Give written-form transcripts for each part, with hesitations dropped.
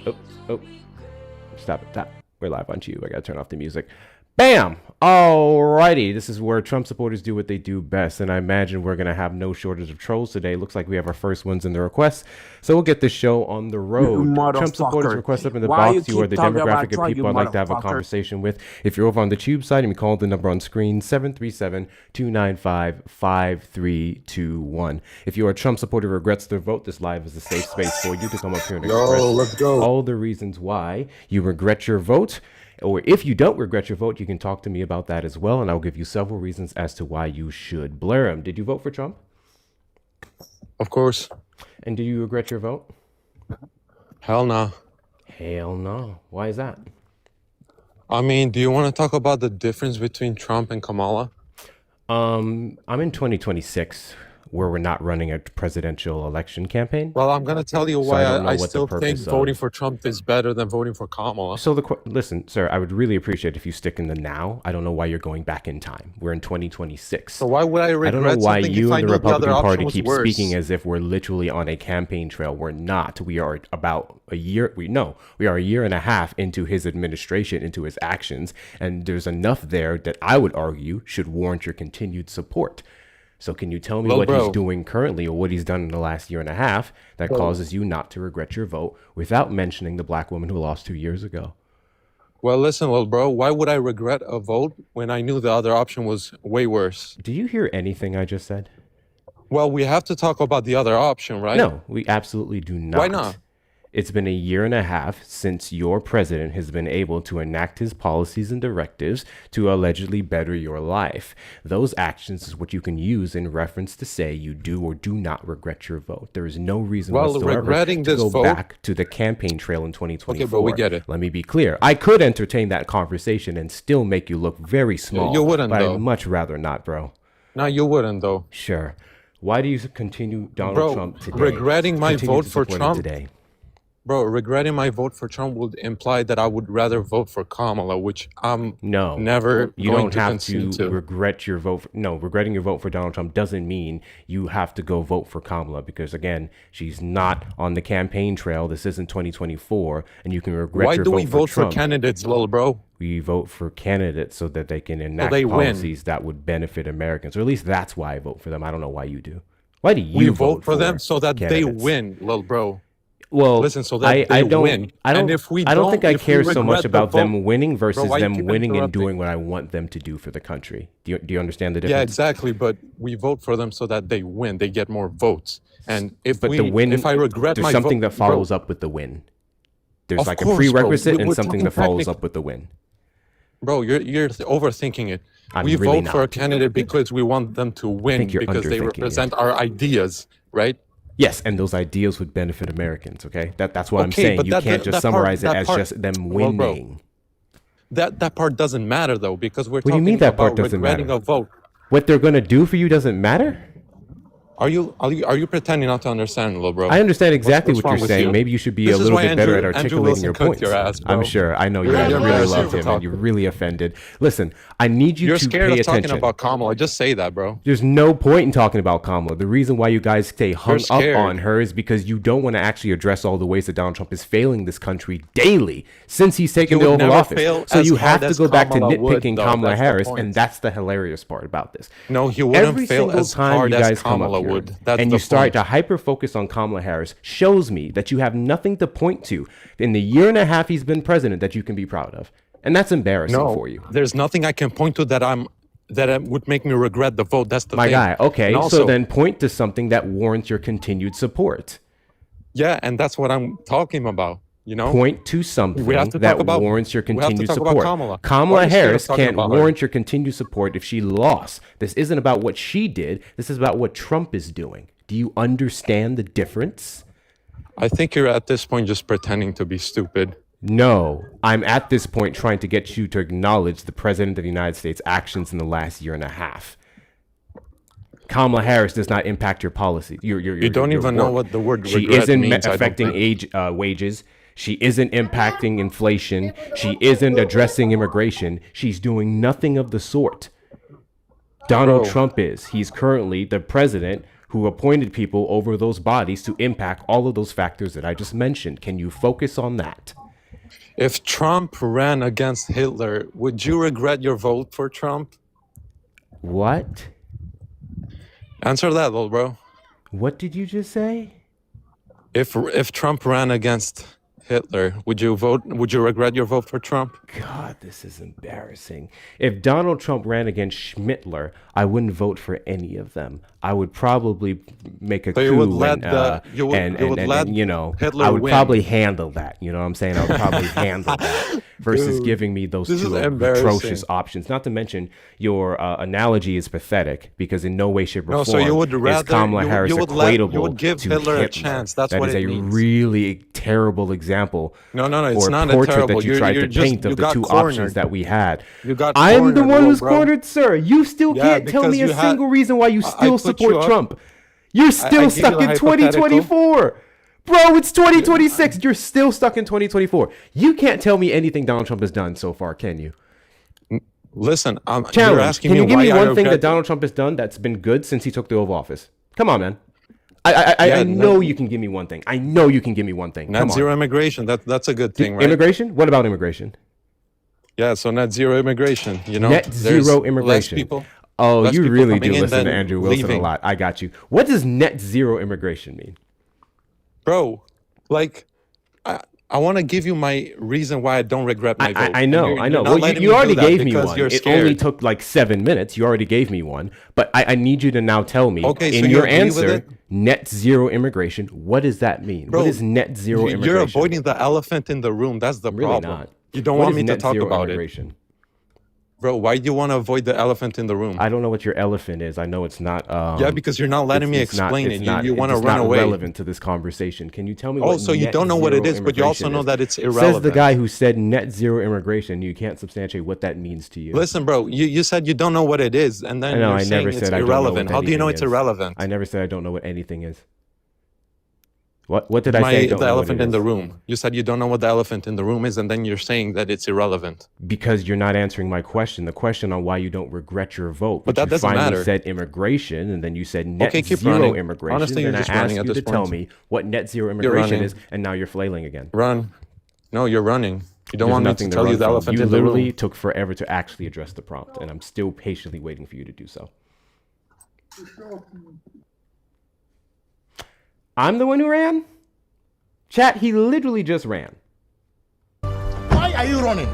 Oh, oh, stop it. Stop. We're live on YouTube. I gotta turn off the music. Bam! Alrighty, this is where Trump supporters do what they do best, and I imagine we're gonna have no shortage of trolls today. Looks like we have our first ones in the requests, so we'll get this show on the You road. Trump supporters motherfucker. request up in the Why you box. You are keep the talking about demographic of Trump, you people I'd like to have a motherfucker? conversation with. If you're over on the Tube side, and you call the number on screen 737-295-5321. If you're a Trump supporter who regrets their vote, this live is a safe space for you to come up here and express Let's go. all the reasons why you regret your vote. Or if you don't regret your vote, you can talk to me about that as well, and I'll give you several reasons as to why you should. Blair 'em. Did you vote for Trump? Of course. And do you regret your vote? Hell no. Hell no. Why is that? I mean, do you want to talk about the difference between Trump and Kamala? I'm in 2026, where we're not running a presidential election campaign. Well, I'm going to tell you So why I don't know I what the still think purpose of- voting for Trump is better than voting for Kamala. So listen, sir, I would really appreciate if you stick in the now. I don't know why you're going back in time. We're in 2026. So why would I I regret don't know why something you if I and the knew the other Republican option Party was keep worse? speaking as if we're literally on a campaign trail. We're not. We are about a year. We are a year and a half into his administration, into his actions, and there's enough there that I would argue should warrant your continued support. So can you tell me Well, what bro. he's doing currently or what he's done in the last year and a half that causes you not to regret your vote without mentioning the black woman who lost 2 years ago? Well, listen, little bro, why would I regret a vote when I knew the other option was way worse? Do you hear anything I just said? Well, we have to talk about the other option, right? No, we absolutely do not. Why not? It's been a year and a half since your president has been able to enact his policies and directives to allegedly better your life. Those actions is what you can use in reference to say you do or do not regret your vote. There is no reason Well, whatsoever regretting to this go vote- back to the campaign trail in 2024. Okay, but we get it. Let me be clear. I could entertain that conversation and still make you look very small. You wouldn't, but though. I'd much rather not, bro. No, you wouldn't, though. Sure. Why do you continue Donald Bro, Trump today? regretting my Continue vote to for support him Trump today? Bro, regretting my vote for Trump would imply that I would rather vote for Kamala, which I'm No, never you going don't to have concede to to. regret your vote. No, regretting your vote for Donald Trump doesn't mean you have to go vote for Kamala because, again, she's not on the campaign trail. This isn't 2024, and you can regret Why your do vote we vote for Trump. candidates, little bro? We vote for candidates so that they can enact they win. policies that would benefit Americans, or at least that's why I vote for them. I don't know why you do. Why do you We vote for them for so that they candidates? win, little bro. Well, Listen, so that I they don't, win. I don't, And if we I don't think I if we care so much regret the about them vote- winning versus why you them keep winning and interrupting? doing what I want them to do for the country. Do you understand the Yeah, difference? exactly. But we vote for them so that they win. They get more votes. And if But the win, if I regret there's my something vote, that follows up with the win. There's Of like course, a bro. prerequisite We're and something talking that follows technic- up with the win. Bro, you're overthinking it. I'm We really vote for a not. candidate because we want them to win think you're because they underthinking represent our ideas, right? Yes, and those ideas would benefit Americans. Okay, that's what I'm Okay, saying. but You that- can't just that part- summarize it that as part- just them Well, bro, winning. That part doesn't matter though because we're do you talking mean that about part doesn't regretting matter? a vote. What they're gonna do for you doesn't matter. Are you pretending not to understand, little bro? I understand exactly What's what wrong you're with saying. you? Maybe you should be This a is little why bit better at Andrew articulating Wilson your cooked points. your ass, I'm bro. sure. I know you You're guys really embarrassing love to him, talk and you're to. really offended. Listen, I need you You're to scared pay of talking attention. about Kamala. Just say that, bro. There's no point in talking about Kamala. The reason why you guys stay hung up scared. on her is because you don't want to actually address all the ways that Donald Trump is failing this country daily since he's taken He the would Oval never Office. fail So as you hard have to as go back to Kamala would, nitpicking though. Kamala That's the Harris, point. and that's the hilarious part about this. No, he wouldn't Every fail single as time hard you as guys come Kamala up here would. That's and the you start point. to hyper focus on Kamala Harris shows me that you have nothing to point to in the year and a half he's been president that you can be proud of, and that's embarrassing No, for you. there's nothing I can point to that would make me regret the vote. That's the My thing. guy, okay, And so also, then point to something that warrants your continued support. yeah, and that's what I'm talking about. You know, Point to something We have to that talk about- warrants your we have to continued talk about support. Kamala. Why are Kamala you scared of Harris talking can't about her? warrant your continued support if she lost. This isn't about what she did. This is about what Trump is doing. Do you understand the difference? I think you're at this point just pretending to be stupid. No, I'm at this point trying to get you to acknowledge the President of the United States' actions in the last year and a half. Kamala Harris does not impact your policy. You don't even know what the word She regret isn't means, I don't affecting think. wages. She isn't impacting inflation. She isn't addressing immigration. She's doing nothing of the sort. Donald Bro. Trump is. He's currently the president who appointed people over those bodies to impact all of those factors that I just mentioned. Can you focus on that? If Trump ran against Hitler, would you regret your vote for Trump? What? Answer that, little bro. What did you just say? If Trump ran against Hitler, would you regret your vote for Trump? God, this is embarrassing. If Donald Trump ran against Schmittler, I wouldn't vote for any of them. I would probably make a coup you would let Hitler I would win. probably handle that. You know what I'm saying? I would probably handle that versus giving me those two atrocious options. Not to mention your analogy is pathetic because in no way, shape, or form so you would rather, is Kamala Harris equatable you would give to Hitler Hitler. a chance. That's that what is it a means. really terrible example. No, it's or not portrait a terrible. that you tried to paint of the two options that we had. I'm the one who's cornered, sir. You still can't tell me a single reason why you still support Trump. You're still stuck in 2024. Bro, it's 2026. You're still stuck in 2024. You can't tell me anything Donald Trump has done so far, can you? Listen, you're asking can you give me one thing that Donald Trump has done that's been good since he took the Oval Office? Come on, man. I know you can give me one thing. I know you can give me one thing. Net zero immigration. That's a good thing, right? Immigration? What about immigration? Yeah, so net zero immigration. Net zero immigration. Less people. Oh, you really do listen to Andrew Wilson a lot. I got you. What does net zero immigration mean? Bro, like, I want to give you my reason why I don't regret my vote. I know. Well, you already gave me one. It only took like 7 minutes. You already gave me one. But I need you to now tell me, in your answer, net zero immigration, what does that mean? Bro, what is net zero immigration? You're avoiding the elephant in the room. That's the problem. Really not. You don't want me to talk about it. Bro, why do you want to avoid the elephant in the room? I don't know what your elephant is. I know it's not. Yeah, because you're not letting me explain it. You want to run away. It's not relevant to this conversation. Can you tell me? Oh, so you don't know what it is, but you also know that it's irrelevant. Says the guy who said net zero immigration. You can't substantiate what that means to you. Listen, bro, you said you don't know what it is, and then you're saying it's irrelevant. How do you know it's irrelevant? I never said I don't know what anything is. What did I say? The elephant in the room. You said you don't know what the elephant in the room is, and then you're saying that it's irrelevant. Because you're not answering my question. The question on why you don't regret your vote. But that doesn't matter. You said immigration, and then you said net zero running. immigration. Honestly, you're just running at this point. Tell me what net zero immigration is, and now you're flailing again. Run. No, you're running. You don't want me to tell you the elephant in the room. You literally took forever to actually address the prompt, and I'm still patiently waiting for you to do so. I'm the one who ran? Chat, he literally just ran. Why are you running?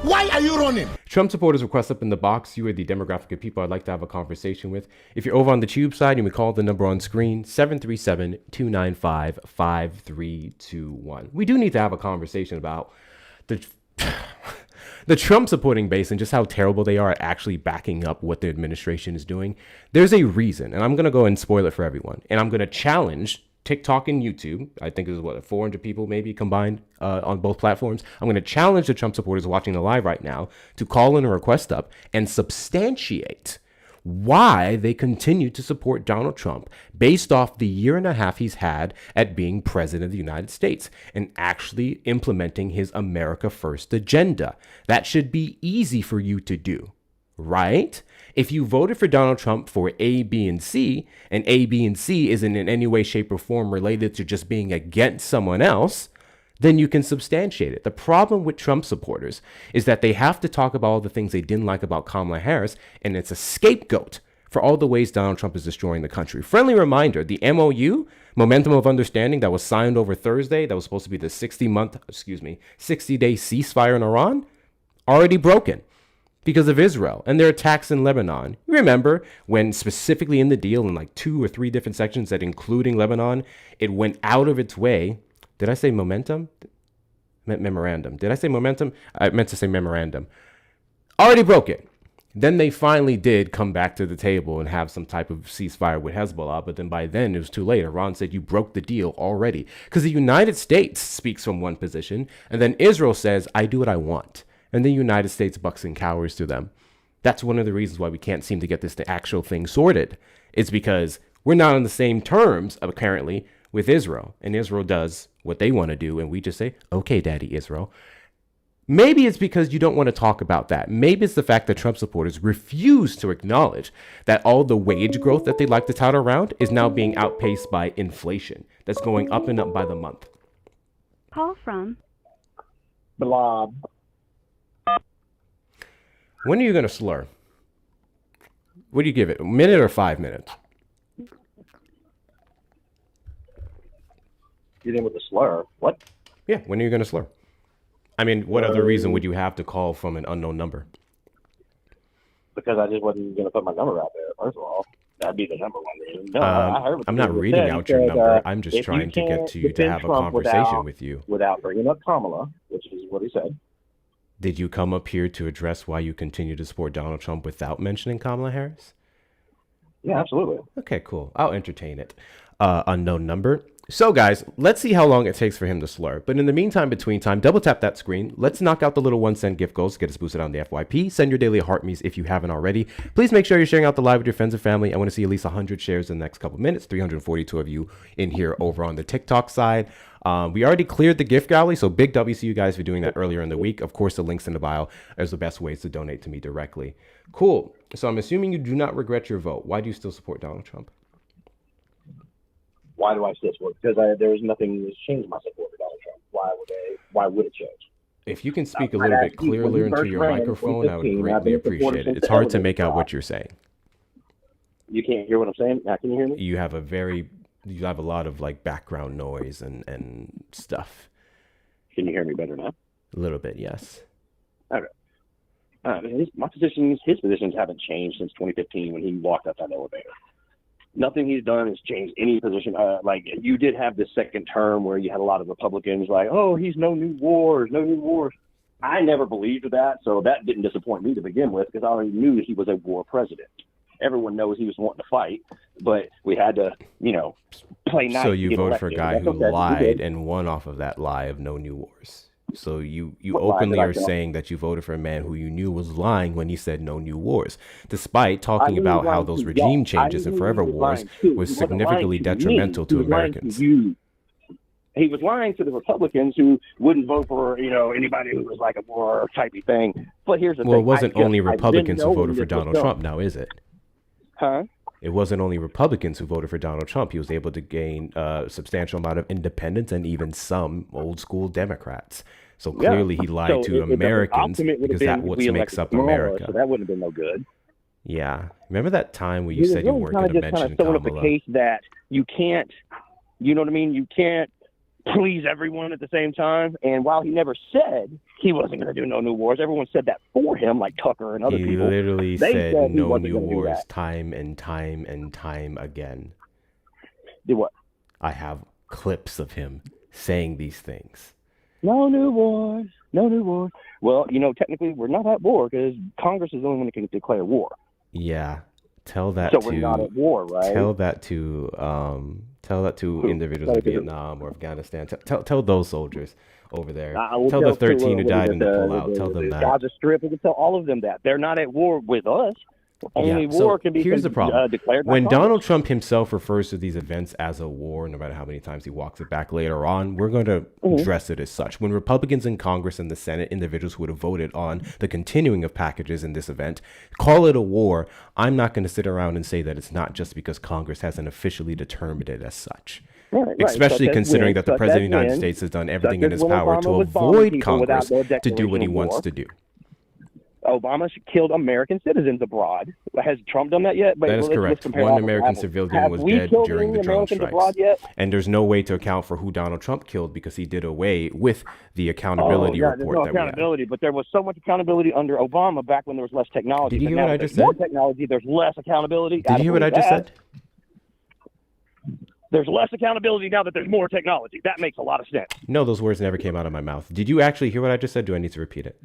Why are you running? Trump supporters request up in the box. You are the demographic of people I'd like to have a conversation with. If you're over on the tube side, you may call the number on screen, 737-295-5321. We do need to have a conversation about the Trump supporting base and just how terrible they are at actually backing up what the administration is doing. There's a reason, and I'm going to go and spoil it for everyone. And I'm going to challenge TikTok and YouTube. I think it was 400 people maybe combined on both platforms. I'm going to challenge the Trump supporters watching the live right now to call in a request up and substantiate why they continue to support Donald Trump based off the year and a half he's had at being president of the United States and actually implementing his America First agenda. That should be easy for you to do, right? If you voted for Donald Trump for A, B, and C isn't in any way, shape, or form related to just being against someone else, then you can substantiate it. The problem with Trump supporters is that they have to talk about all the things they didn't like about Kamala Harris, and it's a scapegoat for all the ways Donald Trump is destroying the country. Friendly reminder, the MOU, Momentum of Understanding, that was signed over Thursday, that was supposed to be the 60-day ceasefire in Iran, already broken because of Israel and their attacks in Lebanon. Remember when specifically in the deal in like 2 or 3 different sections that including Lebanon, it went out of its way. Did I say momentum? Memorandum. Did I say momentum? I meant to say memorandum. Already broke it. Then they finally did come back to the table and have some type of ceasefire with Hezbollah. But then by then it was too late. Iran said you broke the deal already. Because the United States speaks from one position and then Israel says, I do what I want. And the United States bucks and cowers to them. That's one of the reasons why we can't seem to get the actual thing sorted. It's because we're not on the same terms, apparently, with Israel. And Israel does what they want to do. And we just say, okay, Daddy Israel. Maybe it's because you don't want to talk about that. Maybe it's the fact that Trump supporters refuse to acknowledge that all the wage growth that they like to tout around is now being outpaced by inflation that's going up and up by the month. Call from Blob. When are you going to slur? What do you give it? A minute or 5 minutes? Get in with the slur. What? Yeah, when are you going to slur? I mean, what other reason would you have to call from an unknown number? Because I just wasn't going to put my number out there, first of all. That'd be the number one reason. No, I heard what I'm the not president reading said. out He your said, number. I'm just if trying you to get can't to you to defend have a Trump conversation with you. Without bringing up Kamala, which is what he said. Did you come up here to address why you continue to support Donald Trump without mentioning Kamala Harris? Yeah, absolutely. Okay, cool. I'll entertain it. Unknown number. So, guys, let's see how long it takes for him to slur. But in the meantime, between time, double tap that screen. Let's knock out the little 1 cent gift goals. Get us boosted on the FYP. Send your daily heart me's if you haven't already. Please make sure you're sharing out the live with your friends and family. I want to see at least 100 shares in the next couple minutes. 342 of you in here over on the TikTok side. We already cleared the gift gallery, so big W to you guys for doing that earlier in the week. Of course, the links in the bio is the best ways to donate to me directly. Cool. So I'm assuming you do not regret your vote. Why do you still support Donald Trump? Why do I still support? Because there's nothing that's changed my support for Donald Trump. Why would it change? If you can speak a little bit clearer into your microphone, I would greatly appreciate it. It's hard to make out what you're saying. You can't hear what I'm saying? Now, can you hear me? You have a lot of like background noise and stuff. Can you hear me better now? A little bit, yes. Okay. His positions haven't changed since 2015 when he walked up that elevator. Nothing he's done has changed any position. Like you did have this second term where you had a lot of Republicans like, oh, he's no new wars. I never believed that, so that didn't disappoint me to begin with because I already knew he was a war president. Everyone knows he was wanting to fight, but we had to, play nice. So you voted for a guy who lied and won off of that lie of no new wars. So you openly are saying that you voted for a man who you knew was lying when he said no new wars, despite talking about how those regime changes and forever wars was significantly detrimental to Americans. He was lying to the Republicans who wouldn't vote for, anybody who was like a war typey thing. But here's the thing. Well, it wasn't only Republicans who voted for Donald Trump now, is it? Huh? It wasn't only Republicans who voted for Donald Trump. He was able to gain a substantial amount of independents and even some old school Democrats. So clearly he lied to Americans because that's what makes up America. So that wouldn't have been no good. Yeah. Remember that time where you said you weren't going to mention Kamala? Up the case that you can't, you know what I mean? You can't please everyone at the same time. And while he never said he wasn't going to do no new wars, everyone said that for him, like Tucker and other people. He literally said no new wars time and time and time again. Do what? I have clips of him saying these things. No new wars, no new wars. Well, technically we're not at war because Congress is the only one that can declare war. Yeah, tell that so we're not at war, right? Tell that to individuals in Vietnam or Afghanistan. Tell those soldiers over there. Tell the 13 who died in the pullout. Tell them that. Gaza Strip. We can tell all of them that they're not at war with us. Only war can be here's the problem. Declared by when Congress. Donald Trump himself refers to these events as a war, no matter how many times he walks it back later on, we're going to address it as such. When Republicans in Congress and the Senate, individuals who would have voted on the continuing of packages in this event, call it a war, I'm not going to sit around and say that it's not just because Congress hasn't officially determined it as such. Right. Especially considering that the President of the United States has done everything in his power to avoid Congress to do what he wants to do. Obama killed American citizens abroad. Has Trump done that yet? That is correct. One American civilian was dead during the drone strikes. And there's no way to account for who Donald Trump killed because he did away with the accountability report there's no that we accountability, but there was so much accountability under Obama back when there was less technology. Did you hear what I just said? More technology, there's less accountability. Did you hear what I just said? There's less accountability now that there's more technology. That makes a lot of sense. No, those words never came out of my mouth. Did you actually hear what I just said? Do I need to repeat it?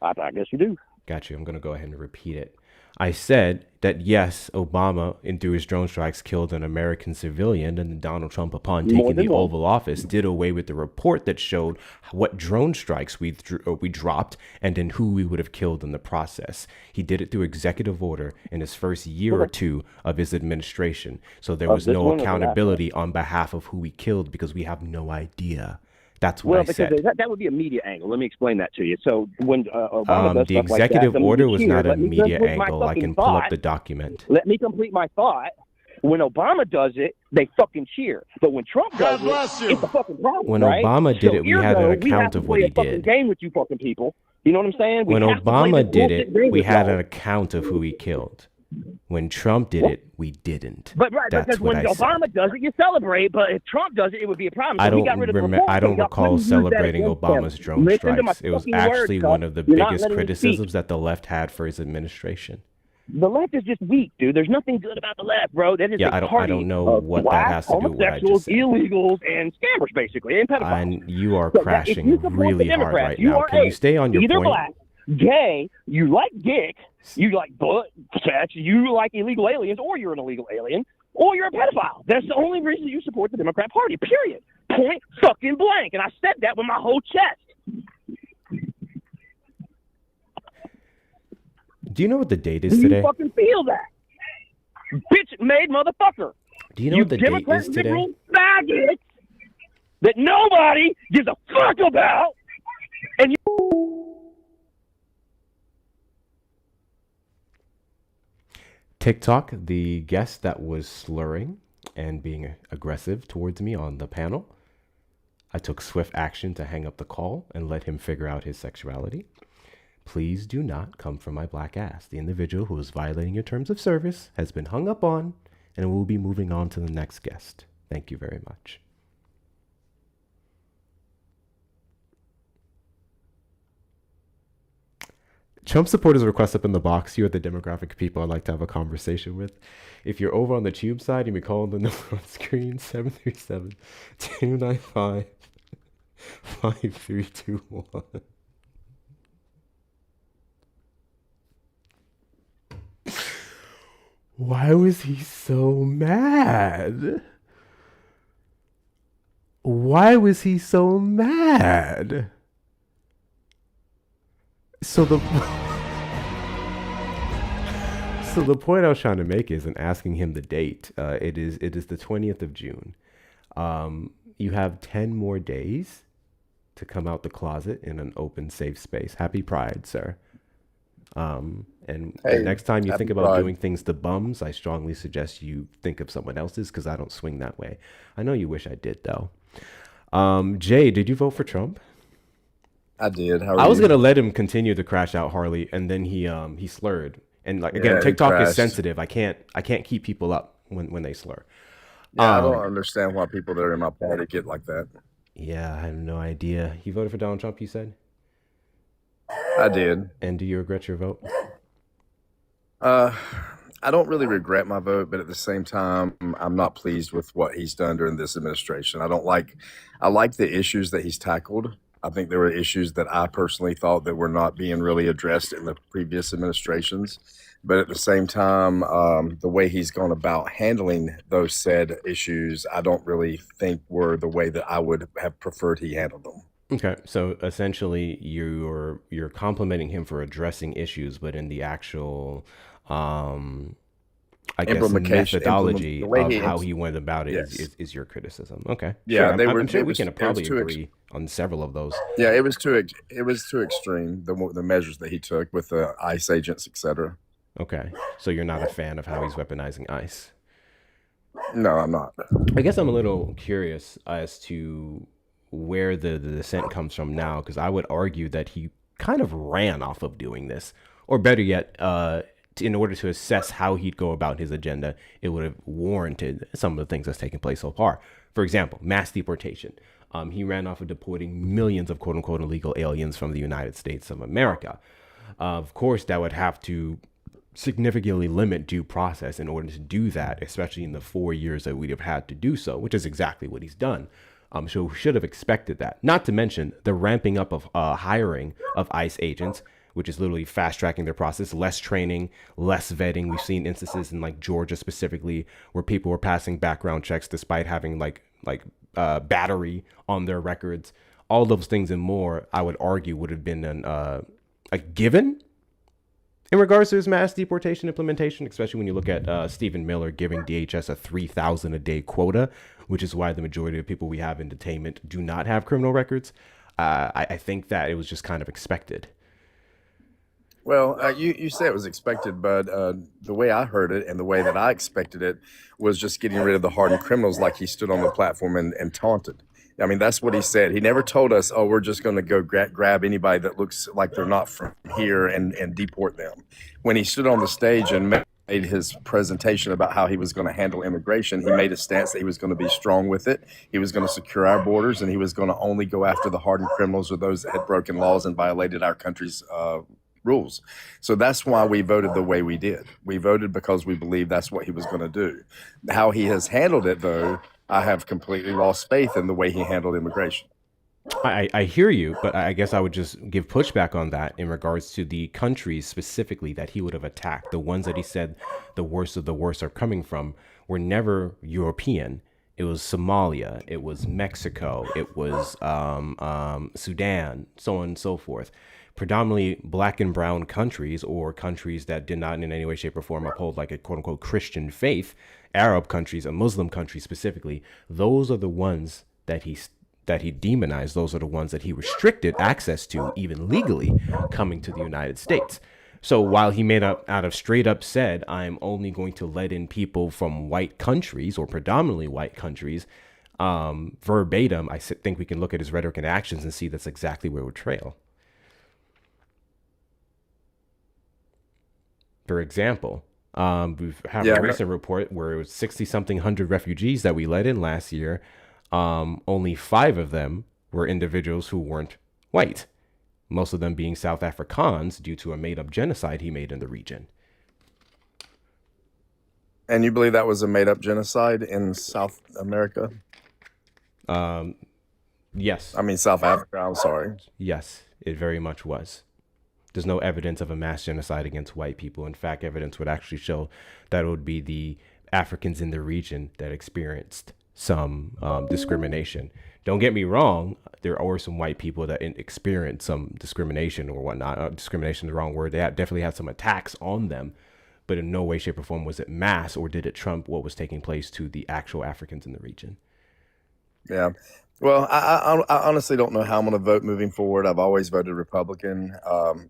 I guess you do. Got you. I'm going to go ahead and repeat it. I said that, yes, Obama, through his drone strikes, killed an American civilian, and Donald Trump, upon taking the Oval Office, did away with the report that showed what drone strikes we dropped and then who we would have killed in the process. He did it through executive order in his first year or two of his administration. So there was no accountability on behalf of who we killed because we have no idea. That's what Well, I because said. that would be a media angle. Let me explain that to you. So when Obama does The stuff like that, executive the order media was cheers. not a Let me media complete my angle. I fucking can pull up thought. the document. Let me complete my thought. When Obama does it, they fucking cheer. But when Trump does it, it's a fucking problem, When right? Obama did so it, we had an we have account to of what play he a fucking did. game with you fucking people. You know what I'm saying? When we have to play Obama this did bullshit it, game we with had y'all. an account of who he killed. When Trump did it, we didn't. But right, That's because what when I said. Obama does it, you celebrate. But if Trump does it, it would be a problem. So I we got rid of the don't reform I bill. don't Y'all recall couldn't use that celebrating against Obama's them. drone Listen to my strikes. It was fucking actually words, one cuz. of the You're not biggest letting me speak. criticisms that the left had for his administration. The left is just weak, dude. There's nothing good about the left, bro. That is Yeah, a I party don't know of what that black, has to do with what I homosexuals, just said. illegals, and scammers, basically, and pedophiles. And you are So that, if you crashing support really the hard Democrats, right you now. are Can you stay on your either point? black, gay, you like dick, you like butt sex, you like illegal aliens, or you're an illegal alien, or you're a pedophile. That's the only reason you support the Democrat Party, period. Point fucking blank. And I said that with my whole chest. Do you know what the date is Do today? you fucking feel that? Bitch-made motherfucker. Do you know what the date Democrat is today? liberal faggots that nobody gives a fuck about. And you... TikTok, the guest that was slurring and being aggressive towards me on the panel, I took swift action to hang up the call and let him figure out his sexuality. Please do not come for my black ass. The individual who is violating your terms of service has been hung up on, and we'll be moving on to the next guest. Thank you very much. Trump supporters request up in the box. You are the demographic people I'd like to have a conversation with. If you're over on the tube side, you may call the number on screen, 737-295-5321. Why was he so mad? Why was he so mad? So the point I was trying to make is in asking him the date. It is the 20th of June. You have 10 more days to come out the closet in an open, safe space. Happy Pride, sir. And the next time you think about doing things to bums, I strongly suggest you think of someone else's, because I don't swing that way. I know you wish I did, though. Jay, did you vote for Trump? I did. I was gonna let him continue to crash out Harley, and then he slurred. And like again, TikTok is sensitive. I can't keep people up when they slur. Yeah, I don't understand why people that are in my party get like that. Yeah, I have no idea. You voted for Donald Trump, you said? I did. And do you regret your vote? I don't really regret my vote, but at the same time, I'm not pleased with what he's done during this administration. I like the issues that he's tackled. I think there were issues that I personally thought that were not being really addressed in the previous administrations. But at the same time, the way he's gone about handling those said issues, I don't really think were the way that I would have preferred he handled them. Okay, so essentially you're complimenting him for addressing issues, but in the actual I guess methodology of how he went about it is your criticism. Okay. Yeah, sure. I'm sure we can probably agree on several of those. Yeah, it was too extreme, the measures that he took with the ICE agents, etc. Okay. So you're not a fan of how he's weaponizing ICE? No, I'm not. I guess I'm a little curious as to where the dissent comes from now, because I would argue that he kind of ran off of doing this. Or better yet, in order to assess how he'd go about his agenda, it would have warranted some of the things that's taken place so far. For example, mass deportation. He ran off of deporting millions of quote unquote illegal aliens from the United States of America. Of course, that would have to significantly limit due process in order to do that, especially in the 4 years that we'd have had to do so, which is exactly what he's done. So we should have expected that. Not to mention the ramping up of hiring of ICE agents, which is literally fast tracking their process, less training, less vetting. We've seen instances in like Georgia specifically where people were passing background checks despite having like battery on their records. All those things and more, I would argue, would have been a given In regards to his mass deportation implementation, especially when you look at Stephen Miller giving DHS a 3,000 a day quota, which is why the majority of people we have in detainment do not have criminal records, I think that it was just kind of expected. Well, you say it was expected, but the way I heard it and the way that I expected it was just getting rid of the hardened criminals, like he stood on the platform and taunted. I mean, that's what he said. He never told us, oh, we're just going to go grab anybody that looks like they're not from here and deport them. When he stood on the stage and made his presentation about how he was going to handle immigration, he made a stance that he was going to be strong with it. He was going to secure our borders, and he was going to only go after the hardened criminals or those that had broken laws and violated our country's rules. So that's why we voted the way we did. We voted because we believed that's what he was going to do. How he has handled it, though, I have completely lost faith in the way he handled immigration. I hear you, but I guess I would just give pushback on that in regards to the countries specifically that he would have attacked. The ones that he said the worst of the worst are coming from were never European. It was Somalia, it was Mexico, it was Sudan, so on and so forth. Predominantly black and brown countries, or countries that did not in any way, shape, or form uphold like a quote unquote Christian faith, Arab countries, a Muslim country specifically, those are the ones that he demonized. Those are the ones that he restricted access to, even legally, coming to the United States. So while he made up out of straight up said, I'm only going to let in people from white countries or predominantly white countries, verbatim, I think we can look at his rhetoric and actions and see that's exactly where it would trail. For example, we have a recent report where it was 60-something hundred refugees that we let in last year. Only 5 of them were individuals who weren't white, most of them being South Africans due to a made-up genocide he made in the region. And you believe that was a made-up genocide in South America? Yes. I mean, South Africa, I'm sorry. Yes, it very much was. There's no evidence of a mass genocide against white people. In fact, evidence would actually show that it would be the Africans in the region that experienced some discrimination. Don't get me wrong, there are some white people that experienced some discrimination or whatnot. Discrimination is the wrong word. They definitely had some attacks on them, but in no way, shape, or form was it mass, or did it trump what was taking place to the actual Africans in the region. Yeah. Well, I honestly don't know how I'm going to vote moving forward. I've always voted Republican.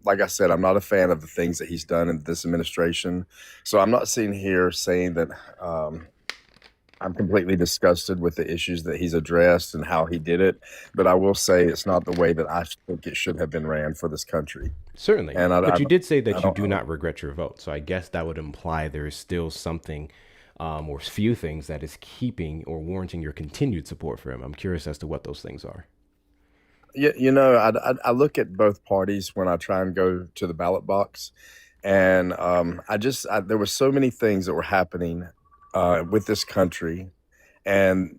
Like I said, I'm not a fan of the things that he's done in this administration. So I'm not sitting here saying that I'm completely disgusted with the issues that he's addressed and how he did it. But I will say it's not the way that I think it should have been ran for this country. Certainly. But you did say that you do not regret your vote. So I guess that would imply there is still something or few things that is keeping or warranting your continued support for him. I'm curious as to what those things are. You know, I look at both parties when I try and go to the ballot box, and there were so many things that were happening with this country, and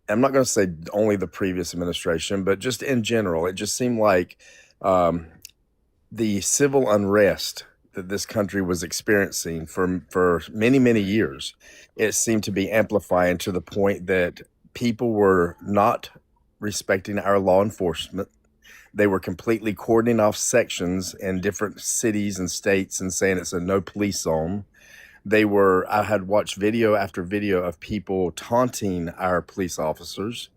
I'm not going to say only the previous administration, but just in general, it just seemed like the civil unrest that this country was experiencing for many, many years, it seemed to be amplifying to the point that people were not respecting our law enforcement. They were completely cordoning off sections in different cities and states and saying it's a no police zone. I had watched video after video of people taunting our police officers.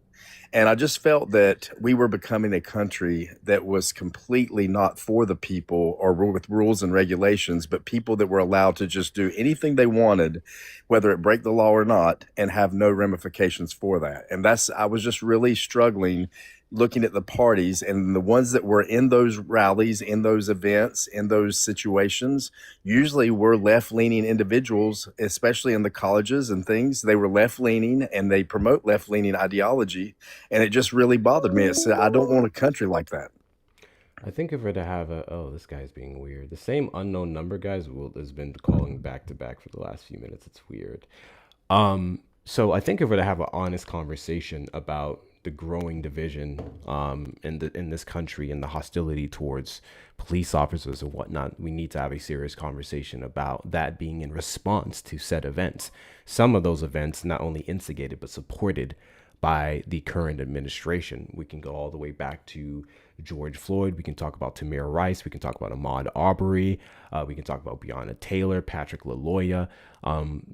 And I just felt that we were becoming a country that was completely not for the people or with rules and regulations, but people that were allowed to just do anything they wanted, whether it break the law or not, and have no ramifications for that. And I was just really struggling looking at the parties, and the ones that were in those rallies, in those events, in those situations, usually were left-leaning individuals, especially in the colleges and things. They were left-leaning, and they promote left-leaning ideology, and it just really bothered me. It said, I don't want a country like that. I think if we're to have this guy's being weird. The same unknown number, guys, has been calling back to back for the last few minutes. It's weird. So I think if we're to have an honest conversation about the growing division in this country and the hostility towards police officers and whatnot, we need to have a serious conversation about that being in response to said events. Some of those events not only instigated but supported by the current administration. We can go all the way back to George Floyd. We can talk about Tamir Rice. We can talk about Ahmaud Arbery. We can talk about Breonna Taylor, Patrick LaLoya,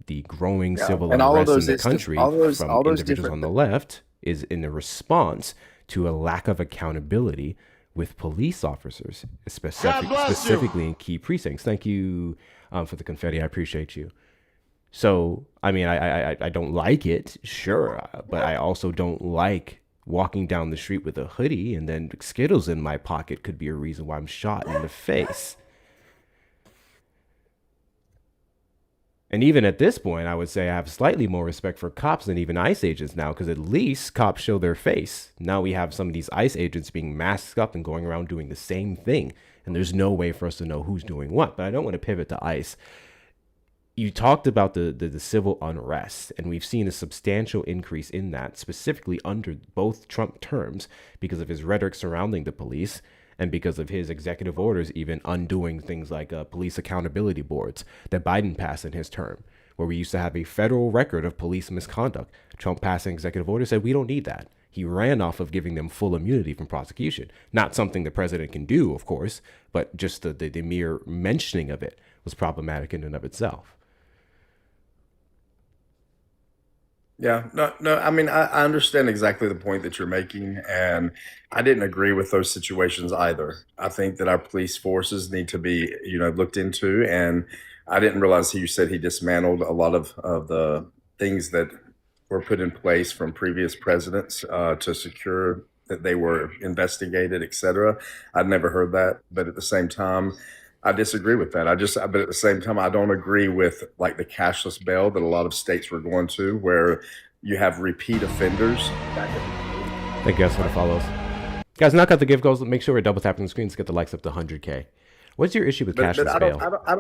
the growing civil And all of unrest in those the instances, country all those individuals different on the left is in a response to a lack of accountability with police officers, specifically in key precincts. Thank you for the confetti. I appreciate you. So, I mean, I don't like it, sure, but I also don't like walking down the street with a hoodie and then Skittles in my pocket could be a reason why I'm shot in the face. And even at this point, I would say I have slightly more respect for cops than even ICE agents now, because at least cops show their face. Now we have some of these ICE agents being masked up and going around doing the same thing. And there's no way for us to know who's doing what. But I don't want to pivot to ICE. You talked about the civil unrest, and we've seen a substantial increase in that, specifically under both Trump terms, because of his rhetoric surrounding the police and because of his executive orders even undoing things like police accountability boards that Biden passed in his term, where we used to have a federal record of police misconduct. Trump passed an executive order, said we don't need that. He ran off of giving them full immunity from prosecution. Not something the president can do, of course, but just the mere mentioning of it was problematic in and of itself. Yeah, no. I mean, I understand exactly the point that you're making, and I didn't agree with those situations either. I think that our police forces need to be, looked into, and I didn't realize you said he dismantled a lot of the things that were put in place from previous presidents to secure that they were investigated, et cetera. I'd never heard that, but at the same time, I disagree with that. But at the same time, I don't agree with like the cashless bail that a lot of states were going to, where you have repeat offenders. Thank you guys for the follows. Guys, knock out the gift goals. Make sure we're double tapping the screen to get the likes up to 100K. What's your issue with cashless bail? I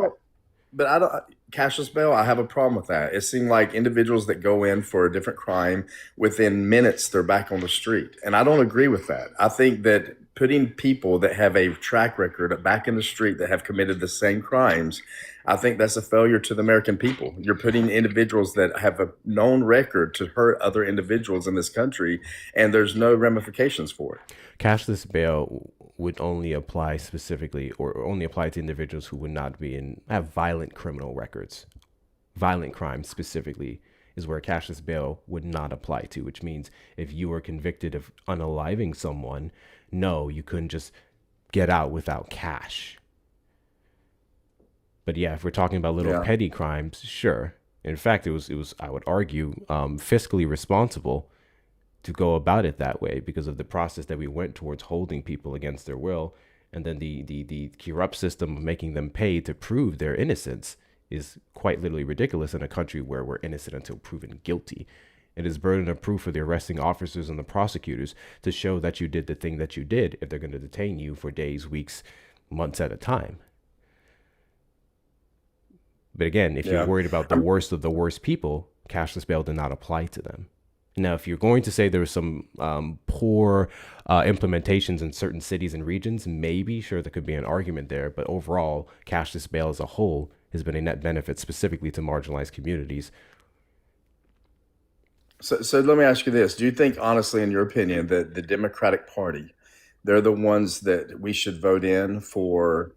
don't cashless bail. I have a problem with that. It seemed like individuals that go in for a different crime, within minutes they're back on the street, and I don't agree with that. I think that putting people that have a track record back in the street that have committed the same crimes, I think that's a failure to the American people. You're putting individuals that have a known record to hurt other individuals in this country, and there's no ramifications for it. Cashless bail would only apply specifically, or only apply to individuals who would not have violent criminal records. Violent crimes specifically is where cashless bail would not apply to, which means if you were convicted of unaliving someone, no, you couldn't just get out without cash. But yeah, if we're talking about little petty crimes, sure. In fact, it was I would argue fiscally responsible to go about it that way because of the process that we went towards holding people against their will, and then the corrupt system of making them pay to prove their innocence is quite literally ridiculous in a country where we're innocent until proven guilty. It is burden of proof for the arresting officers and the prosecutors to show that you did the thing that you did if they're going to detain you for days, weeks, months at a time. But again, if you're worried about the worst of the worst people, cashless bail did not apply to them. Now, if you're going to say there was some poor implementations in certain cities and regions, maybe, sure, there could be an argument there. But overall, cashless bail as a whole has been a net benefit specifically to marginalized communities. So let me ask you this. Do you think, honestly, in your opinion, that the Democratic Party, they're the ones that we should vote in for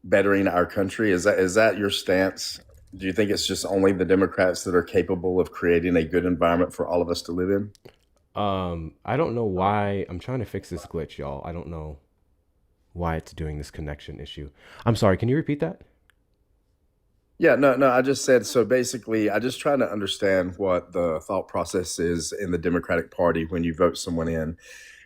bettering our country? Is that your stance? Do you think it's just only the Democrats that are capable of creating a good environment for all of us to live in? I don't know why. I'm trying to fix this glitch, y'all. I don't know why it's doing this connection issue. I'm sorry. Can you repeat that? Yeah, no, I just said, so basically, I just try to understand what the thought process is in the Democratic Party when you vote someone in.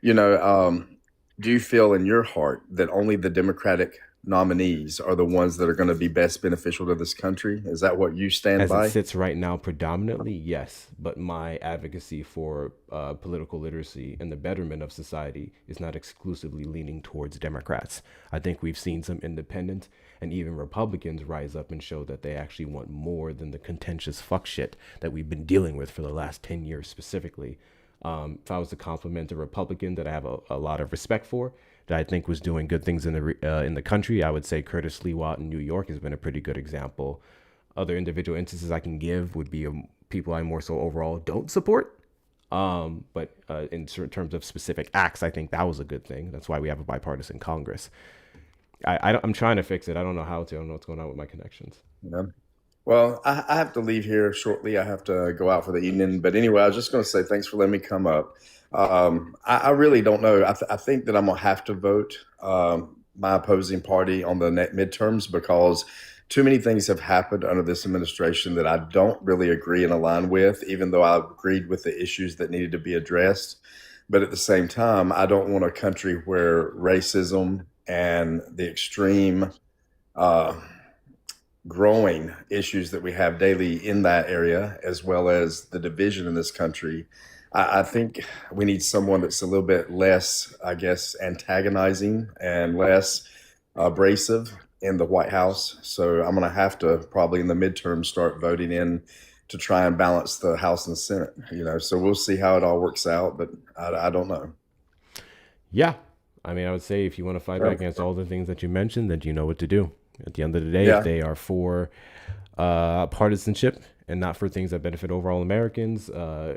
Do you feel in your heart that only the Democratic nominees are the ones that are going to be best beneficial to this country? Is that what you stand by? As it sits right now, predominantly, yes. But my advocacy for political literacy and the betterment of society is not exclusively leaning towards Democrats. I think we've seen some independent and even Republicans rise up and show that they actually want more than the contentious fuck shit that we've been dealing with for the last 10 years specifically. If I was to compliment a Republican that I have a lot of respect for, that I think was doing good things in the country, I would say Curtis Lee Watt in New York has been a pretty good example. Other individual instances I can give would be people I more so overall don't support. But in terms of specific acts, I think that was a good thing. That's why we have a bipartisan Congress. I'm trying to fix it. I don't know how to. I don't know what's going on with my connections. Yeah. Well, I have to leave here shortly. I have to go out for the evening. But anyway, I was just going to say thanks for letting me come up. I really don't know. I think that I'm going to have to vote my opposing party on the midterms because too many things have happened under this administration that I don't really agree and align with, even though I agreed with the issues that needed to be addressed. But at the same time, I don't want a country where racism and the extreme growing issues that we have daily in that area, as well as the division in this country. I think we need someone that's a little bit less, I guess, antagonizing and less abrasive in the White House. So I'm going to have to probably in the midterm start voting in to try and balance the House and Senate, so we'll see how it all works out, but I don't know. Yeah. I mean, I would say if you want to fight back against all the things that you mentioned, then you know what to do. At the end of the day, if they are for partisanship and not for things that benefit overall Americans,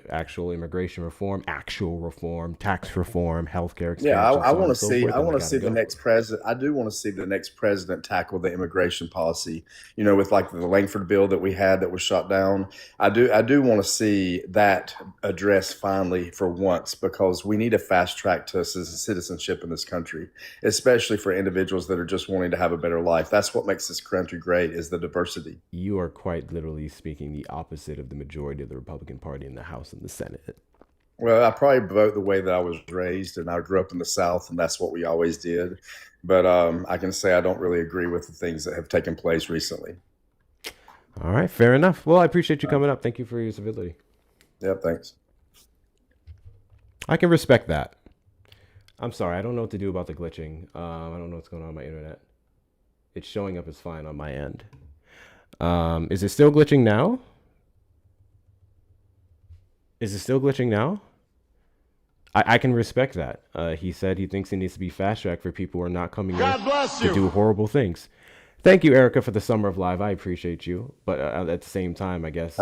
actual immigration reform, actual reform, tax reform, healthcare expansion. Yeah, I want to see. I want to see the next president. I do want to see the next president tackle the immigration policy. With like the Langford bill that we had that was shot down. I do want to see that addressed finally for once, because we need a fast track to citizenship in this country, especially for individuals that are just wanting to have a better life. That's what makes this country great, is the diversity. You are quite literally speaking the opposite of the majority of the Republican Party in the House and the Senate. Well, I probably vote the way that I was raised, and I grew up in the South, and that's what we always did. But I can say I don't really agree with the things that have taken place recently. All right, fair enough. Well, I appreciate you coming up. Thank you for your civility. Yeah, thanks. I can respect that. I'm sorry, I don't know what to do about the glitching. I don't know what's going on with my internet. It's showing up as fine on my end. Is it still glitching now? Is it still glitching now? I can respect that. He said he thinks it needs to be fast track for people who are not coming in to do horrible things. Thank you, Erica, for the Summer of Live. I appreciate you. But at the same time, I guess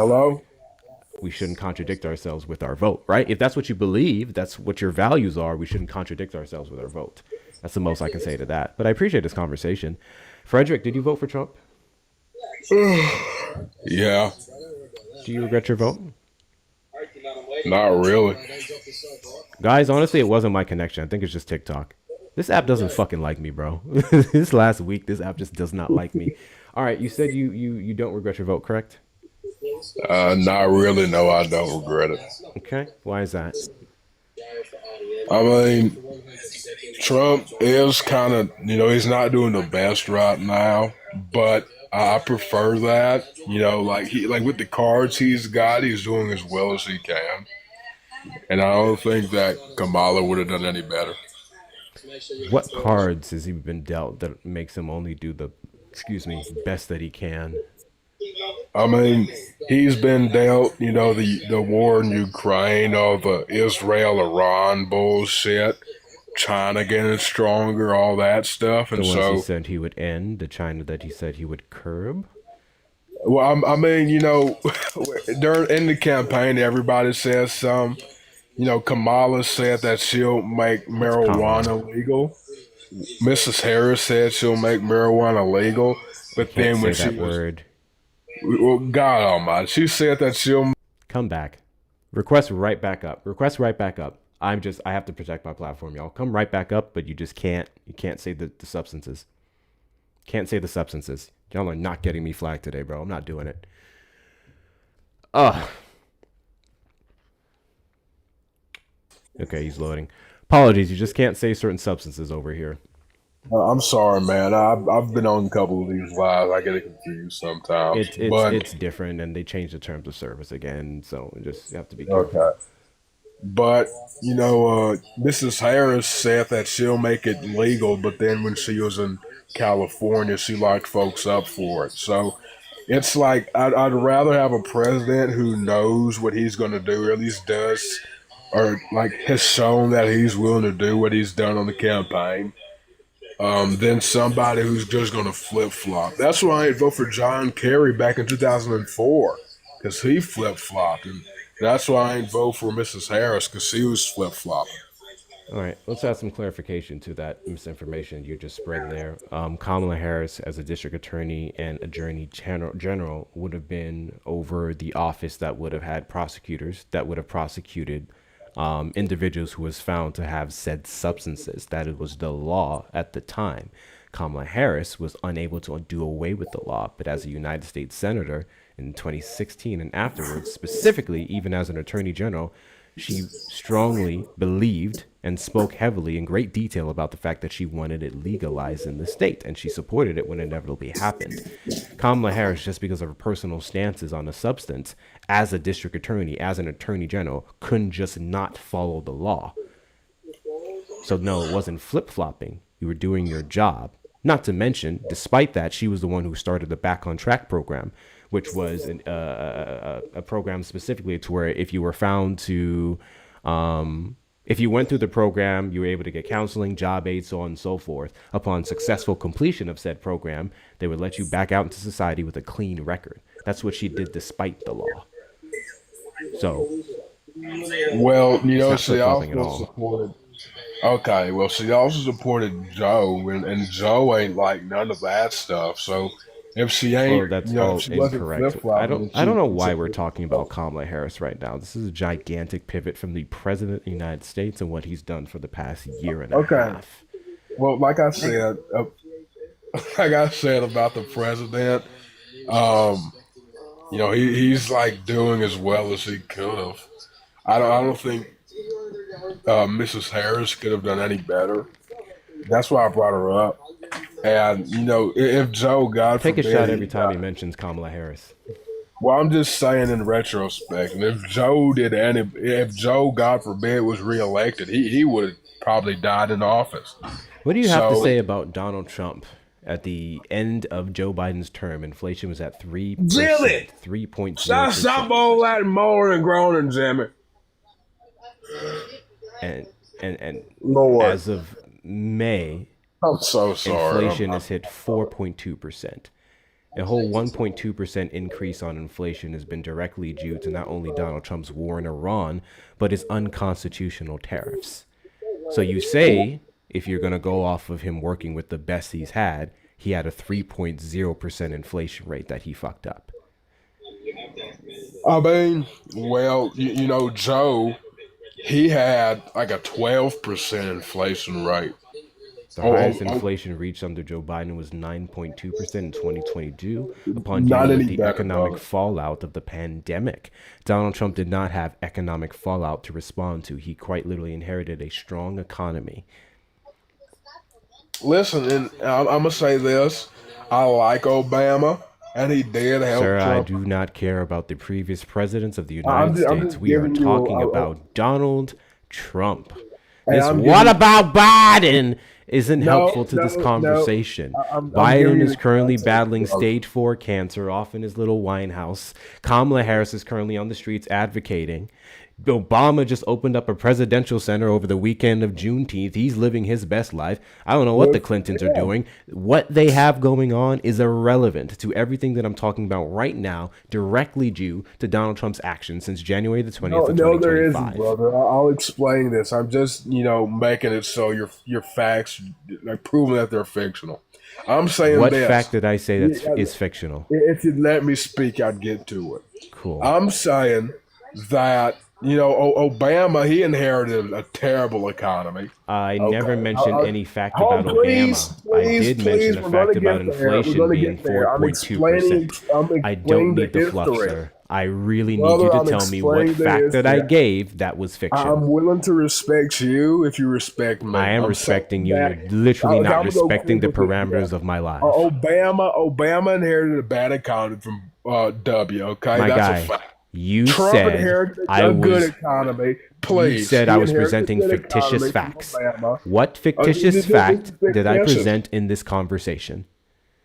we shouldn't contradict ourselves with our vote, right? If that's what you believe, that's what your values are, we shouldn't contradict ourselves with our vote. That's the most I can say to that. But I appreciate this conversation. Frederick, did you vote for Trump? Yeah. Do you regret your vote? Not really. Guys, honestly, it wasn't my connection. I think it's just TikTok. This app doesn't fucking like me, bro. This last week, this app just does not like me. All right, you said you don't regret your vote, correct? Not really. No, I don't regret it. Okay. Why is that? I mean, Trump is kind of, he's not doing the best right now, but I prefer that. Like with the cards he's got, he's doing as well as he can. And I don't think that Kamala would have done any better. What cards has he been dealt that makes him only do the, best that he can? I mean, he's been dealt, the war in Ukraine, all the Israel-Iran bullshit, China getting stronger, all that stuff. And the ones he said he would end, the China that he said he would curb. Well, I mean, during in the campaign, everybody says some. Kamala said that she'll make marijuana legal. Mrs. Harris said she'll make marijuana legal, but then when she word. Well, God Almighty, she said that she'll come back. Request right back up. Request right back up. I have to protect my platform, y'all. Come right back up, but you just can't. You can't say the substances. Can't say the substances. Y'all are not getting me flagged today, bro. I'm not doing it. Okay, he's loading. Apologies, you just can't say certain substances over here. I'm sorry, man. I've been on a couple of these lives. I get it confused sometimes. It's different, and they changed the terms of service again, so you have to be careful. Okay. But, Mrs. Harris said that she'll make it legal, but then when she was in California, she locked folks up for it. So it's like I'd rather have a president who knows what he's going to do, or at least does, or like has shown that he's willing to do what he's done on the campaign, than somebody who's just going to flip-flop. That's why I didn't vote for John Kerry back in 2004, because he flip-flopped. And That's why I ain't vote for Mrs. Harris, because she was flip flopping. All right, let's add some clarification to that misinformation you just spread there. Kamala Harris, as a district attorney and attorney general, would have been over the office that would have had prosecutors that would have prosecuted individuals who was found to have said substances. That it was the law at the time. Kamala Harris was unable to do away with the law, but as a United States senator in 2016 and afterwards, specifically even as an attorney general, she strongly believed and spoke heavily in great detail about the fact that she wanted it legalized in the state, and she supported it when it inevitably happened. Kamala Harris, just because of her personal stances on the substance, as a district attorney, as an attorney general, couldn't just not follow the law. So no, it wasn't flip-flopping. You were doing your job. Not to mention, despite that, she was the one who started the Back on Track program, which was a program specifically to where if you were found to, if you went through the program, you were able to get counseling, job aid, so on and so forth. Upon successful completion of said program, they would let you back out into society with a clean record. That's what she did despite the law. So, well, you know, she also supported. Okay, well, she also supported Joe, and Joe ain't like none of that stuff. So if she ain't, that's you know, all if she wasn't incorrect. flip-flopping, I don't know why we're talking about Kamala Harris right now. This is a gigantic pivot from the president of the United States and what he's done for the past year and a half. Well, like I said about the president, you know, he's like doing as well as he could have. I don't think Mrs. Harris could have done any better. That's why I brought her up. And you know, if Joe, God take forbid, a shot every time he mentions Kamala Harris. Well, I'm just saying in retrospect, and if Joe, God forbid, was reelected, he would have probably died in office. What do you have to say about Donald Trump? At the end of Joe Biden's term, inflation was at 3%. 3.0%. Stop all that moaning and groaning, Jimmy. And Lord. As of May, I'm so sorry. Inflation has hit 4.2%. A whole 1.2% increase on inflation has been directly due to not only Donald Trump's war in Iran, but his unconstitutional tariffs. So you say, if you're going to go off of him working with the best he's had, he had a 3.0% inflation rate that he fucked up. I mean, well, you know, Joe, he had like a 12% inflation rate. The highest inflation reached under Joe Biden was 9.2% in 2022 upon dealing with the economic fallout of the pandemic. Donald Trump did not have economic fallout to respond to. He quite literally inherited a strong economy. Listen, and I'm going to say this. I like Obama, and he did help Sir, Trump. I do not care about the previous presidents of the United States. We are talking about Donald Trump. What about Biden isn't helpful to this conversation. Biden is currently battling stage 4 cancer off in his little wine house. Kamala Harris is currently on the streets advocating. Obama just opened up a presidential center over the weekend of Juneteenth. He's living his best life. I don't know what the Clintons are doing. What they have going on is irrelevant to everything that I'm talking about right now, directly due to Donald Trump's actions since January the 20th of 2025. No, there isn't, brother. I'll explain this. I'm just, making it so your facts, like proving that they're fictional. I'm saying what this. Fact did I say that is fictional? If you let me speak, I'd get to it. Cool. I'm saying that Obama, he inherited a terrible economy. I never mentioned any fact about Obama. I did mention a fact about inflation being 4.2%. I don't need the fluff, sir. I really need you to tell me what fact that I gave that was fiction. I'm willing to respect you if you respect me. I am respecting you. You're literally not respecting the parameters of my life. Obama inherited a bad economy from W. Okay, my that's guy. a fact. You Trump said inherited I a was. Good economy. Please. You said I was presenting fictitious facts. What fictitious fact did I present in this conversation?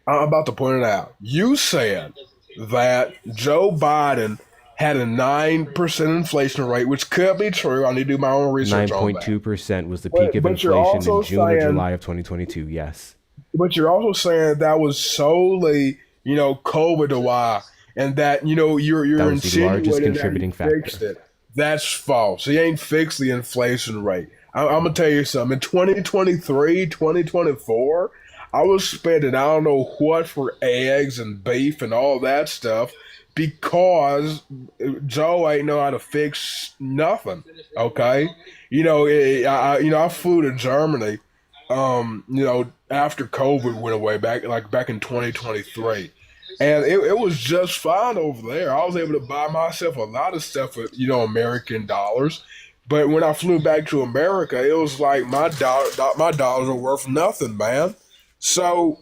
I'm about to point it out. You said that Joe Biden had a 9% inflation rate, which could be true. I need to do my own research on that. 9.2% was the peak of inflation in June or July of 2022. Yes. But you're also saying that was solely, COVID to why. And that, you're that was the largest contributing factor. That's false. He ain't fixed the inflation rate. I'm gonna tell you something. In 2023, 2024, I was spending I don't know what for eggs and beef and all that stuff because Joe ain't know how to fix nothing. Okay, I flew to Germany. After COVID went away back in 2023. And it was just fine over there. I was able to buy myself a lot of stuff with, American dollars. But when I flew back to America, it was like my dollars are worth nothing, man. So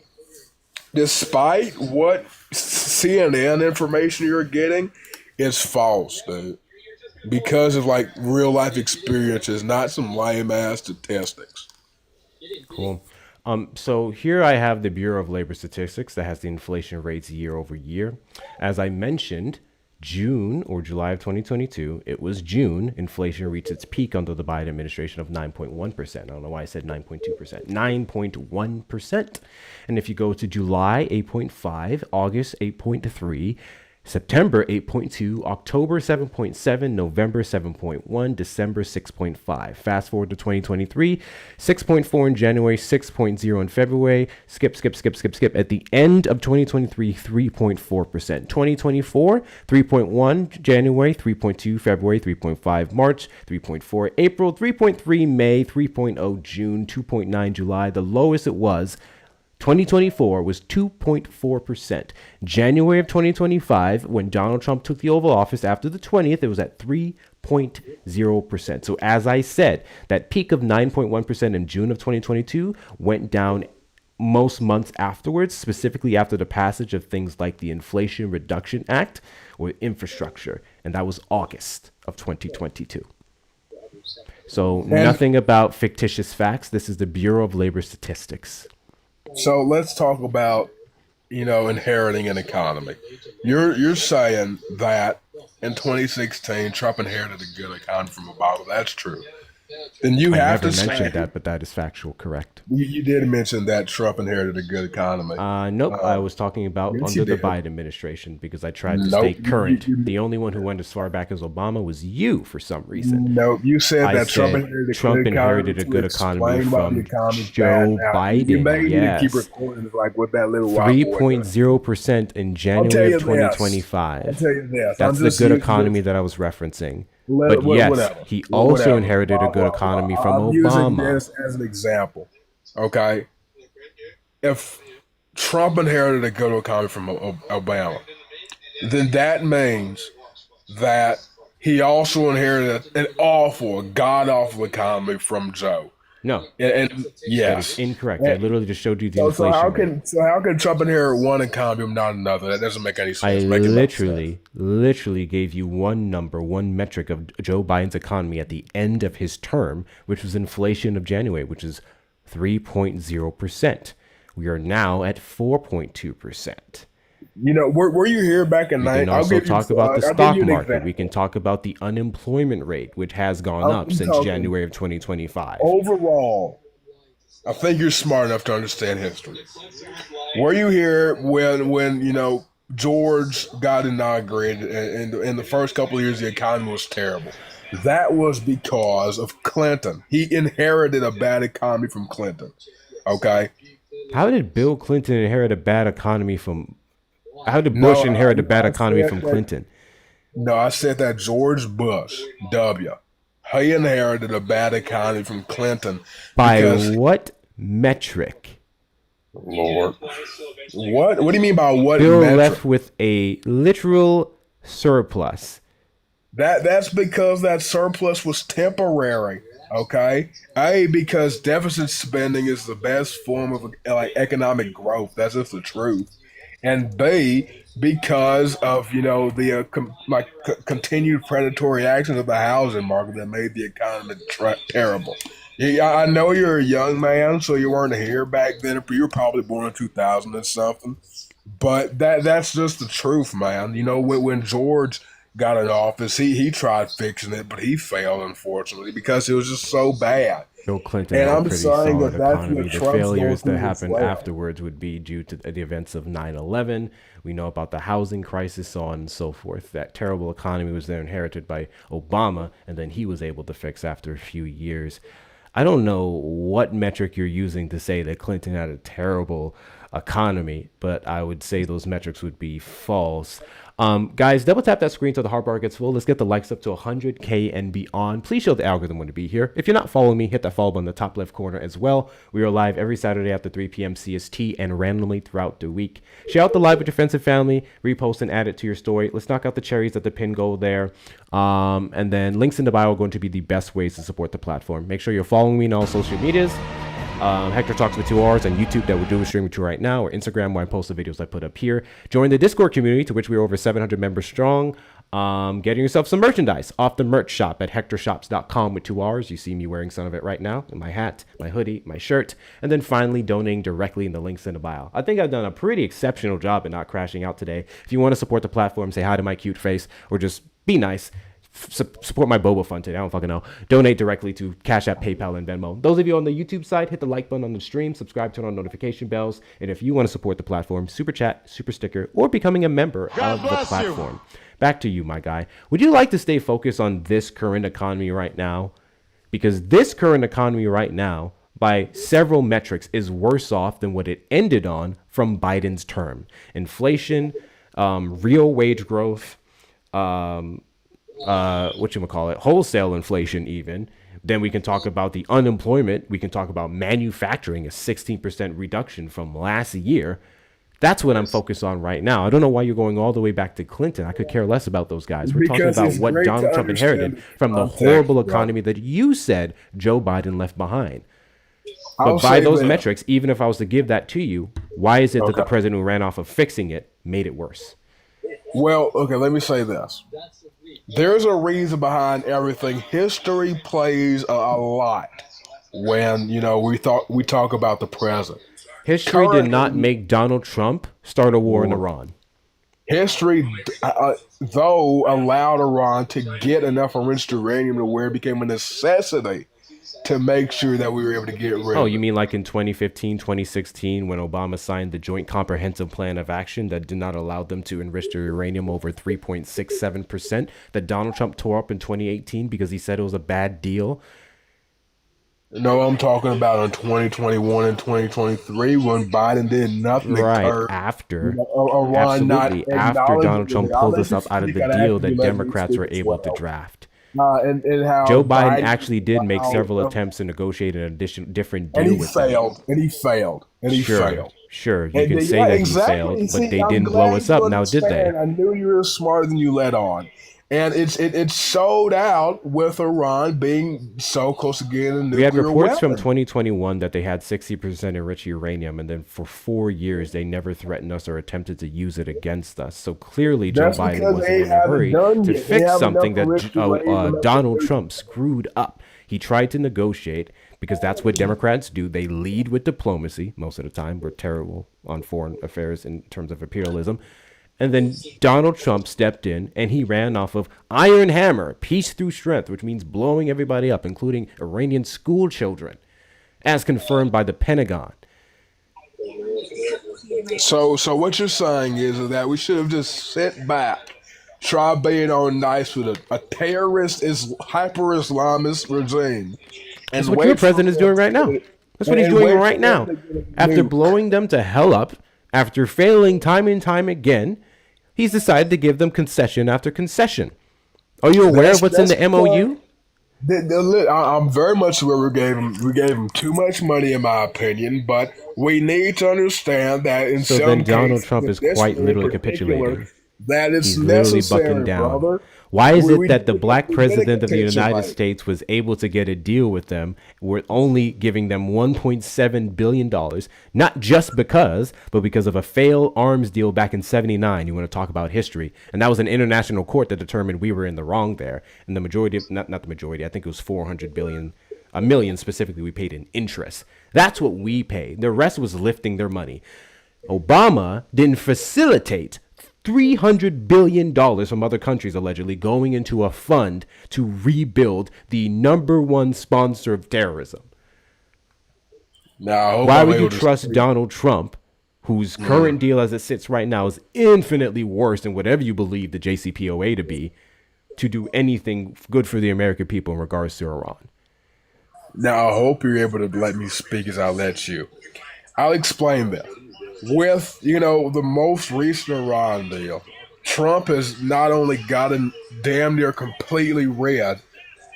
despite what CNN information you're getting, it's false, dude. Because of like real life experiences, not some lame ass statistics. Cool. So here I have the Bureau of Labor Statistics that has the inflation rates year over year. As I mentioned, June or July of 2022, it was June, inflation reached its peak under the Biden administration of 9.1%. I don't know why I said 9.2%. 9.1%. And if you go to July, 8.5, August, 8.3, September 8.2, October 7.7, November 7.1, December 6.5. Fast forward to 2023, 6.4 in January, 6.0 in February. Skip. At the end of 2023, 3.4%. 2024, 3.1 January, 3.2 February, 3.5 March, 3.4 April, 3.3 May, 3.0 June, 2.9 July. The lowest it was 2024 was 2.4%. January of 2025, when Donald Trump took the Oval Office after the 20th, it was at 3.0%. So as I said, that peak of 9.1% in June of 2022 went down most months afterwards, specifically after the passage of things like the Inflation Reduction Act or infrastructure. And that was August of 2022. So nothing about fictitious facts. This is the Bureau of Labor Statistics. So let's talk about, inheriting an economy. You're saying that in 2016, Trump inherited a good economy from Obama. That's true. Then you have to say... I never mentioned that, but that is factual, correct. You did mention that Trump inherited a good economy. Nope, I was talking about under the Biden administration because I tried to stay current. The only one who went as far back as Obama was you for some reason. No, you said that Trump inherited a good economy from Joe Biden. You made me keep recording like with that little 3.0% in January of 2025. I'll tell you this. That's the good economy that I was referencing. But yes, he also inherited a good economy from Obama. I'm using this as an example. Okay, if Trump inherited a good economy from Obama, then that means that he also inherited an god-awful economy from Joe. No, and yes, that is incorrect. I literally just showed you the inflation. So how can Trump inherit one economy and not another? That doesn't make any sense. I literally gave you one metric of Joe Biden's economy at the end of his term, which was inflation of January, which is 3.0%. We are now at 4.2%. Were you here back in 19? We can also talk about the stock market. We can talk about the unemployment rate, which has gone up since January of 2025. Overall, I think you're smart enough to understand history. Were you here when George got inaugurated and in the first couple of years the economy was terrible? That was because of Clinton. He inherited a bad economy from Clinton. Okay. How did Bill Clinton inherit a bad economy from... How did Bush inherit a bad economy from Clinton? No, I said that George Bush, he inherited a bad economy from Clinton. By what metric? Lord. What do you mean by what Bill metric? Left with a literal surplus. That's because that surplus was temporary. Okay, because deficit spending is the best form of economic growth. That's just the truth. And B, because of the continued predatory actions of the housing market that made the economy terrible. I know you're a young man, so you weren't here back then. You were probably born in 2000 or something. But that's just the truth, man. When George got in office, he tried fixing it, but he failed, unfortunately, because it was just so bad. Bill Clinton And had a I'm pretty saying solid that that's economy. what The Trump's going failures that through as happened well. afterwards would be due to the events of 9/11. We know about the housing crisis, so on and so forth. That terrible economy was then inherited by Obama, and then he was able to fix after a few years. I don't know what metric you're using to say that Clinton had a terrible economy, but I would say those metrics would be false. Guys, double tap that screen till the hard bar gets full. Let's get the likes up to 100K and beyond. Please show the algorithm when to be here. If you're not following me, hit that follow button in the top left corner as well. We are live every Saturday after 3 p.m. CST and randomly throughout the week. Share out the live with your friends and family. Repost and add it to your story. Let's knock out the cherries at the pin goal there. And then links in the bio are going to be the best ways to support the platform. Make sure you're following me on all social medias. Hector Talks with 2 R's on YouTube that we're doing streaming to right now, or Instagram where I post the videos I put up here. Join the Discord community, to which we're over 700 members strong. Getting yourself some merchandise off the merch shop at hectorshops.com with 2 R's. You see me wearing some of it right now, in my hat, my hoodie, my shirt. And then finally donating directly in the links in the bio. I think I've done a pretty exceptional job at not crashing out today. If you want to support the platform, say hi to my cute face, or just be nice. Support my Boba Fund today. I don't fucking know. Donate directly to Cash App, PayPal, and Venmo. Those of you on the YouTube side, hit the like button on the stream, subscribe, turn on notification bells. And if you want to support the platform, super chat, super sticker, or becoming a member of the platform. Back to you, my guy. Would you like to stay focused on this current economy right now? Because this current economy right now, by several metrics, is worse off than what it ended on from Biden's term. Inflation, real wage growth, wholesale inflation even. Then we can talk about the unemployment. We can talk about manufacturing, a 16% reduction from last year. That's what I'm focused on right now. I don't know why you're going all the way back to Clinton. I could care less about those guys. We're talking about what Donald Trump inherited from the horrible economy that you said Joe Biden left behind. But by those metrics, even if I was to give that to you, why is it that the president who ran off of fixing it made it worse? Well, okay, let me say this. There's a reason behind everything. History plays a lot when, we talk about the present. History did not make Donald Trump start a war in Iran. History, though, allowed Iran to get enough enriched uranium to where it became a necessity to make sure that we were able to get rid of it. Oh, you mean like in 2015, 2016, when Obama signed the Joint Comprehensive Plan of Action that did not allow them to enrich their uranium over 3.67%, that Donald Trump tore up in 2018 because he said it was a bad deal? No, I'm talking about in 2021 and 2023 when Biden did nothing. Right, after. Absolutely. After Donald Trump pulled us up out of the deal that Democrats were able to draft. And how Joe Biden actually did make several attempts to negotiate an different deal with them. And he failed. Sure, you can say that he failed, but they didn't blow us up. Now, did they? I knew you were smarter than you let on. And it sold out with Iran being so close to getting a nuclear weapon. We had reports from 2021 that they had 60% enriched uranium, and then for 4 years, they never threatened us or attempted to use it against us. So clearly, Joe Biden wasn't in a hurry to fix something that Donald Trump screwed up. He tried to negotiate because that's what Democrats do. They lead with diplomacy most of the time. We're terrible on foreign affairs in terms of imperialism. And then Donald Trump stepped in and he ran off of Iron Hammer, peace through strength, which means blowing everybody up, including Iranian school children, as confirmed by the Pentagon. So what you're saying is that we should have just sat back, try being on nice with a terrorist, hyper-Islamist regime. That's what your president is doing right now. That's what he's doing right now. After blowing them to hell up, after failing time and time again, he's decided to give them concession after concession. Are you aware of what's in the MOU? I'm very much aware we gave him too much money, in my opinion, but we need to understand that in some cases... So then Donald Trump is quite literally capitulating. That is He's literally bucking down. Brother. Why is it that the black president of the United States was able to get a deal with them? We're only giving them $1.7 billion, not just because, but because of a failed arms deal back in '79. You want to talk about history. And that was an international court that determined we were in the wrong there. And the majority, not the majority, I think it was $400 million specifically we paid in interest. That's what we paid. The rest was lifting their money. Obama didn't facilitate $300 billion from other countries allegedly going into a fund to rebuild the number one sponsor of terrorism. Now, I hope Why I'm would you able to trust speak. Donald Trump, whose current deal as it sits right now is infinitely worse than whatever you believe the JCPOA to be, to do anything good for the American people in regards to Iran? Now, I hope you're able to let me speak as I let you. I'll explain that. With, the most recent Iran deal, Trump has not only gotten damn near completely rid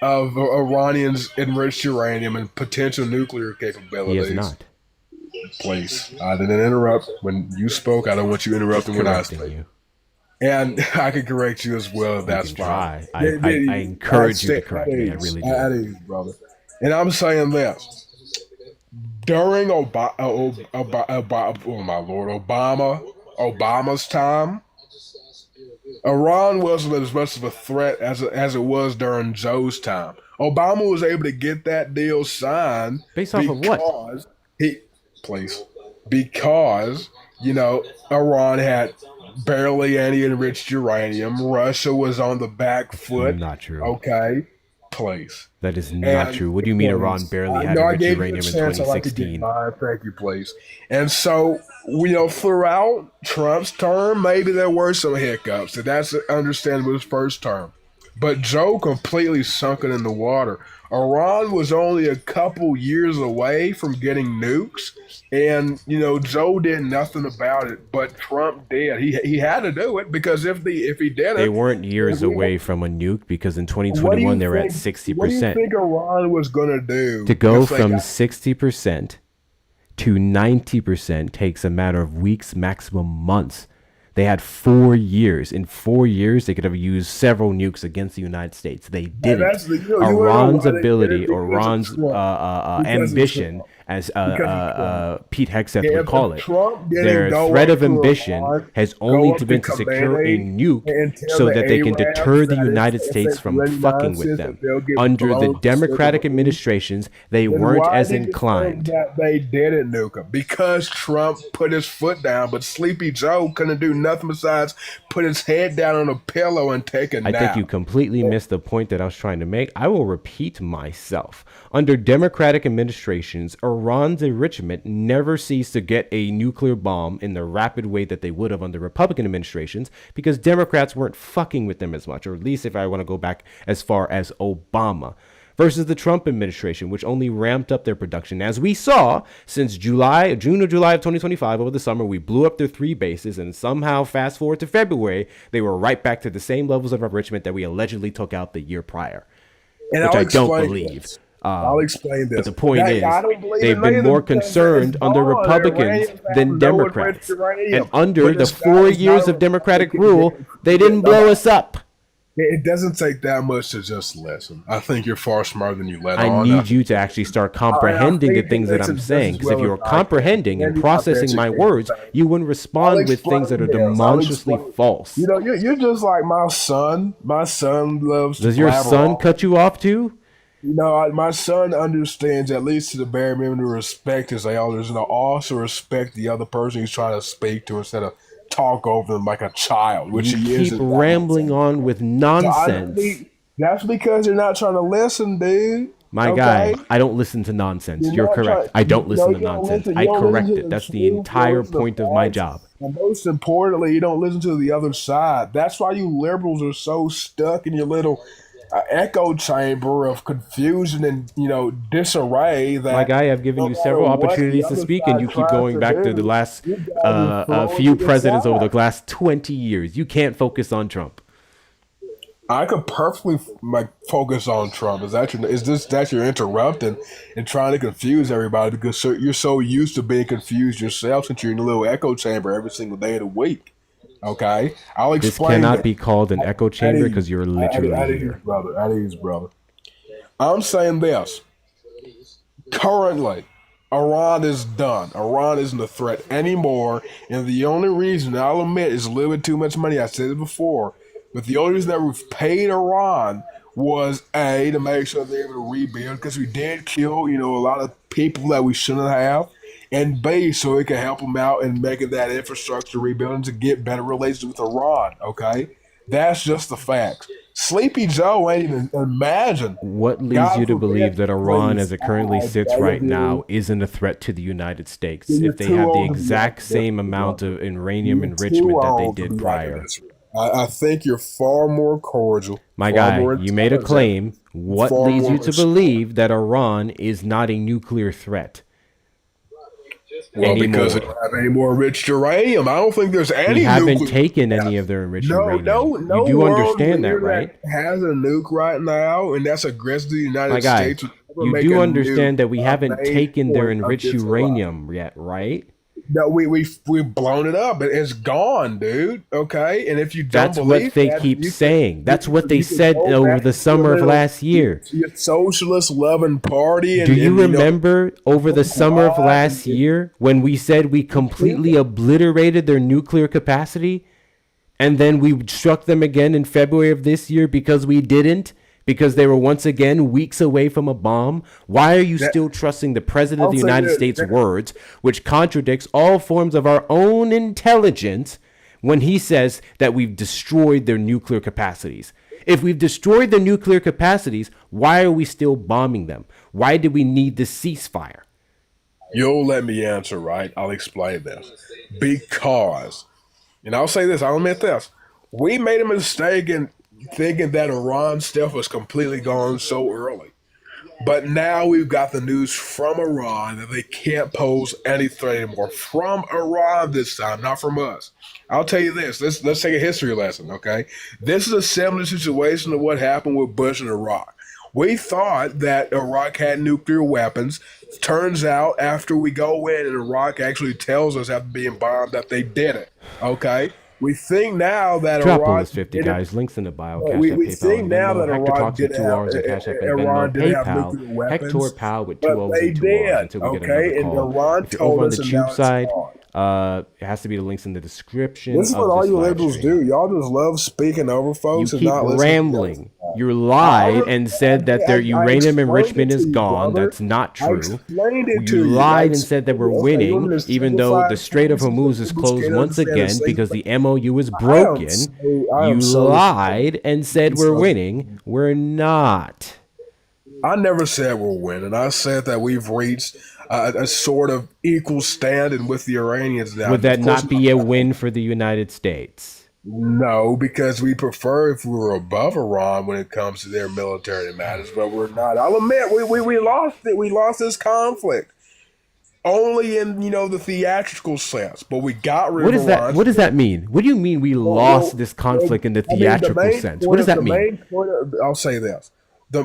of Iranians' enriched uranium and potential nuclear He has capabilities. not. Please, I didn't interrupt when you spoke. I don't want you Just interrupting when I correcting speak. you. And I can correct you as well if You that's can fine. try. I encourage you to correct me. I really do. At ease, brother. And I'm saying this. During oh my Lord, Obama's time, Iran wasn't as much of a threat as it was during Joe's time. Obama was able to get that deal signed Based off of what? because because Iran had barely any enriched uranium. Russia was on the back foot. Not true. Okay, please. That is not true. What do you mean Iran barely had I enriched gave you a uranium in chance. I'd like to get 2016? mine. Thank you, please. And so, throughout Trump's term, maybe there were some hiccups. And that's understandable his first term. But Joe completely sunk it in the water. Iran was only a couple years away from getting nukes. And, Joe did nothing about it, but Trump did. He had to do it because if he didn't, They weren't years away from a nuke because in what do 2021 you they were at think- What do you 60%. think Iran was going to do? To go if they from got- 60% to 90% takes a matter of weeks, maximum months. They had 4 years. In 4 years, they could have used several nukes against the United States. They didn't. that's the- you wanna know Iran's why they did ability, it? Because or of Iran's Trump. Because of ambition, Trump. as Because of Trump. Pete Hegseth If would call it, Trump didn't their go threat up of to ambition Iran, has go only up been to to secure a Khamenei nuke and tell so the that they can Arabs deter the that United if States they from really fucking with nonsense, them. that they'll get Under the blown to Democratic smithereens. administrations, they Then weren't why as do you think inclined. that they didn't nuke him? Because Trump put his foot down, but Sleepy Joe couldn't do nothing besides put his head down on a pillow and take a I nap. think you completely missed the point that I was trying to make. I will repeat myself. Under Democratic administrations, Iran's enrichment never ceased to get a nuclear bomb in the rapid way that they would have under Republican administrations because Democrats weren't fucking with them as much, or at least if I want to go back as far as Obama. Versus the Trump administration, which only ramped up their production. As we saw since June or July of 2025, over the summer, we blew up their 3 bases, and somehow fast forward to February, they were right back to the same levels of enrichment that we allegedly took out the year prior, And which I'll I don't explain believe. this. I'll explain this. But the point is, I don't believe they've in been neither more because concerned it's under gone. Republicans Iranians have than no Democrats. enriched uranium. And under But the it's 4 not years a- of Democratic rule, they didn't blow us up. It doesn't take that much to just listen. I think you're far smarter than you let I on. need you to actually start comprehending the think things that it's I'm just saying. as Because if well you were as I can. comprehending and And you processing my educate words, me. you wouldn't I'll respond with things that are explain this. I'll demonstrably explain. false. You're just like my son. My son loves to Does your blabber son on. cut you off too? My son understands at least to the bare minimum to respect his elders and to also respect the other person he's trying to speak to instead of talk over them like a child, which You he is. keep rambling on with nonsense. That's because you're not trying to listen, dude. My Okay? guy, I don't listen to nonsense. You're You're not correct. trying- I don't listen to you don't nonsense. listen- I you don't correct listen it. to That's the truth, entire you don't listen to point of my facts. job. And most importantly, you don't listen to the other side. That's why you liberals are so stuck in your little echo chamber of confusion and disarray. That My guy, I've given no you matter several what the opportunities to other speak, and side you keep tries going to back to do, the last you guys are few throwing to the presidents over side. the last 20 years. You can't focus on Trump. I could perfectly focus on Trump. Is this that you're interrupting and trying to confuse everybody because you're so used to being confused yourself since you're in a little echo chamber every single day of the week. Okay, I'll This explain. cannot that. be called an echo chamber ease. because you're At literally ease, here. brother. At ease, brother. I'm saying this. Currently, Iran is done. Iran isn't a threat anymore. And the only reason, I'll admit, is a little bit too much money. I said it before. But the only reason that we've paid Iran was A, to make sure they're able to rebuild, because we did kill, a lot of people that we shouldn't have. And B, so it can help them out in making that infrastructure rebuilding to get better relations with Iran, okay? That's just the facts. Sleepy Joe ain't even imagine. What leads God you to forbid, believe that Iran, please, as it currently sits beg right of you. now, isn't a threat to the United States You're if they too have the old to be exact acting same this way, amount brother. of uranium You're too enrichment that they old to did be acting prior? this way. I think you're far more cordial, My far guy, more you made a intelligent, claim. What far leads more you to mature. believe that Iran is not a nuclear threat Well, because it anymore? doesn't have any more enriched uranium. I don't think there's We any haven't nuclear. taken any of their enriched uranium. No You do world understand that, leader right? that has a nuke right now, and that's aggressive to the My United guy, States, would never you make a do nuke understand that we a haven't main taken their point of enriched its life. uranium yet, right? No, we've blown it up. It's gone, dude. Okay, and if you don't That's what believe they that, keep you saying. That's what they you can said go over back the to your summer of little last year. to your socialist loving party, Do you and remember over the summer of last year when we said we completely obliterated their nuclear capacity? And then we struck them again in February of this year because we didn't? Because they were once again weeks away from a bomb? Why are you still trusting the President of the United States' words, which contradicts all forms of our own intelligence, when he says that we've destroyed their nuclear capacities? If we've destroyed their nuclear capacities, why are we still bombing them? Why do we need this ceasefire? You'll let me answer, right? I'll explain this. Because, and I'll say this, I'll admit this. We made a mistake in thinking that Iran stuff was completely gone so early. But now we've got the news from Iran that they can't pose any threat anymore. From Iran this time, not from us. I'll tell you this. Let's take a history lesson, okay? This is a similar situation to what happened with Bush and Iraq. We thought that Iraq had nuclear weapons. Turns out after we go in and Iraq actually tells us after being bombed that they didn't, okay? We think now that Drop Iraq those 50 guys. Links in the bio. Cash we App, PayPal, think and now Venmo. that Hector Iran talks with did 2 have R's and Cash App and Iran Venmo. didn't have nuclear PayPal. weapons, Hector Pal with 2 but O's they and 2 R's did. until we get Okay, another and call. Iran If you're told over on us, the and now tube it's side, gone. it has to be the links in the description. This is what of all this you live liberals stream. do. Y'all just love speaking over You folks and keep not listening. rambling. You lied and said that their uranium enrichment is gone. That's not I true. explained it You to you. lied and said that we're Okay, you want winning, me to even though simplify the Strait of things so Hormuz is people closed can once understand again it because the safely? MOU is I am broken. You so lied and said we're winning. We're not. I never said we're winning. I said that we've reached a sort of equal standing with the Iranians now. Would that Of course not be a win for the United States? No, because we prefer if we were above Iran when it comes to their military matters, but we're not. I'll admit we lost it. We lost this conflict only in the theatrical sense, but we got rid of Iran. What does that mean? What do you mean we lost this conflict in the theatrical sense? What does that mean? I'll say this: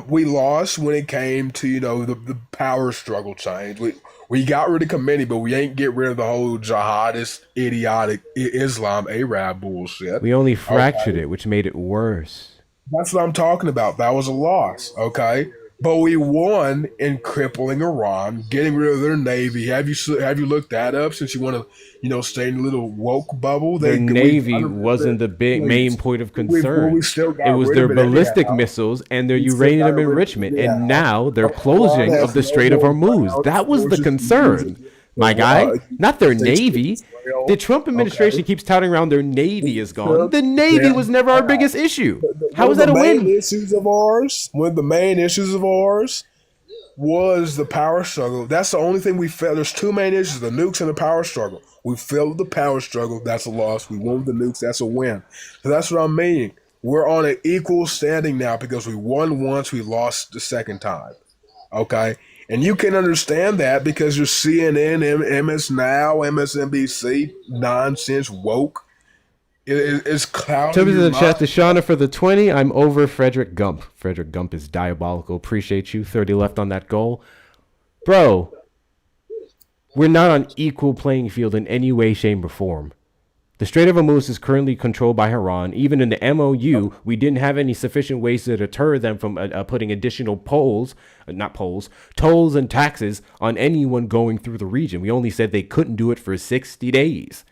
we lost when it came to the power struggle change. We got rid of Khomeini, but we ain't get rid of the whole jihadist, idiotic Islam Arab bullshit. We only fractured it, which made it worse. That's what I'm talking about. That was a loss, okay? But we won in crippling Iran, getting rid of their navy. Have you looked that up since you want to stay in a little woke bubble? Their navy wasn't the main point of concern. It was their ballistic missiles and their uranium enrichment, and now they're closing of the Strait of Hormuz. That was the concern, my guy, not their navy. The Trump administration keeps touting around their navy is gone. The navy was never our biggest issue. How is that a win? One of the main issues of ours was the power struggle. That's the only thing we felt. There's two main issues: the nukes and the power struggle. We failed the power struggle. That's a loss. We won the nukes. That's a win. So that's what I'm meaning. We're on an equal standing now because we won once, we lost the second time. Okay. And you can understand that because your CNN, MS Now, MSNBC nonsense woke is clouding Tell me your in the chat, mind. to Shauna for the 20. I'm over Frederick Gump. Frederick Gump is diabolical. Appreciate you. 30 left on that goal. Bro, we're not on equal playing field in any way, shape, or form. The Strait of Hormuz is currently controlled by Iran. Even in the MOU, we didn't have any sufficient ways to deter them from putting additional tolls and taxes on anyone going through the region. We only said they couldn't do it for 60 days.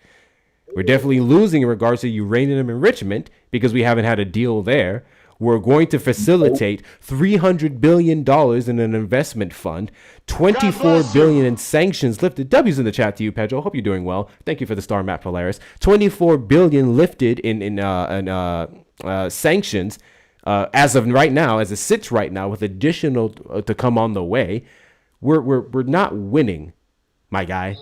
We're definitely losing in regards to uranium enrichment because we haven't had a deal there. We're going to facilitate $300 billion in an investment fund, $24 billion in sanctions lifted. W's in the chat to you, Pedro. Hope you're doing well. Thank you for the star, Matt Polaris. $24 billion lifted in sanctions as of right now, as it sits right now, with additional to come on the way. We're not winning, my guy.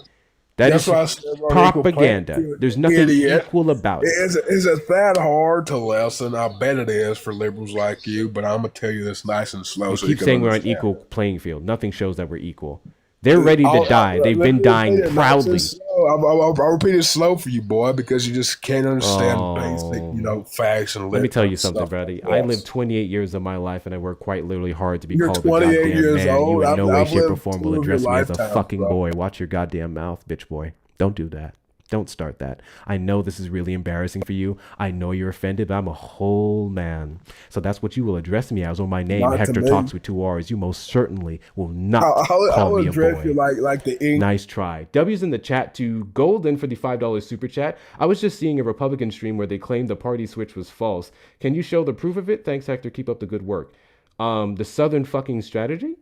That's why I said propaganda. There's nothing equal about it. Is it that hard to lessen? I bet it is for liberals like you, but I'm going to tell you this nice and slow. You keep saying we're on equal playing field. Nothing shows that we're equal. They're ready to die. They've been dying proudly. I'll repeat it slow for you, boy, because you just can't understand basic, facts and. Let me tell you something, buddy. I lived 28 years of my life, and I worked quite literally hard to be called a 28 goddamn years man. old. You in no way, shape, or form will address me as a fucking bro. boy. Watch your goddamn mouth, bitch boy. Don't do that. Don't start that. I know this is really embarrassing for you. I know you're offended, but I'm a whole man. So that's what you will address me as. Or my name, Hector Talks with 2 R's. You most certainly will not call me a boy. You like the ink. Nice try. W's in the chat to Golden for the $5 super chat. I was just seeing a Republican stream where they claimed the party switch was false. Can you show the proof of it? Thanks, Hector. Keep up the good work. The Southern fucking strategy?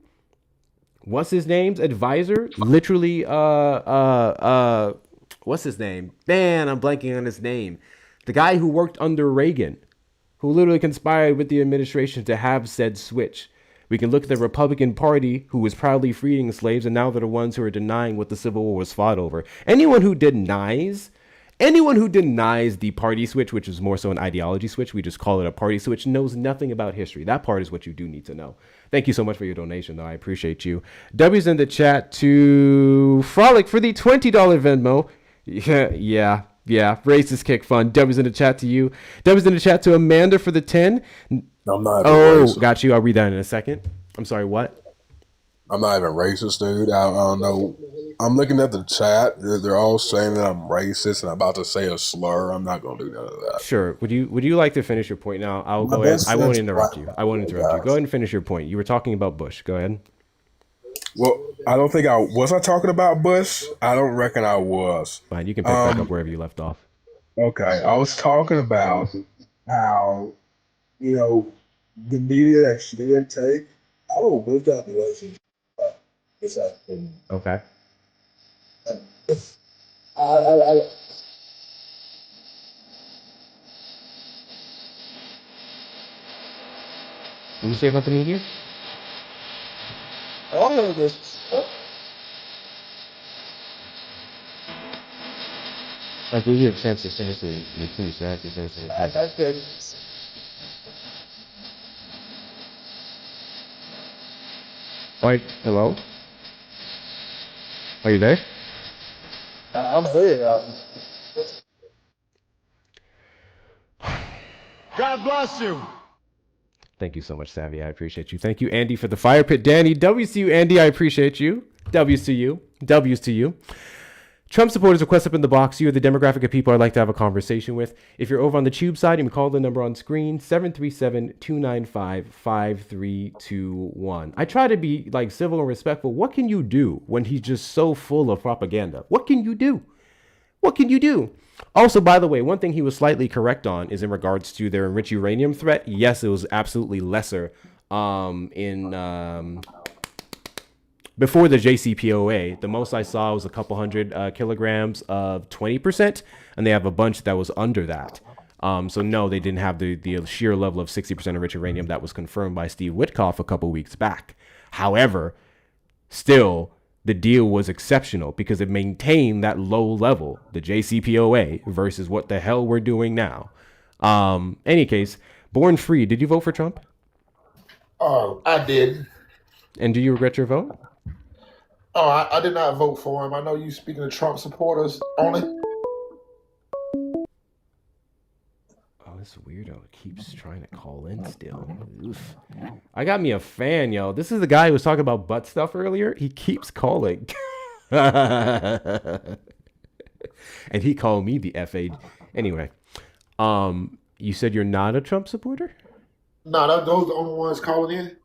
What's his name's advisor? Literally, what's his name? Man, I'm blanking on his name. The guy who worked under Reagan, who literally conspired with the administration to have said switch. We can look at the Republican Party, who was proudly freeing slaves, and now they're the ones who are denying what the Civil War was fought over. Anyone who denies the party switch, which is more so an ideology switch, we just call it a party switch, knows nothing about history. That part is what you do need to know. Thank you so much for your donation, though. I appreciate you. W's in the chat to Frolic for the $20 Venmo. Yeah. Racist kick fun. W's in the chat to you. W's in the chat to Amanda for the 10. I'm not. Racist. Got you. I'll read that in a second. I'm sorry. What? I'm not even racist, dude. I don't know. I'm looking at the chat. They're all saying that I'm racist and I'm about to say a slur. I'm not going to do none of that. Sure. Would you like to finish your point now? I'll go ahead. I won't interrupt you. Go ahead and finish your point. You were talking about Bush. Go ahead. Well, I don't think was I talking about Bush? I don't reckon I was. Fine, you can pick back up wherever you left off. Okay, I was talking about how, the media that she didn't take. I don't believe that relationship. Okay. I Did you say something in here? don't know this. I give you a chance to finish the two sentences. That's good. Wait, hello? Are you there? I'm here. God bless you. Thank you so much, Savvy. I appreciate you. Thank you, Andy, for the fire pit. Danny, W's to you, Andy. I appreciate you. W's to you. W's to you. Trump supporters request up in the box. You are the demographic of people I'd like to have a conversation with. If you're over on the tube side, you can call the number on screen, 737-295-5321. I try to be civil and respectful. What can you do when he's just so full of propaganda? What can you do? Also, by the way, one thing he was slightly correct on is in regards to their enriched uranium threat. Yes, it was absolutely lesser before the JCPOA. The most I saw was a couple hundred kilograms of 20%, and they have a bunch that was under that. So no, they didn't have the sheer level of 60% enriched uranium that was confirmed by Steve Witkoff a couple weeks back. However, still, the deal was exceptional because it maintained that low level, the JCPOA, versus what the hell we're doing now. Any case, Born Free, did you vote for Trump? I did. And do you regret your vote? Oh, I did not vote for him. I know you speaking to Trump supporters only. Oh, this weirdo keeps trying to call in still. Oof. I got me a fan, yo. This is the guy who was talking about butt stuff earlier. He keeps calling. And he called me the FA. Anyway, you said you're not a Trump supporter? No, those are the only ones calling in.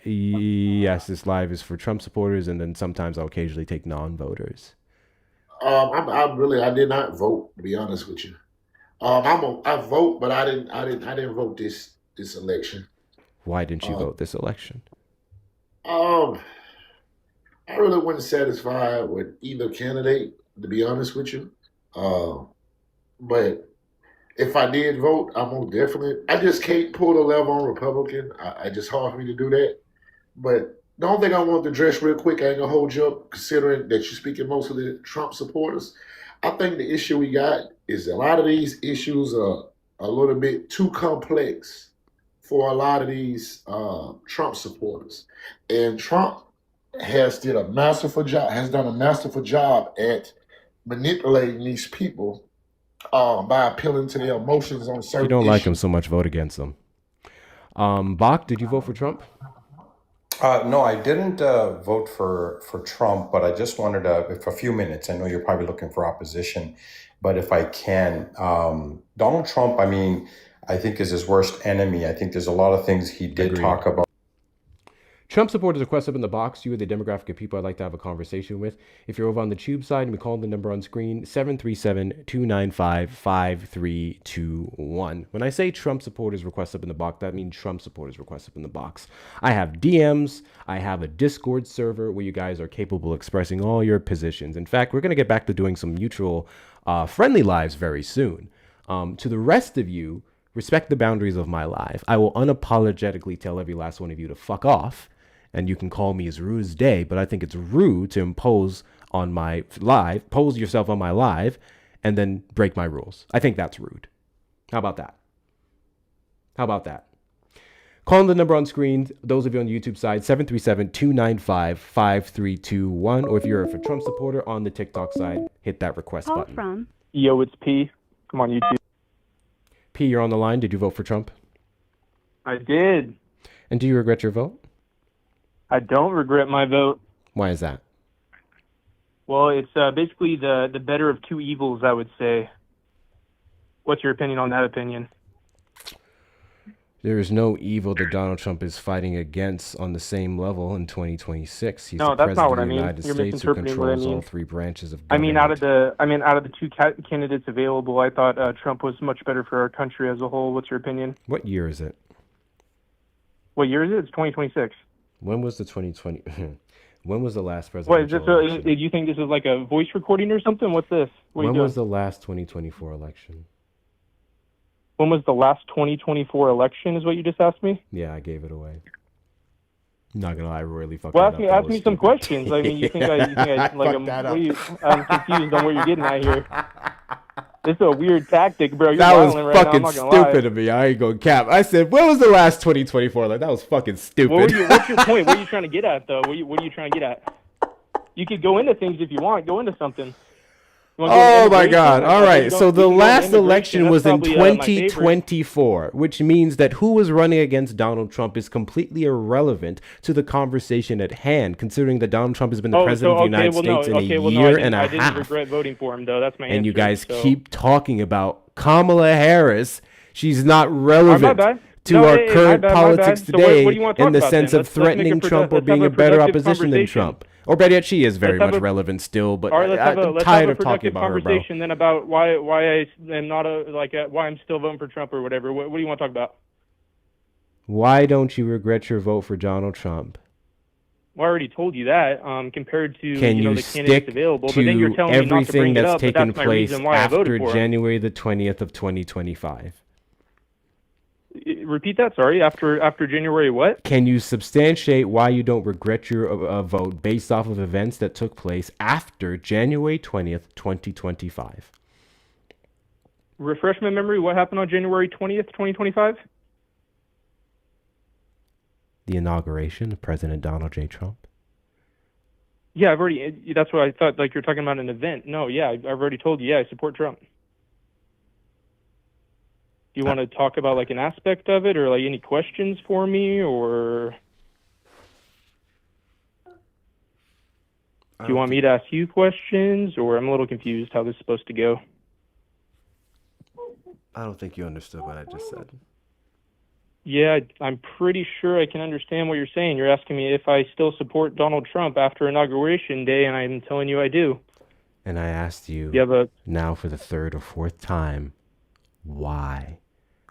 Yes, this live is for Trump supporters, and then sometimes I'll occasionally take non-voters. I did not vote, to be honest with you. I vote, but I didn't vote this election. Why didn't you Um, vote this election? um, I really wasn't satisfied with either candidate, to be honest with you. Uh, but if I did vote, I most definitely. I just can't pull the lever on Republican. I just hard for me to do that. But the only thing I want to address real quick, I ain't gonna hold you up, considering that you're speaking mostly to Trump supporters. I think the issue we got is a lot of these issues are a little bit too complex for a lot of these Trump supporters, and Trump has done a masterful job at manipulating these people by appealing to their emotions on If you certain don't like him issues. so much, vote against him. Bach, did you vote for Trump? No, I didn't vote for Trump, but I just wanted to, for a few minutes, I know you're probably looking for opposition, but if I can, Donald Trump, I mean, I think is his worst enemy. I think there's a lot of things he did Agreed. talk about. Trump supporters request up in the box. You are the demographic of people I'd like to have a conversation with. If you're over on the tube side, and we call the number on screen, 737-295-5321. When I say Trump supporters request up in the box, that means Trump supporters request up in the box. I have DMs. I have a Discord server where you guys are capable of expressing all your positions. In fact, we're going to get back to doing some mutual friendly lives very soon. To the rest of you, respect the boundaries of my life. I will unapologetically tell every last one of you to fuck off. And you can call me as rude as day, but I think it's rude to impose on my live, pose yourself on my live, and then break my rules. I think that's rude. How about that? How about that? Call the number on screen, those of you on the YouTube side, 737-295-5321. Or if you're a Trump supporter on the TikTok side, hit that request Call button. from Yo, it's P. Come on, YouTube. P, you're on the line. Did you vote for Trump? I did. And do you regret your vote? I don't regret my vote. Why is that? Well, it's basically the better of two evils, I would say. What's your opinion on that opinion? There is no evil that Donald Trump is fighting against on the same level in 2026. He's No, the that's not president what I of the mean. United You're States who misinterpreting what I controls all mean. three branches of I government. mean, out of the two candidates available, I thought Trump was much better for our country as a whole. What's your opinion? What year is it? What year is it? It's 2026. When was the 2020? When was the last What is presidential this? election? Do you think this is like a voice recording or something? What's this? What are you When doing? was the last 2024 election? When was the last 2024 election? Is what you just asked me? Yeah, I gave it away. Not gonna lie, I really fucked Well, that up. That ask was me some stupid. questions. I mean, you think I like fucked that up. I'm confused on what you're getting at here. This is a weird tactic, bro. You're That was violent right now. I'm fucking not gonna stupid lie. of me. I ain't gonna cap. I said, when was the last 2024? Like, that was fucking stupid. What's your point? What are you trying to get at, though? What are you trying to get at? You could go into things if you want. Go into something. You wanna go into Oh my immigration? God. All Okay, right. So we the can go into last immigration. election That's was in probably, my favorite. 2024, which means that who was running against Donald Trump is completely irrelevant to the conversation at hand, considering that Donald Trump has been the president of the United States in a year and a I didn't half. regret voting for him, though. That's my answer. And you guys so. keep talking about Kamala Harris. She's not All right, relevant my bad. to No, our hey, current my bad. politics So what today do you want to talk in the about sense then? of Let's make threatening Trump or let's being have a better productive opposition than conversation. Trump. Or better yet, she is very Let's have much a- relevant still, but All right, let's I'm have tired a of talking productive about her, bro. conversation then about why I am not why I'm still voting for Trump or whatever. What do you want to talk about? Why don't you regret your vote for Donald Trump? Well, I already told you that. Compared to Can you the candidates stick available, but then you're to telling me not to everything bring it that's up. But taken that's my place reason why I after voted for him. January the 20th of 2025? Repeat that. Sorry. After January, what? Can you substantiate why you don't regret your vote based off of events that took place after January 20th, 2025? Refresh my memory. What happened on January 20th, 2025? The inauguration of President Donald J. Trump. Yeah, I've already. That's what I thought. Like you're talking about an event. No, yeah, I've already told you. Yeah, I support Trump. Do you want to talk about like an aspect of it, or like any questions for me, or do you want me to ask you questions, or I'm a little confused how this is supposed to go. I don't think you understood what I just said. Yeah, I'm pretty sure I can understand what you're saying. You're asking me if I still support Donald Trump after Inauguration Day, and I'm telling you I do. And I asked you You have a now for the third or fourth time, Why?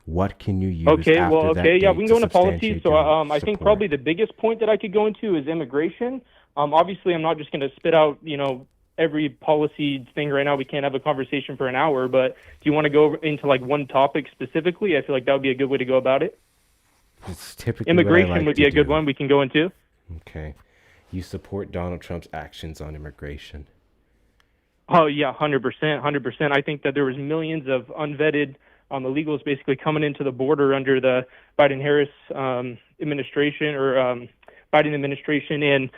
What can you use Okay, after well, that okay, yeah, date we can to go into policies. substantiate So your I think support? probably the biggest point that I could go into is immigration. Obviously, I'm not just going to spit out, every policy thing right now. We can't have a conversation for an hour, but do you want to go into like one topic specifically? I feel like that would be a good way to go about it. It's typically what I Immigration like would be to a good do. one we can go into. Okay. You support Donald Trump's actions on immigration. Oh yeah, 100%, 100%. I think that there was millions of unvetted illegals basically coming into the border under the Biden-Harris administration or Biden administration, and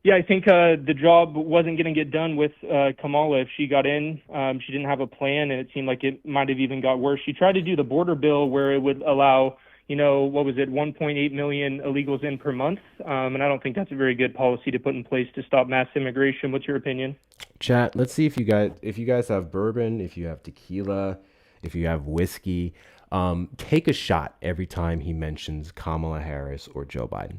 yeah, I think the job wasn't going to get done with Kamala if she got in. She didn't have a plan, and it seemed like it might have even got worse. She tried to do the border bill where it would allow, 1.8 million illegals in per month, and I don't think that's a very good policy to put in place to stop mass immigration. What's your opinion? Chat, let's see if you guys have bourbon, if you have tequila, if you have whiskey. Take a shot every time he mentions Kamala Harris or Joe Biden.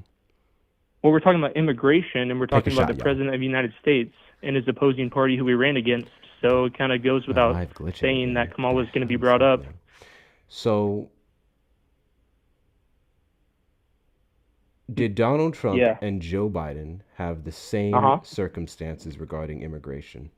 Well, we're talking about immigration, and we're talking about shot, the president of the United States and his opposing party who we ran against. So it kind of goes without saying that Kamala is going to be brought up. So, did Donald Trump and Joe Biden have the same circumstances regarding immigration?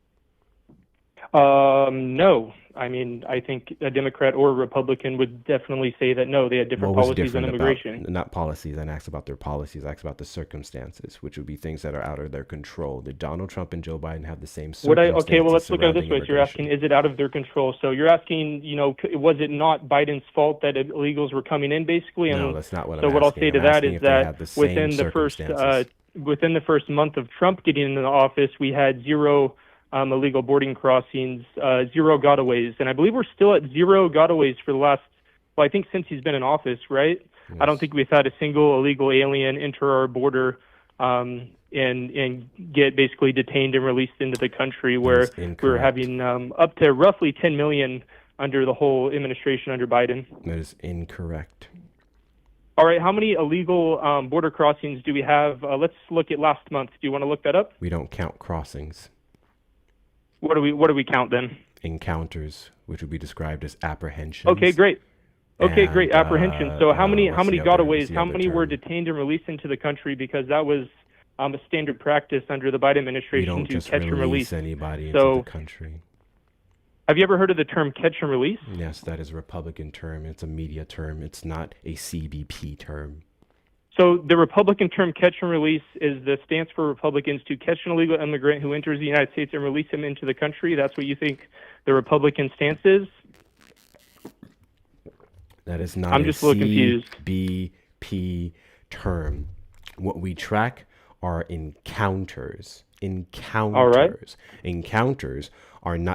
No. I mean, I think a Democrat or a Republican would definitely say that no, they had different policies on immigration. Not policies. I asked about their policies. I asked about the circumstances, which would be things that are out of their control. Did Donald Trump and Joe Biden have the same circumstances? Okay, well, let's look at it this way. So you're asking, is it out of their control? So you're asking, was it not Biden's fault that illegals were coming in, basically? No, that's not what I'm asking. So what I'll say to that is that within the first month of Trump getting into the office, we had zero illegal boarding crossings, zero gotaways. And I believe we're still at zero gotaways for the last, I think since he's been in office, right? Yes. I don't think we've had a single illegal alien enter our border and get basically detained and released into the country, where we're having up to roughly 10 million under the whole administration under Biden. That is incorrect. All right, how many illegal border crossings do we have? Let's look at last month. Do you want to look that up? We don't count crossings. What do we count then? Encounters, which would be described as apprehensions. Okay, great. Okay, great. Apprehensions. So how many gotaways? How many were detained and released into the country? Because that was a standard practice under the Biden administration to catch and release anybody into the country. Have you ever heard of the term catch and release? Yes, that is a Republican term. It's a media term. It's not a CBP term. So the Republican term catch and release stands for Republicans to catch an illegal immigrant who enters the United States and release him into the country. That's what you think the Republican stance is? That is not I'm just a little confused. CBP term. What we track are encounters. All right. Encounters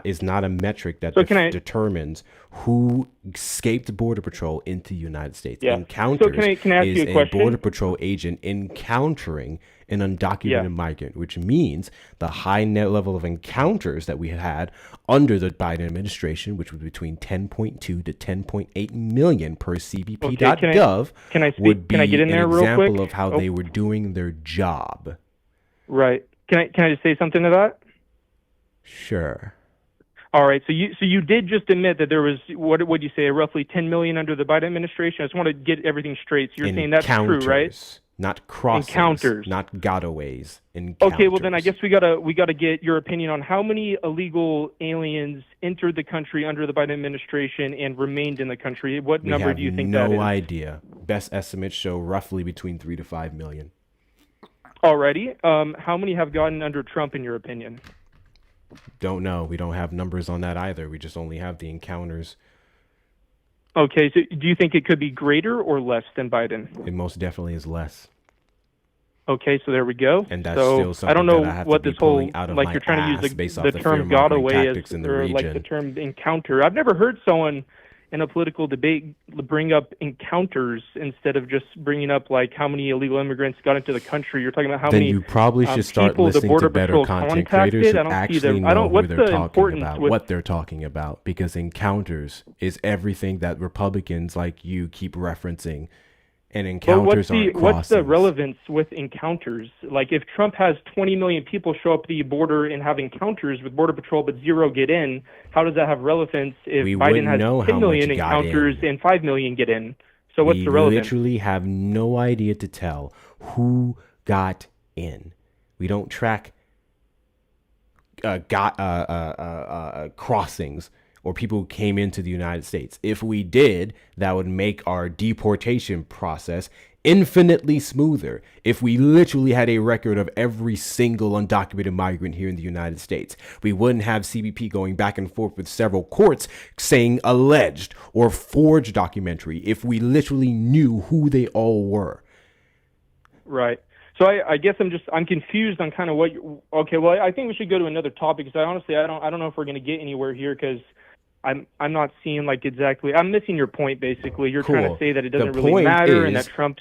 is not a metric that determines who escaped Border Patrol into the United States. Yeah. Encounters can I ask you a question? Border Patrol agent encountering an undocumented migrant, which means the high net level of encounters that we had under the Biden administration, which was between 10.2 to 10.8 million per CBP.gov, would be an example of how they were doing their job. Right. Can I just say something to that? Sure. All right. So you did just admit that there was, what would you say, roughly 10 million under the Biden administration? I just want to get everything straight. So you're saying that's true, right? Not crossings. Encounters. Not gotaways. Encounters. Okay. Well, then I guess we gotta get your opinion on how many illegal aliens entered the country under the Biden administration and remained in the country. What number do you think that is? No idea. Best estimates show roughly between 3 to 5 million. Alrighty. How many have gotten under Trump, in your opinion? Don't know. We don't have numbers on that either. We just only have the encounters. Okay, so do you think it could be greater or less than Biden? It most definitely is less. Okay, so there we go. And that's still something I don't know that I have what to this whole, out of like you're trying to use the term "gotaway" as, or like the term "encounter." I've never heard someone in a political debate bring up encounters instead of just bringing up like how many illegal immigrants got into the country. You're talking about how many. Then you probably should start listening to better content creators who actually know who they're talking about, what they're talking about, because encounters is everything that Republicans like you keep referencing and But encounters aren't what's the crossings. relevance with encounters? Like, if Trump has 20 million people show up the border and have encounters with Border Patrol, but 0 get in, how does that have relevance if We Biden wouldn't has know 10 how million much got encounters in. and 5 million get in? So what's We the relevance? literally have no idea to tell who got in. We don't track crossings or people who came into the United States. If we did, that would make our deportation process infinitely smoother. If we literally had a record of every single undocumented migrant here in the United States, we wouldn't have CBP going back and forth with several courts saying alleged or forged documentary if we literally knew who they all were. Right. So I guess I'm confused on kind of what. Okay, well, I think we should go to another topic because I don't know if we're going to get anywhere here because I'm not seeing like exactly. I'm missing your point. Basically, you're trying to say that it doesn't really matter and that Trump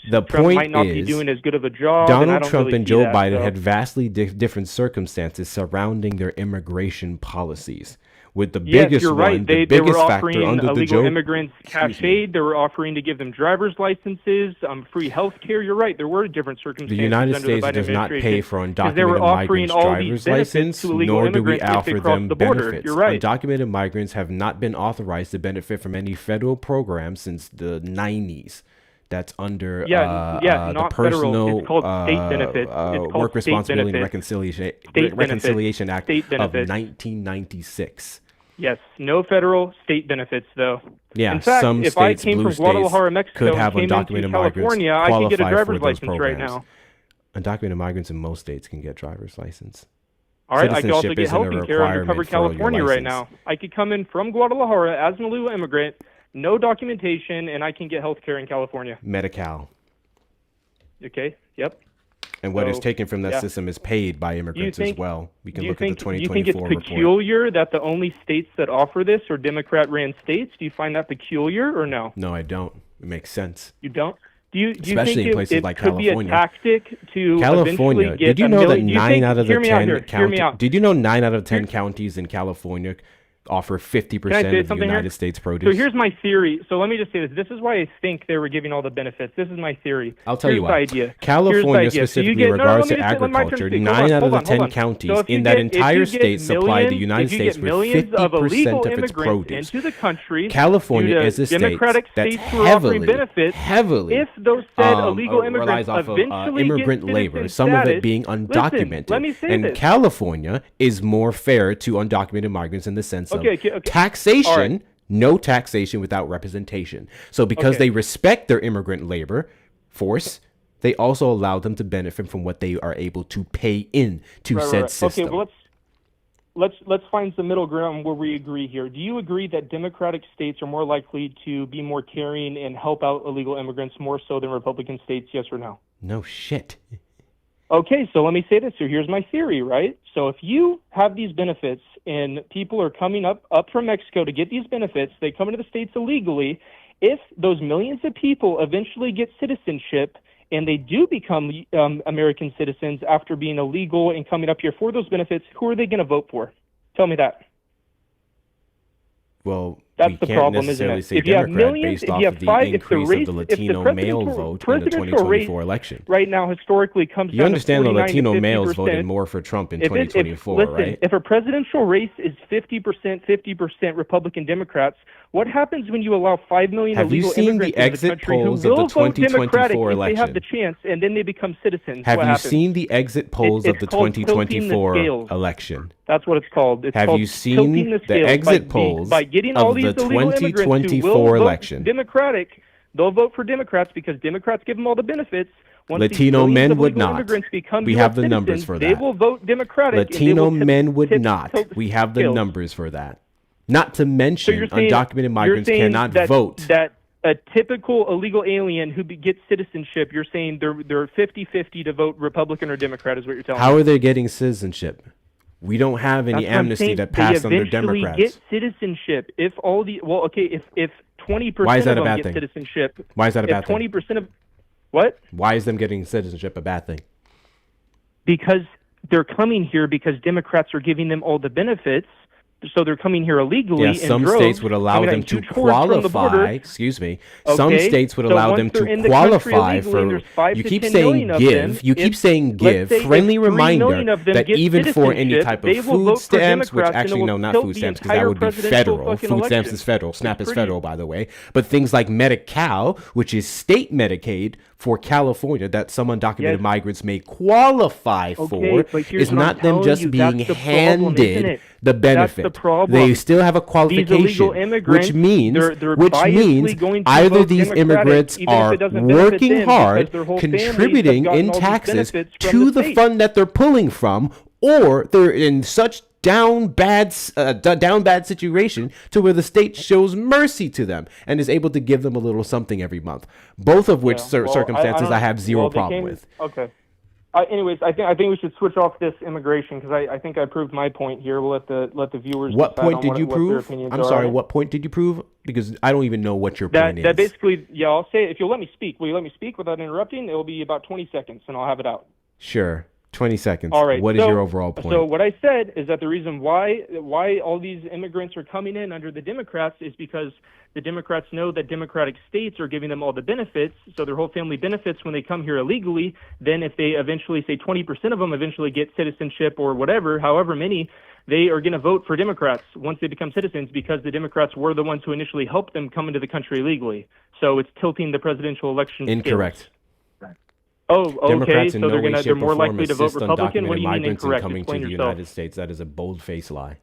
might not be doing as good of a job. Donald Trump and Joe Biden had vastly different circumstances surrounding their immigration policies. With the biggest you're right. one, the biggest they were factor offering under the illegal Joe immigrants cash aid. They were offering to give them driver's licenses, free health care. You're right. There were different circumstances. The United under States the Biden does not pay for they were undocumented offering migrants' all these driver's benefits license, to illegal nor do we immigrants if they offer cross them the border. benefits. You're right. Undocumented migrants have not been authorized to benefit from any federal program since the 90s. That's under the not personal federal. It's called state benefits. It's called Work state Responsibility benefits. and Reconciliation Act State of benefits. 1996. Yes, no federal state benefits though. Yeah, in fact, some if states, I came blue from Guadalajara, states, Mexico, could have and came undocumented into migrants California, I could get a qualify driver's for those license programs. right now. Undocumented migrants in most states can get driver's license. All right, I could also Citizenship get isn't a health care under requirement Covered for your California right license. now. I could come in from Guadalajara as an illegal immigrant, no documentation, and I can get health care in California. Medi-Cal. Okay, yep. And what is So, taken from that yeah. system is paid by immigrants as well. We can look at the Do you 2024 think it's report. peculiar that the only states that offer this are Democrat-ran states? Do you find that peculiar or no? No, I don't. It makes sense. You don't? Do you Especially think in places it like could be a California. tactic to California. eventually get Did you a know that million? Do you 9 think- out of the hear me out 10 here. Hear me out. Did you know 9 out of 10 counties in California offer 50% Can I say of the something United here? States produce? So here's my theory. So let me just say this. This is why I think they were giving all the benefits. This is my theory. I'll tell you Here's what. the idea. California Here's the idea. So you specifically get, regards let to me just say- let my turn to agriculture, speak. 9 Hold out of on, the 10 hold on. counties So if you in that get- if you entire get state supply the millions- United if you States get with millions of 50% illegal of its immigrants produce. into the country, California due to is a state Democratic that's states who are offering benefits, heavily if those said illegal relies immigrants off of eventually immigrant get labor, citizen some of it status- being Listen, undocumented. let me say And this. California is more fair to undocumented migrants in the sense of Okay. taxation. All right. No taxation without representation. So because they respect their immigrant labor force, they also allow them to benefit from what they are able to pay in to said system. Okay, well let's find some middle ground where we agree here. Do you agree that Democratic states are more likely to be more caring and help out illegal immigrants more so than Republican states? Yes or no? No shit. Okay, so let me say this. So here's my theory, right? So if you have these benefits and people are coming up from Mexico to get these benefits, they come into the States illegally. If those millions of people eventually get citizenship and they do become American citizens after being illegal and coming up here for those benefits, who are they going to vote for? Tell me that. Well, that's we the can't problem, necessarily isn't say it? If you have Democrat millions, based if off you of have the five, if the increase race, of the if the Latino male presidential vote in the presidential race 2024 election. right now historically comes You down understand to the 49 to Latino males 50%. voted more for Trump in If 2024, listen, right? if a presidential race is 50% Republican Democrats, what happens when you allow 5 million Have you illegal seen immigrants the into exit the country who polls of will the vote Democratic 2024 if they have election? the chance, and then they become citizens? Have what you happens? seen the exit polls of It's the called tilting the 2024 scales. election? That's what it's called. It's Have called you tilting seen the the scales exit by polls by getting of all these the illegal immigrants who 2024 will vote election? Democratic. They'll vote for Democrats because Democrats give them all the benefits. Once these Latino millions men of would illegal not. immigrants become We US have the numbers citizens, for They that. will vote Democratic. and they Latino will men would tilt not. the We have the scales. numbers for that. Not to So mention you're saying, undocumented migrants you're saying cannot that, vote. That a typical illegal alien who gets citizenship, you're saying they're 50-50 to vote Republican or Democrat is what you're telling me. How are they getting citizenship? We don't have any That's what I'm amnesty saying. that passed they under eventually Democrats. get citizenship. If all the if 20% Why is that of a them bad get thing? citizenship, Why is that a bad if thing? 20% of what? Why is them getting citizenship a bad thing? Because they're coming here because Democrats are giving them all the benefits, so they're coming here illegally. Yeah, in some droves, states would allow them to qualify. Excuse me. Some states would allow them to qualify for. You keep saying give. You keep saying give. Friendly reminder that even for any type of food stamps, which actually no, not food stamps, because that would be federal. Food stamps is federal. SNAP is federal, by the way. But things like Medi-Cal, which is state Medicaid for California, that some undocumented migrants may qualify for, is not them just being handed the benefit. They still have a qualification, which means either these immigrants are working hard, contributing in taxes to the fund that they're pulling from, or they're in such down bad situation to where the state shows mercy to them and is able to give them a little something every month. Both of which circumstances I have zero problem with. Okay. Anyways, I think we should switch off this immigration because I think I proved my point here. We'll let the viewers. What point did you prove? I'm sorry. What point did you prove? Because I don't even know what your point is. That basically, I'll say it. If you'll let me speak, will you let me speak without interrupting? It will be about 20 seconds, and I'll have it out. Sure. 20 seconds. All right. What is your overall point? So what I said is that the reason why all these immigrants are coming in under the Democrats is because the Democrats know that Democratic states are giving them all the benefits, so their whole family benefits when they come here illegally. Then if they eventually, say 20% of them eventually get citizenship or whatever, however many, they are going to vote for Democrats once they become citizens because the Democrats were the ones who initially helped them come into the country illegally. So it's tilting the presidential election Incorrect. Scales. Oh, okay. Democrats in so no way, shape, they're more or form likely to vote assist Republican. What do undocumented you mean migrants in incorrect? coming to Explain the yourself. United States. That is a bold-faced lie.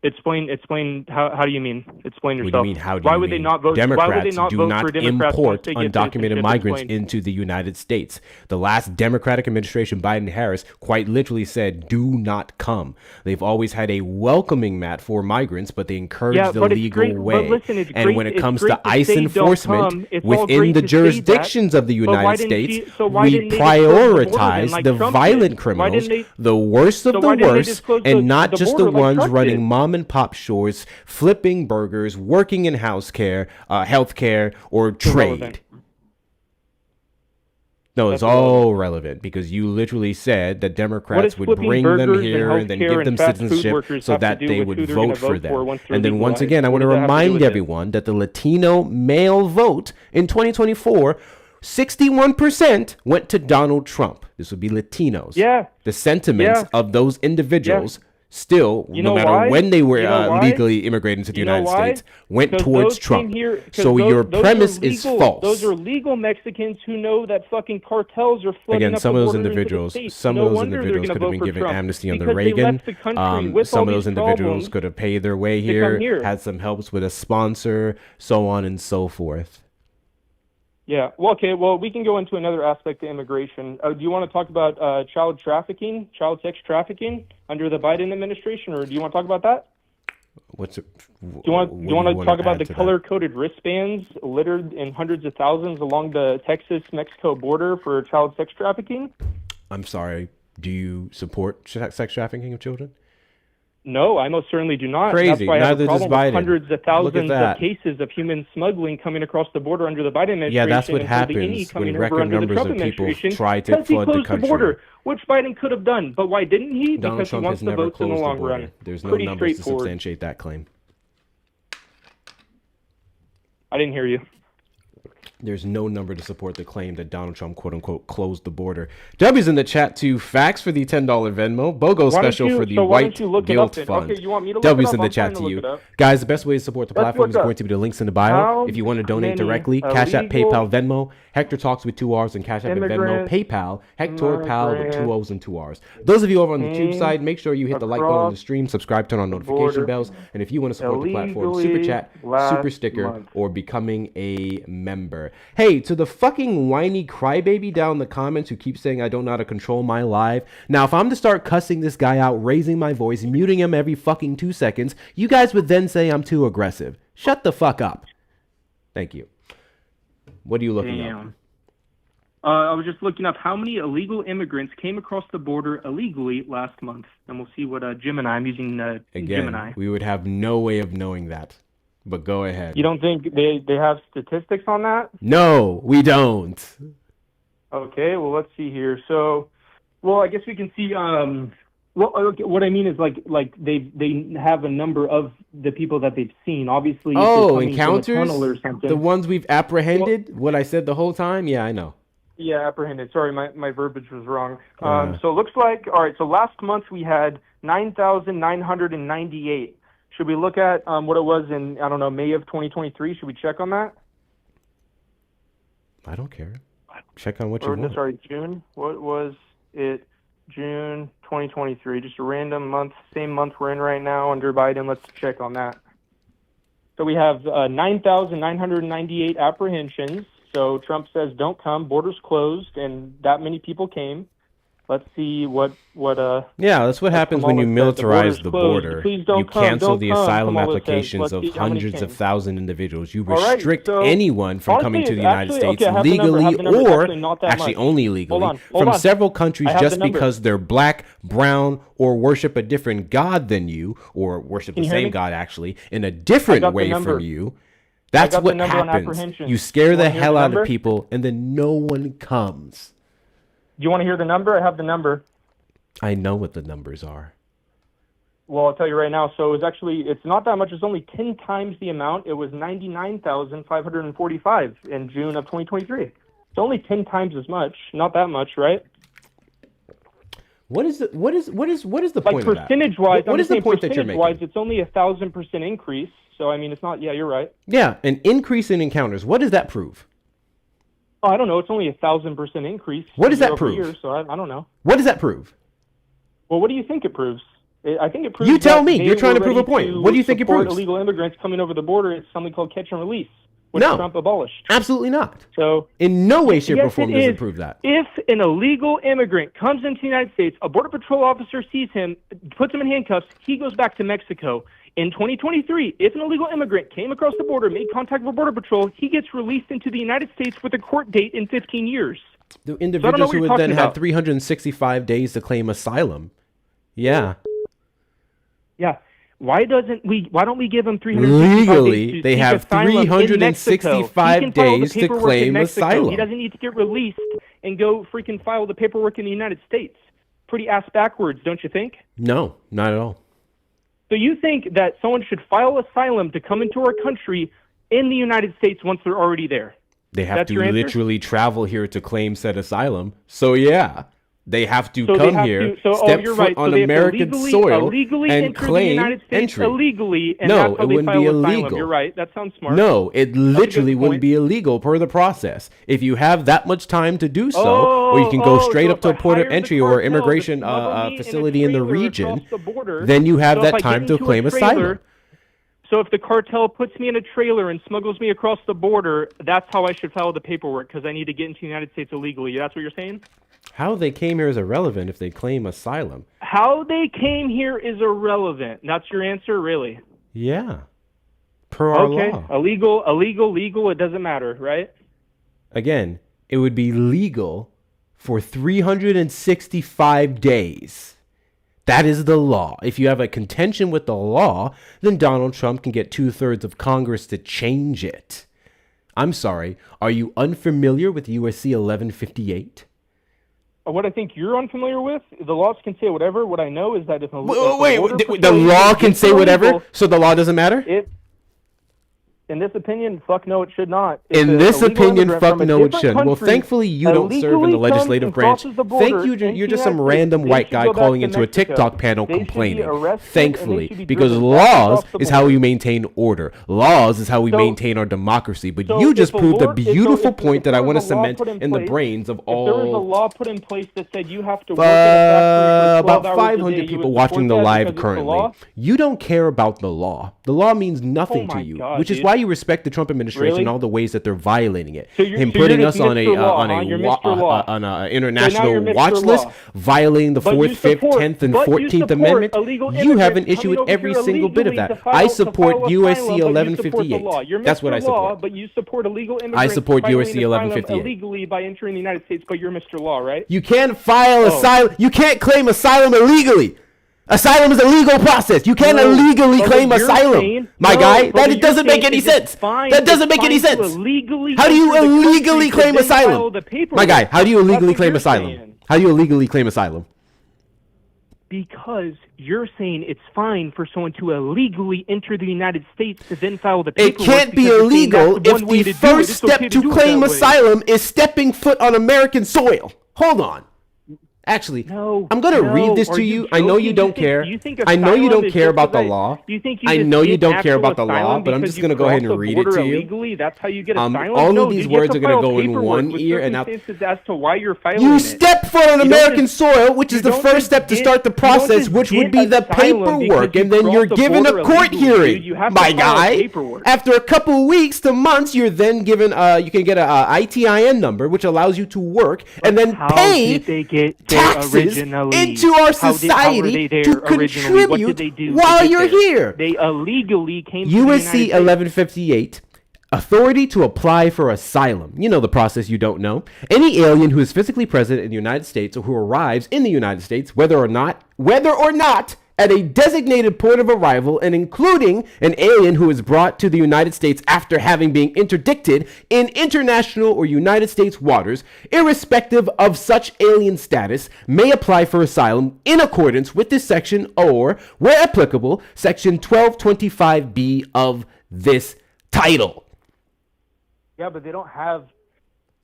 Explain. How do you mean? Explain yourself. What do you mean? How do why you would mean? they not vote? Democrats why would they not do vote not for Democrats import once they get undocumented citizenship? migrants Explain. into the United States. The last Democratic administration, Biden-Harris, quite literally said, "Do not come." They've always had a welcoming mat for migrants, but they encourage the legal way. And when it comes to ICE enforcement within the jurisdictions of the United States, we prioritize the violent criminals, the worst of the worst, and not just the ones running mom and pop stores, flipping burgers, working in healthcare, or trade. No, it's all relevant because you literally said that Democrats would bring them here and then give them citizenship so that they would vote for them. And then once again, I want to remind everyone that the Latino male vote in 2024, 61% went to Donald Trump. This would be Latinos. Yeah. The sentiments of those individuals still, no matter when they were legally immigrating to the United States, went towards Trump. So your premise is false. Those are legal Mexicans who know that fucking cartels are flooding Again, up some the of those border individuals, into the states. some of those individuals could have been given amnesty under Reagan. Some of those individuals could have paid their way here, had some helps with a sponsor, so on and so forth. Yeah. Well, okay. Well, we can go into another aspect of immigration. Do you want to talk about child sex trafficking under the Biden administration, or do you want to talk about that? Do you want to talk about the color-coded wristbands littered in hundreds of thousands along the Texas-Mexico border for child sex trafficking? I'm sorry. Do you support sex trafficking of children? No, I most certainly do not. Crazy. That's why I have a problem with hundreds of thousands of cases of human smuggling coming across the border under the Biden administration. Yeah, that's what happens when record numbers of people try to flood the country. The border, which Biden could have done, but why didn't he? Donald Because Trump he wants the votes in the long run. There's no numbers to substantiate that claim. I didn't hear you. There's no number to support the claim that Donald Trump, quote unquote, closed the border. W's in the chat too. Facts for the $10 Venmo. BOGO special for the White Guilt Fund. Okay, you want me to look W's it up? in the chat to you. Guys, the best way to support the platform is going to be the links in the bio. If you want to donate directly, Cash App, PayPal, Venmo. Hector Talks with 2 R's and Cash App and Venmo. PayPal, Hector Pal with 2 O's and 2 R's. Those of you over on the YouTube side, make sure you hit the like button on the stream, subscribe, turn on notification bells. And if you want to support the platform, super chat, super sticker, or becoming a member. Hey, to the fucking whiny crybaby down in the comments who keeps saying I don't know how to control my live. Now, if I'm to start cussing this guy out, raising my voice, muting him every fucking 2 seconds, you guys would then say I'm too aggressive. Shut the fuck up. Thank you. What are you looking up? I was just looking up how many illegal immigrants came across the border illegally last month. And we'll see what Gemini, I'm using Gemini. We would have no way of knowing that. But go ahead. You don't think they have statistics on that? No, we don't. Okay, well, let's see here. So, well, I guess we can see, Well, okay, what I mean is like they have a number of the people that they've seen. Obviously, if they're coming encounters, from a tunnel or something. the ones we've apprehended. What I said the whole time. Yeah, I know. Yeah, apprehended. Sorry, my verbiage was wrong. So it looks like, all right, so last month we had 9,998. Should we look at what it was in, I don't know, May of 2023? Should we check on that? I don't care. Check on what you want. Sorry, June. What was it? June 2023. Just a random month, same month we're in right now under Biden. Let's check on that. So we have 9,998 apprehensions. So Trump says, don't come, borders closed, and that many people came. Let's see what yeah, that's what happens when you militarize the border. Please don't you come, cancel don't the come, asylum Kamala applications says. of Let's see how many hundreds of came. thousands individuals. You All right, restrict so anyone from coming to the United States okay, I have the number, legally It's or actually not that actually much. only legally Hold from on. several countries I have just the number. because they're black, brown, or worship a different god than you, or worship Can the you hear same me? God actually in a different got the way number. from you. That's got the what number on happens. apprehensions. You scare You the wanna hear hell the out number? of people, and then no one comes. Do you want to hear the number? I have the number. I know what the numbers are. Well, I'll tell you right now. So it's not that much. It's only 10 times the amount. It was 99,545 in June of 2023. It's only 10 times as much. Not that much, right? What is the point of that? Percentage-wise, What is the point that you're making? It's only 1,000% increase. So I mean, it's not. Yeah, you're right. Yeah, an increase in encounters. What does that prove? Oh, I don't know. It's only 1,000% increase. What does that year over prove? year, so I don't know. What does that prove? Well, what do you think it proves? I think it proves. You tell that me. they You're trying were to prove a ready point. What do you think it support proves? Illegal immigrants coming over the border. It's something called catch and release, which No. Trump abolished. Absolutely not. So in no way, shape, or yes, form it does is. it prove that. If an illegal immigrant comes into the United States, a Border Patrol officer sees him, puts him in handcuffs, he goes back to Mexico. In 2023, if an illegal immigrant came across the border, made contact with Border Patrol, he gets released into the United States with a court date in 15 years. The So individuals who would then have about. 365 days to claim asylum. Yeah. Yeah. Why don't we give them 365 Legally, days to they seek have asylum in Mexico? 365 He can file the days to paperwork in claim Mexico. asylum. He doesn't need to get released and go freaking file the paperwork in the United States. Pretty ass backwards, don't you think? No, not at all. So you think that someone should file asylum to come into our country in the United States once they're already there? They have That's to your answer? literally travel here to claim said asylum. So yeah, they have to So they come have here, to, step you're foot right. So on they have to American soil, illegally and enter the claim United States entry. illegally, and No, that's how it they wouldn't file be asylum. illegal. You're right. That sounds smart. No, it literally good wouldn't point. be illegal per the process. If you have that much time to do so, or you can go straight so up to a if I port of hired the entry or cartel to immigration smuggle me in a facility in the trailer region, across the border, then you have so if that I get time to into a claim asylum. trailer- So if the cartel puts me in a trailer and smuggles me across the border, that's how I should file the paperwork because I need to get into the United States illegally. That's what you're saying? How they came here is irrelevant if they claim asylum. How they came here is irrelevant. That's your answer, really? Yeah. Per our Okay. law. Illegal, legal, it doesn't matter, right? Again, it would be legal for 365 days. That is the law. If you have a contention with the law, then Donald Trump can get 2/3 of Congress to change it. I'm sorry. Are you unfamiliar with USC 1158? What I think you're unfamiliar with, the laws can say whatever. What I know is that if a Wait, border the patrol law agent can gets say whatever, illegal, so the law doesn't matter? In this opinion, fuck no, it should not. If In an this illegal opinion, immigrant fuck from a no, it different shouldn't. Well, country thankfully, you don't serve in the illegally legislative comes branch. and crosses the border Thank you. into You're the just some United States, random they white should guy go back calling to into a Mexico. TikTok panel They should be complaining. arrested and they Thankfully, should be because driven back laws across the is how border. we maintain order. Laws is how we So- maintain our democracy. But So you if just a proved a law- if- so beautiful if- point if that I there want to was a law cement put in the place- brains of If there was a all. law put in place that said you have to work in a factory for 12 About hours 500 a day, you people would watching the support that live because it's the currently. law? You don't care about the law. The law means nothing Oh to my you, God, which is dude. why you respect the Trump administration Really? and all the ways that they're violating it. So you're- Him so you're putting just us on Mr. Law, a huh? You're Mr. Law. on a So now international you're Mr. watch list, Law. violating the But you 4th, 5th, support- 10th, and but you 14th support Amendment. illegal You have an immigrants issue with coming over every here single bit of illegally that. to file- I to support file USC asylum, but you support the 1158. law. You're That's what I Mr. Law, support. but you support illegal immigrants support filing USC asylum 1158. illegally by entering the United States, but you're Mr. Law, right? You can't file Oh. asylum. You can't claim asylum illegally. Asylum is a legal process. You can't No, illegally but claim what you're asylum, saying- my no, guy. but That what it doesn't you're make saying any is it's sense. fine- That doesn't it's make any fine to sense. illegally How do you enter the country illegally to claim then file asylum, the paperwork. my guy? How do you That's illegally what claim you're asylum? saying. How do you illegally claim asylum? Because you're saying it's fine for someone to illegally enter the United States to then file the paperwork. It can't be illegal if the first step to claim asylum is stepping foot on American soil. Hold on. Actually, no, I'm going to read this to you. I know you don't care. I know you don't care about the law. I know you don't care about the law, but I'm just going to go ahead and read it to you. Illegally? That's how you get asylum? All of these words are going to go in one ear and out. As to why you're filing you step foot on American soil, which is the first step to start the process, which would be the paperwork, and then you're given a court hearing, my guy. After a couple weeks to months, you're then given, you can get a ITIN number, which allows you to work, and then pay taxes into our society to contribute while you're here. They illegally came to USC the United States. 1158. Authority to apply for asylum. You know the process you don't know. Any alien who is physically present in the United States or who arrives in the United States, whether or not at a designated port of arrival, and including an alien who is brought to the United States after having been interdicted in international or United States waters, irrespective of such alien status, may apply for asylum in accordance with this section or, where applicable, section 1225B of this title. Yeah, but they don't have.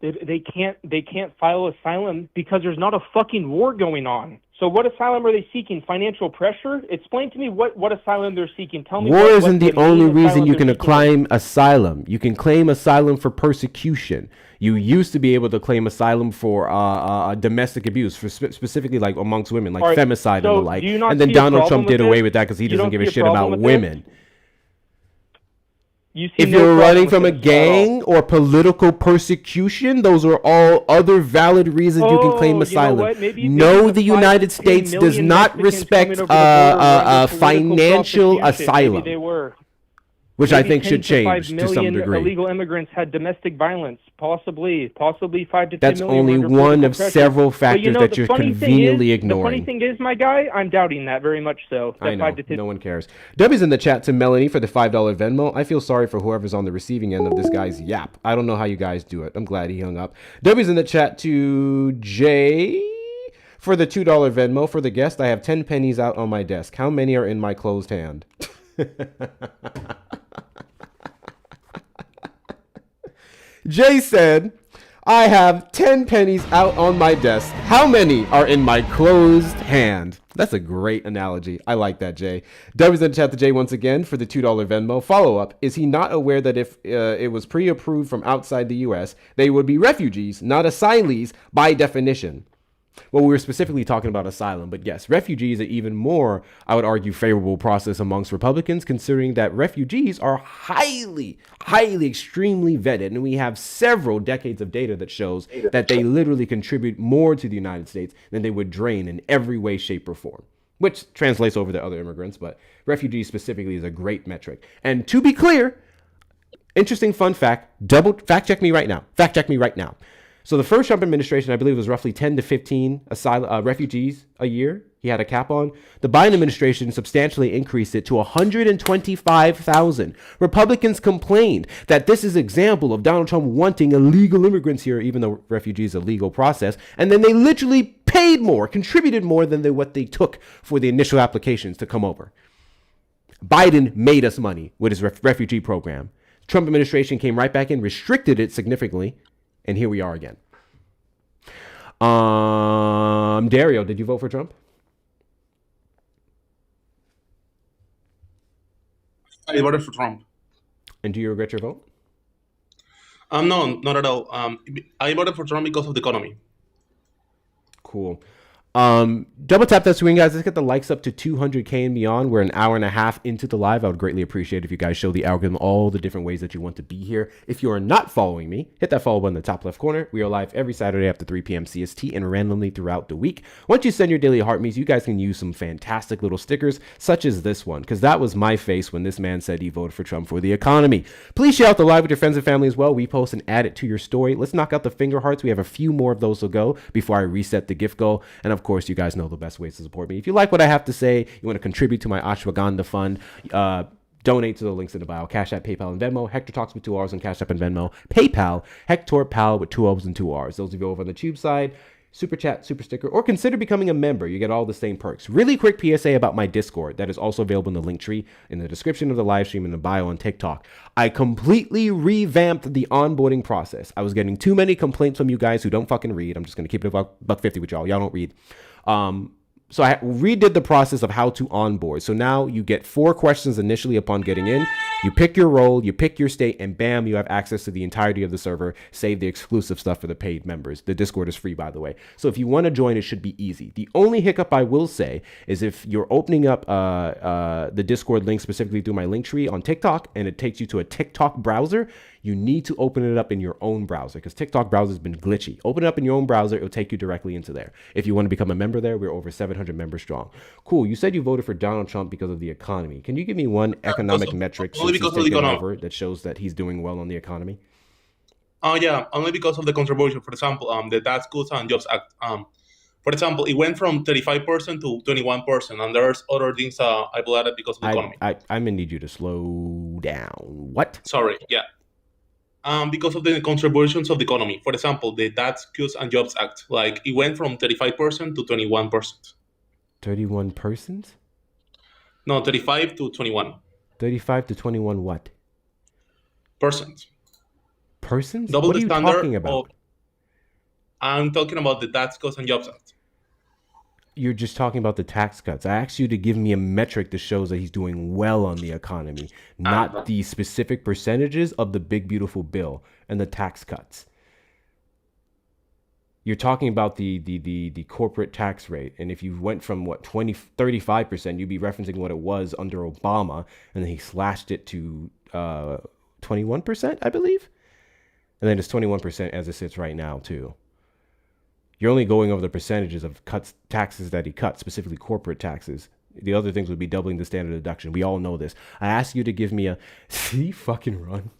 They can't file asylum because there's not a fucking war going on. So what asylum are they seeking? Financial pressure? Explain to me what asylum they're seeking. Tell me. War isn't the only reason you can claim asylum. You can claim asylum for persecution. You used to be able to claim asylum for domestic abuse, for specifically like amongst women, like femicide and the like. And then Donald Trump did away with that because he doesn't give a shit about women. If you're running from a gang or political persecution, those are all other valid reasons you can claim asylum. No, the United States does not respect financial asylum, which I think should change to some degree. Illegal immigrants had domestic violence, possibly 5 to 10 million. That's only one of several factors that you're conveniently ignoring. The funny thing is, my guy, I'm doubting that very much so. I know, no one cares. W's in the chat to Melanie for the $5 Venmo. I feel sorry for whoever's on the receiving end of this guy's yap. I don't know how you guys do it. I'm glad he hung up. W's in the chat to Jay for the $2 Venmo. For the guest, I have 10 pennies out on my desk. How many are in my closed hand? Jay said, I have 10 pennies out on my desk. How many are in my closed hand? That's a great analogy. I like that, Jay. W's in the chat to Jay once again for the $2 Venmo. Follow up. Is he not aware that if it was pre-approved from outside the U.S., they would be refugees, not asylees by definition? Well, we were specifically talking about asylum, but yes, refugees are even more, I would argue, favorable process amongst Republicans, considering that refugees are highly, extremely vetted. And we have several decades of data that shows that they literally contribute more to the United States than they would drain in every way, shape, or form, which translates over to other immigrants. But refugees specifically is a great metric. And to be clear, interesting fun fact, fact check me right now. So the first Trump administration, I believe, was roughly 10 to 15 refugees a year he had a cap on. The Biden administration substantially increased it to 125,000. Republicans complained that this is an example of Donald Trump wanting illegal immigrants here, even though refugees are a legal process. And then they literally paid more, contributed more than what they took for the initial applications to come over. Biden made us money with his refugee program. Trump administration came right back in, restricted it significantly. And here we are again. Dario, did you vote for Trump? I voted for Trump. And do you regret your vote? No, not at all. I voted for Trump because of the economy. Cool. Double tap that screen, guys. Let's get the likes up to 200K and beyond. We're an hour and a half into the live. I would greatly appreciate if you guys show the algorithm all the different ways that you want to be here. If you are not following me, hit that follow button in the top left corner. We are live every Saturday after 3 p.m. CST and randomly throughout the week. Once you send your daily heart meets, you guys can use some fantastic little stickers, such as this one, because that was my face when this man said he voted for Trump for the economy. Please share out the live with your friends and family as well. Repost and add it to your story. Let's knock out the finger hearts. We have a few more of those to go before I reset the gift goal. And of course, you guys know the best ways to support me. If you like what I have to say, you want to contribute to my ashwagandha fund, donate to the links in the bio. Cash App, PayPal, and Venmo. Hector Talks with 2 R's on Cash App and Venmo. PayPal, Hector Pal with 2 O's and 2 R's. Those of you over on the tube side, super chat, super sticker, or consider becoming a member. You get all the same perks. Really quick PSA about my Discord that is also available in the link tree in the description of the live stream in the bio on TikTok. I completely revamped the onboarding process. I was getting too many complaints from you guys who don't fucking read. I'm just going to keep it a buck 50 with y'all. Y'all don't read. So I redid the process of how to onboard. So now you get 4 questions initially upon getting in. You pick your role, you pick your state, and bam, you have access to the entirety of the server, save the exclusive stuff for the paid members. The Discord is free, by the way. So if you want to join, it should be easy. The only hiccup I will say is if you're opening up the Discord link specifically through my link tree on TikTok, and it takes you to a TikTok browser, you need to open it up in your own browser because TikTok browser has been glitchy. Open it up in your own browser. It'll take you directly into there. If you want to become a member there, we're over 700 members strong. Cool. You said you voted for Donald Trump because of the economy. Can you give me one economic metric since he's taken over that shows that he's doing well on the economy? Yeah, only because of the contribution. For example, the Tax Cuts and Jobs Act. For example, it went from 35% to 21%, and there's other things I believe because of the economy. I'm going to need you to slow down. What? Sorry, yeah. Because of the contributions of the economy. For example, the Tax Cuts and Jobs Act, like it went from 35% to 21%. 31%? No, 35 to 21. 35 to 21 what? Percent. Persons? Double what the are you standard talking about? I'm talking about the Tax Cuts and Jobs Act. You're just talking about the tax cuts. I asked you to give me a metric that shows that he's doing well on the economy, not the specific percentages of the big, beautiful bill and the tax cuts. You're talking about the corporate tax rate. And if you went from 35%, you'd be referencing what it was under Obama. And then he slashed it to 21%, I believe. And then it's 21% as it sits right now, too. You're only going over the percentages of taxes that he cut, specifically corporate taxes. The other things would be doubling the standard deduction. We all know this. I asked you to give me a fucking run.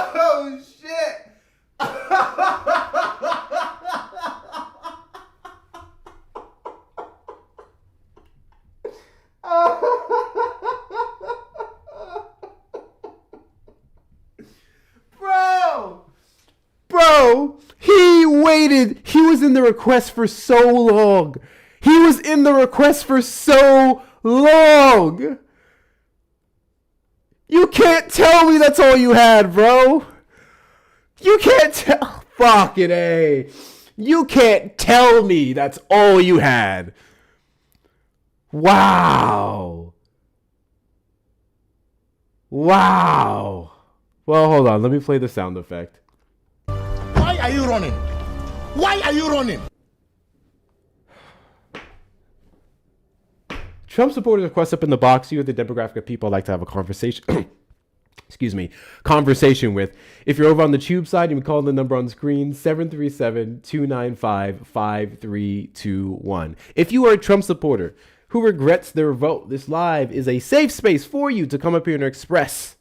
Oh shit! Bro, he waited. He was in the request for so long. He was in the request for so long. You can't tell me that's all you had, bro. You can't tell. Fucking A. You can't tell me that's all you had. Wow. Wow. Well, hold on. Let me play the sound effect. Why are you running? Why are you running? Trump supporters request up in the box. You are the demographic of people I like to have a conversation. Excuse me, conversation with. If you're over on the tube side, you can call the number on the screen, 737-295-5321. If you are a Trump supporter who regrets their vote, this live is a safe space for you to come up here and express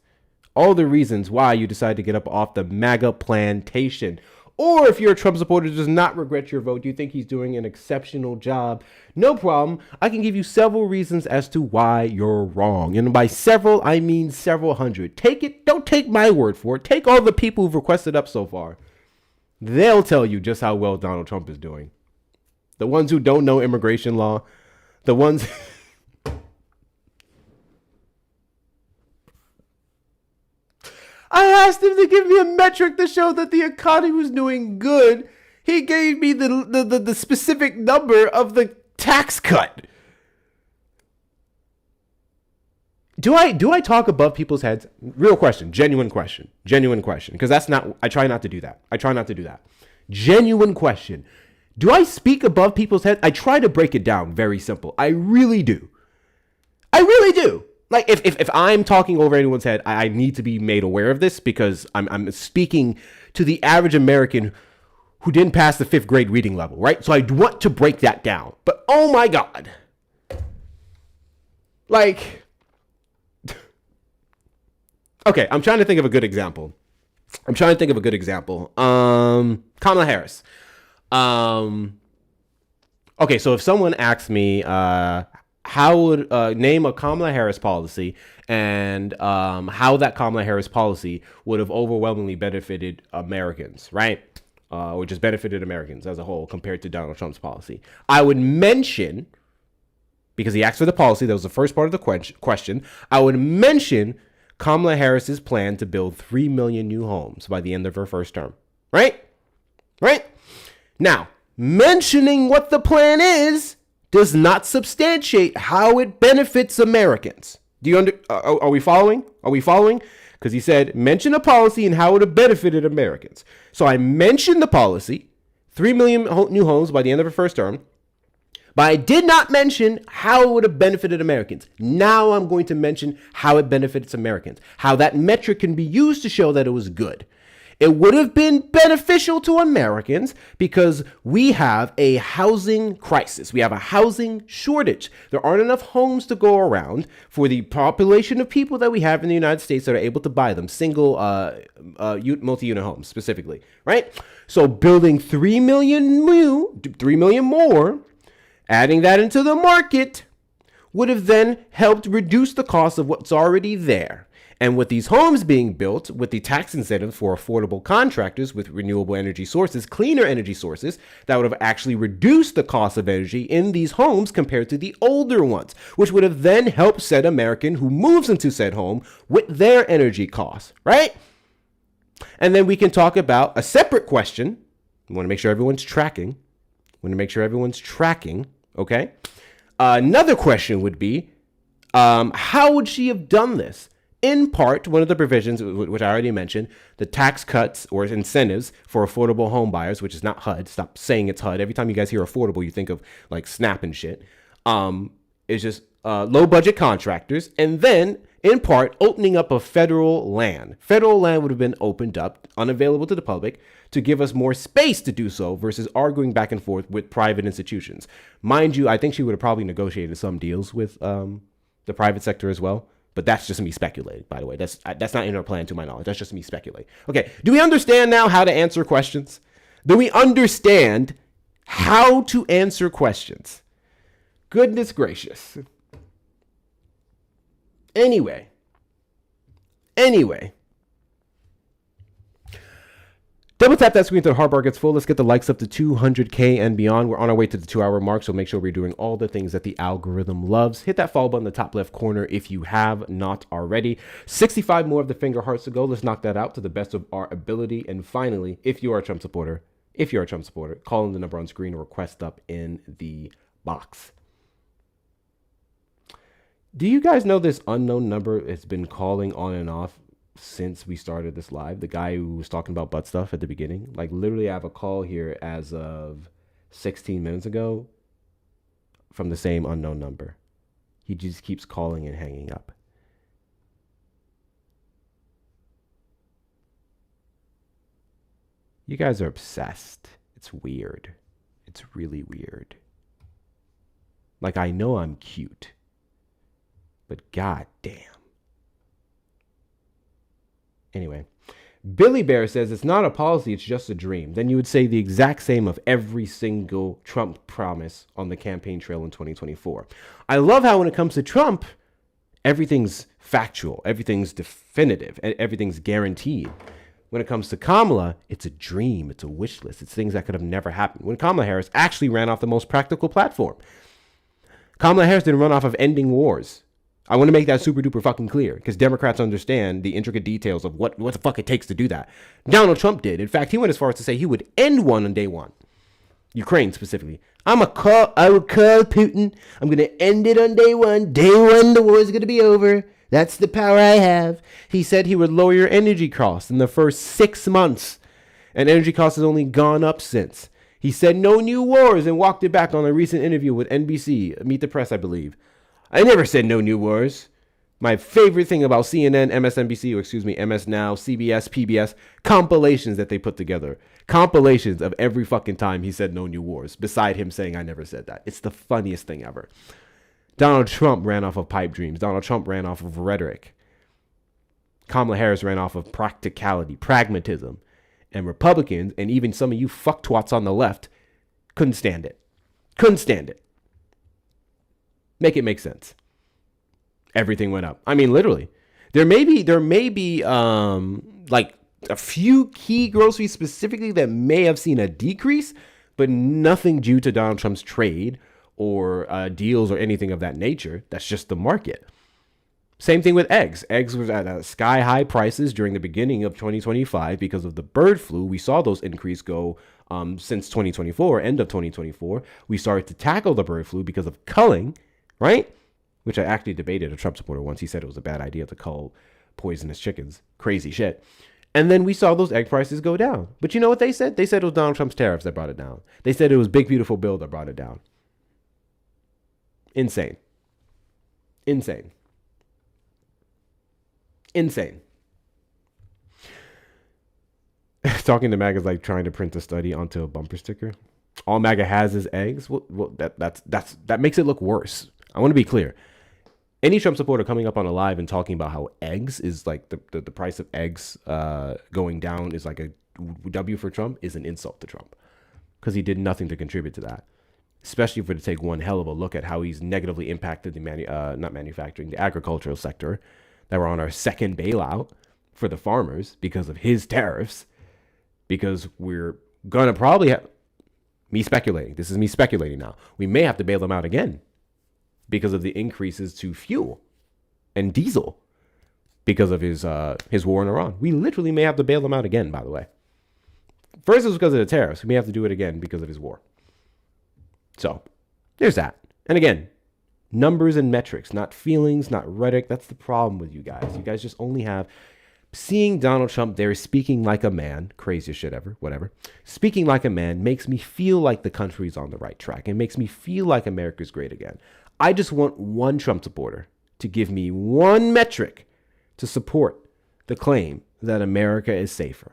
all the reasons why you decided to get up off the MAGA plantation. Or if you're a Trump supporter who does not regret your vote, you think he's doing an exceptional job, no problem. I can give you several reasons as to why you're wrong. And by several, I mean several hundred. Take it. Don't take my word for it. Take all the people who've requested up so far. They'll tell you just how well Donald Trump is doing. The ones who don't know immigration law, the ones... I asked him to give me a metric to show that the economy was doing good. He gave me the specific number of the tax cut. Do I talk above people's heads? Real question, genuine question. Because that's not, I try not to do that. Genuine question. Do I speak above people's heads? I try to break it down very simple. I really do. like if I'm talking over anyone's head, I need to be made aware of this because I'm speaking to the average American who didn't pass the 5th grade reading level, right? So I want to break that down. But oh my God. Like, okay, I'm trying to think of a good example. Kamala Harris. Okay, so if someone asks me, how would name a Kamala Harris policy and how that Kamala Harris policy would have overwhelmingly benefited Americans, right? Or just benefited Americans as a whole compared to Donald Trump's policy. I would mention, because he asked for the policy, that was the first part of the question, I would mention Kamala Harris's plan to build 3 million new homes by the end of her first term, right? Now, mentioning what the plan is does not substantiate how it benefits Americans. Are we following? Because he said, mention a policy and how it would have benefited Americans. So I mentioned the policy, 3 million new homes by the end of her first term, but I did not mention how it would have benefited Americans. Now I'm going to mention how it benefits Americans, how that metric can be used to show that it was good. It would have been beneficial to Americans because we have a housing crisis. We have a housing shortage. There aren't enough homes to go around for the population of people that we have in the United States that are able to buy them, single multi-unit homes specifically, right? So building 3 million more, adding that into the market would have then helped reduce the cost of what's already there. And with these homes being built, with the tax incentives for affordable contractors with renewable energy sources, cleaner energy sources, that would have actually reduced the cost of energy in these homes compared to the older ones, which would have then helped said American who moves into said home with their energy costs, right? And then we can talk about a separate question. I want to make sure everyone's tracking. Okay? Another question would be, how would she have done this? In part, one of the provisions, which I already mentioned, the tax cuts or incentives for affordable home buyers, which is not HUD. Stop saying it's HUD. Every time you guys hear affordable, you think of like SNAP and shit. It's just low budget contractors. And then, in part, opening up of federal land. Federal land would have been opened up, unavailable to the public, to give us more space to do so versus arguing back and forth with private institutions. Mind you, I think she would have probably negotiated some deals with the private sector as well. But that's just me speculating, by the way. That's not in our plan, to my knowledge. That's just me speculating. Okay, do we understand now how to answer questions? Do we understand how to answer questions? Goodness gracious. Anyway. Double tap that screen until the hard bar gets full. Let's get the likes up to 200K and beyond. We're on our way to the 2-hour mark, so make sure we're doing all the things that the algorithm loves. Hit that follow button in the top left corner if you have not already. 65 more of the finger hearts to go. Let's knock that out to the best of our ability. And finally, if you are a Trump supporter, call in the number on screen or request up in the box. Do you guys know this unknown number has been calling on and off since we started this live? The guy who was talking about butt stuff at the beginning, like literally I have a call here as of 16 minutes ago from the same unknown number. He just keeps calling and hanging up. You guys are obsessed. It's weird. It's really weird. Like, I know I'm cute, but god damn. Anyway, Billy Bear says it's not a policy, it's just a dream. Then you would say the exact same of every single Trump promise on the campaign trail in 2024. I love how when it comes to Trump, everything's factual, everything's definitive, everything's guaranteed. When it comes to Kamala, it's a dream, it's a wish list, it's things that could have never happened. When Kamala Harris actually ran off the most practical platform. Kamala Harris didn't run off of ending wars. I want to make that super duper fucking clear because Democrats understand the intricate details of what the fuck it takes to do that. Donald Trump did. In fact, he went as far as to say he would end one on day one. Ukraine specifically. I will call Putin. I'm going to end it on day one. Day one, the war is going to be over. That's the power I have. He said he would lower your energy costs in the first 6 months. And energy costs has only gone up since. He said no new wars and walked it back on a recent interview with NBC, Meet the Press, I believe. I never said no new wars. My favorite thing about CNN, MSNBC, or excuse me, MS Now, CBS, PBS, compilations that they put together. Compilations of every fucking time he said no new wars, beside him saying I never said that. It's the funniest thing ever. Donald Trump ran off of pipe dreams. Donald Trump ran off of rhetoric. Kamala Harris ran off of practicality, pragmatism. And Republicans, and even some of you fucktwats on the left, couldn't stand it. Couldn't stand it. Make it make sense. Everything went up. I mean, literally. There may be like a few key groceries specifically that may have seen a decrease, but nothing due to Donald Trump's trade or deals or anything of that nature. That's just the market. Same thing with eggs. Eggs was at sky high prices during the beginning of 2025 because of the bird flu. We saw those increase go since 2024, end of 2024. We started to tackle the bird flu because of culling, right? Which I actually debated a Trump supporter once. He said it was a bad idea to cull poisonous chickens. Crazy shit. And then we saw those egg prices go down. But you know what they said? They said it was Donald Trump's tariffs that brought it down. They said it was Big Beautiful Bill that brought it down. Insane. Insane. Insane. Talking to MAGA is like trying to print a study onto a bumper sticker. All MAGA has is eggs. Well, that makes it look worse. I want to be clear. Any Trump supporter coming up on a live and talking about how eggs is like the price of eggs going down is like a W for Trump is an insult to Trump, because he did nothing to contribute to that. Especially if we're to take one hell of a look at how he's negatively impacted the agricultural sector, that we're on our second bailout for the farmers because of his tariffs, because we're going to probably have, this is me speculating now, we may have to bail them out again because of the increases to fuel and diesel because of his war in Iran. We literally may have to bail them out again, by the way. First it was because of the tariffs. We may have to do it again because of his war. So there's that. And again, numbers and metrics, not feelings, not rhetoric. That's the problem with you guys. You guys just only have seeing Donald Trump there speaking like a man, craziest shit ever, whatever. Speaking like a man makes me feel like the country's on the right track. It makes me feel like America's great again. I just want one Trump supporter to give me one metric to support the claim that America is safer.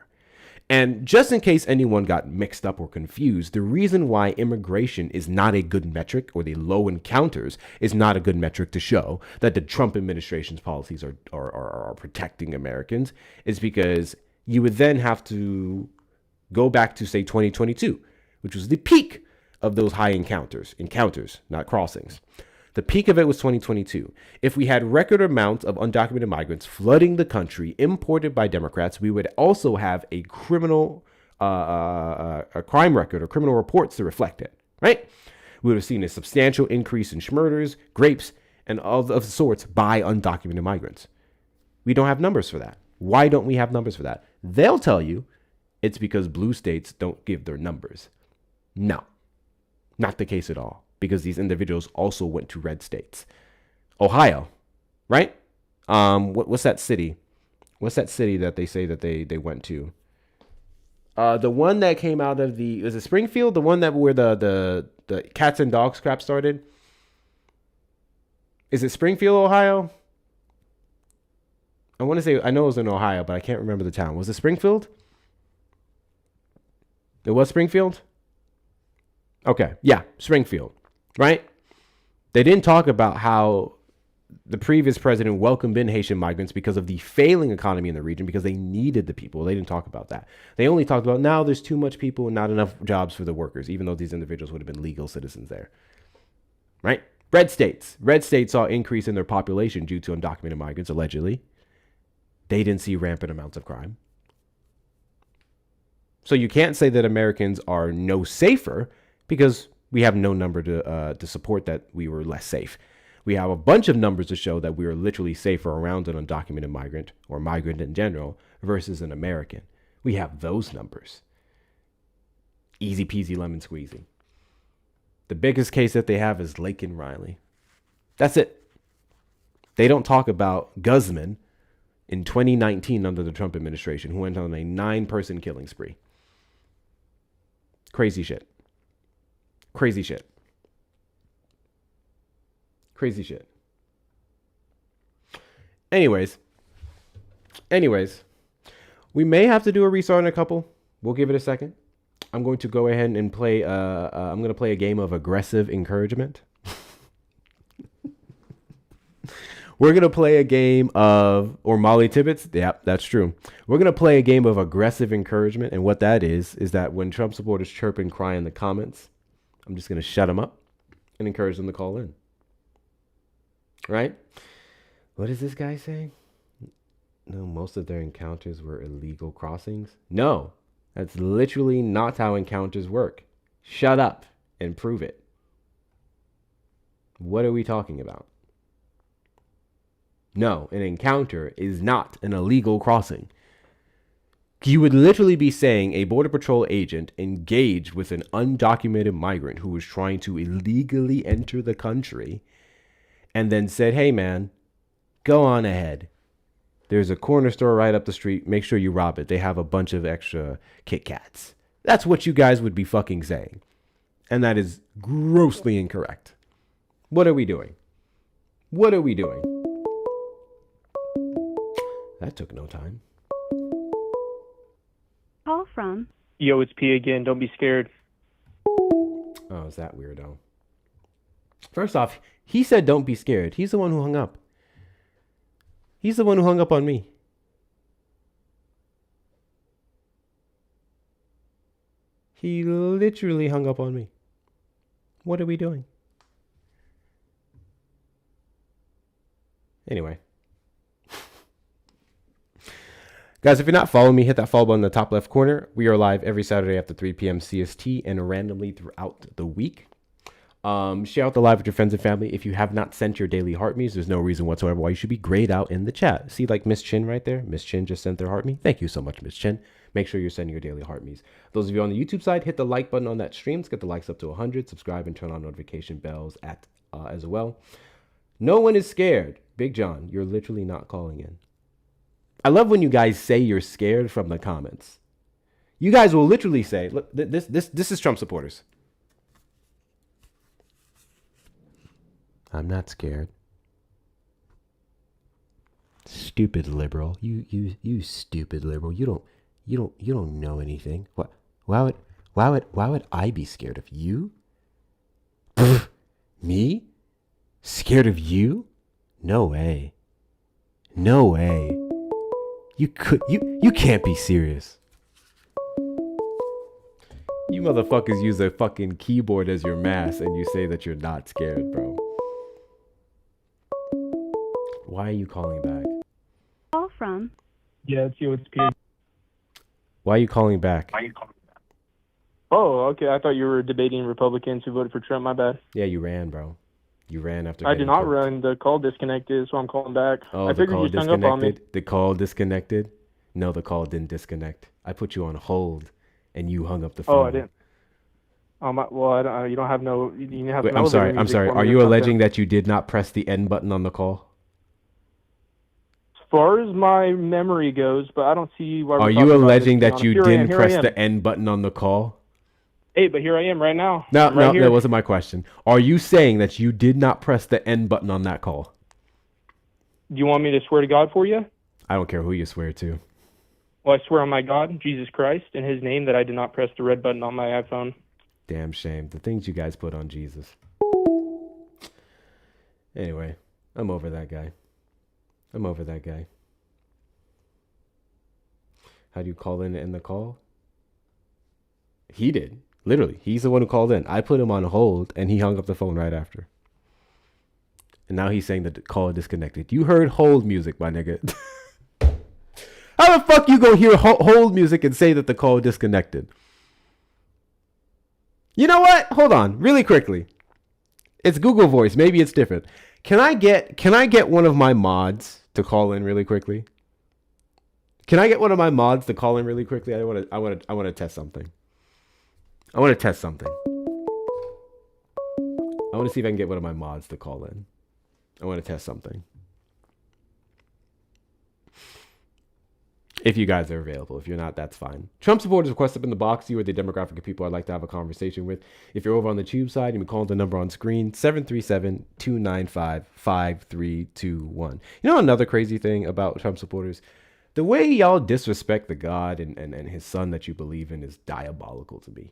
And just in case anyone got mixed up or confused, the reason why immigration is not a good metric, or the low encounters is not a good metric to show that the Trump administration's policies are protecting Americans, is because you would then have to go back to, say, 2022, which was the peak of those high encounters, not crossings. The peak of it was 2022. If we had record amounts of undocumented migrants flooding the country, imported by Democrats, we would also have a criminal, a crime record or criminal reports to reflect it, right? We would have seen a substantial increase in murders, rapes, and all of sorts by undocumented migrants. We don't have numbers for that. Why don't we have numbers for that? They'll tell you it's because blue states don't give their numbers. No, not the case at all. Because these individuals also went to red states. Ohio, right? What's that city? What's that city that they say that they went to? The one that came out of is it Springfield? The one that where the cats and dogs crap started? Is it Springfield, Ohio? I want to say, I know it was in Ohio, but I can't remember the town. Was it Springfield? It was Springfield? Okay, yeah, Springfield. Right? They didn't talk about how the previous president welcomed in Haitian migrants because of the failing economy in the region, because they needed the people. They didn't talk about that. They only talked about now there's too much people and not enough jobs for the workers, even though these individuals would have been legal citizens there. Right? Red states saw increase in their population due to undocumented migrants, allegedly. They didn't see rampant amounts of crime. So you can't say that Americans are no safer, because we have no number to support that we were less safe. We have a bunch of numbers to show that we are literally safer around an undocumented migrant, or migrant in general, versus an American. We have those numbers. Easy peasy lemon squeezy. The biggest case that they have is Laken Riley. That's it. They don't talk about Guzman in 2019 under the Trump administration, who went on a 9-person killing spree. Crazy shit. Crazy shit. Crazy shit. Anyways, we may have to do a restart in a couple. We'll give it a second. I'm going to go ahead and play. I'm going to play a game of aggressive encouragement. We're going to play a game of, or Molly Tibbetts. Yeah, that's true. We're going to play a game of aggressive encouragement. And what that is that when Trump supporters chirp and cry in the comments, I'm just going to shut them up and encourage them to call in. Right? What is this guy saying? No, most of their encounters were illegal crossings. No, that's literally not how encounters work. Shut up and prove it. What are we talking about? No, an encounter is not an illegal crossing. You would literally be saying a Border Patrol agent engaged with an undocumented migrant who was trying to illegally enter the country and then said, hey, man, go on ahead. There's a corner store right up the street. Make sure you rob it. They have a bunch of extra Kit Kats. That's what you guys would be fucking saying. And that is grossly incorrect. What are we doing? What are we doing? That took no time. Call from. Yo, it's P again. Don't be scared. Oh, is that weirdo? First off, he said don't be scared. He's the one who hung up. He's the one who hung up on me. He literally hung up on me. What are we doing? Anyway. Guys, if you're not following me, hit that follow button in the top left corner. We are live every Saturday after 3 p.m. CST and randomly throughout the week. Share out the live with your friends and family. If you have not sent your daily heart me's, there's no reason whatsoever why you should be grayed out in the chat. See, like Miss Chin right there? Miss Chin just sent their heart me. Thank you so much, Miss Chin. Make sure you're sending your daily heart me's. Those of you on the YouTube side, hit the like button on that stream. Let's get the likes up to 100. Subscribe and turn on notification bells as well. No one is scared. Big John, you're literally not calling in. I love when you guys say you're scared from the comments. You guys will literally say, look, this is Trump supporters. I'm not scared. Stupid liberal. You stupid liberal. You don't know anything. What? Why would I be scared of you? Me? Scared of you? No way. No way. You can't be serious. You motherfuckers use a fucking keyboard as your mask and you say that you're not scared, bro. Why are you calling back? Call from. Yeah, it's you. It's P. Why are you calling back? Oh, okay. I thought you were debating Republicans who voted for Trump. My bad. Yeah, you ran, bro. You ran after. I did not run. The call disconnected, so I'm calling back. Oh, I figured you just hung up on me. The call disconnected? No, the call didn't disconnect. I put you on hold, and you hung up the phone. Oh, I didn't. Well, you don't have no. You have. Wait, I'm sorry. Are you alleging that you did not press the end button on the call? As far as my memory goes, but I don't see why. Are you alleging that you didn't press the end button on the call? Hey, but here I am right now. No, that wasn't my question. Are you saying that you did not press the end button on that call? Do you want me to swear to God for you? I don't care who you swear to. Well, I swear on my God, Jesus Christ, in his name, that I did not press the red button on my iPhone. Damn shame. The things you guys put on Jesus. Anyway, I'm over that guy. How do you call in and end the call? He did. Literally, he's the one who called in. I put him on hold, and he hung up the phone right after. And now he's saying that the call disconnected. You heard hold music, my nigga. How the fuck you go hear hold music and say that the call disconnected? You know what? Hold on, really quickly. It's Google Voice. Maybe it's different. Can I get one of my mods to call in really quickly? Can I get one of my mods to call in really quickly? I want to test something. I want to see if I can get one of my mods to call in. I want to test something. If you guys are available. If you're not, that's fine. Trump supporters request up in the box. You are the demographic of people I'd like to have a conversation with. If you're over on the tube side, you can call the number on screen, 737-295-5321. You know another crazy thing about Trump supporters? The way y'all disrespect the God and his son that you believe in is diabolical to me.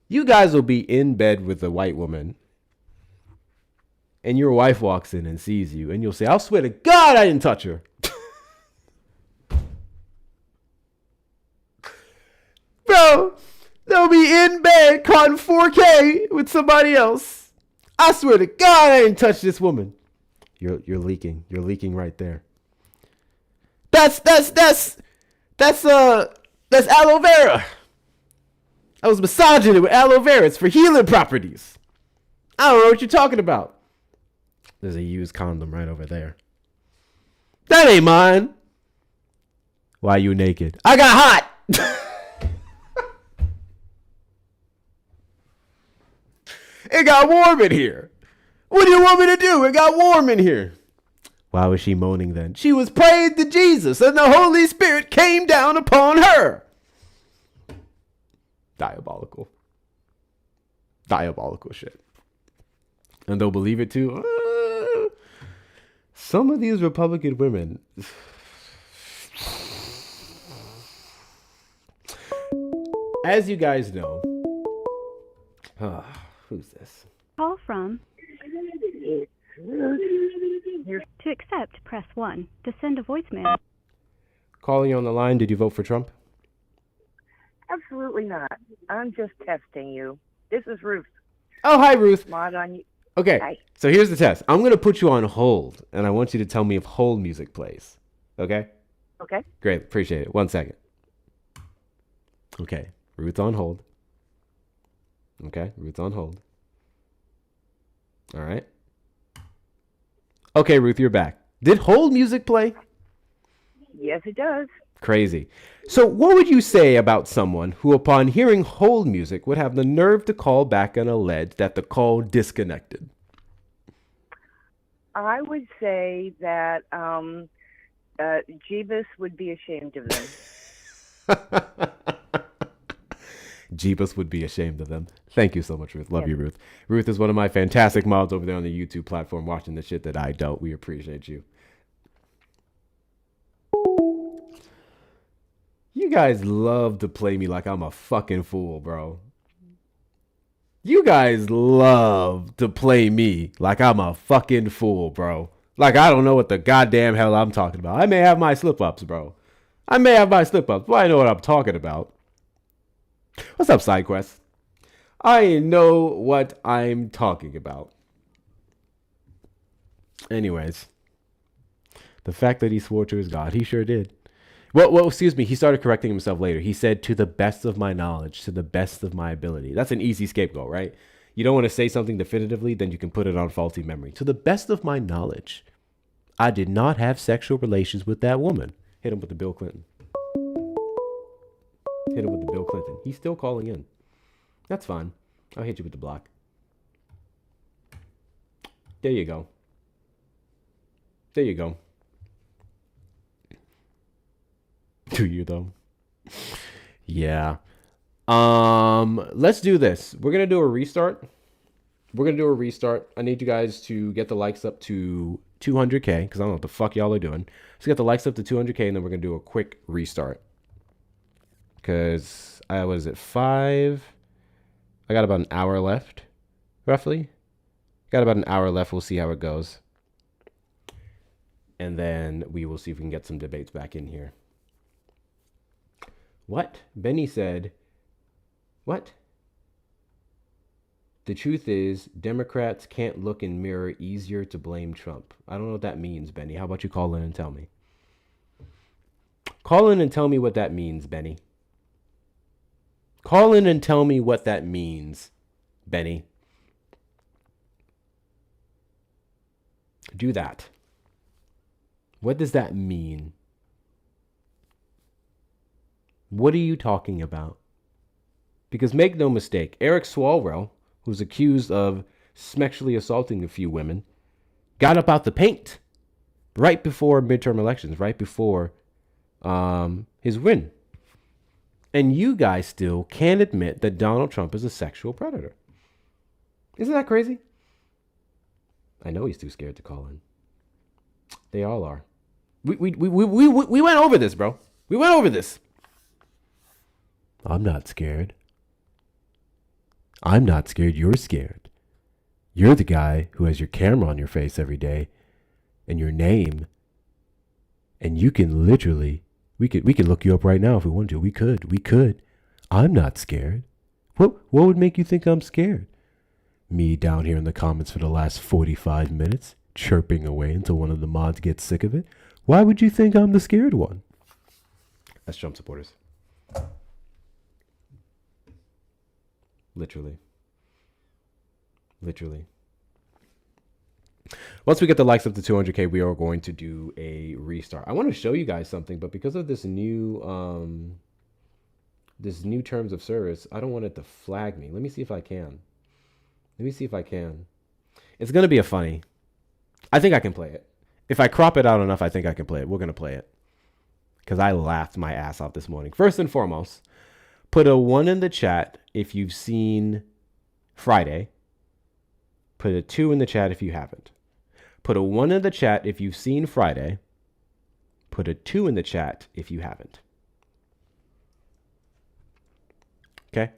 You guys will be in bed with a white woman, and your wife walks in and sees you, and you'll say, I'll swear to God I didn't touch her. Bro, they'll be in bed caught in 4K with somebody else. I swear to God I didn't touch this woman. You're leaking. You're leaking right there. That's aloe vera. I was massaging it with aloe vera. It's for healing properties. I don't know what you're talking about. There's a used condom right over there. That ain't mine. Why you naked? I got hot. It got warm in here. What do you want me to do? It got warm in here. Why was she moaning then? She was praying to Jesus and the Holy Spirit came down upon her. Diabolical. Diabolical shit. And they'll believe it too. Some of these Republican women. As you guys know. Who's this? Call from. To accept, press 1. To send a voicemail. Calling you on the line. Did you vote for Trump? Absolutely not. I'm just testing you. This is Ruth. Oh, hi, Ruth. Mod on you. Okay, Hi. so here's the test. I'm going to put you on hold, and I want you to tell me if hold music plays. Okay? Okay. Great. Appreciate it. 1 second. Okay. Ruth's on hold. Okay. Ruth's on hold. All right. Okay, Ruth, you're back. Did hold music play? Yes, it does. Crazy. So what would you say about someone who, upon hearing hold music, would have the nerve to call back and allege that the call disconnected? I would say that Jeebus would be ashamed of them. Jeebus would be ashamed of them. Thank you so much, Ruth. Love you, Ruth. Ruth is one of my fantastic mods over there on the YouTube platform watching the shit that I don't. We appreciate you. You guys love to play me like I'm a fucking fool, bro. You guys love to play me like I'm a fucking fool, bro. Like I don't know what the goddamn hell I'm talking about. I may have my slip-ups, bro. I may have my slip-ups, but I know what I'm talking about. What's up, SideQuest? I know what I'm talking about. Anyways, the fact that he swore to his God, he sure did. Well, excuse me. He started correcting himself later. He said, to the best of my knowledge, to the best of my ability. That's an easy scapegoat, right? You don't want to say something definitively, then you can put it on faulty memory. To the best of my knowledge, I did not have sexual relations with that woman. Hit him with the Bill Clinton. Hit him with the Bill Clinton. He's still calling in. That's fine. I'll hit you with the block. There you go. There you go. Do you though? Yeah. Let's do this. We're gonna do a restart. I need you guys to get the likes up to 200K because I don't know what the fuck y'all are doing. So get the likes up to 200K and then we're gonna do a quick restart. Because I was at 5. I got about an hour left, roughly. Got about an hour left. We'll see how it goes. And then we will see if we can get some debates back in here. What? Benny said, what? The truth is, Democrats can't look in mirror easier to blame Trump. I don't know what that means, Benny. How about you call in and tell me? Call in and tell me what that means, Benny. Call in and tell me what that means, Benny. Do that. What does that mean? What are you talking about? Because make no mistake, Eric Swalwell, who's accused of sexually assaulting a few women, got up out the paint right before midterm elections, right before his win. And you guys still can't admit that Donald Trump is a sexual predator. Isn't that crazy? I know he's too scared to call in. They all are. We went over this, bro. We went over this. I'm not scared. I'm not scared. You're scared. You're the guy who has your camera on your face every day and your name. And you can literally, we could look you up right now if we wanted to. We could. I'm not scared. What would make you think I'm scared? Me down here in the comments for the last 45 minutes, chirping away until one of the mods gets sick of it. Why would you think I'm the scared one? That's Trump supporters. Literally. Once we get the likes up to 200K, we are going to do a restart. I want to show you guys something, but because of this new terms of service, I don't want it to flag me. Let me see if I can. It's going to be a funny. I think I can play it. If I crop it out enough, I think I can play it. We're going to play it. Because I laughed my ass off this morning. First and foremost, put a 1 in the chat if you've seen Friday. Put a 2 in the chat if you haven't. Put a 1 in the chat if you've seen Friday. Put a 2 in the chat if you haven't. Okay?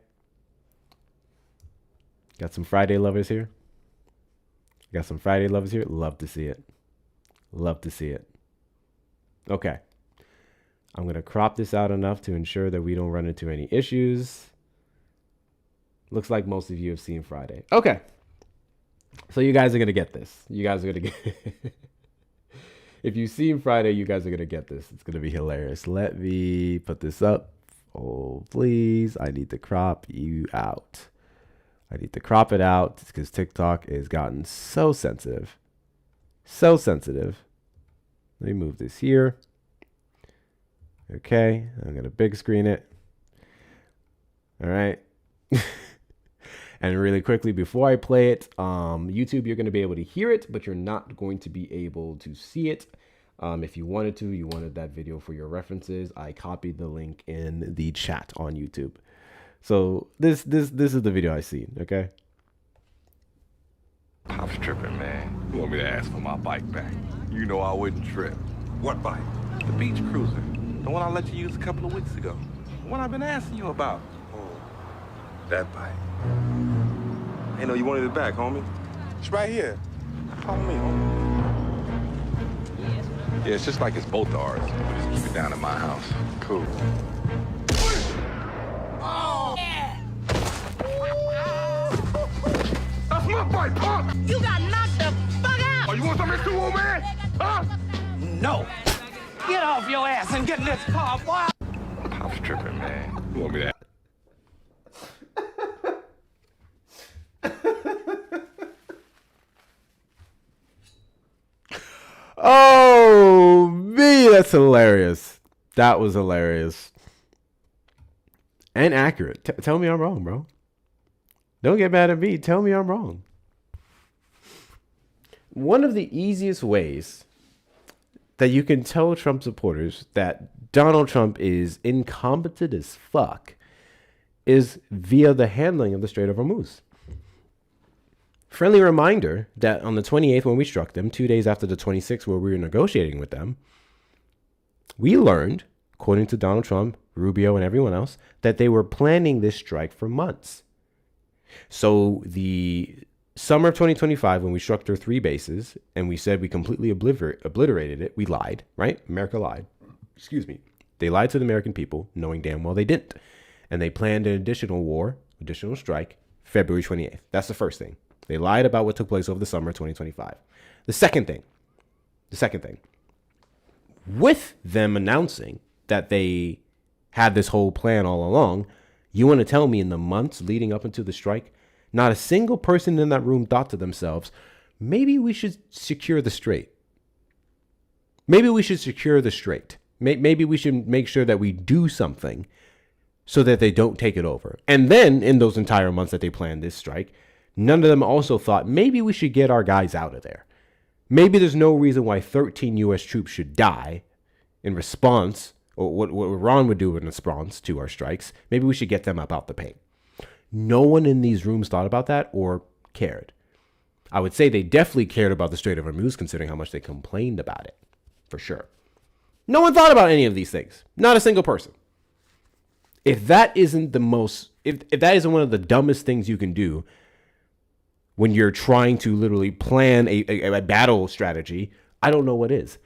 Got some Friday lovers here? Love to see it. Okay. I'm going to crop this out enough to ensure that we don't run into any issues. Looks like most of you have seen Friday. Okay. So you guys are going to get this. If you've seen Friday, you guys are going to get this. It's going to be hilarious. Let me put this up. Oh, please. I need to crop you out. I need to crop it out because TikTok has gotten so sensitive. Let me move this here. Okay. I'm going to big screen it. All right. And really quickly, before I play it, YouTube, you're going to be able to hear it, but you're not going to be able to see it. If you wanted that video for your references, I copied the link in the chat on YouTube. So this is the video I seen, okay? Pop's tripping, man. You want me to ask for my bike back? You know I wouldn't trip. What bike? The beach cruiser. The one I let you use a couple of weeks ago. The one I've been asking you about. Oh, that bike. Hey, no, you wanted it back, homie? It's right here. Follow me, homie. Yeah, it's just like it's both ours. We just keep it down at my house. Cool. Oh, yeah. That's my bike, Pop! You got knocked the fuck out! Oh, you want something too, old man? Huh? No. Get off your ass and get in this car, boy! Pop's tripping, man. You want me to... Oh, me, that's hilarious. That was hilarious. And accurate. Tell me I'm wrong, bro. Don't get mad at me. Tell me I'm wrong. One of the easiest ways that you can tell Trump supporters that Donald Trump is incompetent as fuck is via the handling of the Strait of Hormuz. Friendly reminder that on the 28th, when we struck them, 2 days after the 26th, where we were negotiating with them, we learned, according to Donald Trump, Rubio, and everyone else, that they were planning this strike for months. So the summer of 2025, when we struck their 3 bases and we said we completely obliterated it, we lied, right? America lied. Excuse me. They lied to the American people, knowing damn well they didn't. And they planned an additional strike, February 28th. That's the first thing. They lied about what took place over the summer of 2025. The second thing, with them announcing that they had this whole plan all along, you want to tell me in the months leading up into the strike, not a single person in that room thought to themselves, maybe we should secure the strait. Maybe we should make sure that we do something so that they don't take it over. And then in those entire months that they planned this strike, none of them also thought, maybe we should get our guys out of there. Maybe there's no reason why 13 U.S. troops should die in response or what Iran would do in response to our strikes. Maybe we should get them up out the paint. No one in these rooms thought about that or cared. I would say they definitely cared about the Strait of Hormuz, considering how much they complained about it, for sure. No one thought about any of these things. Not a single person. If that isn't the most, if that isn't one of the dumbest things you can do when you're trying to literally plan a battle strategy, I don't know what is.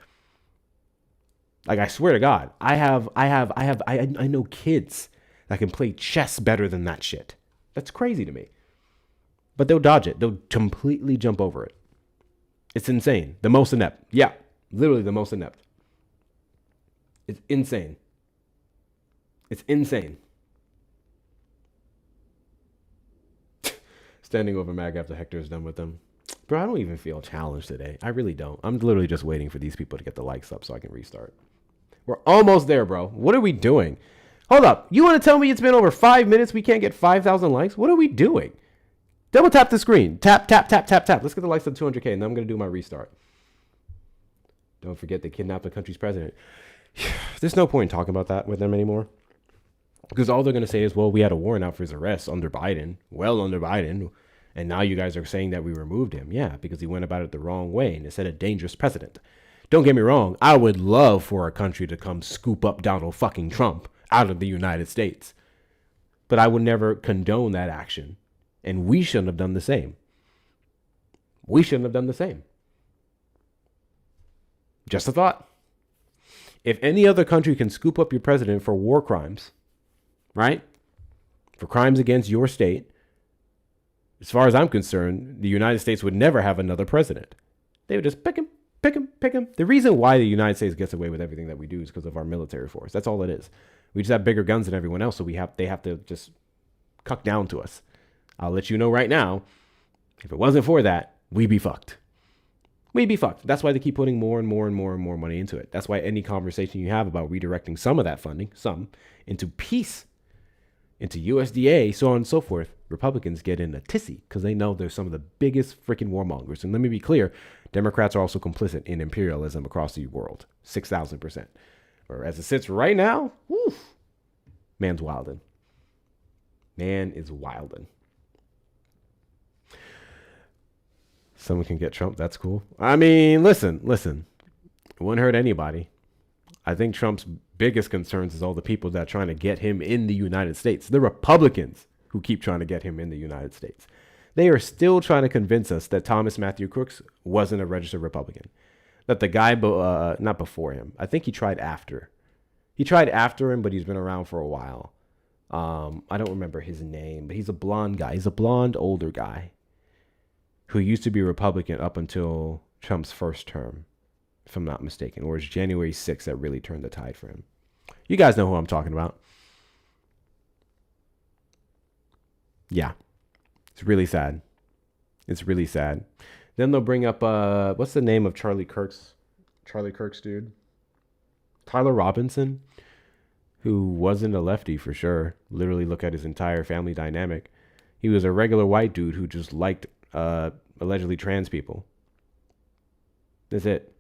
Like, I swear to God, I know kids that can play chess better than that shit. That's crazy to me. But they'll dodge it. They'll completely jump over it. It's insane. The most inept. Yeah, literally the most inept. It's insane. It's insane. Standing over Mag after Hector's done with them. Bro, I don't even feel challenged today. I really don't. I'm literally just waiting for these people to get the likes up so I can restart. We're almost there, bro. What are we doing? Hold up. You want to tell me it's been over 5 minutes? We can't get 5,000 likes? What are we doing? Double tap the screen. Tap, tap, tap, tap, tap. Let's get the likes up to 200K, and then I'm going to do my restart. Don't forget they kidnapped the country's president. There's no point in talking about that with them anymore. Because all they're going to say is, well, we had a warrant out for his arrest under Biden. Well, under Biden. And now you guys are saying that we removed him. Yeah, because he went about it the wrong way and it set a dangerous precedent. Don't get me wrong. I would love for our country to come scoop up Donald fucking Trump out of the United States. But I would never condone that action. And we shouldn't have done the same. We shouldn't have done the same. Just a thought. If any other country can scoop up your president for war crimes, right? For crimes against your state, as far as I'm concerned, the United States would never have another president. They would just pick him, pick him, pick him. The reason why the United States gets away with everything that we do is because of our military force. That's all it is. We just have bigger guns than everyone else, so they have to just cuck down to us. I'll let you know right now, if it wasn't for that, we'd be fucked. We'd be fucked. That's why they keep putting more and more and more and more money into it. That's why any conversation you have about redirecting some of that funding, into peace, into USDA, so on and so forth, Republicans get in a tizzy because they know they're some of the biggest freaking warmongers. And let me be clear, Democrats are also complicit in imperialism across the world, 6,000%. Or as it sits right now, woof, man's wildin'. Man is wildin'. Someone can get Trump. That's cool. I mean, listen. It wouldn't hurt anybody. I think Trump's biggest concerns is all the people that are trying to get him in the United States. The Republicans who keep trying to get him in the United States. They are still trying to convince us that Thomas Matthew Crooks wasn't a registered Republican. That the guy, not before him. I think he tried after. He tried after him, but he's been around for a while. I don't remember his name, but he's a blonde guy. He's a blonde, older guy who used to be Republican up until Trump's first term, if I'm not mistaken, or it's January 6th that really turned the tide for him. You guys know who I'm talking about. Yeah. It's really sad. It's really sad. Then they'll bring up, what's the name of Charlie Kirk's dude? Tyler Robinson, who wasn't a lefty for sure. Literally look at his entire family dynamic. He was a regular white dude who just liked allegedly trans people. That's it.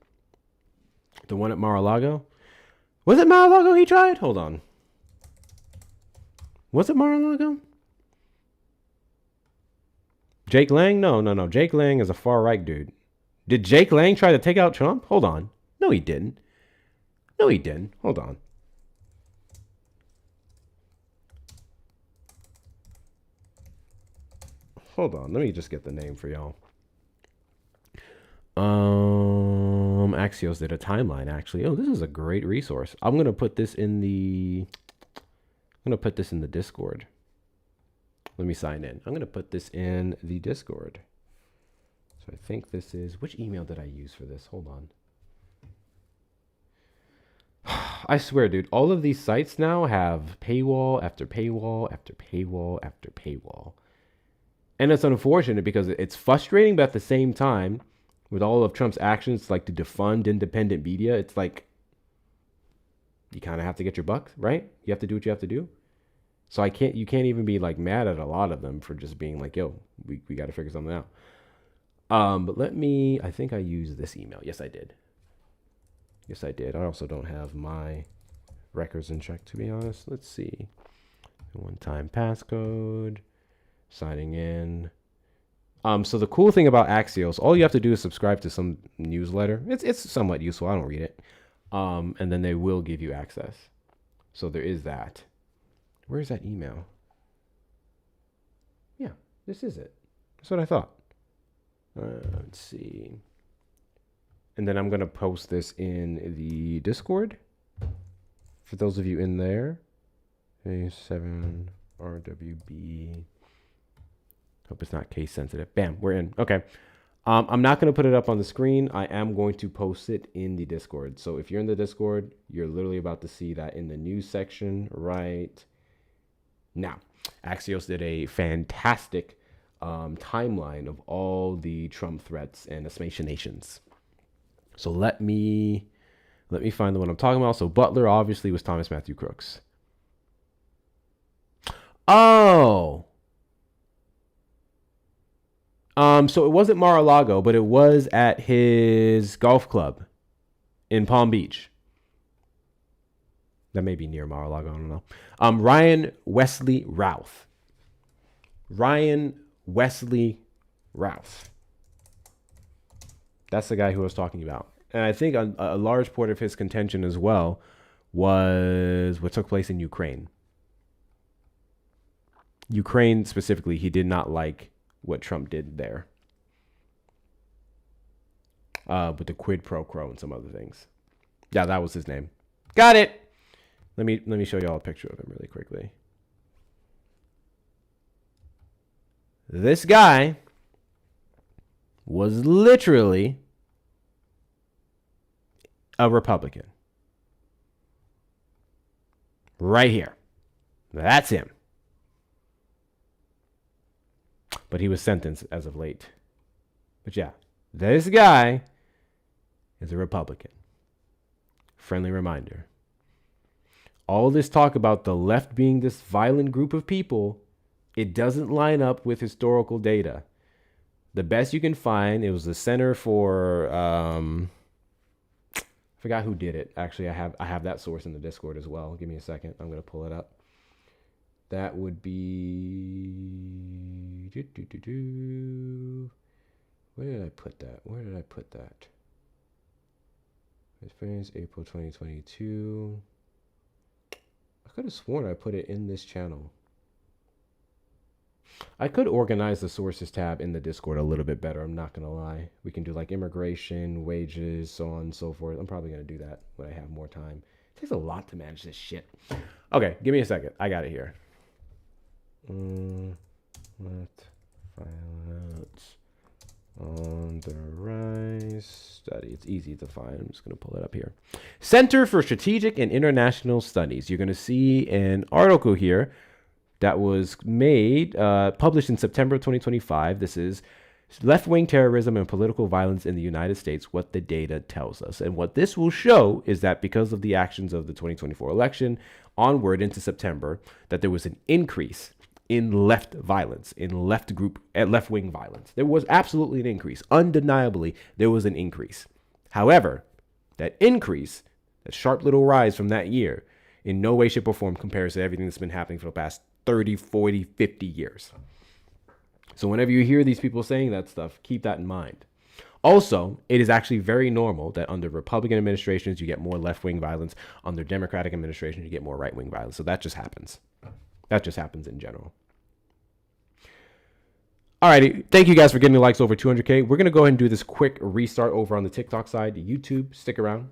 The one at Mar-a-Lago? Was it Mar-a-Lago he tried? Hold on. Was it Mar-a-Lago? Jake Lang? No. Jake Lang is a far-right dude. Did Jake Lang try to take out Trump? Hold on. No, he didn't. Hold on. Let me just get the name for y'all. Axios did a timeline, actually. Oh, this is a great resource. I'm going to put this in the Discord. Let me sign in. I'm going to put this in the Discord. So I think this is, which email did I use for this? Hold on. I swear, dude, all of these sites now have paywall after paywall after paywall after paywall. And it's unfortunate because it's frustrating, but at the same time, with all of Trump's actions, like to defund independent media, it's like you kind of have to get your buck, right? You have to do what you have to do. So you can't even be like mad at a lot of them for just being like, yo, we got to figure something out. But I think I used this email. Yes, I did. I also don't have my records in check, to be honest. Let's see. One-time passcode. Signing in. So the cool thing about Axios, all you have to do is subscribe to some newsletter. It's somewhat useful. I don't read it. And then they will give you access. So there is that. Where's that email? Yeah, this is it. That's what I thought. Let's see. And then I'm going to post this in the Discord. For those of you in there. A7RWB. Hope it's not case sensitive. Bam, we're in. Okay. I'm not going to put it up on the screen. I am going to post it in the Discord. So if you're in the Discord, you're literally about to see that in the news section right now. Axios did a fantastic timeline of all the Trump threats and assassinations. So let me find the one I'm talking about. So Butler obviously was Thomas Matthew Crooks. Oh. So it wasn't Mar-a-Lago, but it was at his golf club in Palm Beach. That may be near Mar-a-Lago, I don't know. Ryan Wesley Routh. Ryan Wesley Routh. That's the guy who I was talking about. And I think a large part of his contention as well was what took place in Ukraine. Ukraine specifically, he did not like what Trump did there. With the quid pro quo and some other things. Yeah, that was his name. Got it. Let me show y'all a picture of him really quickly. This guy was literally a Republican. Right here. That's him. But he was sentenced as of late. But yeah, this guy is a Republican. Friendly reminder. All this talk about the left being this violent group of people, it doesn't line up with historical data. The best you can find, it was the Center for, I forgot who did it. Actually, I have that source in the Discord as well. Give me a second. I'm going to pull it up. That would be, where did I put that? Experience April 2022. I could have sworn I put it in this channel. I could organize the sources tab in the Discord a little bit better. I'm not going to lie. We can do like immigration, wages, so on and so forth. I'm probably going to do that when I have more time. It takes a lot to manage this shit. Okay, give me a second. I got it here. Left violence on the rise study. It's easy to find. I'm just going to pull it up here. Center for Strategic and International Studies. You're going to see an article here that was made, published in September 2025. This is left-wing terrorism and political violence in the United States, what the data tells us. And what this will show is that because of the actions of the 2024 election onward into September, that there was an increase in left violence, in left-wing violence. There was absolutely an increase. Undeniably, there was an increase. However, that increase, that sharp little rise from that year, in no way, shape, or form compares to everything that's been happening for the past 30, 40, 50 years. So whenever you hear these people saying that stuff, keep that in mind. Also, it is actually very normal that under Republican administrations, you get more left-wing violence. Under Democratic administrations, you get more right-wing violence. So that just happens. That just happens in general. Alrighty, thank you guys for getting the likes over 200K. We're going to go ahead and do this quick restart over on the TikTok side. YouTube, stick around.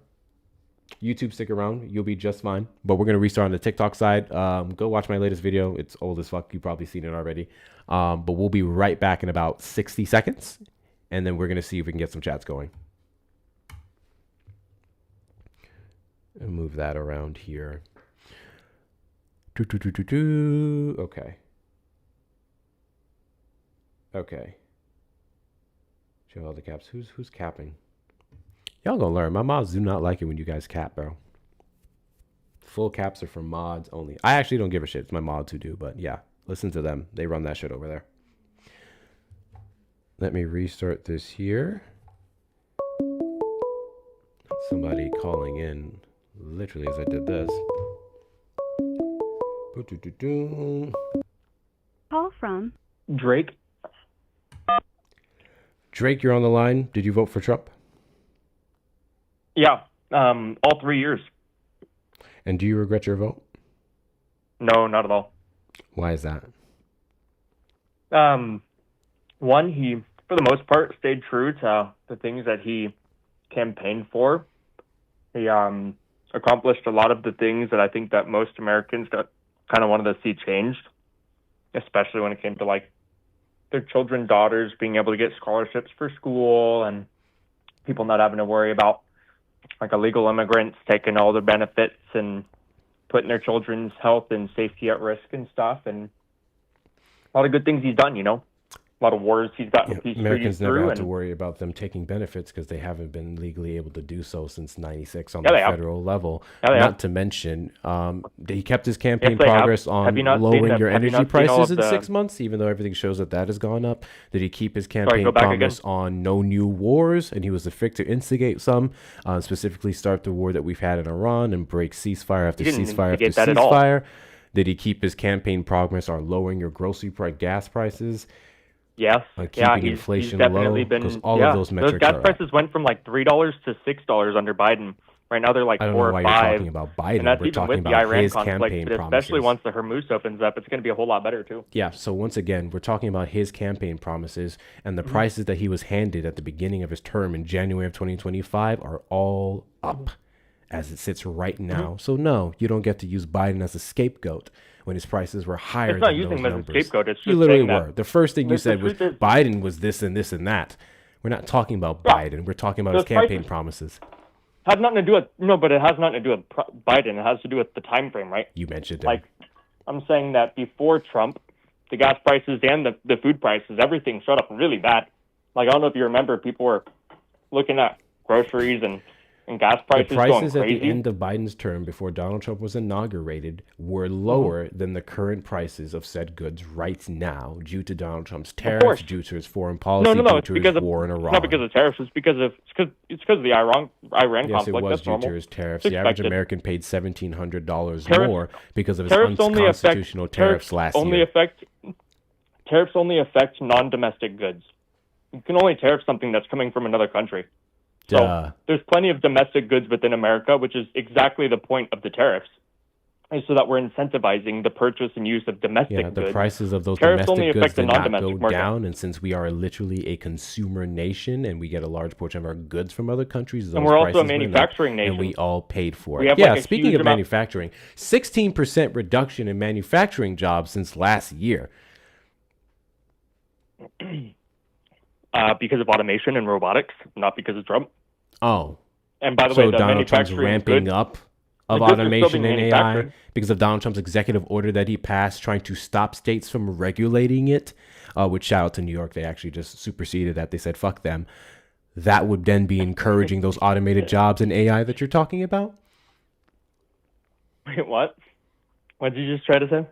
You'll be just fine. But we're going to restart on the TikTok side. Go watch my latest video. It's old as fuck. You've probably seen it already. But we'll be right back in about 60 seconds. And then we're going to see if we can get some chats going. And move that around here. Okay. Show all the caps. Who's capping? Y'all gonna learn. My mods do not like it when you guys cap, bro. Full caps are for mods only. I actually don't give a shit. It's my mods who do, but yeah, listen to them. They run that shit over there. Let me restart this here. Somebody calling in Literally as I did this. Call from Drake. Drake, you're on the line. Did you vote for Trump? Yeah, all 3 years. And do you regret your vote? No, not at all. Why is that? One, he, for the most part, stayed true to the things that he campaigned for. He accomplished a lot of the things that I think that most Americans kind of wanted to see changed, especially when it came to like their children, daughters being able to get scholarships for school and people not having to worry about like illegal immigrants taking all the benefits and putting their children's health and safety at risk and stuff. And a lot of good things he's done, you know. A lot of wars he's gotten peace Americans never through have to worry about them taking benefits because they haven't been legally able to do so since '96 on the federal level. Not to mention, he kept his campaign progress on lowering your energy prices in 6 months, even though everything shows that has gone up. Did he keep his campaign promise on no new wars? And he was the quick to instigate some, specifically start the war that we've had in Iran and break ceasefire after ceasefire after ceasefire. Did he keep his campaign promise on lowering your grocery gas prices? Yes. Keeping inflation low, because all of those metrics those gas prices went from like $3 to $6 under Biden. Right now they're like 4 or 5. You're talking about Biden. And that's We're even talking with about the Iran his conflict, campaign but especially promises. once the Hormuz opens up, it's going to be a whole lot better too. Yeah. So once again, we're talking about his campaign promises, and the prices that he was handed at the beginning of his term in January of 2025 are all up as it sits right now. So no, you don't get to use Biden as a scapegoat when his prices were higher It's not than using those him as a numbers. scapegoat. It's just You literally saying that were. The first thing you said was truth is- Biden was this and this and that. We're not talking about Biden. We're talking about his Those campaign prices- promises. Had nothing to do with but it has nothing to do with Biden. It has to do with the time frame, right? You mentioned it. Like, I'm saying that before Trump, the gas prices and the food prices, everything shot up really bad. Like, I don't know if you remember, people were looking at groceries and gas prices The going prices at crazy. the end of Biden's term before Donald Trump was inaugurated were lower than the current prices of said goods right now due to Donald Trump's tariffs, due to his foreign policy, No, due it's to because his of war in Iran. It's not because of tariffs. It's because of the Iran Yes, conflict. it was That's due normal. to his tariffs. It's The average expected. American paid $1,700 Tariffs- more because of his tariffs only affect- unconstitutional tariffs last year. Tariffs only affect non-domestic goods. You can only tariff something that's coming from another country. So Duh. there's plenty of domestic goods within America, which is exactly the point of the tariffs, is so that we're incentivizing the purchase and use of domestic Yeah, the goods. prices of those Tariffs only domestic goods affect the did not go non-domestic market. down, and since we are literally a consumer nation and we get a large portion of our goods from other countries, those And we're also a prices went up, manufacturing nation. and we all paid for We it. have, Yeah, like, a speaking huge of amount- manufacturing, 16% reduction in manufacturing jobs since last year. Because of automation and robotics, not because of Trump. Oh. And by the So way, the Donald Trump's manufacturing ramping goods- up the of goods are still automation being and AI manufactured. because of Donald Trump's executive order that he passed trying to stop states from regulating it, which shout out to New York. They actually just superseded that. They said, fuck them. That would then be encouraging those automated jobs in AI that you're talking about. Wait, what? What did you just try to say?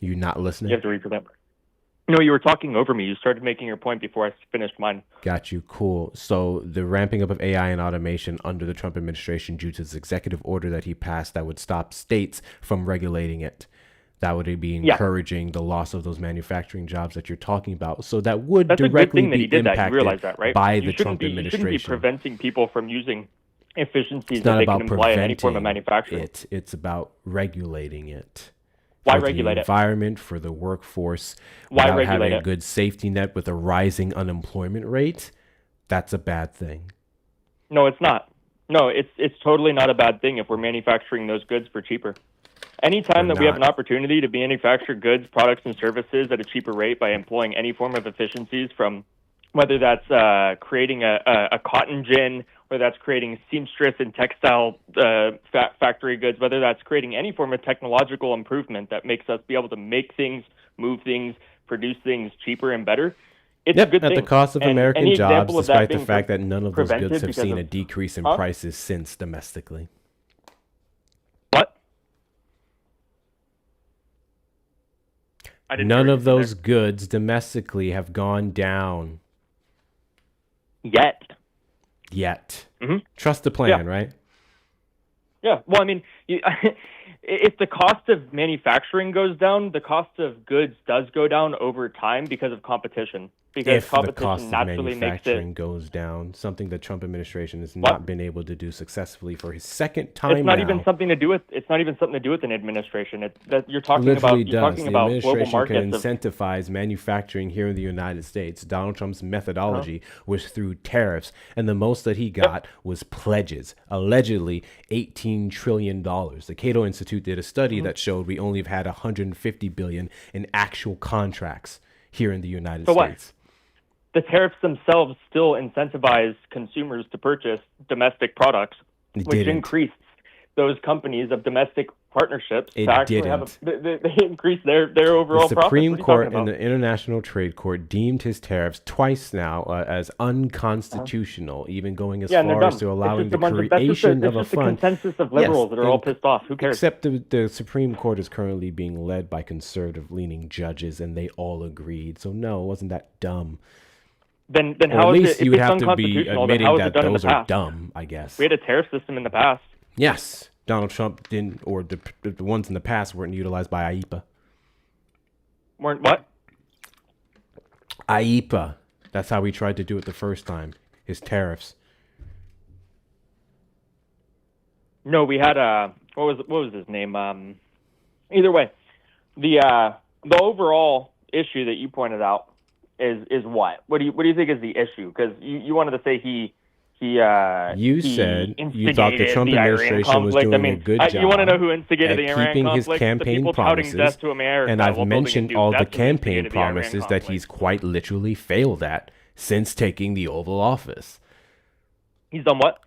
You not listening? You have to repeat that. No, you were talking over me. You started making your point before I finished mine. Got you. Cool. So the ramping up of AI and automation under the Trump administration due to this executive order that he passed that would stop states from regulating it. That would be encouraging the loss of those manufacturing jobs that you're talking about. So that would That's a good directly thing that be he did that. You impacted realize that, right? by You the shouldn't Trump be, You shouldn't be administration. preventing people from using efficiencies It's that not they about can employ in any form of preventing manufacturing. it. It's about regulating it. Why for regulate the it? environment, for the workforce, Why without regulate having a it? good safety net with a rising unemployment rate. That's a bad thing. No, it's not. No, it's totally not a bad thing if we're manufacturing those goods for cheaper. Anytime We're that we have not. an opportunity to manufacture goods, products, and services at a cheaper rate by employing any form of efficiencies, from whether that's creating a cotton gin, whether that's creating seamstress and textile factory goods, whether that's creating any form of technological improvement that makes us be able to make things, move things, produce things cheaper and better, it's a good at thing. the cost of And American any jobs, example of that despite the being fact that none of those prevented goods have because seen of- a decrease in Huh? prices since domestically. What? I didn't None hear of you there. those goods domestically have gone down Yet. yet. Mhm. Trust the plan, Yeah. right? Yeah. Well, I mean, if the cost of manufacturing goes down, the cost of goods does go down over time because of competition. Because If the competition cost of naturally makes manufacturing it. goes down, something the Trump administration has What? not been able to do successfully for his second time It's not now. even something to do with. It's not even something to do with an administration. It's that you're talking Literally about. You're does. talking The about global administration can markets. incentivize manufacturing here in the United States. Donald Trump's methodology was through tariffs, and the most that he got was pledges, allegedly $18 trillion. The Cato Institute did a study that showed we only have had $150 billion in actual contracts here in the United So what? States. The tariffs themselves still incentivize consumers to purchase domestic products, It which didn't. increased those companies of domestic partnerships It to actually didn't. they increase their overall The profits. Supreme What are you Court talking and about? the International Trade Court deemed his tariffs twice now as unconstitutional, even going as Yeah, and they're far as dumb. to It's allowing just the a bunch of, that's just a, creation it's of a just a fund. consensus of liberals that are all pissed off. Who cares? Except the Supreme Court is currently being led by conservative-leaning judges, and they all agreed. So no, it wasn't that dumb. Then Or how at is least it? you If would it's have to be unconstitutional, then admitting how is it that done in the those are past? dumb, I guess. We had a tariff system in the past. Yes, Donald Trump didn't, or the ones in the past weren't utilized by IEPA. Weren't what? IEPA. That's how we tried to do it the first time. His tariffs. No, we had what was his name? Either way, the overall issue that you pointed out is what? What do you think is the issue? Because you wanted to say he You said you thought the instigated Trump the Iran administration was conflict. doing I mean, a good job. you want to know who instigated at the Iran keeping his conflict? campaign the people touting promises, death to America and I've while building a mentioned nuke. all the That's who campaign instigated the Iran promises that conflict. he's quite literally failed at since taking the Oval Office. He's done what?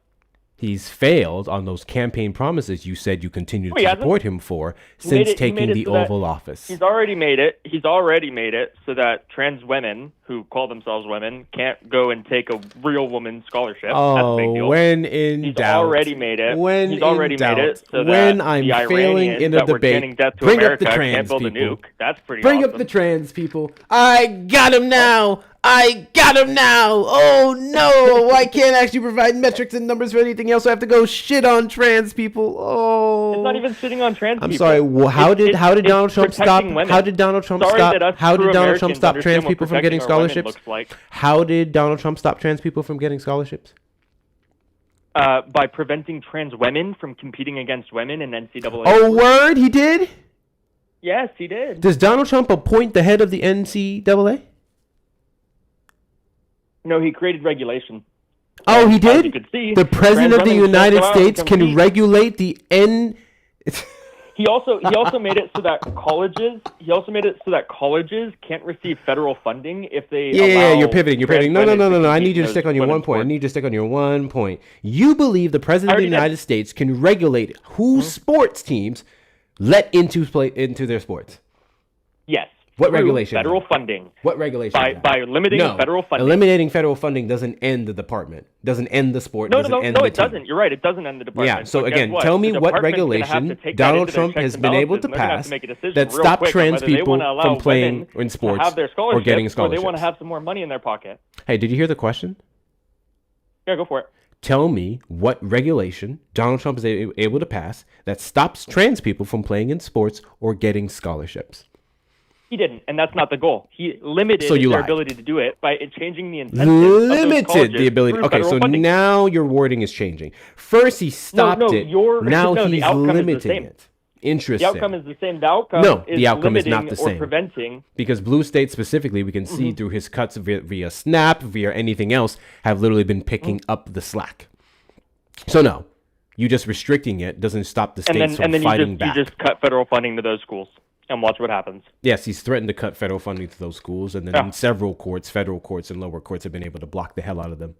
He's failed on those campaign promises you said you continued No, he to hasn't. support him for He made since it- he taking made it the so that Oval Office. He's already made it. He's already made it so that trans women who call themselves women can't go and take a real woman scholarship. That's a big Oh, deal. when in He's doubt. already made it. When He's already in doubt. made it so When that I'm the failing Iranians in a that were debate, chanting death to bring up America the can't trans build a people. nuke. That's pretty Bring awesome. up the trans people. I got him now. I got him now. Oh no, I can't actually provide metrics and numbers for anything else. So I have to go shit on trans people. Oh, It's not even sitting on trans I'm people. sorry. Well, how did Donald Trump stop? protecting women. How did Donald Trump Sorry stop? that us How did true Donald Trump Americans stop trans understand what people from getting protecting our women scholarships? looks like. How did Donald Trump stop trans people from getting scholarships? By preventing trans women from competing against women in NCAA. Oh, word, he did. Yes, he did. Does Donald Trump appoint the head of the NCAA? No, he created regulation. Oh, he As did? you could see, The president of trans the women can't United go out and States can compete. regulate the N. He also made it so that colleges can't receive federal funding if they Yeah, allow you're pivoting. You're trans pivoting. No. women to I compete need you in to stick on your those one point. I women's need you to stick on your one point. You believe the president of the already did. United States can regulate who sports teams let into their sports? Yes. What through regulation? Federal funding. What regulation? By limiting No, federal funding. eliminating federal funding doesn't end the department. Doesn't end the sport. No, doesn't end no, the it team. doesn't. You're right. It doesn't end the department. Yeah. So But guess again, what? tell me The what department's gonna have regulation to take that Donald into their Trump checks has and been able balances, to and they're gonna have pass to make a decision that real stopped quick on trans whether they people wanna allow from playing women in to sports have their or getting scholarships, or they scholarships. want to have some more money in their pocket. Hey, did you hear the question? Yeah, go for it. Tell me what regulation Donald Trump is able to pass that stops trans people from playing in sports or getting scholarships. He didn't, and that's not the goal. He limited So you their lied. ability to do it by changing the incentives of those Limited colleges the ability. through Okay, federal so funding. now your wording is changing. First he stopped it. Now the he's outcome is the limiting same. it. Interesting. The outcome is the same. The outcome No, is the outcome is limiting not the or same. preventing. Because blue states specifically, we can see through his cuts via Snap, via anything else, have literally been picking up the slack. So no, you just restricting it doesn't stop the states from fighting back. You just cut federal funding to those schools and watch what happens. Yes, he's threatened to cut federal funding to those schools, and then Yeah. several courts, federal courts and lower courts, have been able to block the hell out of them.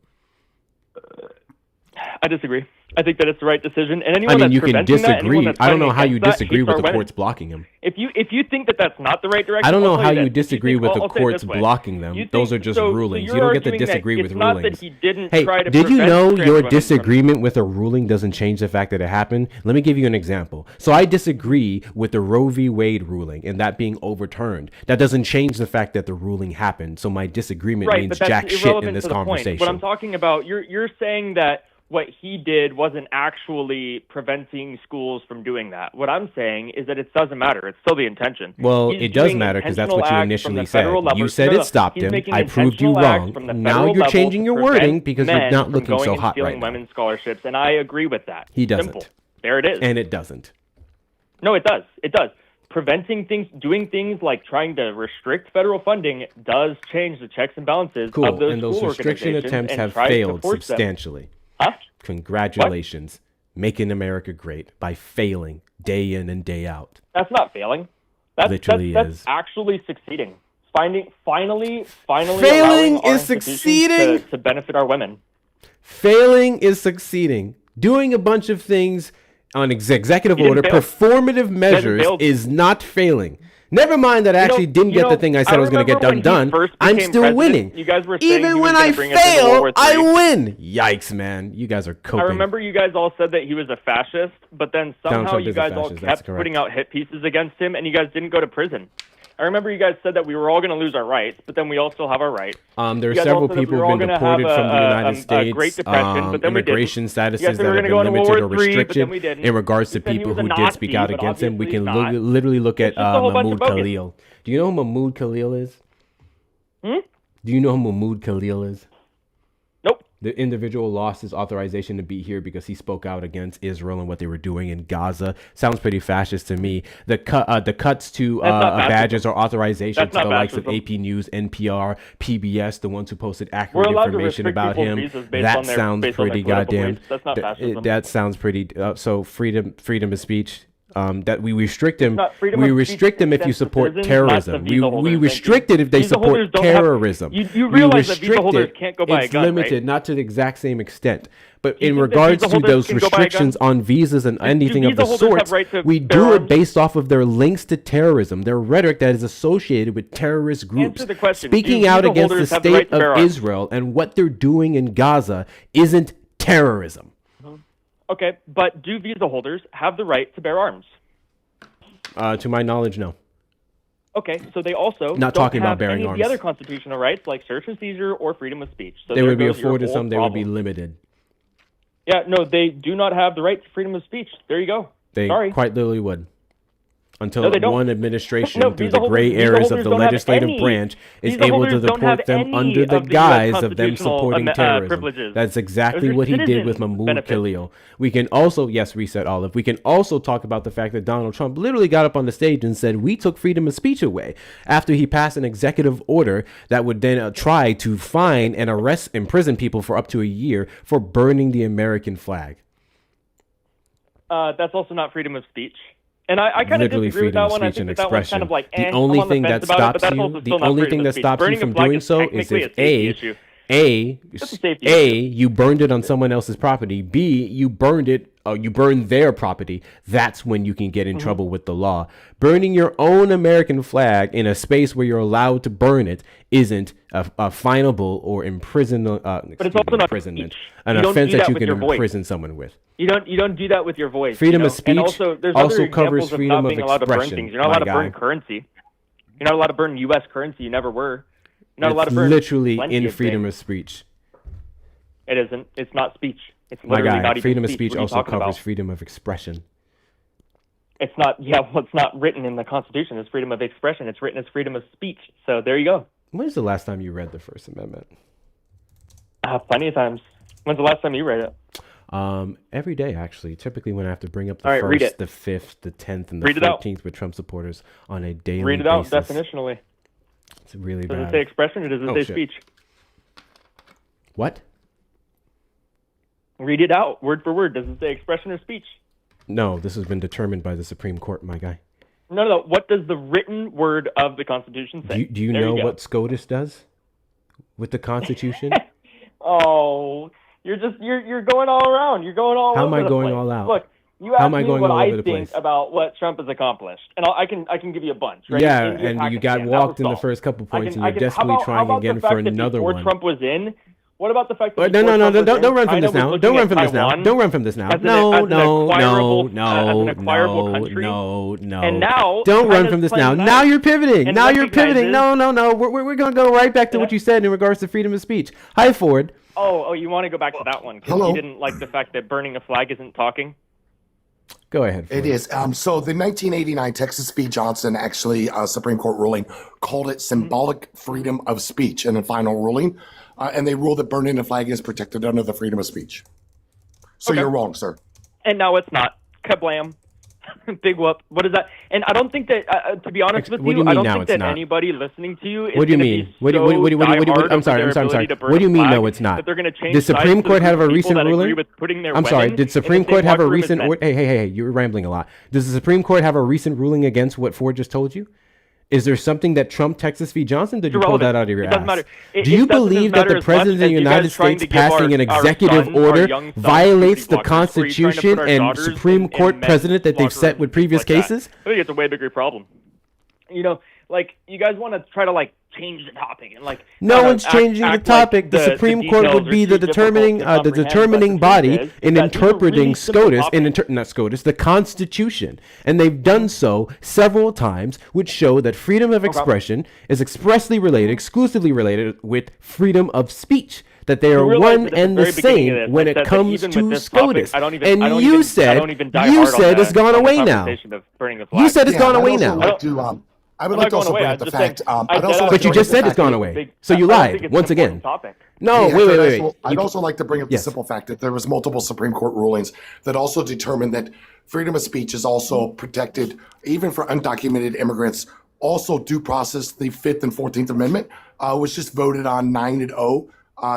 I disagree. I think that it's the right decision. And anyone I mean, that's you can preventing that, anyone disagree. that's I don't know fighting how you against that, disagree hates with our the women. courts blocking him. If you think that that's not the right direction, I don't know I'll tell how you you this. disagree with the I'll say it courts this way. blocking them. You Those think- are just so rulings. you're You don't get to arguing that disagree it's with not rulings. that he didn't Hey, try to did you prevent know trans your women from- disagreement with a ruling doesn't change the fact that it happened? Let me give you an example. So I disagree with the Roe v. Wade ruling and that being overturned. That doesn't change the fact that the ruling happened. So my disagreement Right, means but that's jack shit irrelevant in this to the point. conversation. What I'm talking about, you're saying that what he did wasn't actually preventing schools from doing that. What I'm saying is that it doesn't matter. It's still the intention. Well, He's it does doing matter because that's what you intentional acts from initially the said. federal level. You said No, it stopped he's him. making I proved you intentional acts wrong. from the Now federal you're level changing to your prevent wording because you're men not from looking going so and hot stealing right now. women's scholarships, and I agree with that. He doesn't. Simple. There it is. And it doesn't. No, it does. It does. Preventing things, doing things like trying to restrict federal funding does change the checks and balances Cool. of those And those school restriction organizations attempts and have tries to failed force them. substantially. Huh? Congratulations. Making America great by failing day in and day out. That's not failing. That's Literally actually succeeding. Finally Failing allowing our is institutions succeeding. to benefit our women. Failing is succeeding. Doing a bunch of things on executive You didn't order, fail. performative measures failed. is not failing. Never mind that I actually didn't get the thing I said I was going to get done. I'm still winning. You guys were saying Even he was when gonna I bring us into World fail, War I III. win. Yikes, man. You guys are coping. I remember you guys all said that he was a fascist, but then somehow Trump you is a guys all fascist, that's kept correct. putting out hit pieces against him, and you guys didn't go to prison. I remember you guys said that we were all going to lose our rights, but then we all still have our rights. There are You guys several all said that people we were who all have been gonna have deported from the United a States. Great Depression, but then we didn't. Immigration You statuses guys said that we were have gonna been go into limited or World War III, but restricted then we didn't. in regards to You said he people was who a did speak Nazi, out but against him. We obviously can he's not. literally look at It's just a whole bunch Mahmoud of bogus. Khalil. Do you know who Mahmoud Khalil is? Hmm? Do you know who Mahmoud Khalil is? Nope. The individual lost his authorization to be here because he spoke out against Israel and what they were doing in Gaza. Sounds pretty fascist to me. The cuts to That's not fascism. badges or authorization That's to the not likes of fascism. AP News, NPR, PBS, the ones who posted We're accurate allowed to information restrict about people's him. visas based That on their- sounds based on their pretty political goddamn. beliefs. That's not fascism. That sounds pretty. So freedom of speech. That we restrict him. not freedom We of speech restrict them if you extends to support citizens, terrorism. not to We visa holders, thank restrict you. it if they Visa support holders don't have- terrorism. You We realize that visa restrict holders it. can't go buy a It's gun, right? limited, not to the exact same extent. But You in think that regards visa to holders those can go buy a gun? restrictions on visas and anything of visa the holders have sorts, right to we bear do it arms? based off of their links to terrorism, their rhetoric that is associated with terrorist groups. Answer the question. Do Speaking out visa against the holders have the right state to bear of arms? Israel and what they're doing in Gaza isn't terrorism. Okay, but do visa holders have the right to bear arms? To my knowledge, no. Okay, so they also Not don't talking about have bearing any of the arms. other constitutional rights like search and seizure or freedom of speech. So They there would be goes your afforded whole some, they would be problem. limited. Yeah, no, they do not have the right to freedom of speech. There you go. They Sorry. quite literally would. Until No, they don't. one administration, No, through visa the gray holders- visa areas of holders the don't have legislative any- branch, is visa able to holders don't have deport them any under the of the US guise of them constitutional, supporting terrorism. privileges. That's exactly Those are what he did citizen with Mahmoud benefits. Khalil. We can also, yes, reset Olive. We can also talk about the fact that Donald Trump literally got up on the stage and said, we took freedom of speech away after he passed an executive order that would then try to fine and imprison people for up to a year for burning the American flag. That's also not freedom of speech. And I kind of Literally disagree with freedom that of one. I speech think and that one's expression. kind of like, The I'm only on the thing fence that about it, stops but that's you, also the still not only freedom thing of that speech. stops you Burning a from flag doing is so is technically if a safety issue. A, you burned it on someone else's property. B, you burned it, you burned their property. That's when you can get in trouble with the law. Burning your own American flag in a space where you're allowed to burn it isn't a finable or imprisonment. But it's also not imprisonment, an You don't offense do that that you with can your voice. imprison someone with. You don't do that with your voice. Freedom you know? of speech And also, there's also other covers examples of freedom not of being allowed to burn expression, things. You're not my allowed to burn guy. currency. You're not allowed to burn U.S. currency. You never were. You're not allowed It's to burn literally plenty in of freedom things. of speech. It isn't. It's not speech. It's My literally guy, not even freedom of speech. speech What are you also talking covers about? freedom of expression. It's not. Yeah, well, it's not written in the Constitution as freedom of expression. It's written as freedom of speech. So there you go. When's the last time you read the First Amendment? Plenty of times. When's the last time you read it? Every day, actually. Typically, when I have to bring up the All right, read first, it. the 5th, the 10th, and the Read it out. 14th with Trump supporters on a daily Read it out basis. definitionally. It's really Does bad. it say expression or does it Oh, say shit. speech? What? Read it out, word for word. Does it say expression or speech? No, this has been determined by the Supreme Court, my guy. No. What does the written word of the Constitution say? Do you There know go. what SCOTUS does with the Constitution? Oh, you're going all around. You're going all How over am I the going place. all out? Look, you How asked am I me going what all I over the think place? about what Trump has accomplished, and I can give you a bunch. Right? Yeah, India, and you got Pakistan, that walked was in the solved. first couple I points, can- and I you're can- desperately how trying about again the for fact that another before one. Trump was in? What about the fact that No, before Trump was in, don't run from China this now. was Don't looking run at from this now. Taiwan Don't run from this now. as an No, acquirable country? no. And now Don't run China's from this now. playing Now nice you're pivoting. and Now you're pivoting. recognizes- No. We're gonna go right back to what you said in regards to freedom of speech. Hi, Ford. Oh, you want to go back to that one because Hello? you didn't like the fact that burning a flag isn't talking? Go ahead. It is. So the 1989 Texas v. Johnson, actually, Supreme Court ruling called it symbolic freedom of speech in a final ruling. And they ruled that burning a flag is protected under the freedom of speech. So you're wrong, sir. And no, it's not. Kablam. Big whoop. What is that? And I don't think that, to be honest with What do you, you I mean don't now think it's that not? anybody listening to you is What do you gonna mean? be What do so you diehard I'm sorry. over their ability to burn What do you a mean? flag No, it's not. that they're going to change Did Supreme sides to Court the have a people recent that agree ruling? with putting their I'm sorry. women Did in the Supreme same Court have a locker room as recent? men? Hey! You're rambling a lot. Does the Supreme Court have a recent ruling against what Ford just told you? Is there something that trumped Texas v. Johnson? Did you pull that out of your It doesn't ass? matter. Do you believe that the President of the United States passing an executive order violates the Constitution and Supreme Court precedent that they've set with previous cases? I think it's a way bigger problem. You know, like you guys want to try to like change the topic and like no one's changing the topic. The Supreme Court would be the determining body in interpreting the Constitution, and they've done so several times, which show that freedom of expression is exclusively related with freedom of speech. That they are one and the same when it comes to SCOTUS. And you said it's gone away now. You said it's gone away now. I would like to also bring up the fact. But you just said it's gone away, so you lied once again. No, Yeah, wait. I'd also like to bring up the simple fact that there was multiple Supreme Court rulings that also determined that freedom of speech is also protected, even for undocumented immigrants. Also, due process, the Fifth and 14th Amendment was just voted on 9-0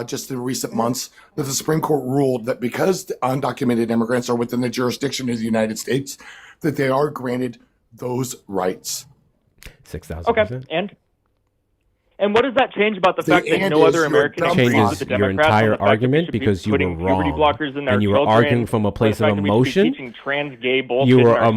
just in recent months. That the Supreme Court ruled that because undocumented immigrants are within the jurisdiction of the United States, that they are granted those rights. 6,000%. Okay, and what does that change about the fact that no other American agrees with the Democrats your entire argument because you were wrong, and you were arguing from a place of emotion. You were I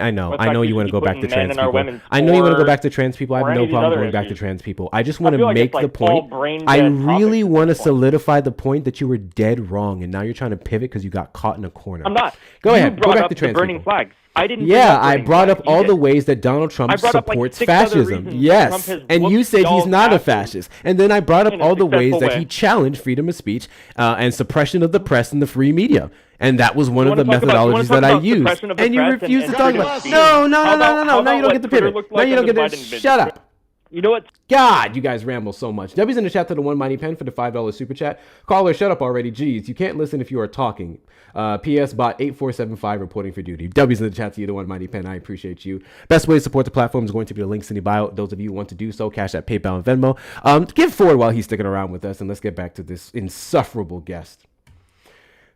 know you want to go back to trans people. I know you want to go back to trans people. I have no problem going back to trans people. I just want to make the point. I really want to solidify the point that you were dead wrong, and now you're trying to pivot because you got caught in a corner. I'm not. Go ahead. Go back to trans burning people. Flags. I didn't. Yeah, I brought up all the ways that Donald Trump supports fascism. Yes, and you said he's not a fascist. And then I brought up all the ways that he challenged freedom of speech and suppression of the press and the free media. And that was one of the methodologies that I used. And you refused to talk about it. No. Now you don't get the pivot. Now you don't get the. Shut up. You know what? God, you guys ramble so much. W's in the chat to the One Mighty Pen for the $5 super chat. Caller, shut up already. Jeez, you can't listen if you are talking. PS bot 8475 reporting for duty. W's in the chat to you, the One Mighty Pen. I appreciate you. Best way to support the platform is going to be the links in the bio. Those of you who want to do so, Cash App, PayPal, and Venmo. Give Ford while he's sticking around with us, and let's get back to this insufferable guest.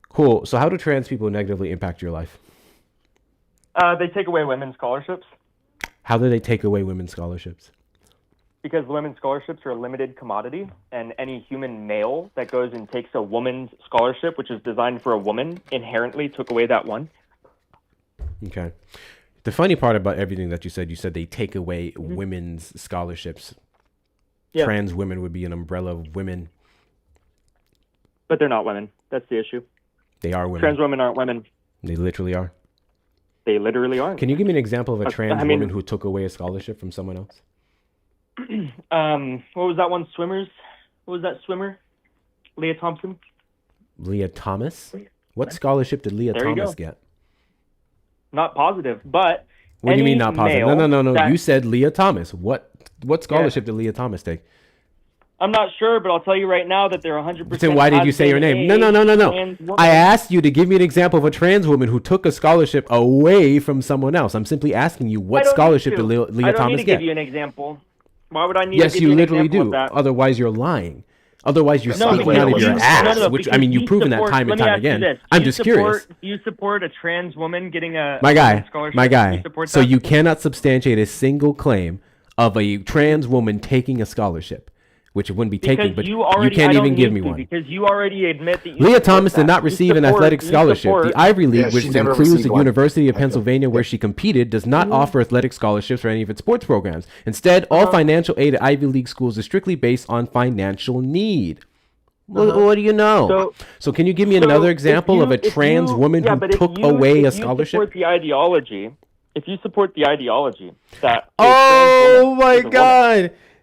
Cool. So how do trans people negatively impact your life? They take away women's scholarships. How do they take away women's scholarships? Because women's scholarships are a limited commodity, and any human male that goes and takes a woman's scholarship, which is designed for a woman, inherently took away that one. Okay. The funny part about everything that you said they take away women's scholarships. Yeah. Trans women would be an umbrella of women. But they're not women. That's the issue. They are women. Trans women aren't women. They literally are. They literally are. Can you give me an example of a trans woman who took away a scholarship from someone else? What was that one? Swimmers? What was that swimmer? Leah Thompson? Leah Thomas? What scholarship did Leah Thomas get? Not positive, but what do you mean not positive? No. You said Leah Thomas. What scholarship did Leah Thomas take? I'm not sure, but I'll tell you right now that they're 100%. Then why did you say her name? No. I asked you to give me an example of a trans woman who took a scholarship away from someone else. I'm simply asking you what scholarship did Leah Thomas get? I don't need to give you an example. Why would I need to give you you an literally example do. Of that? Otherwise, you're lying. Otherwise, you're speaking out of your ass, which, I mean, you've proven that time and time again. I'm just curious. Do you support a trans woman getting a scholarship? My guy. So you cannot substantiate a single claim of a trans woman taking a scholarship, which it wouldn't be taken, but you can't even give me one. Because you already admit that Leah Thomas did not receive an athletic scholarship. The Ivy League, which includes the University of Pennsylvania where she competed, does not offer athletic scholarships for any of its sports programs. Instead, all financial aid at Ivy League schools is strictly based on financial need. What do you know? So can you give me another example of a trans woman who took away a scholarship? If you support the ideology that oh my God.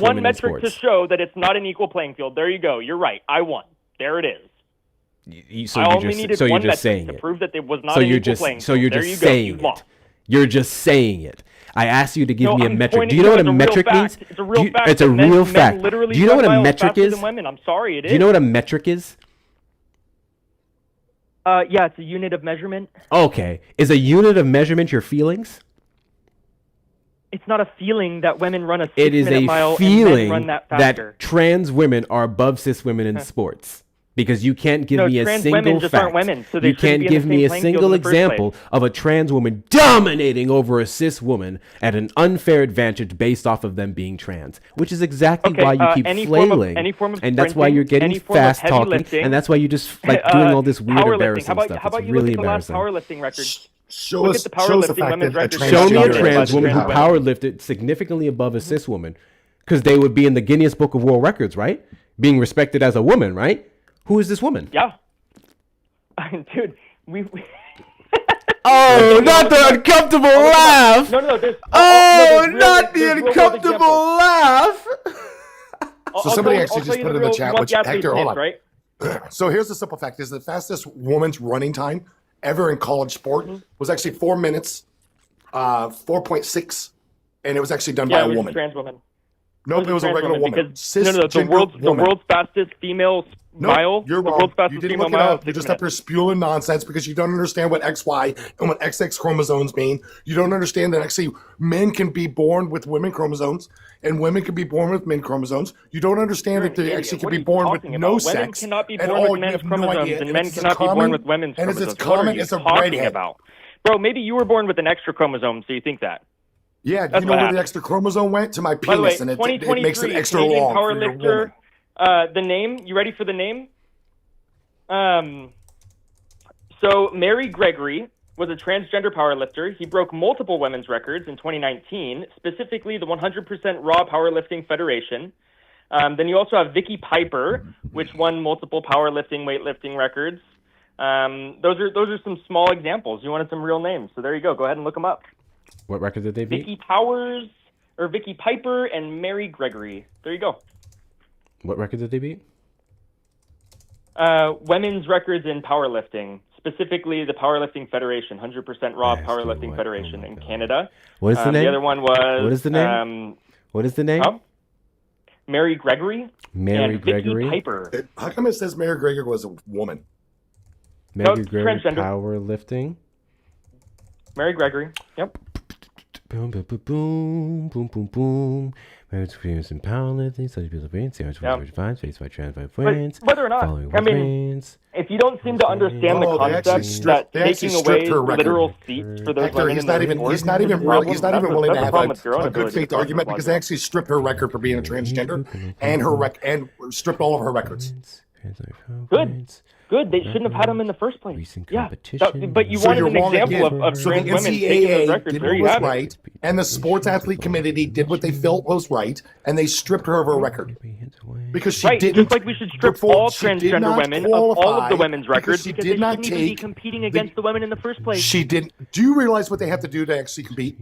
one women in metric to sports. show that it's not an equal playing field. There you go. You're right. I won. There it is. So I you're only just needed so you're one just metric saying to it. prove that it was not So an you're equal just playing so field. you're There just you go. saying You it. lost. You're just saying it. I asked you to give No, me a I'm metric. Do pointing you know to what a it. It's a real metric fact. means? It's a real fact It's a that men- real men fact. literally Do you know what run a miles metric faster is? than women. I'm sorry, it Do you know what a metric is? Yeah, it's a unit of measurement. Okay. Is a unit of measurement your feelings? It's not a feeling that women run a It is 6-minute a mile and men feeling run that faster. that trans women are above cis women in sports. Because you can't give No, me a trans single women just fact. aren't women, so they You shouldn't can't be in the give me same a playing field single in the first example of a trans woman dominating over a cis woman at an unfair advantage based off of them being trans, which is exactly Okay, why you keep any form of- flailing, any form of and that's why sprinting, you're getting any form of fast heavy talking, lifting, and that's why you just like doing all this weird powerlifting. embarrassing How stuff. about It's you really look at the last embarrassing. powerlifting records? Show Look us, at the show us the powerlifting fact women's that a records. Show me a transgender trans woman who power. powerlifted significantly above a cis woman, because they would be in the Guinness Book of World Records, right? Being respected as a woman, right? Who is this woman? Yeah. Dude, we Oh, not the uncomfortable laugh! No, there's not the there's real-world uncomfortable examples. laugh! So somebody I'll actually tell just you put the in the real- chat, you want which the absolute Hector, hold names, on. right? So here's the simple fact: is the fastest woman's running time ever in college sport was actually 4 minutes, 4.6, and it was actually done by Yeah, a it was woman. a trans woman. Nope, it was a trans regular woman. Because, no, the Cisgender world's fastest female mile. You're the wrong. world's fastest You didn't female look it mile. up. You're just up here spewing nonsense because you don't understand what XY and what XX chromosomes mean. You don't understand that actually men can be born with women chromosomes and women can be born with men chromosomes. You don't understand that they actually can What be are you born with talking no about? Women sex. cannot be at born all. with You men's have no chromosomes, idea. and men it's as cannot be born common- with women's and it's chromosomes. as What are common you as a talking redhead. about? Bro, maybe you were born with an extra chromosome, so you think that. Yeah, That's you know what where happened. the extra chromosome went? To my By the way, penis, and it 2023 makes it extra Canadian long for your powerlifter. woman. The name. You ready for the name? So Mary Gregory was a transgender powerlifter. He broke multiple women's records in 2019, specifically the 100% Raw Powerlifting Federation. Then you also have Vicky Piper, which won multiple powerlifting, weightlifting records. Those are some small examples. You wanted some real names, so there you go. Go ahead and look them up. What record did they beat? Vicky Piper and Mary Gregory. There you go. What record did they beat? Women's records in powerlifting, specifically the Powerlifting Federation, 100% Raw Powerlifting Federation in Canada. What is the name? The other one was... What is the name? What is the name? Mary Gregory Mary and Gregory? Vicky Piper. How come it says Mary Gregory was a woman? Mary Gregory transgender. powerlifting. Mary Gregory. Yep. Boom, boom, boom, boom, boom, boom, boom. Marriage experience in powerlifting, such as brain, sandwich, faced by trans by friends. Whether or not, I mean, if you don't seem to understand the concept that taking away literal seats for those Hector, women he's in not the even sport he's not even is a willing problem. he's not even willing to That's a have problem with your own a good ability faith to argument process because they actually stripped her record for being a transgender and and stripped all of her records. Good. They shouldn't have had him in the first place. Yeah, but you So wanted you're an wrong example again. of So the trans women taking those NCAA records. did There what you was have it. right, and the sports athlete committee did what they felt was right, and they stripped her of her record because she didn't. Just like we should strip all transgender women of all of the women's records because because she they did not shouldn't even be take competing against the women in the first place. She didn't. Do you realize what they have to do to actually compete?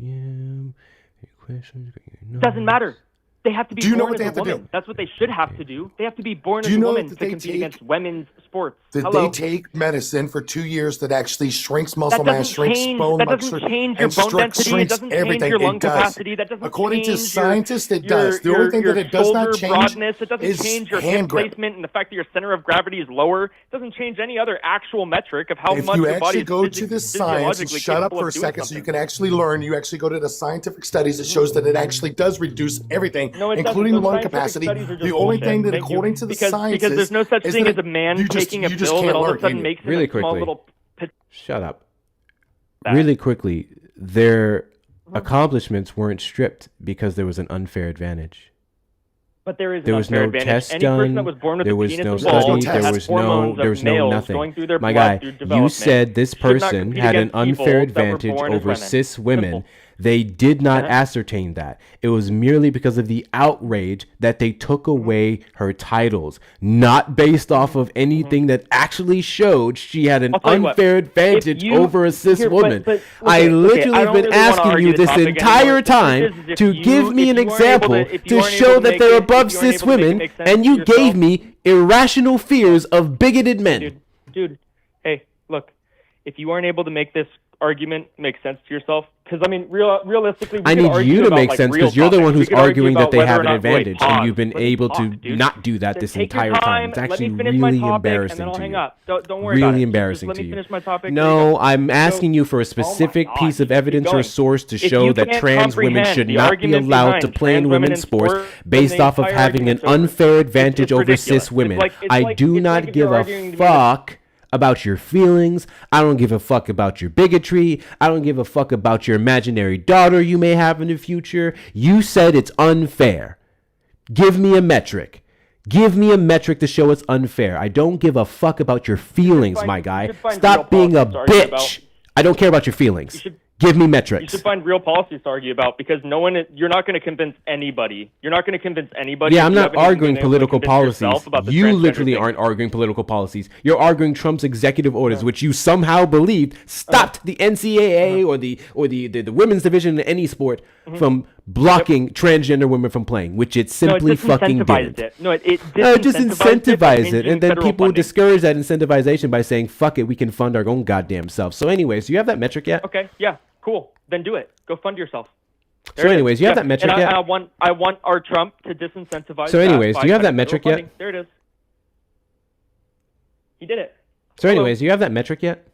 Doesn't matter. They have to be Do you know born what they as have a to woman. do? That's what they should have to do. They have to be born Do as you a know woman that to they compete take- against women's sports. Did Hello. they take medicine for 2 years that actually shrinks muscle That mass, doesn't shrinks change- bone that mass, doesn't change your bone density. It shrinks doesn't change everything. your lung It does. capacity. That doesn't According to change scientists, it your- does. The only thing your that it does not shoulder change broadness. It doesn't is change your hip hand grip. placement and the fact that your center of gravity is lower. It doesn't change any other actual metric of how If much you your body actually is go to the science and physiologically shut up capable for a of doing second so you something. can actually learn, you actually go to the scientific studies that shows that it actually does reduce everything, No, it doesn't. including Those lung scientific capacity. studies are just The only bullshit. thing that, Thank you. according to the because scientists, there's no such is thing that as a man you just- taking a you just pill that can't all of learn, a sudden can you? makes him Really a small quickly. little. Shut up. Really quickly, their accomplishments weren't stripped because there was an unfair advantage. But there is There an was unfair no advantage. test Any person done. that was born with There a was penis no and study. balls There has was no. hormones There of was no males nothing. going through their My blood guy, through you development. said this Should not person compete had an against people unfair that were advantage born as over women. cis women. Simple. They did not ascertain that. It was merely because of the outrage that they took away her titles, not based off of anything that actually showed she had an I'll tell you what, unfair if advantage you- over a cis here, but- woman. but, I okay, literally I have don't been really wanna asking argue you the this topic entire anymore. The time truth is if to you- give me if an you weren't example able to- if you to weren't able show to that make they're it- if above you weren't cis able to make it women, make sense and to you yourself- gave me irrational fears of bigoted men. dude, hey, look, if you aren't able to make this argument make sense to yourself, because I mean, realistically, I need you to make sense because you're the one who's arguing that they have an advantage, and you've been able to not do that this entire time. It's actually really embarrassing to you. Don't worry about it. Really embarrassing to Let me you. finish my topic. No, I'm asking you for a specific piece of evidence or source to show that trans women should not be allowed to play in women's sports based off of having an unfair advantage over cis women. I do not give a fuck about your feelings. I don't give a fuck about your bigotry. I don't give a fuck about your imaginary daughter you may have in the future. You said it's unfair. Give me a metric. Give me a metric to show it's unfair. I don't give a fuck about your feelings, my guy. Stop being a bitch. I don't care about your feelings. Give me metrics. You should find real policies to argue about because you're not going to convince anybody. You're not going to convince anybody. Yeah, I'm not arguing political policies. You literally aren't arguing political policies. You're arguing Trump's executive orders, which you somehow believed stopped the NCAA or the women's division in any sport from blocking transgender women from playing, which it simply fucking didn't. It just incentivized it, and then people discourage that incentivization by saying, "Fuck it, we can fund our own goddamn self." So, anyways, do you have that metric yet? Okay, yeah. Cool. Then do it. Go fund yourself. So anyways, you have that metric yet? I want our Trump to disincentivize. So anyways, do you have that metric yet? There it is. He did it. So anyways, do you have that metric yet?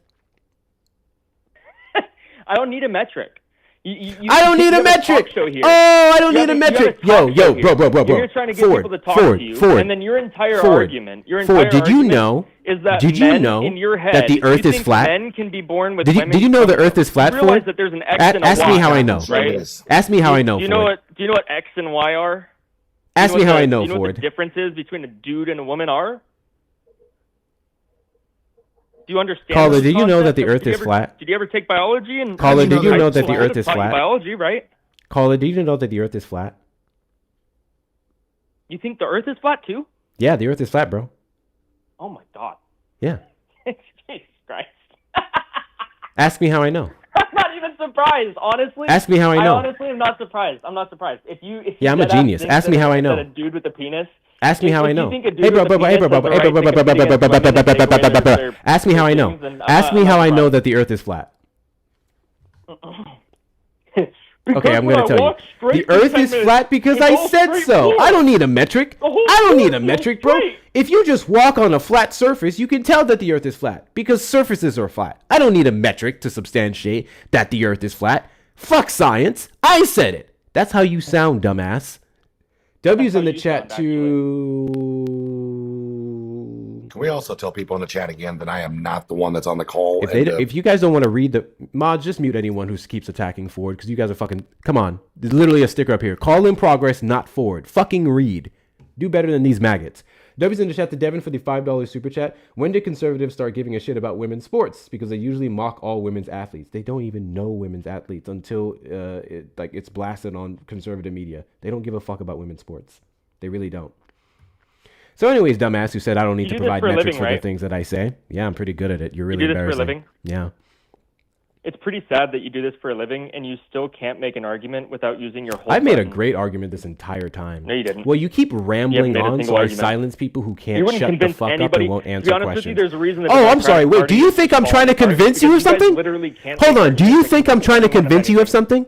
I don't need a metric. I don't need a metric. Oh, I don't need a metric. Yo, bro. You're trying to get people to talk to you, and then your entire argument, did you know? Is that did you know in your head that the Earth is flat? Men can be born with did you know the Earth is flat? Realize that there's an X and a Y. Ask me how I know. Right? Ask me how I know. Do you know what X and Y are? Ask me how I know. Do you know what the differences between a dude and a woman are? Do you understand? Caller, did you know that the Earth is flat? Did you ever take biology? Caller, did you know that the Earth is flat? Biology, right? Caller, did you know that the Earth is flat? You think the Earth is flat too? Yeah, the Earth is flat, bro. Oh my god. Yeah. Jesus Christ. Ask me how I know. I'm not even surprised, honestly. Ask me how I know. I honestly am not surprised. I'm not surprised. If you yeah, I'm a genius. Ask me how I know. A dude with a penis. Ask me how I know. Hey, bro. Ask me how I know. Ask me how I know that the Earth is flat. Okay, I'm going to tell you. The Earth is flat because I said so. I don't need a metric. I don't need a metric, bro. If you just walk on a flat surface, you can tell that the Earth is flat because surfaces are flat. I don't need a metric to substantiate that the Earth is flat. Fuck science. I said it. That's how you sound, dumbass. W's in the chat too. Can we also tell people in the chat again that I am not the one that's on the call? If you guys don't want to read the mods, just mute anyone who keeps attacking Ford because you guys are fucking. Come on, there's literally a sticker up here. Call in progress, not Ford. Fucking read. Do better than these maggots. W's in the chat to Devin for the $5 super chat. When did conservatives start giving a shit about women's sports? Because they usually mock all women's athletes. They don't even know women's athletes until it's blasted on conservative media. They don't give a fuck about women's sports. They really don't. So anyways, dumbass who said I don't need to provide metrics for the things that I say. Yeah, I'm pretty good at it. You're really embarrassing. You do this for a living? Yeah. It's pretty sad that you do this for a living and you still can't make an argument without using your whole I've made a great argument this entire time. No, you didn't. Well, you keep rambling on, so I silence people who can't shut the fuck up and won't answer questions. There's a reason that I'm sorry. Wait, do you think I'm trying to convince you of something? Hold on. Do you think I'm trying to convince you of something?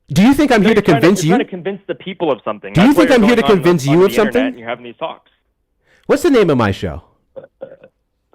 Do you think I'm here to convince you? You're trying to convince the people of something. Do you think I'm here to convince you of something? And you're having these talks. What's the name of my show?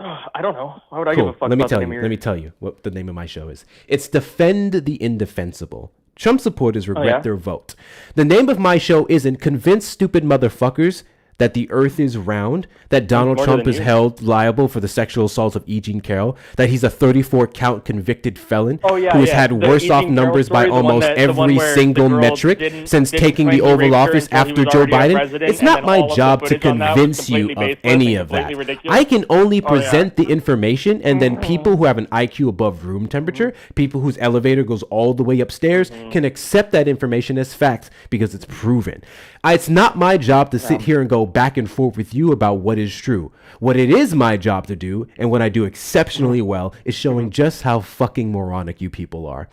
I don't know. Why would I give a fuck Let me about tell the you. name of Let me tell you what the name of my show is. It's Defend the Indefensible. Trump supporters regret their vote. The name of my show isn't Convince Stupid Motherfuckers that the Earth is round, that Donald Trump is held liable for the sexual assaults of E. Jean Carroll, that he's a 34-count convicted felon who has had worse off numbers by almost every single metric since taking the Oval Office after Joe Biden. It's not my job to convince you of any of that. I can only present the information, and then people who have an IQ above room temperature, people whose elevator goes all the way upstairs, can accept that information as fact because it's proven. It's not my job to sit here and go back and forth with you about what is true. What it is my job to do, and what I do exceptionally well, is showing just how fucking moronic you people are.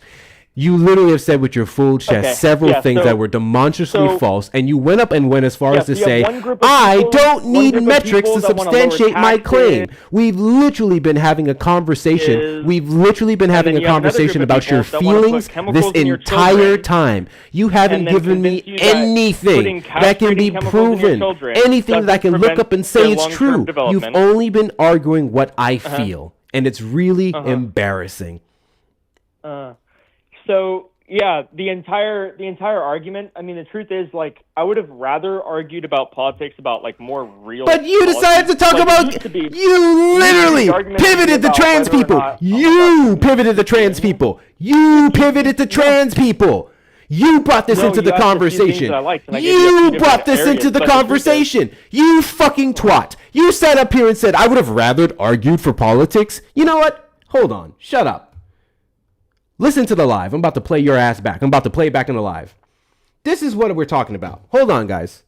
You literally have said with your full chest several things that were demonstrably false, and you went as far as to say, I don't need metrics to substantiate my claim. We've literally been having a conversation. We've literally been having a conversation about your feelings this entire time. You haven't given me anything that can be proven, anything that I can look up and say it's true. You've only been arguing what I feel, and it's really embarrassing. So yeah, the entire argument. I mean, the truth is, like, I would have rather argued about politics, about like more real. But you decided to talk about. You literally pivoted to trans people. You pivoted to trans people. You pivoted to trans people. You brought this into the conversation. You brought this into the conversation. You fucking twat. You sat up here and said, I would have rather argued for politics. You know what? Hold on. Shut up. Listen to the live. I'm about to play your ass back. I'm about to play it back in the live. This is what we're talking about. Hold on, guys.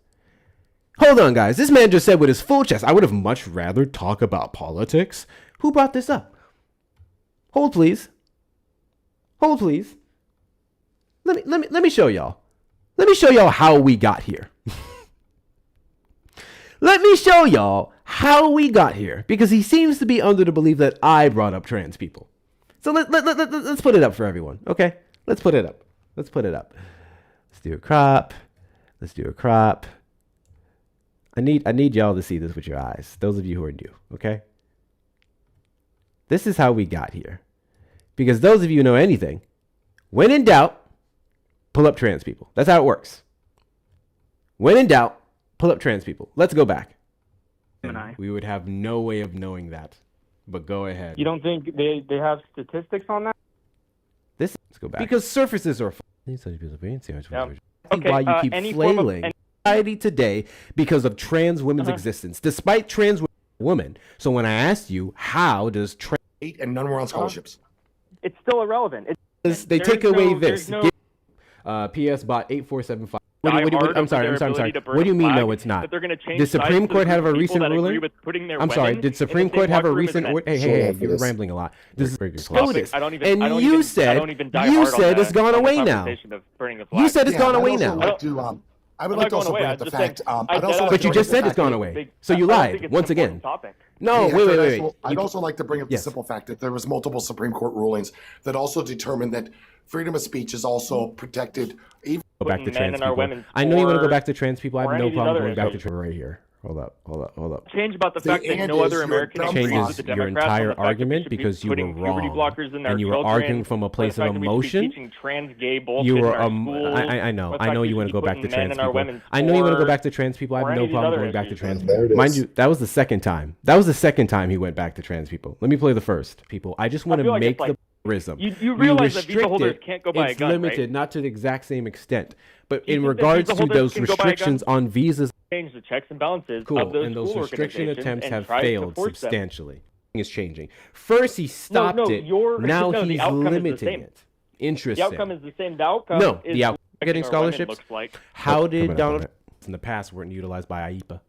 Hold on, guys. This man just said with his full chest, I would have much rather talk about politics. Who brought this up? Hold, please. Hold, please. Let me show y'all. Let me show y'all how we got here. Let me show y'all how we got here, because he seems to be under the belief that I brought up trans people. So let's put it up for everyone, okay? Let's put it up. Let's put it up. Let's do a crop. Let's do a crop. I need y'all to see this with your eyes. Those of you who are new, okay? This is how we got here. Because those of you who know anything, when in doubt, pull up trans people. That's how it works. When in doubt, pull up trans people. Let's go back. We would have no way of knowing that. But go ahead. You don't think they have statistics on that? Let's go back. Because surfaces are. Okay, why you keep flailing society today because of trans women's existence, despite trans women. So when I asked you, how does trans and none were on scholarships? It's still irrelevant. They take away this. PS bot 8475. I'm sorry. What do you mean? No, it's not. Did Supreme Court have a recent ruling? I'm sorry. Did Supreme Court have a recent? Hey, you're rambling a lot. This is SCOTUS, and you said it's gone away now. You said it's gone away now. I would like to also bring up the fact. But you just said it's gone away, so you lied once again. No, wait. I'd also like to bring up the simple fact that there was multiple Supreme Court rulings that also determined that freedom of speech is also protected. Even go back to trans people. I know you want to go back to trans people. I have no problem going back to trans right here. Hold up. Change about the fact that no other American changes your entire argument because you were wrong, and you were arguing from a place of emotion. You were I know you want to go back to trans people. I know you want to go back to trans people. I have no problem going back to trans people. Mind you, that was the second time. He went back to trans people. Let me play the first. People, I just want to make the You realize that visa holders can't go buy a gun, limited, right? Not to the exact same extent, but in regards to those restrictions on visas, change the checks and balances of those, and those restriction attempts have failed substantially. It's changing. First, he stopped it. Now he's limiting it. Interesting. The outcome is the same. The outcome is the outcome getting scholarships. How did Donald in the past weren't utilized by IEPA?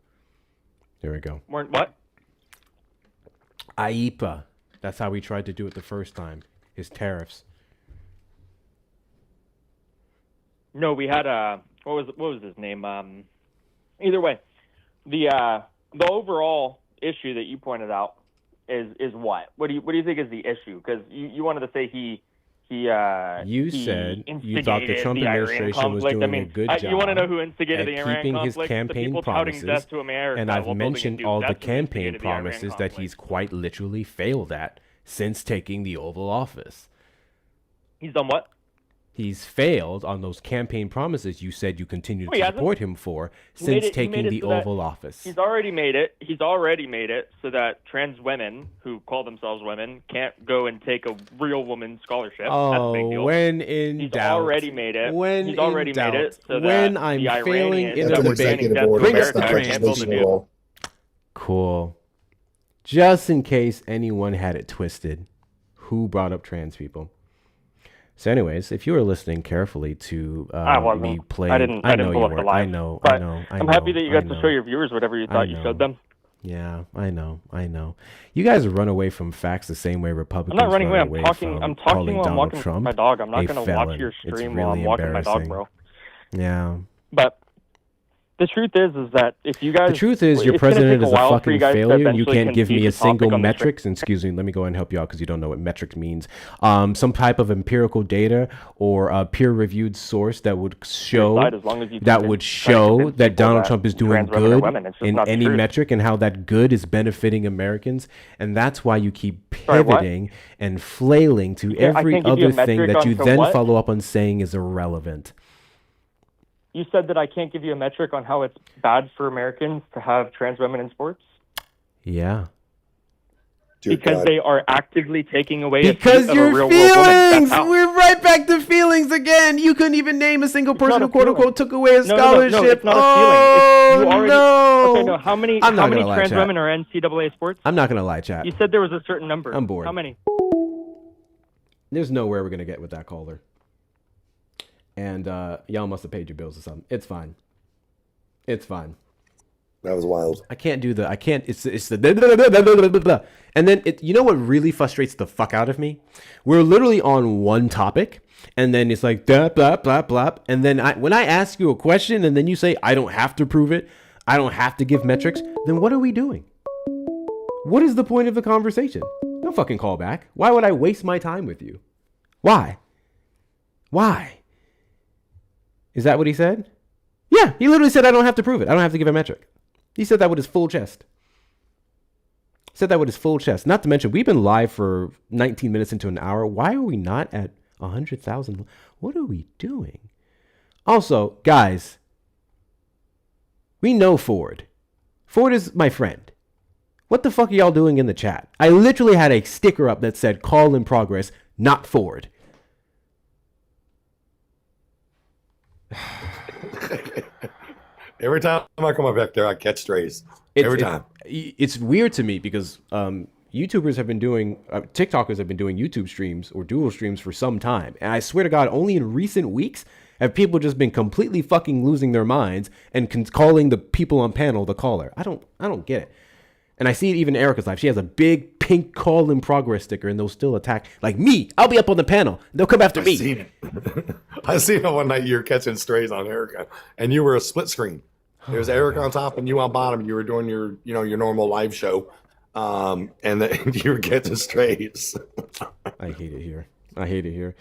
There we go. Weren't what? IEPA. That's how we tried to do it the first time. His tariffs. No, we had what was his name? Either way, the overall issue that you pointed out is what? What do you think is the issue? Because you wanted to say he said you thought the Trump administration was doing a good job. You want to know who instigated the Iran keeping conflict? his campaign promises, and I've mentioned all the campaign promises that he's quite literally failed at since taking the Oval Office. He's done what? He's failed on those campaign promises you said you continue to support him for since taking the Oval Office. He's already made it. He's already made it so that trans women who call themselves women can't go and take a real woman scholarship. Oh, that's a big deal. When in doubt. He's already made it. When he's already in doubt. Made it so when that I'm the failing in Iranians a debate, bring us the trans. Cool. Just in case anyone had it twisted, who brought up trans people? So, anyways, if you were listening carefully to me play, I didn't pull up the live. I know. I'm happy that you got to show your viewers whatever you thought you showed them. Yeah, I know. You guys run away from facts the same way I'm Republicans not running run away. away I'm from talking calling while I'm Donald walking Trump my dog. I'm not a gonna watch felon. your It's stream while really I'm walking my dog, embarrassing. bro. Yeah. But the truth is that if you guys, The truth is, your it's gonna president take is a a while for fucking you guys to failure, and you eventually can't give me concede a the topic single on the stream. metrics. And excuse me, let me go ahead and help you out because you don't know what metrics means. Some type of empirical data or a peer-reviewed source that would show side as long as you try to convince that people Donald that Trump is doing trans women are good women. It's just in not the any truth. metric, and how that good is benefiting Americans, and that's why you keep Sorry, what? pivoting and flailing to Yeah, I every can't give you a other thing metric that you onto then what? follow up on saying is irrelevant. You said that I can't give you a metric on how it's bad for Americans to have trans women in sports Yeah. because they are actively taking away Because a seat of a your real world woman. That's feelings! how. We're right back to feelings again. You couldn't even name a single person not who a quote feeling. unquote took away a No, scholarship. it's not a oh, feeling. It's, you already, no. Okay, no. How many I'm not gonna lie, trans chat. women are in NCAA sports? I'm not gonna lie, chat. You said there was a certain number. I'm bored. How many? There's nowhere we're gonna get with that caller. And y'all must have paid your bills or something. It's fine. It's fine. That was wild. I can't do the. I can't. It's the. Blah, blah, blah, blah, blah, blah, blah. And then you know what really frustrates the fuck out of me? We're literally on one topic, and then it's like blah blah blah blah. And then when I ask you a question, and then you say I don't have to prove it, I don't have to give metrics. Then what are we doing? What is the point of the conversation? Don't fucking call back. Why would I waste my time with you? Why? Why? Is that what he said? Yeah, he literally said I don't have to prove it. I don't have to give a metric. He said that with his full chest. Said that with his full chest. Not to mention, we've been live for 19 minutes into an hour. Why are we not at 100,000? What are we doing? Also, guys, we know Ford. Ford is my friend. What the fuck are y'all doing in the chat? I literally had a sticker up that said call in progress, not Ford. Every time I come up back there, I catch strays. Every time. It's weird to me because YouTubers have been doing, TikTokers have been doing YouTube streams or dual streams for some time. And I swear to God, only in recent weeks have people just been completely fucking losing their minds and calling the people on panel the caller. I don't get it. And I see it even in Erica's life. She has a big pink call in progress sticker, and they'll still attack. Like me, I'll be up on the panel. They'll come after me. Seen it. I seen it one night. You were catching strays on Erica, and you were a split screen. There was Eric on top, and you on bottom. You were doing your normal live show, and then you were catching strays. I hate it here.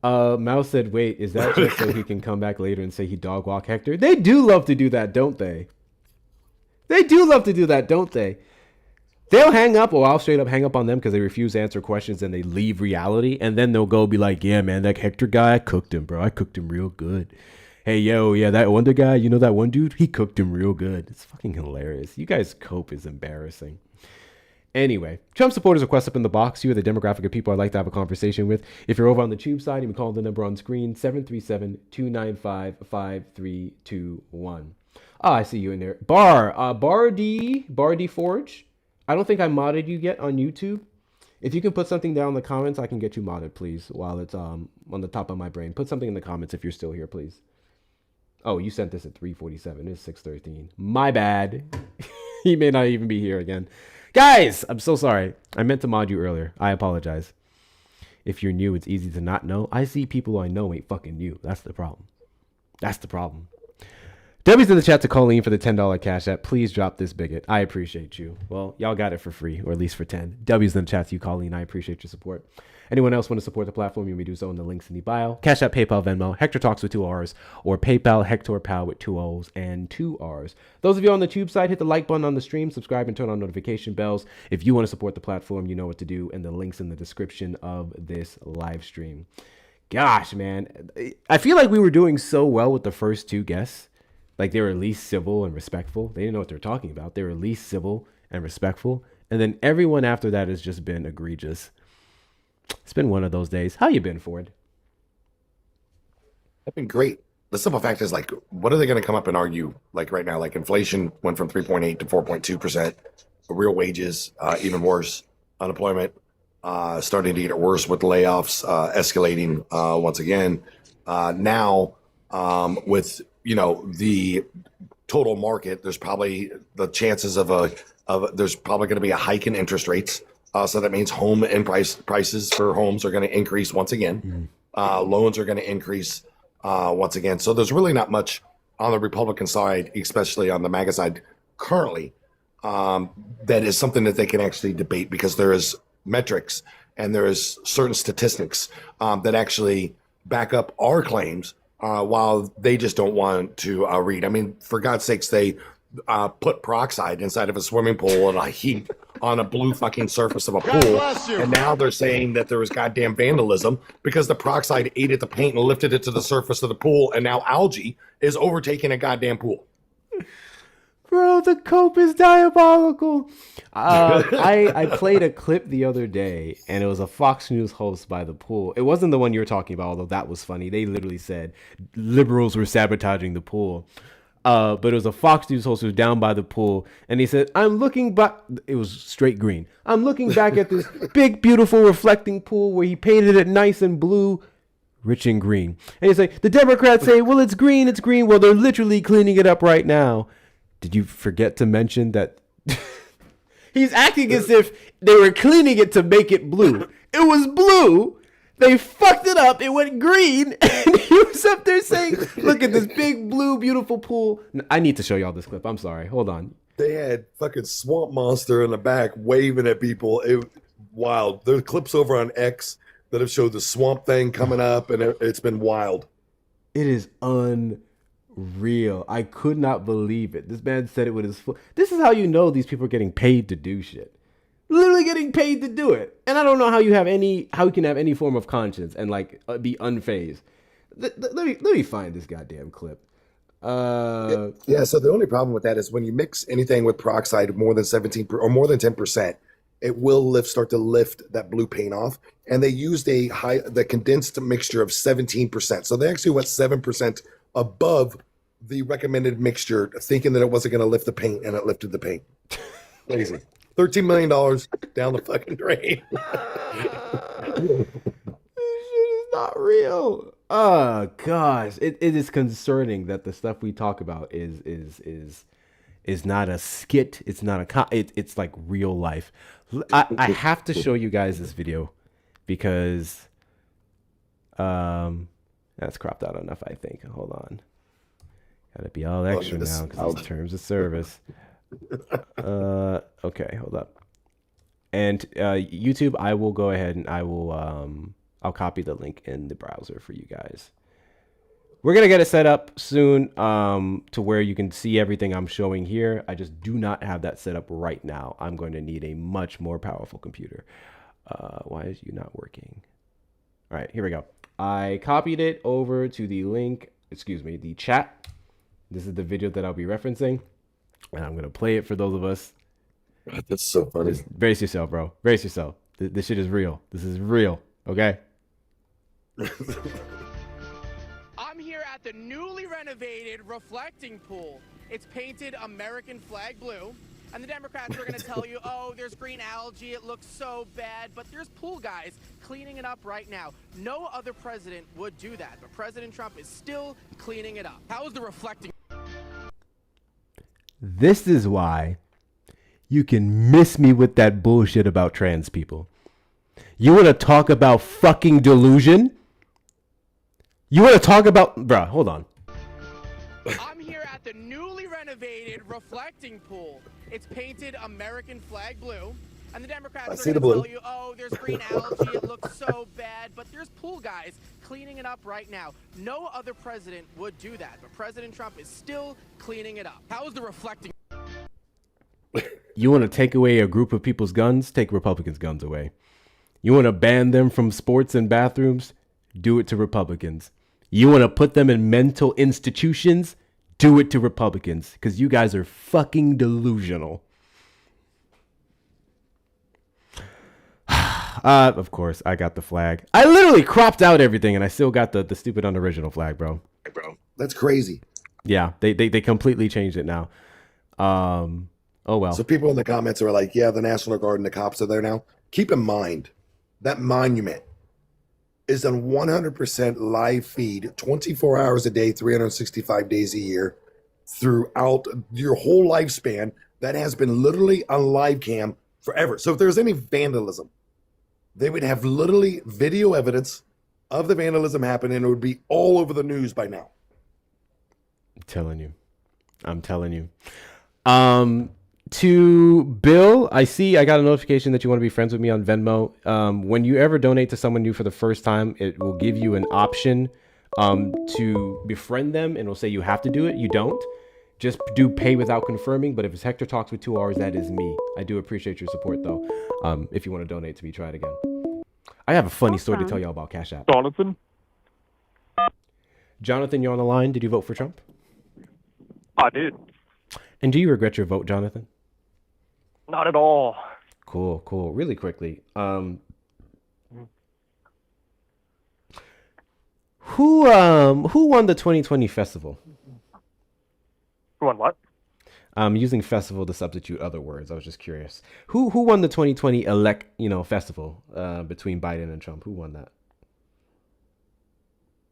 Mouse said, "Wait, is that just so he can come back later and say he dog walk Hector?" They do love to do that, don't they? They do love to do that, don't they? They'll hang up, or I'll straight up hang up on them because they refuse to answer questions and they leave reality. And then they'll go be like, yeah, man, that Hector guy, I cooked him, bro. I cooked him real good. Hey, yo, yeah, that Wonder guy, you know that one dude? He cooked him real good. It's fucking hilarious. You guys' cope is embarrassing. Anyway, Trump supporters request up in the box. You are the demographic of people I'd like to have a conversation with. If you're over on the tube side, you can call the number on screen, 737-295-5321. Ah, I see you in there. Bar D Forge. I don't think I modded you yet on YouTube. If you can put something down in the comments, I can get you modded, please, while it's on the top of my brain. Put something in the comments if you're still here, please. Oh, you sent this at 3:47. It's 6:13. My bad. He may not even be here again. Guys, I'm so sorry. I meant to mod you earlier. I apologize. If you're new, it's easy to not know. I see people I know ain't fucking new. That's the problem. That's the problem. W's in the chat to Colleen for the $10 cash app. Please drop this bigot. I appreciate you. Well, y'all got it for free, or at least for 10. W's in the chat to you, Colleen. I appreciate your support. Anyone else want to support the platform, you may do so in the links in the bio. Cash App, PayPal, Venmo, Hector Talks with 2 R's, or PayPal, Hector Pal with 2 O's and 2 R's. Those of you on the tube side, hit the like button on the stream, subscribe, and turn on notification bells. If you want to support the platform, you know what to do, and the links in the description of this live stream. Gosh, man. I feel like we were doing so well with the first 2 guests. Like, they were at least civil and respectful. They didn't know what they were talking about. They were at least civil and respectful. And then everyone after that has just been egregious. It's been one of those days. How you been, Ford? I've been great. The simple fact is, like, what are they going to come up and argue? Like, right now, like, inflation went from 3.8 to 4.2%. Real wages, even worse. Unemployment starting to get worse with layoffs escalating once again. Now, with the total market, there's probably the chances of there's probably going to be a hike in interest rates. So that means home and prices for homes are going to increase once again. Loans are going to increase once again. So there's really not much on the Republican side, especially on the MAGA side currently, that is something that they can actually debate, because there is metrics and there is certain statistics that actually back up our claims, while they just don't want to read. I mean, for God's sakes, they put peroxide inside of a swimming pool in a heap on a blue fucking surface of a pool. And now they're saying that there was goddamn vandalism because the peroxide ate at the paint and lifted it to the surface of the pool. And now algae is overtaking a goddamn pool. Bro, the cope is diabolical. I played a clip the other day, and it was a Fox News host by the pool. It wasn't the one you were talking about, although that was funny. They literally said liberals were sabotaging the pool. But it was a Fox News host who was down by the pool, and he said, I'm looking back. It was straight green. I'm looking back at this big, beautiful, reflecting pool where he painted it nice and blue, rich and green. And he's like, the Democrats say, well, it's green, it's green. Well, they're literally cleaning it up right now. Did you forget to mention that he's acting as if they were cleaning it to make it blue? It was blue. They fucked it up. It went green. And he was up there saying, look at this big, blue, beautiful pool. I need to show y'all this clip. I'm sorry. Hold on. They had fucking Swamp Monster in the back waving at people. Wild. There are clips over on X that have showed the swamp thing coming up, and it's been wild. It is unreal. I could not believe it. This man said it with his foot. This is how you know these people are getting paid to do shit. Literally getting paid to do it. And I don't know how you can have any form of conscience and like be unfazed. Let me find this goddamn clip. Yeah, so the only problem with that is when you mix anything with peroxide more than 17 or more than 10%, it will start to lift that blue paint off. And they used the condensed mixture of 17%. So they actually went 7% above the recommended mixture, thinking that it wasn't going to lift the paint, and it lifted the paint. Crazy. $13 million down the fucking drain. This shit is not real. Oh gosh, it is concerning that the stuff we talk about is not a skit. It's not it's like real life. I have to show you guys this video because that's cropped out enough, I think. Hold on, gotta be all extra now because it's terms of service. Okay, hold up. And YouTube, I will go ahead and I'll copy the link in the browser for you guys. We're gonna get it set up soon to where you can see everything I'm showing here. I just do not have that set up right now. I'm going to need a much more powerful computer. Why is you not working? All right, here we go. I copied it over to the link, the chat. This is the video that I'll be referencing. And I'm going to play it for those of us. That's so funny. Just brace yourself, bro. Brace yourself. This shit is real. This is real. Okay? I'm here at the newly renovated reflecting pool. It's painted American flag blue. And the Democrats are going to tell you, oh, there's green algae. It looks so bad. But there's pool guys cleaning it up right now. No other president would do that. But President Trump is still cleaning it up. How is the reflecting? This is why you can miss me with that bullshit about trans people. You want to talk about fucking delusion? You want to talk about... Bruh, hold on. I'm here at the newly renovated reflecting pool. It's painted American flag blue. And the Democrats are going to tell you, oh, there's green algae. It looks so bad. But there's pool guys cleaning it up right now. No other president would do that. But President Trump is still cleaning it up. How is the reflecting? You want to take away a group of people's guns? Take Republicans' guns away. You want to ban them from sports and bathrooms? Do it to Republicans. You want to put them in mental institutions? Do it to Republicans. Because you guys are fucking delusional. Of course, I got the flag. I literally cropped out everything, and I still got the stupid unoriginal flag, bro. That's crazy. Yeah, they completely changed it now. Oh well. So people in the comments are like, yeah, the National Guard and the cops are there now. Keep in mind, that monument is on 100% live feed, 24 hours a day, 365 days a year, throughout your whole lifespan that has been literally on live cam forever. So if there's any vandalism, they would have literally video evidence of the vandalism happening, and it would be all over the news by now. I'm telling you. To Bill, I got a notification that you want to be friends with me on Venmo. When you ever donate to someone new for the first time, it will give you an option to befriend them, and it'll say you have to do it. You don't. Just do pay without confirming. But if it's Hector Talks with 2 R's, that is me. I do appreciate your support, though. If you want to donate to me, try it again. I have a funny story to tell y'all about Cash App. Jonathan, you're on the line. Did you vote for Trump? I did. And do you regret your vote, Jonathan? Not at all. Cool. Really quickly, who won the 2020 festival? Who won what? I'm using festival to substitute other words. I was just curious. Who won the 2020 festival between Biden and Trump? Who won that?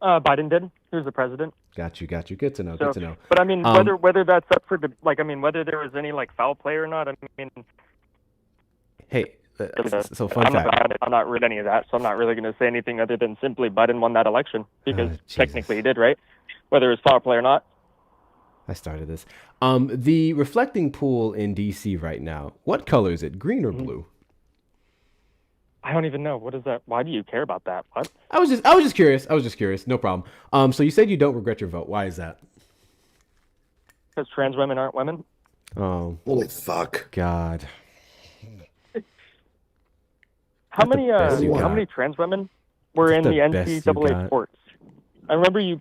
Biden did. He was the president. Got you. Good to know. So, Good to know. But I mean, whether that's up for whether there was any foul play or not. I mean, hey, so fun fact. I'm not read any of that, so I'm not really going to say anything other than simply Biden won that election because technically he did, right? Whether it was foul play or not. I started this. The reflecting pool in DC right now. What color is it? Green or blue? I don't even know. What is that? Why do you care about that? What? I was just curious. No problem. So you said you don't regret your vote. Why is that? Because trans women aren't women. Oh, holy fuck! God. How many trans women were in the NCAA sports? I remember you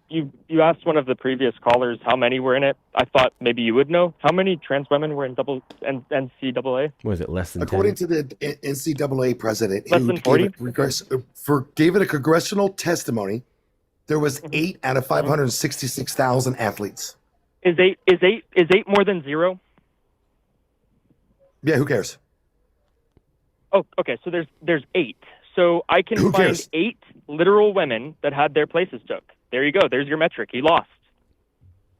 asked one of the previous callers how many were in it. I thought maybe you would know. How many trans women were in NCAA? Was it less than 10? According to the NCAA president, less than 40? Gave it a congressional testimony, there was 8 out of 566,000 athletes. Is eight more than 0? Yeah, who cares? Oh, okay. So there's 8. So I can find 8 literal women that had their places took. There you go. There's your metric. He lost.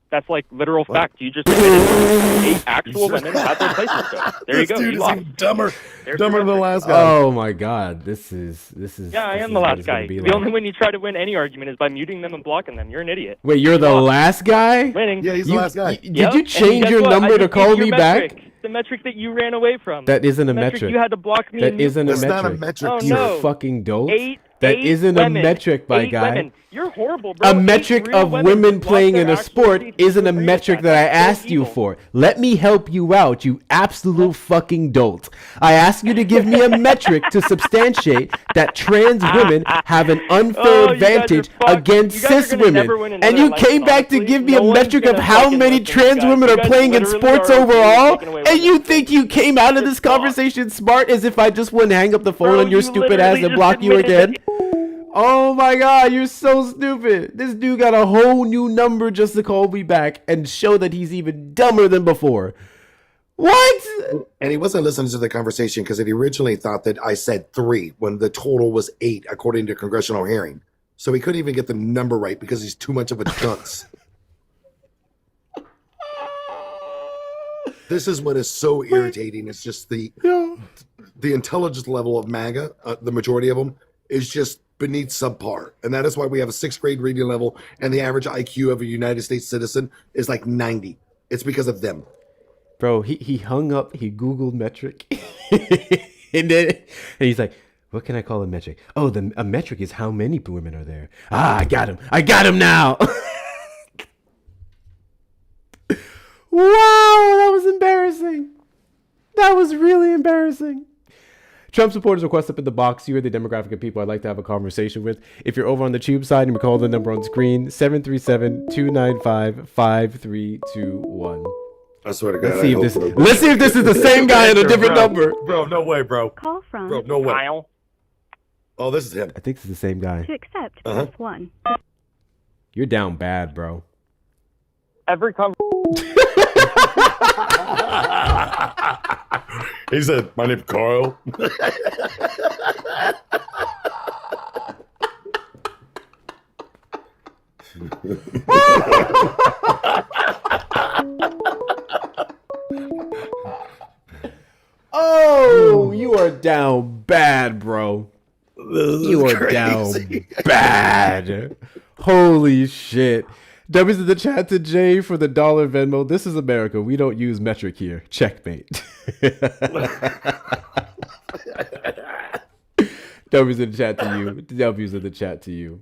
That's like literal fact. You just admitted 8 actual women had their places took. There you go. Dude he lost. even dumber than the last guy. Oh my God. This is. Yeah, I am the last guy. The only way you try to win any argument is by muting them and blocking them. You're an idiot. Wait, you're the last guy? Winning. Yeah, he's the last guy. Did you change your number to call me back? The metric that you ran away from. That isn't a metric. You had to block me. That isn't a metric. That's not a metric. Oh, you no. fucking dolt. That isn't a metric, my guy. Women. You're horrible, bro. A metric of women playing in a sport isn't a metric that I asked you for. Let me help you out, you absolute fucking dolt. I asked you to give me a metric to substantiate that trans women have an unfair advantage against cis women. And you came back to give me a metric of how many trans women are playing in sports overall? And you think you came out of this conversation smart as if I just wouldn't hang up the phone on your stupid ass and block you again? Oh my God, you're so stupid. This dude got a whole new number just to call me back and show that he's even dumber than before. What? And he wasn't listening to the conversation because he originally thought that I said 3 when the total was 8, according to congressional hearing. So he couldn't even get the number right because he's too much of a dunce. This is what is so irritating. It's just the intelligence level of MAGA, the majority of them, is just beneath subpar. And that is why we have a 6th grade reading level and the average IQ of a United States citizen is like 90. It's because of them. Bro, he hung up, he Googled metric. and he's like, what can I call a metric? Oh, a metric is how many women are there. Ah, I got him now. Wow, that was embarrassing. That was really embarrassing. Trump supporters request up in the box. You are the demographic of people I'd like to have a conversation with. If you're over on the tube side and recall the number on screen, 737-295-5321. I swear to God. Let's see if this is the same guy in a different number. Bro, no way, bro. Call from Bro, no way. Kyle. Oh, this is him. I think this is the same guy. To accept, press 1. You're down bad, bro. Every He said, my name's Carl. Oh, you are down bad, bro. You are down bad. Holy shit. W's in the chat to Jay for the dollar Venmo. This is America. We don't use metric here. Checkmate. W's in the chat to you. W's in the chat to you.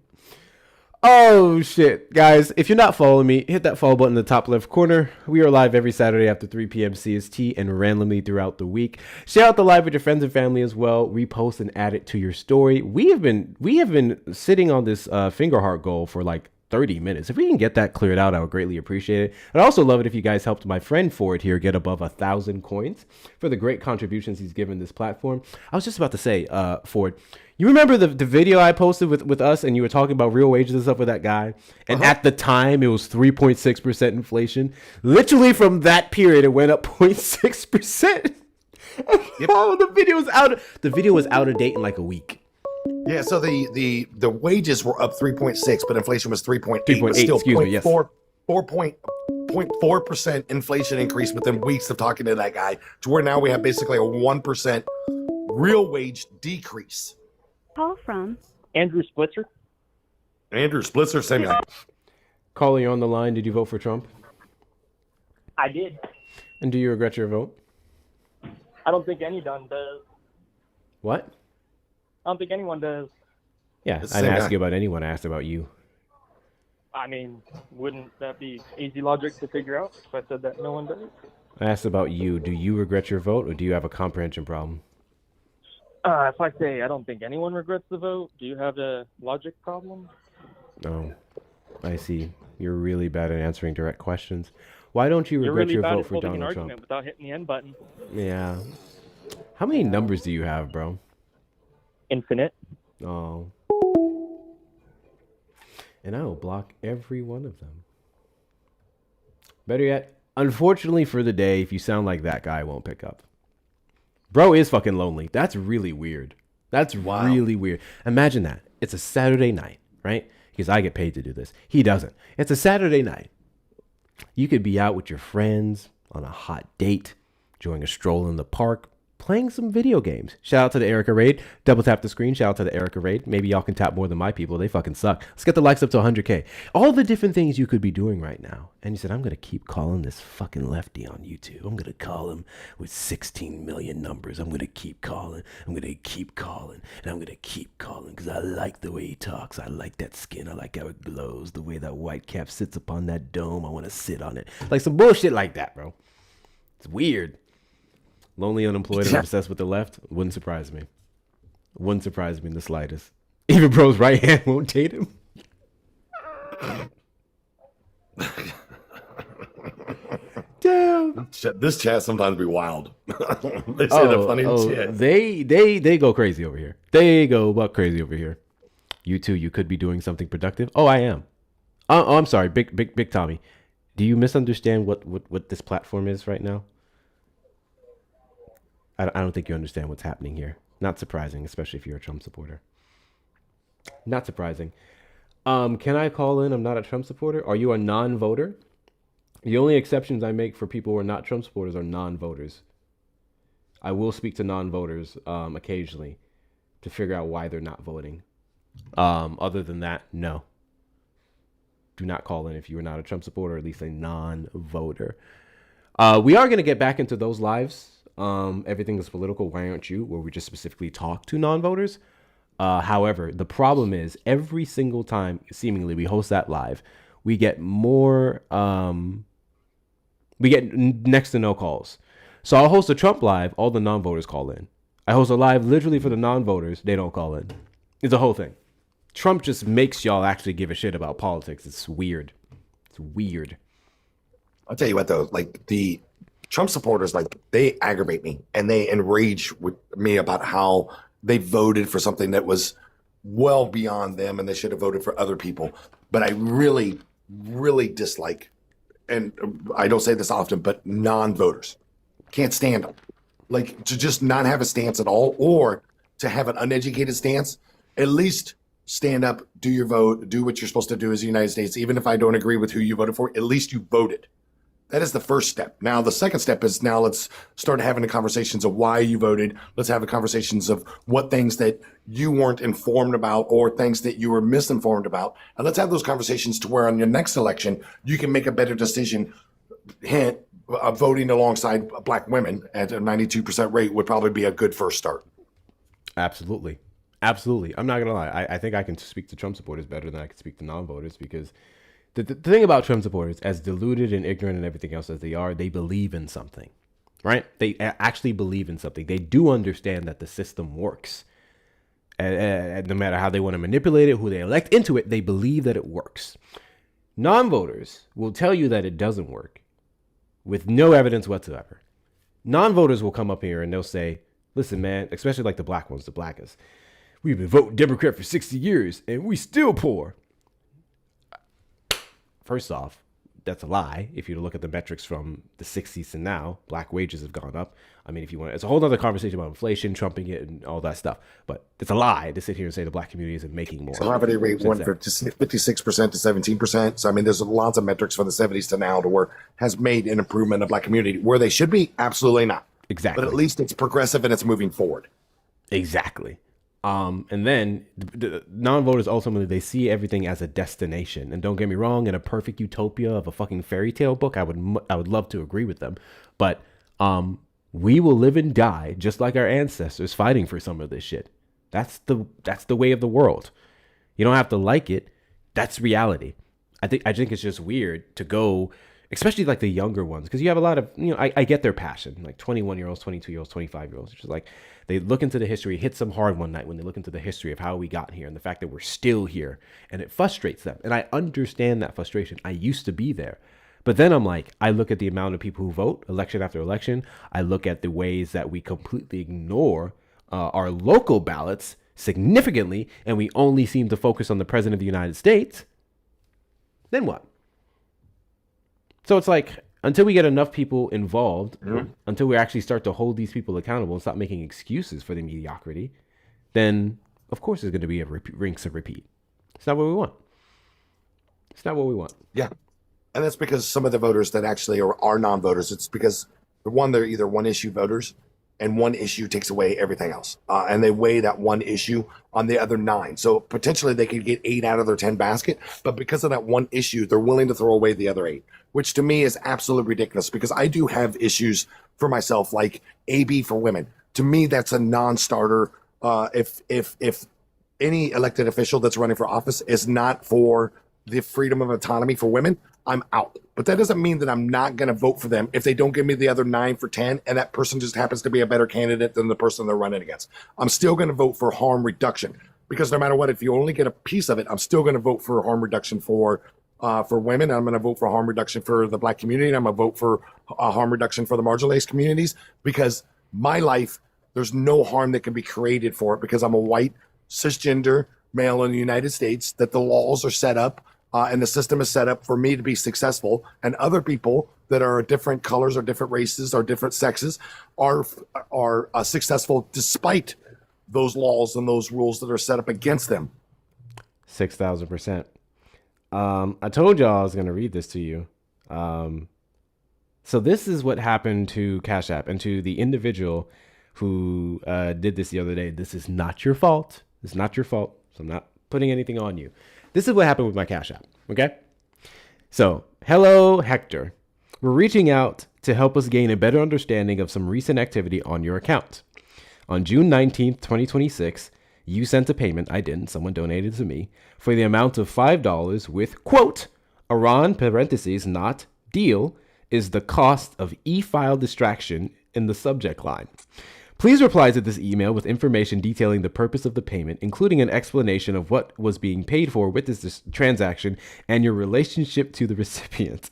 Oh, shit. Guys, if you're not following me, hit that follow button in the top left corner. We are live every Saturday after 3 p.m. CST and randomly throughout the week. Share out the live with your friends and family as well. Repost and add it to your story. We have been sitting on this finger heart goal for like 30 minutes. If we can get that cleared out, I would greatly appreciate it. I'd also love it if you guys helped my friend Ford here get above 1,000 coins for the great contributions he's given this platform. I was just about to say, Ford, you remember the video I posted with us and you were talking about real wages and stuff with that guy? And at the time, it was 3.6% inflation. Literally from that period, it went up 0.6%. Oh, the video was out. The video was out of date in like a week. Yeah, so the wages were up 3.6, but inflation was 3.8. 3.8, Still excuse me, yes. 4.4% inflation increase within weeks of talking to that guy, to where now we have basically a 1% real wage decrease. Call from Andrew Splitzer. Andrew Splitzer, same guy. Caller, you're on the line. Did you vote for Trump? I did. And do you regret your vote? I don't think anyone does. What? I don't think anyone does. Yeah, I didn't ask you about anyone. I asked about you. I mean, wouldn't that be easy logic to figure out if I said that no one does? I asked about you. Do you regret your vote, or do you have a comprehension problem? If I say I don't think anyone regrets the vote, do you have a logic problem? Oh, I see. You're really bad at answering direct questions. Why don't you regret really your bad vote at for holding an Donald argument Trump? without hitting the end button. Yeah. How many numbers do you have, bro? Infinite. Oh. And I will block every one of them. Better yet, unfortunately for the day, if you sound like that guy, I won't pick up. Bro is fucking lonely. That's really weird. That's really weird. Imagine that. It's a Saturday night, right? Because I get paid to do this. He doesn't. It's a Saturday night. You could be out with your friends on a hot date, enjoying a stroll in the park, playing some video games. Shout out to the Erica Raid. Double tap the screen. Shout out to the Erica Raid. Maybe y'all can tap more than my people. They fucking suck. Let's get the likes up to 100K. All the different things you could be doing right now. And you said, I'm going to keep calling this fucking lefty on YouTube. I'm going to call him with 16 million numbers. I'm going to keep calling. I'm going to keep calling. And I'm going to keep calling because I like the way he talks. I like that skin. I like how it glows. The way that white cap sits upon that dome. I want to sit on it. Like some bullshit like that, bro. It's weird. Lonely, unemployed, and obsessed with the left wouldn't surprise me. Wouldn't surprise me in the slightest. Even bro's right hand won't date him. Damn. This chat sometimes be wild. They say the funny shit. They go crazy over here. They go buck crazy over here. You too. You could be doing something productive. Oh, I am. Oh, I'm sorry, big Tommy. Do you misunderstand what this platform is right now? I don't think you understand what's happening here. Not surprising, especially if you're a Trump supporter. Not surprising. Can I call in? I'm not a Trump supporter. Are you a non-voter? The only exceptions I make for people who are not Trump supporters are non-voters. I will speak to non-voters occasionally to figure out why they're not voting. Other than that, no. Do not call in if you are not a Trump supporter, or at least a non-voter. We are going to get back into those lives. Everything is political. Why aren't you? Where we just specifically talk to non-voters. However, the problem is every single time, seemingly, we host that live, we get more. We get next to no calls. So I'll host a Trump live. All the non-voters call in. I host a live literally for the non-voters. They don't call in. It's a whole thing. Trump just makes y'all actually give a shit about politics. It's weird. It's weird. I'll tell you what, though, like the Trump supporters, like they aggravate me and they enrage with me about how they voted for something that was well beyond them and they should have voted for other people. But I really, really dislike, and I don't say this often, but non-voters. Can't stand them. Like to just not have a stance at all, or to have an uneducated stance. At least stand up, do your vote, do what you're supposed to do as the United States. Even if I don't agree with who you voted for, at least you voted. That is the first step. Now, the second step is now let's start having the conversations of why you voted. Let's have the conversations of what things that you weren't informed about or things that you were misinformed about. And let's have those conversations to where on your next election, you can make a better decision. Hint, voting alongside black women at a 92% rate would probably be a good first start. Absolutely. Absolutely. I'm not going to lie. I think I can speak to Trump supporters better than I can speak to non-voters because the thing about Trump supporters, as deluded and ignorant and everything else as they are, they believe in something, right? They actually believe in something. They do understand that the system works. And no matter how they want to manipulate it, who they elect into it, they believe that it works. Non-voters will tell you that it doesn't work with no evidence whatsoever. Non-voters will come up here and they'll say, listen, man, especially like the black ones, the blackest, we've been voting Democrat for 60 years and we still poor. First off, that's a lie. If you look at the metrics from the 60s and now, black wages have gone up. I mean, if you want, it's a whole other conversation about inflation, trumping it, and all that stuff. But it's a lie to sit here and say the black community isn't making more. So poverty rate went from 56% to 17%. So I mean, there's lots of metrics from the 70s to now to where has made an improvement in the black community. Where they should be, absolutely not. Exactly. But at least it's progressive and it's moving forward. Exactly. And then the non-voters ultimately, they see everything as a destination. And don't get me wrong, in a perfect utopia of a fucking fairy tale book, I would love to agree with them. But we will live and die just like our ancestors fighting for some of this shit. That's the way of the world. You don't have to like it. That's reality. I think it's just weird to go, especially like the younger ones, because you have a lot of, I get their passion, like 21-year-olds, 22-year-olds, 25-year-olds. It's just like they look into the history, hits them hard one night when they look into the history of how we got here and the fact that we're still here, and it frustrates them. And I understand that frustration. I used to be there. But then I'm like, I look at the amount of people who vote election after election. I look at the ways that we completely ignore our local ballots significantly, and we only seem to focus on the president of the United States. Then what? So it's like, until we get enough people involved, until we actually start to hold these people accountable and stop making excuses for the mediocrity, then of course there's going to be a rinse and repeat. It's not what we want. It's not what we want. Yeah. And that's because some of the voters that actually are non-voters, it's because they're either one issue voters and one issue takes away everything else. And they weigh that one issue on the other 9. So potentially they could get 8 out of their 10 basket, but because of that one issue, they're willing to throw away the other 8, which to me is absolutely ridiculous because I do have issues for myself, like AB for women. To me, that's a non-starter. If any elected official that's running for office is not for the freedom of autonomy for women, I'm out. But that doesn't mean that I'm not going to vote for them if they don't give me the other 9 for 10 and that person just happens to be a better candidate than the person they're running against. I'm still going to vote for harm reduction because no matter what, if you only get a piece of it, I'm still going to vote for harm reduction for women. I'm going to vote for harm reduction for the black community. And I'm going to vote for harm reduction for the marginalized communities because my life, there's no harm that can be created for it because I'm a white cisgender male in the United States, that the laws are set up and the system is set up for me to be successful, and other people that are different colors or different races or different sexes are successful despite those laws and those rules that are set up against them. 6,000%. I told y'all I was going to read this to you. So this is what happened to Cash App and to the individual who did this the other day. This is not your fault. It's not your fault. So I'm not putting anything on you. This is what happened with my Cash App, okay? So, hello, Hector. We're reaching out to help us gain a better understanding of some recent activity on your account. On June 19th, 2026, you sent a payment, I didn't, someone donated to me, for the amount of $5 with, quote, Iran, parentheses, not deal, is the cost of e-file distraction in the subject line. Please reply to this email with information detailing the purpose of the payment, including an explanation of what was being paid for with this transaction and your relationship to the recipient.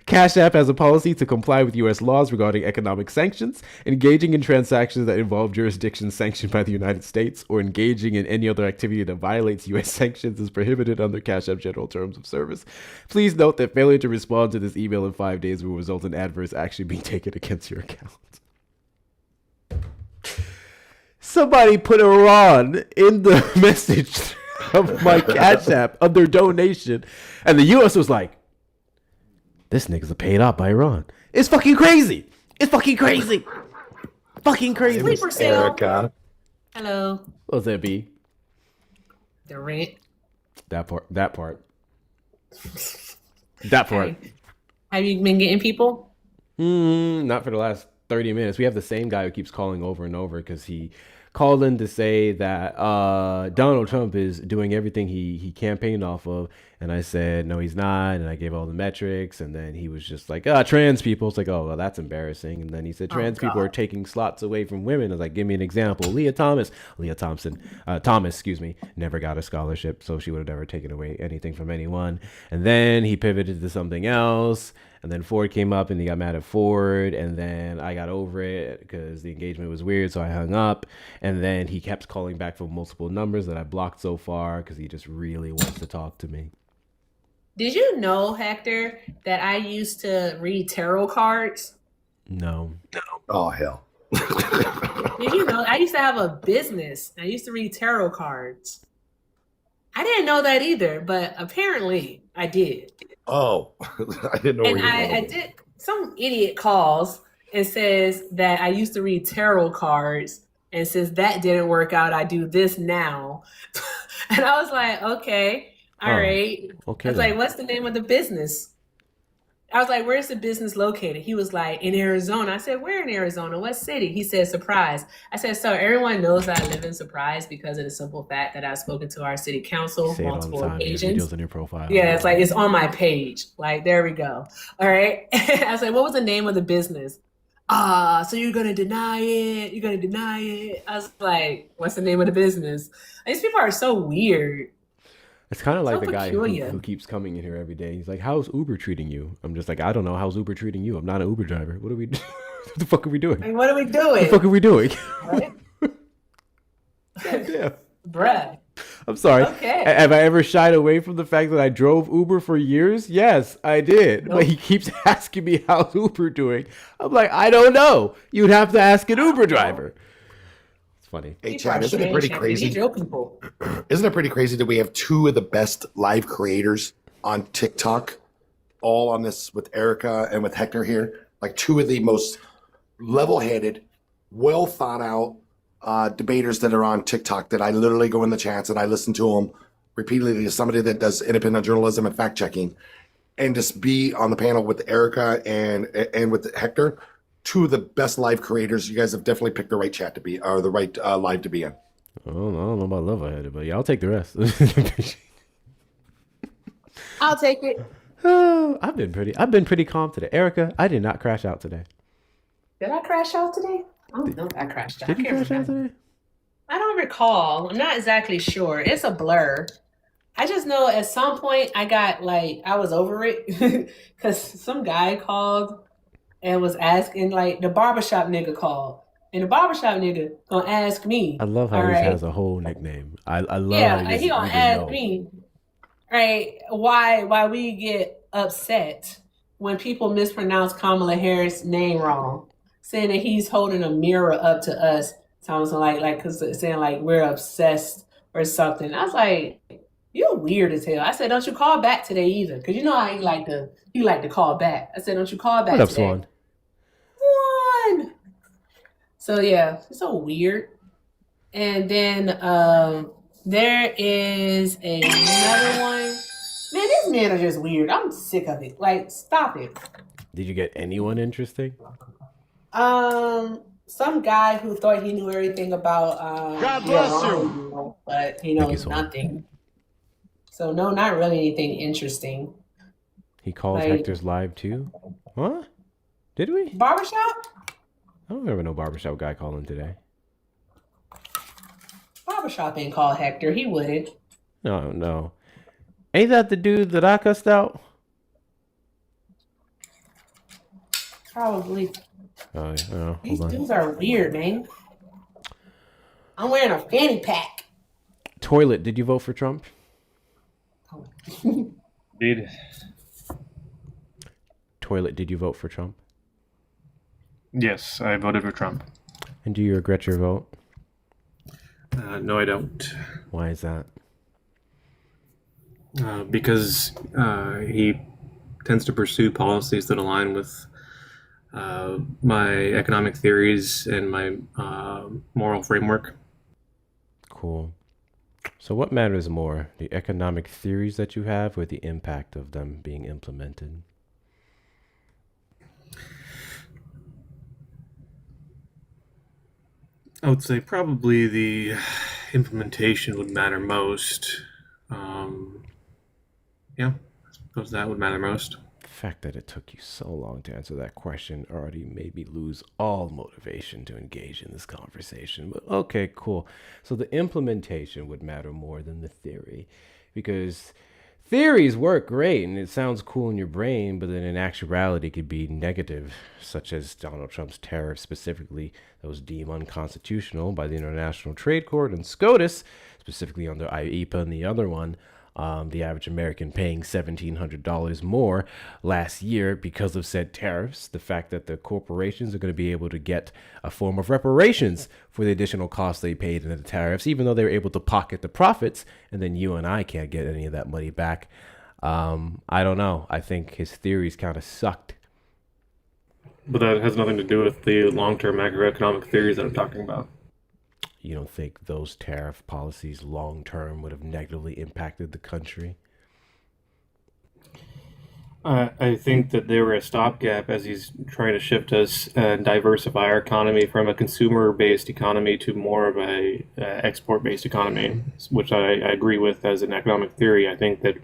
Cash App has a policy to comply with U.S. laws regarding economic sanctions. Engaging in transactions that involve jurisdictions sanctioned by the United States or engaging in any other activity that violates U.S. sanctions is prohibited under Cash App General Terms of Service. Please note that failure to respond to this email in 5 days will result in adverse action being taken against your account. Somebody put Iran in the message of my Cash App under donation, and the U.S. was like, This nigga's paid out by Iran. It's fucking crazy. It's fucking crazy. Fucking crazy. Sleeper cell. Erica. Hello. What's that be? The rent. That part. That part. That part. Have you been getting people? Not for the last 30 minutes. We have the same guy who keeps calling over and over because he called in to say that Donald Trump is doing everything he campaigned off of. And I said, no, he's not. And I gave all the metrics. And then he was just like, trans people. It's like, oh, well, that's embarrassing. And then he said, trans people are taking slots away from women. I was like, give me an example. Thomas, excuse me, never got a scholarship. So she would have never taken away anything from anyone. And then he pivoted to something else. And then Ford came up and he got mad at Ford. And then I got over it because the engagement was weird. So I hung up. And then he kept calling back for multiple numbers that I blocked so far because he just really wants to talk to me. Did you know, Hector, that I used to read tarot cards? No. Oh, hell. Did you know? I used to have a business. I used to read tarot cards. I didn't know that either, but apparently I did. Oh, I didn't know. And I did. Some idiot calls and says that I used to read tarot cards, and since that didn't work out, I do this now. And I was like, okay, all right. Okay. I was like, what's the name of the business? I was like, where's the business located? He was like, in Arizona. I said, where in Arizona? What city? He said, Surprise. I said, so everyone knows that I live in Surprise because of the simple fact that I've spoken to our city council multiple occasions. Videos on your profile. Yeah, it's like, it's on my page. Like, there we go. All right. I was like, what was the name of the business? So you're going to deny it? You're going to deny it? I was like, what's the name of the business? These people are so weird. It's kind of like So the guy peculiar. who keeps coming in here every day. He's like, how's Uber treating you? I'm just like, I don't know. How's Uber treating you? I'm not an Uber driver. What are we What the fuck are we doing? Like, what are we doing? What the fuck are we doing? Right? Goddamn. Bruh. I'm sorry. Okay. Have I ever shied away from the fact that I drove Uber for years? Yes, I did. Nope. But he keeps asking me how's Uber doing. I'm like, I don't know. You'd have to ask an Uber driver. It's funny. Hey, Chad, isn't it pretty crazy? People. Isn't it pretty crazy that we have two of the best live creators on TikTok, all on this with Erica and with Hector here? Like two of the most level-headed, well thought out debaters that are on TikTok that I literally go in the chats and I listen to them repeatedly as somebody that does independent journalism and fact checking, and just be on the panel with Erica and with Hector. Two of the best live creators. You guys have definitely picked the right chat to be, or the right live to be in. I don't know about level-headed, but yeah, I'll take the rest. I'll take it. I've been pretty calm today. Erica, I did not crash out today. Did I crash out today? I don't know if I crashed out. Did you I can't crash out remember. today? I don't recall. I'm not exactly sure. It's a blur. I just know at some point I got like, I was over it because some guy called and was asking, like, the barbershop nigga called. And the barbershop nigga gonna ask me. I love how all he right? has a whole nickname. I love Yeah, how he gonna ask me, right, why we get upset when people mispronounce Kamala Harris' name wrong, saying that he's holding a mirror up to us, something like cause saying like we're obsessed or something. I was like, you're weird as hell. I said, don't you call back today either, because you know how you like to call back. I said, don't you call back What up, today? Swan? Swan. So yeah, it's so weird. And then there is another one. Man, these men are just weird. I'm sick of it. Like, stop it. Did you get anyone interesting? Some guy who thought he knew everything about God bless you, but he knows nothing. So no, not really anything interesting. He calls Like- Hector's live too? Huh? Did we? Barbershop? I don't remember no barbershop guy calling today. Barbershop ain't called Hector. He wouldn't. No. Ain't that the dude that I cussed out? Probably. Oh, yeah. These Hold on. dudes are weird, man. I'm wearing a fanny pack. Toilet, did you vote for Trump? Did. Toilet, did you vote for Trump? Yes, I voted for Trump. And do you regret your vote? No, I don't. Why is that? Because he tends to pursue policies that align with my economic theories and my moral framework. Cool. So what matters more, the economic theories that you have or the impact of them being implemented? I would say probably the implementation would matter most. Yeah, I suppose that would matter most. The fact that it took you so long to answer that question already made me lose all motivation to engage in this conversation. But okay, cool. So the implementation would matter more than the theory, because theories work great and it sounds cool in your brain, but then in actuality it could be negative, such as Donald Trump's tariff specifically that was deemed unconstitutional by the International Trade Court and SCOTUS, specifically under IEPA and the other one. The average American paying $1,700 more last year because of said tariffs. The fact that the corporations are going to be able to get a form of reparations for the additional costs they paid in the tariffs, even though they were able to pocket the profits, and then you and I can't get any of that money back. I don't know. I think his theories kind of sucked. But that has nothing to do with the long-term macroeconomic theories that I'm talking about. You don't think those tariff policies long term would have negatively impacted the country? I think that they were a stopgap as he's trying to shift us and diversify our economy from a consumer-based economy to more of a export-based economy, which I agree with as an economic theory. I think that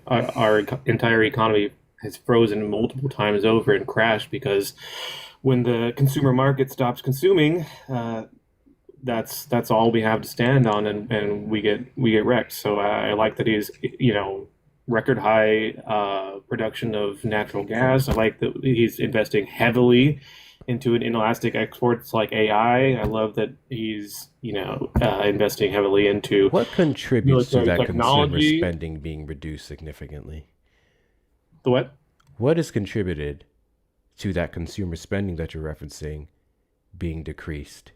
our entire economy has frozen multiple times over and crashed because when the consumer market stops consuming, that's all we have to stand on, and we get wrecked. So I like that he's record high production of natural gas. I like that he's investing heavily into an inelastic exports like AI. I love that he's investing heavily into what contributes to that technology. Consumer spending being reduced significantly. The what? What has contributed to that consumer spending that you're referencing being decreased?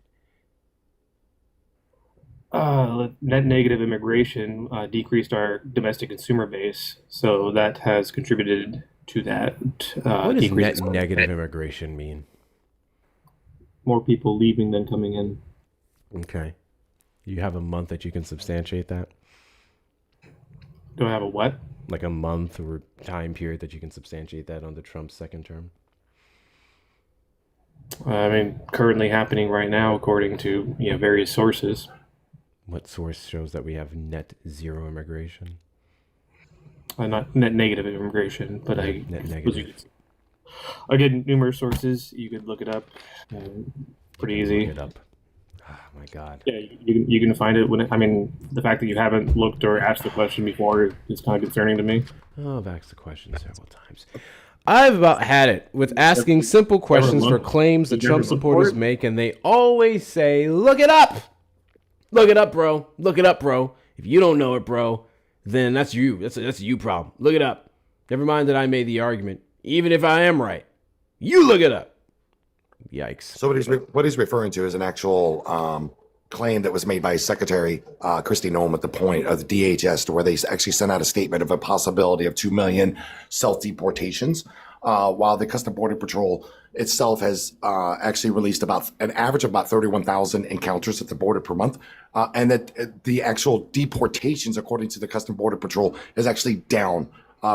Net negative immigration decreased our domestic consumer base, so that has contributed to that. What does net negative immigration mean? More people leaving than coming in. Okay. You have a month that you can substantiate that? Do I have a what? Like a month or time period that you can substantiate that under Trump's second term? I mean, currently happening right now, according to various sources. What source shows that we have net zero immigration? Not net negative immigration, but net negative. Again, numerous sources. You could look it up. Pretty easy. Look it up. Oh my God. Yeah, you can find it. The fact that you haven't looked or asked the question before is kind of concerning to me. Oh, I've asked the question several times. I've about had it with asking simple questions for claims that Trump supporters make, and they always say, "Look it up." Look it up, bro. Look it up, bro. If you don't know it, bro, then that's you. That's a you problem. Look it up. Never mind that I made the argument. Even if I am right, you look it up. Yikes. So what he's referring to is an actual claim that was made by Secretary Kristi Noem at the point of the DHS, to where they actually sent out a statement of a possibility of 2 million self-deportations, while the Customs Border Patrol itself has actually released about an average of about 31,000 encounters at the border per month, and that the actual deportations, according to the Customs Border Patrol, is actually down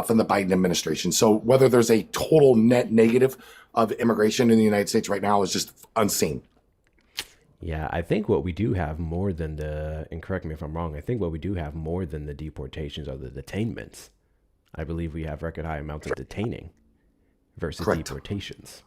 from the Biden administration. So whether there's a total net negative of immigration in the United States right now is just unseen. Yeah, I think what we do have more than and correct me if I'm wrong, I think what we do have more than the deportations are the detainments. I believe we have record high amounts of detaining versus deportations.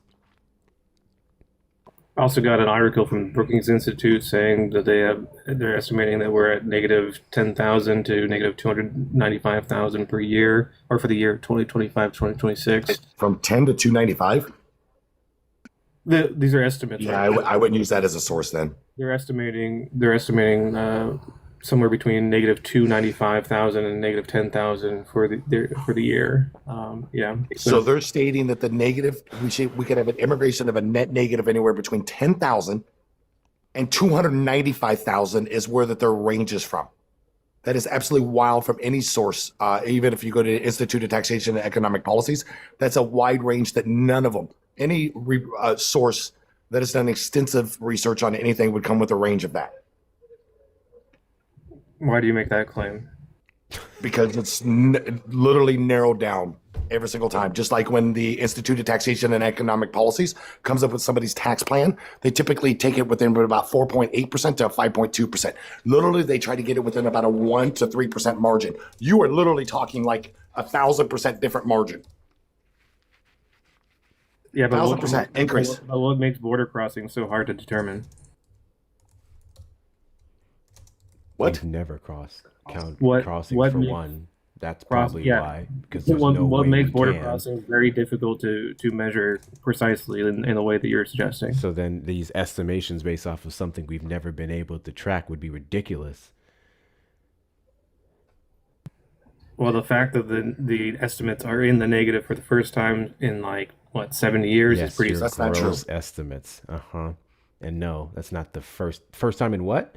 I also got an article from Brookings Institute saying that they're estimating that we're at negative 10,000 to negative 295,000 per year, or for the year 2025, 2026. From 10 to 295? These are estimates. Yeah, right? I wouldn't use that as a source then. They're estimating somewhere between negative 295,000 and negative 10,000 for the year. Yeah. So they're stating that the negative, we could have an immigration of a net negative anywhere between 10,000 and 295,000 is where that their range is from. That is absolutely wild from any source. Even if you go to the Institute of Taxation and Economic Policies, that's a wide range that none of them, any source that has done extensive research on anything would come with a range of that. Why do you make that claim? Because it's literally narrowed down every single time. Just like when the Institute of Taxation and Economic Policies comes up with somebody's tax plan, they typically take it within about 4.8% to 5.2%. Literally, they try to get it within about a 1 to 3% margin. You are literally talking like 1,000% different margin. Yeah, but 1,000% increase. But what makes border crossing so hard to determine? What? We've never crossed What crossing what for makes one. That's probably why. Because there's what, no what way makes we border can. crossing very difficult to measure precisely in the way that you're suggesting. So then these estimations based off of something we've never been able to track would be ridiculous. Well, the fact that the estimates are in the negative for the first time in 70 years Yes, is pretty. your gross estimates. And no, that's not the first time in what?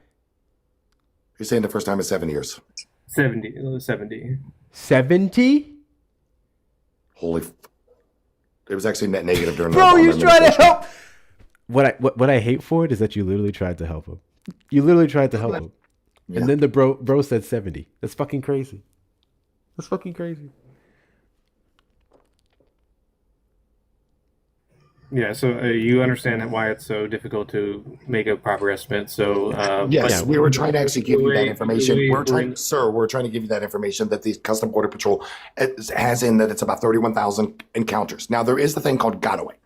You're saying the first time in 7 years. 70. 70? Holy. It was actually net negative during Bro, the you trying to help. What I hate for it is that you literally tried to help him. You literally tried to help him. Yeah. And then the bro said 70. That's fucking crazy. That's fucking crazy. Yeah, so you understand why it's so difficult to make a proper estimate. So yes, we were trying to actually give you that information. We're trying to give you that information that the Custom Border Patrol has in that it's about 31,000 encounters. Now there is the thing called gotaway,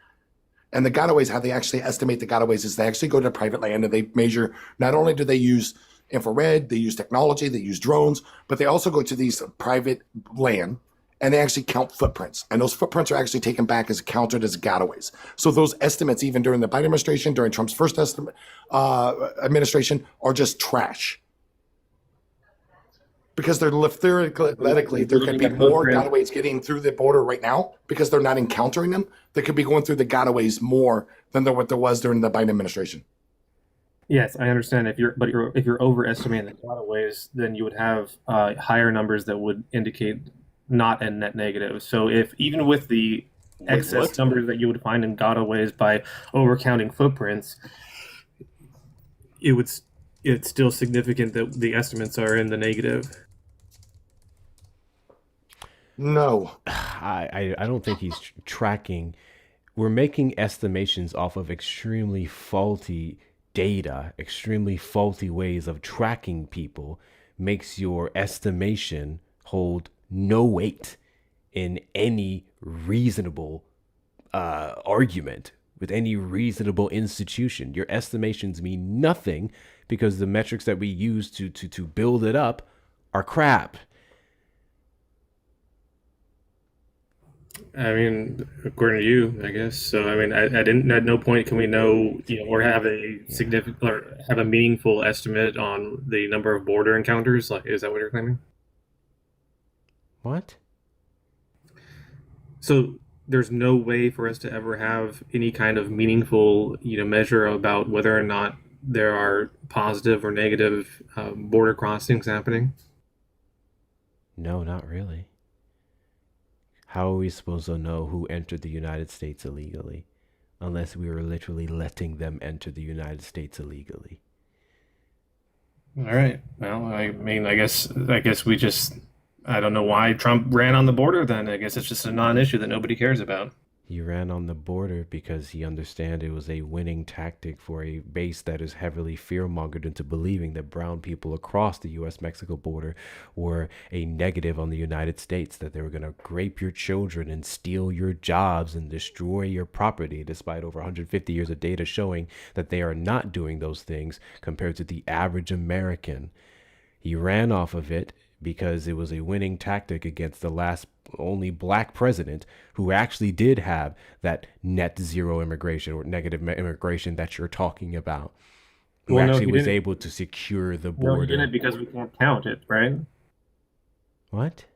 and the gotaways, how they actually estimate the gotaways is they actually go to private land and they measure. Not only do they use infrared, they use technology, they use drones, but they also go to these private land. And they actually count footprints. And those footprints are actually taken back as counted as gotaways. So those estimates, even during the Biden administration, during Trump's first administration, are just trash. Because they're theoretically, there could be more gotaways getting through the border right now because they're not encountering them. They could be going through the gotaways more than what there was during the Biden administration. Yes, I understand. If you're overestimating the gotaways, then you would have higher numbers that would indicate not a net negative. So if even with the excess numbers that you would find in gotaways by overcounting footprints, it's still significant that the estimates are in the negative. No, I don't think he's tracking. We're making estimations off of extremely faulty data, extremely faulty ways of tracking people. Makes your estimation hold no weight in any reasonable argument with any reasonable institution. Your estimations mean nothing because the metrics that we use to build it up are crap. I mean, according to you, I guess. So, I mean, I didn't. At no point can we know, or have a significant or have a meaningful estimate on the number of border encounters. Like, is that what you're claiming? What? So there's no way for us to ever have any kind of meaningful, measure about whether or not there are positive or negative border crossings happening? No, not really. How are we supposed to know who entered the United States illegally unless we were literally letting them enter the United States illegally? All right. Well, I mean, I guess we just... I don't know why Trump ran on the border then. I guess it's just a non-issue that nobody cares about. He ran on the border because he understood it was a winning tactic for a base that is heavily fear-mongered into believing that brown people across the U.S.-Mexico border were a negative on the United States, that they were going to rape your children and steal your jobs and destroy your property, despite over 150 years of data showing that they are not doing those things compared to the average American. He ran off of it because it was a winning tactic against the last only black president who actually did have that net zero immigration or negative immigration that you're talking about, who actually was able to secure the border. No, he didn't, because we can't count it, right? What?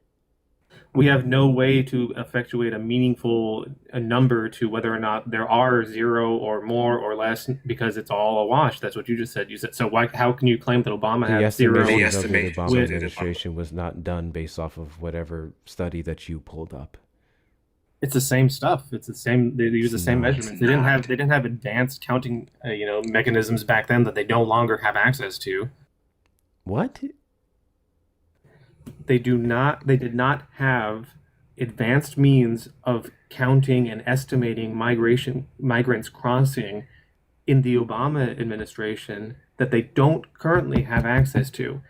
we have no way to effectuate a meaningful number to whether or not there are zero or more or less because it's all a wash. That's what you just said. You said so. Why? How can you claim that Obama The had zero? estimations of the Obama administration was not done based off of whatever study that you pulled up. It's the same stuff. It's the same. They use the same measurements. They didn't have advanced counting, mechanisms back then that they no longer have access to. What? They did not have advanced means of counting and estimating migrants crossing in the Obama administration that they don't currently have access to.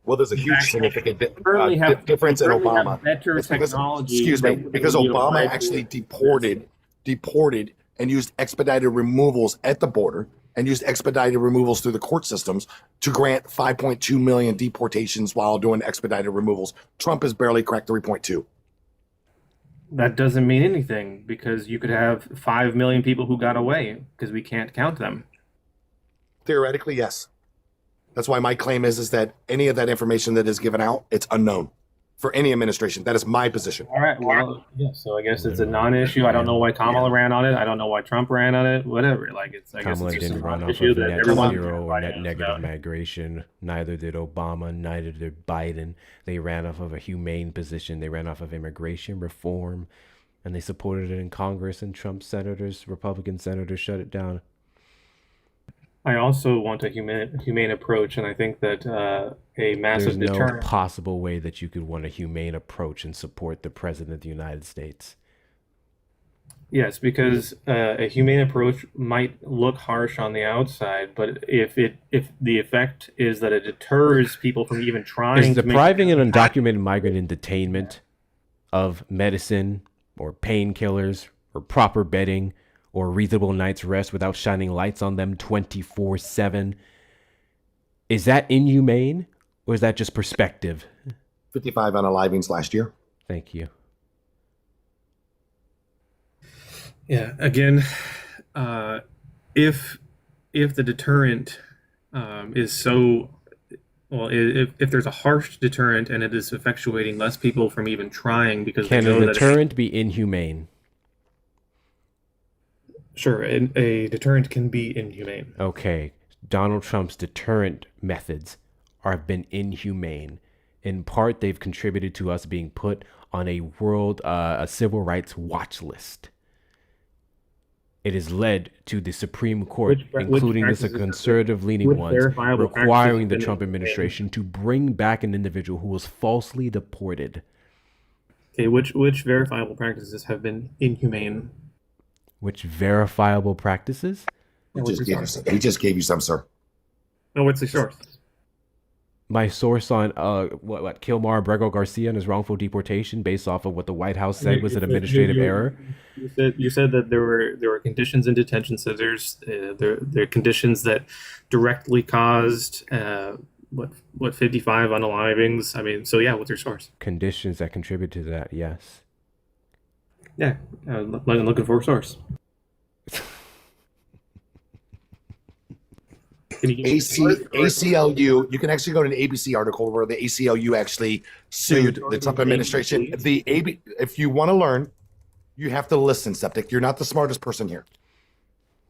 Well, there's a huge significant difference in have Obama. better It's because, technology excuse me, that because would be Obama applied actually to deported and used expedited removals at the border and used expedited removals through the court systems to grant 5.2 million deportations while doing expedited removals. Trump has barely cracked 3.2. That doesn't mean anything because you could have 5 million people who got away because we can't count them. Theoretically, yes. That's why my claim is that any of that information that is given out, it's unknown for any administration. That is my position. All right. Well, yeah. So I guess it's a non-issue. I don't know why Kamala ran on it. I don't know why Trump ran on it. Whatever. I guess Kamala it's just didn't a run off issue of that net everyone zero or net negative migration. Neither did Obama. Neither did Biden. They ran off of a humane position. They ran off of immigration reform, and they supported it in Congress. And Trump senators, Republican senators, shut it down. I also want a humane approach, and I think that a massive There's deterrent. no possible way that you could want a humane approach and support the president of the United States. Yes, because a humane approach might look harsh on the outside, but if the effect is that it deters people from even trying, Is depriving an undocumented migrant in detainment of medicine or painkillers or proper bedding or a reasonable night's rest without shining lights on them 24/7. Is that inhumane or is that just perspective? 55 unalivings last year. Thank you. Yeah. Again, if the deterrent is so well, if there's a harsh deterrent and it is effectuating less people from even trying because Can they know a that deterrent be inhumane? Sure, a deterrent can be inhumane. Okay, Donald Trump's deterrent methods have been inhumane. In part, they've contributed to us being put on a civil rights watch list. It has led to the Supreme Court, including this conservative-leaning ones, requiring the Trump administration to bring back an individual who was falsely deported. Okay, which verifiable practices have been inhumane? Which verifiable practices? He just gave you some, sir. No, what's the source? My source on what Kilmar Brego Garcia and his wrongful deportation, based off of what the White House said was an administrative error. You said that there were conditions in detention centers. There are conditions that directly caused 55 unalivings. I mean, so yeah, what's your source? Conditions that contribute to that, yes. Yeah, looking for a source. ACLU, you can actually go to an ABC article where the ACLU actually sued the Trump administration. If you want to learn, you have to listen, Septic. You're not the smartest person here.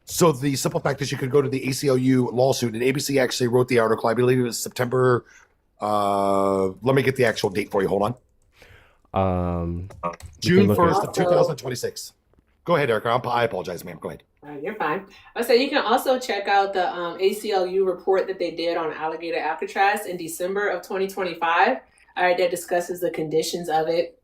So the simple fact is you could go to the ACLU lawsuit, and ABC actually wrote the article. I believe it was September. Let me get the actual date for you. Hold on. June 1st of 2026. Go ahead, Erica. I apologize, ma'am. Go ahead. You're fine. I say you can also check out the ACLU report that they did on alligator Alcatraz in December of 2025. That discusses the conditions of it,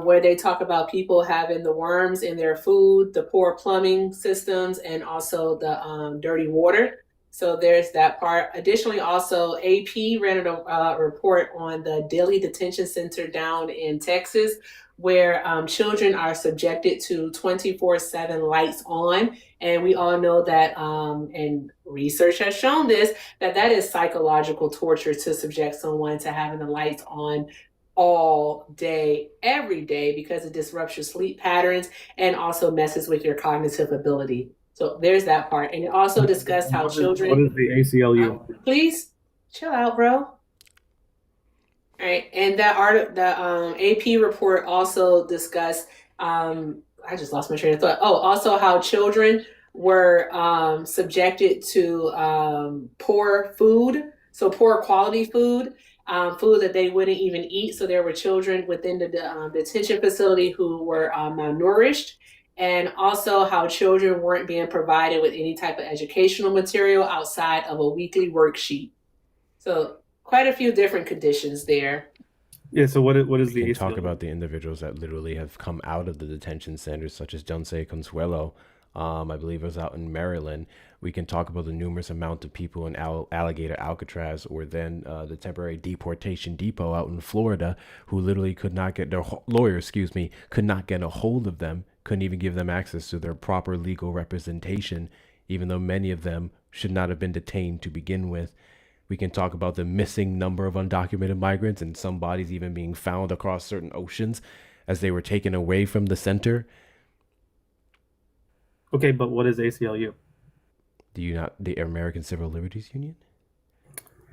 where they talk about people having the worms in their food, the poor plumbing systems, and also the dirty water. So there's that part. Additionally, also AP ran a report on the Dilley Detention Center down in Texas, where children are subjected to 24/7 lights on. And we all know that, and research has shown this, that is psychological torture to subject someone to having the lights on all day, every day, because it disrupts your sleep patterns and also messes with your cognitive ability. So there's that part. And it also discussed how children... What is the ACLU? Please chill out, bro. Right, and the AP report also discussed. I just lost my train of thought. Oh, also how children were subjected to poor food, so poor quality food, food that they wouldn't even eat. So there were children within the detention facility who were malnourished, and also how children weren't being provided with any type of educational material outside of a weekly worksheet. So quite a few different conditions there. Yeah, so what is We the can talk ACLU? about the individuals that literally have come out of the detention centers, such as Jonse Consuelo. I believe it was out in Maryland. We can talk about the numerous amount of people in Alligator Alcatraz, or then the temporary deportation depot out in Florida, who literally could not get their lawyer, could not get a hold of them, couldn't even give them access to their proper legal representation, even though many of them should not have been detained to begin with. We can talk about the missing number of undocumented migrants and some bodies even being found across certain oceans as they were taken away from the center. Okay, but what is ACLU? The American Civil Liberties Union?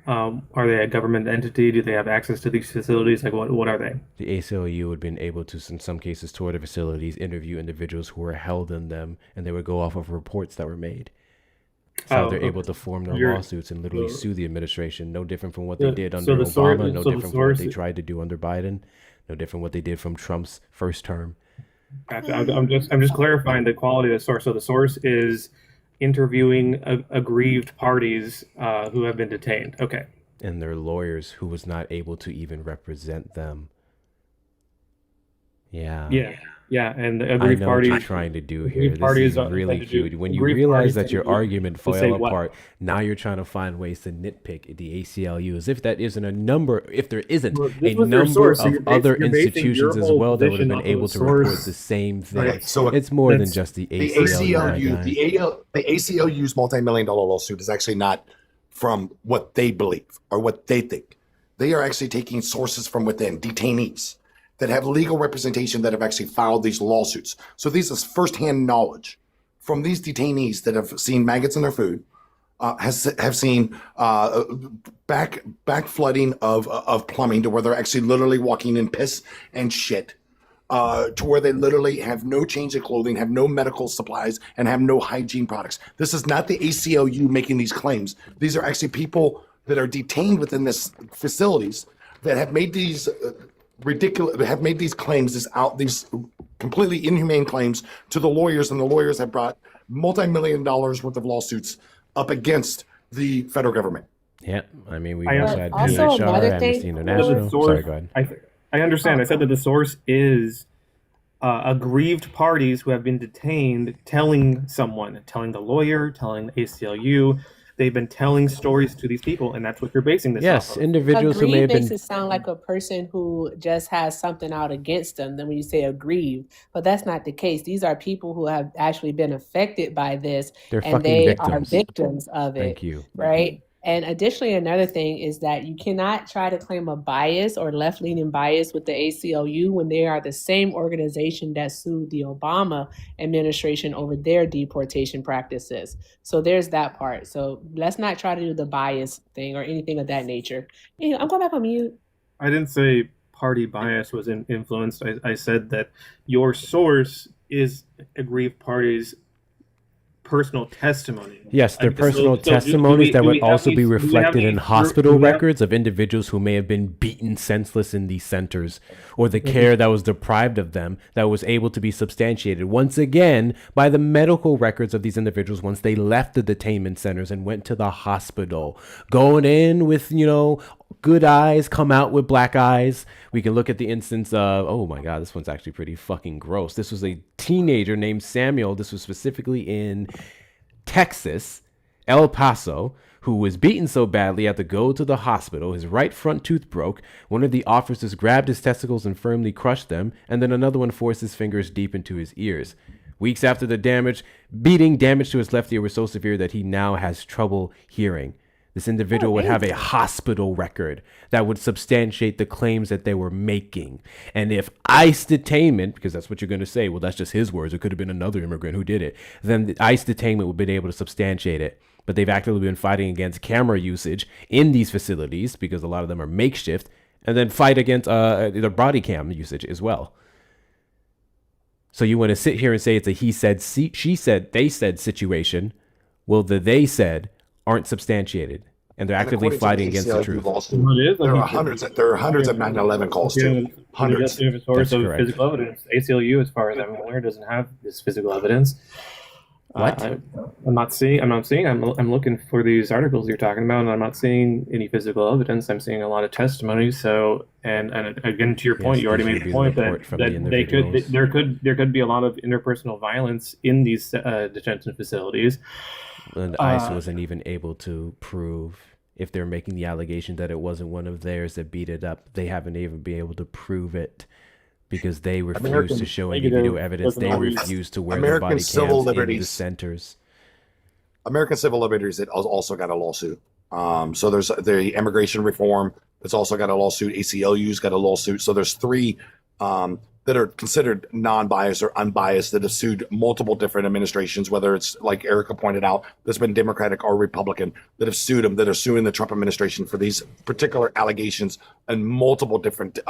Are they a government entity? Do they have access to these facilities? Like, what are they? The ACLU would have been able to, in some cases, tour the facilities, interview individuals who were held in them, and they would go off of reports that were made. So they're able to form their lawsuits and literally sue the administration. No different from what they did under Obama. No different from what they tried to do under Biden. No different from what they did from Trump's first term. I'm just clarifying the quality of the source. So the source is interviewing aggrieved parties who have been detained. Okay. And their lawyers who was not able to even represent them. Yeah. Yeah, and the I aggrieved know parties. what you're trying to do here. This is really cute. When you realize that your argument fell apart, now you're trying to find ways to nitpick the ACLU as if that isn't a number, if there isn't a number of other institutions as well that would have been able to report the same thing. Okay, so it's more than just the ACLU. The ACLU's multi-million-dollar lawsuit is actually not from what they believe or what they think. They are actually taking sources from within, detainees that have legal representation that have actually filed these lawsuits. So these is firsthand knowledge from these detainees that have seen maggots in their food, have seen back flooding of plumbing to where they're actually literally walking in piss and shit, to where they literally have no change of clothing, have no medical supplies, and have no hygiene products. This is not the ACLU making these claims. These are actually people that are detained within this facilities that have made these these claims, these completely inhumane claims to the lawyers, and the lawyers have brought multi-million dollars worth of lawsuits up against the federal government. Yeah, I mean, we also had also another Amnesty thing. International. Sorry, go ahead. I understand. I said that the source is aggrieved parties who have been detained telling the lawyer, telling the ACLU. They've been telling stories to these people, and that's what you're basing this off of. Individuals who may have Aggrieved been... makes it sound like a person who just has something out against them. Then when you say aggrieved, but that's not the case. These are people who have actually been affected by this, and they are victims of it. Thank you. Right? And additionally, another thing is that you cannot try to claim a bias or left-leaning bias with the ACLU when they are the same organization that sued the Obama administration over their deportation practices. So there's that part. So let's not try to do the bias thing or anything of that nature. I'm going back on mute. I didn't say party bias was influenced. I said that your source is aggrieved parties' personal testimony. Yes, their personal testimonies that would also be reflected in hospital records of individuals who may have been beaten senseless in these centers, or the care that was deprived of them that was able to be substantiated once again by the medical records of these individuals once they left the detainment centers and went to the hospital, going in with, good eyes, come out with black eyes. We can look at the instance of, oh my God, this one's actually pretty fucking gross. This was a teenager named Samuel. This was specifically in Texas, El Paso, who was beaten so badly he had to go to the hospital. His right front tooth broke. One of the officers grabbed his testicles and firmly crushed them, and then another one forced his fingers deep into his ears. Weeks after the damage to his left ear was so severe that he now has trouble hearing. This individual would have a hospital record that would substantiate the claims that they were making. And if ICE detainment, because that's what you're going to say, well, that's just his words, it could have been another immigrant who did it, then the ICE detainment would have been able to substantiate it. But they've actively been fighting against camera usage in these facilities because a lot of them are makeshift, and then fight against the body cam usage as well. So you want to sit here and say it's a he said, she said, they said situation. Well, the they said aren't substantiated, and they're actively fighting against the truth. There are hundreds of 9/11 calls too. Hundreds. A source That's of correct. physical evidence. ACLU, as far as I'm aware, doesn't have this physical evidence. What? I'm not seeing. I'm looking for these articles you're talking about, and I'm not seeing any physical evidence. I'm seeing a lot of testimony. So, and again, to your point, you already made the point that there could be a lot of interpersonal violence in these detention facilities. And ICE wasn't even able to prove, if they're making the allegation that it wasn't one of theirs that beat it up, they haven't even been able to prove it because they refused to show any video evidence. They refused to wear the body cams in the centers. American Civil Liberties it also got a lawsuit. So there's the immigration reform that's also got a lawsuit. ACLU's got a lawsuit. So there's three that are considered non-biased or unbiased that have sued multiple different administrations, whether it's, like Erica pointed out, that's been Democratic or Republican, that have sued them, that are suing the Trump administration for these particular allegations in multiple different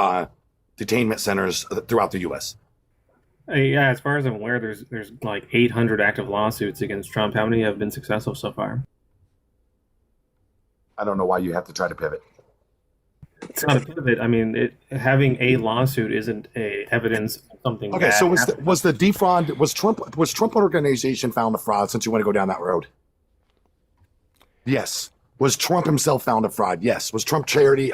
detainment centers throughout the U.S. Yeah, as far as I'm aware, there's like 800 active lawsuits against Trump. How many have been successful so far? I don't know why you have to try to pivot. It's not a pivot. I mean, having a lawsuit isn't a evidence of something. Okay, bad so happened. was the defraud was Trump organization found a fraud? Since you want to go down that road, yes. Was Trump himself found a fraud? Yes. Was Trump charities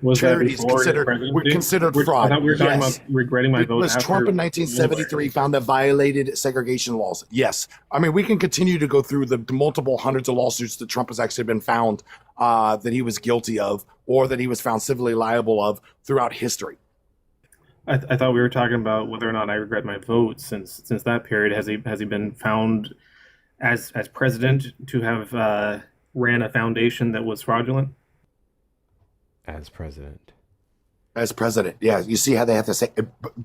considered fraud? I thought we were talking about regretting my vote. Was Trump in 1973 found that violated segregation laws? Yes. I mean, we can continue to go through the multiple hundreds of lawsuits that Trump has actually been found that he was guilty of, or that he was found civilly liable of throughout history. I thought we were talking about whether or not I regret my vote since that period. Has he been found as president to have ran a foundation that was fraudulent? As president, yeah. You see how they have to say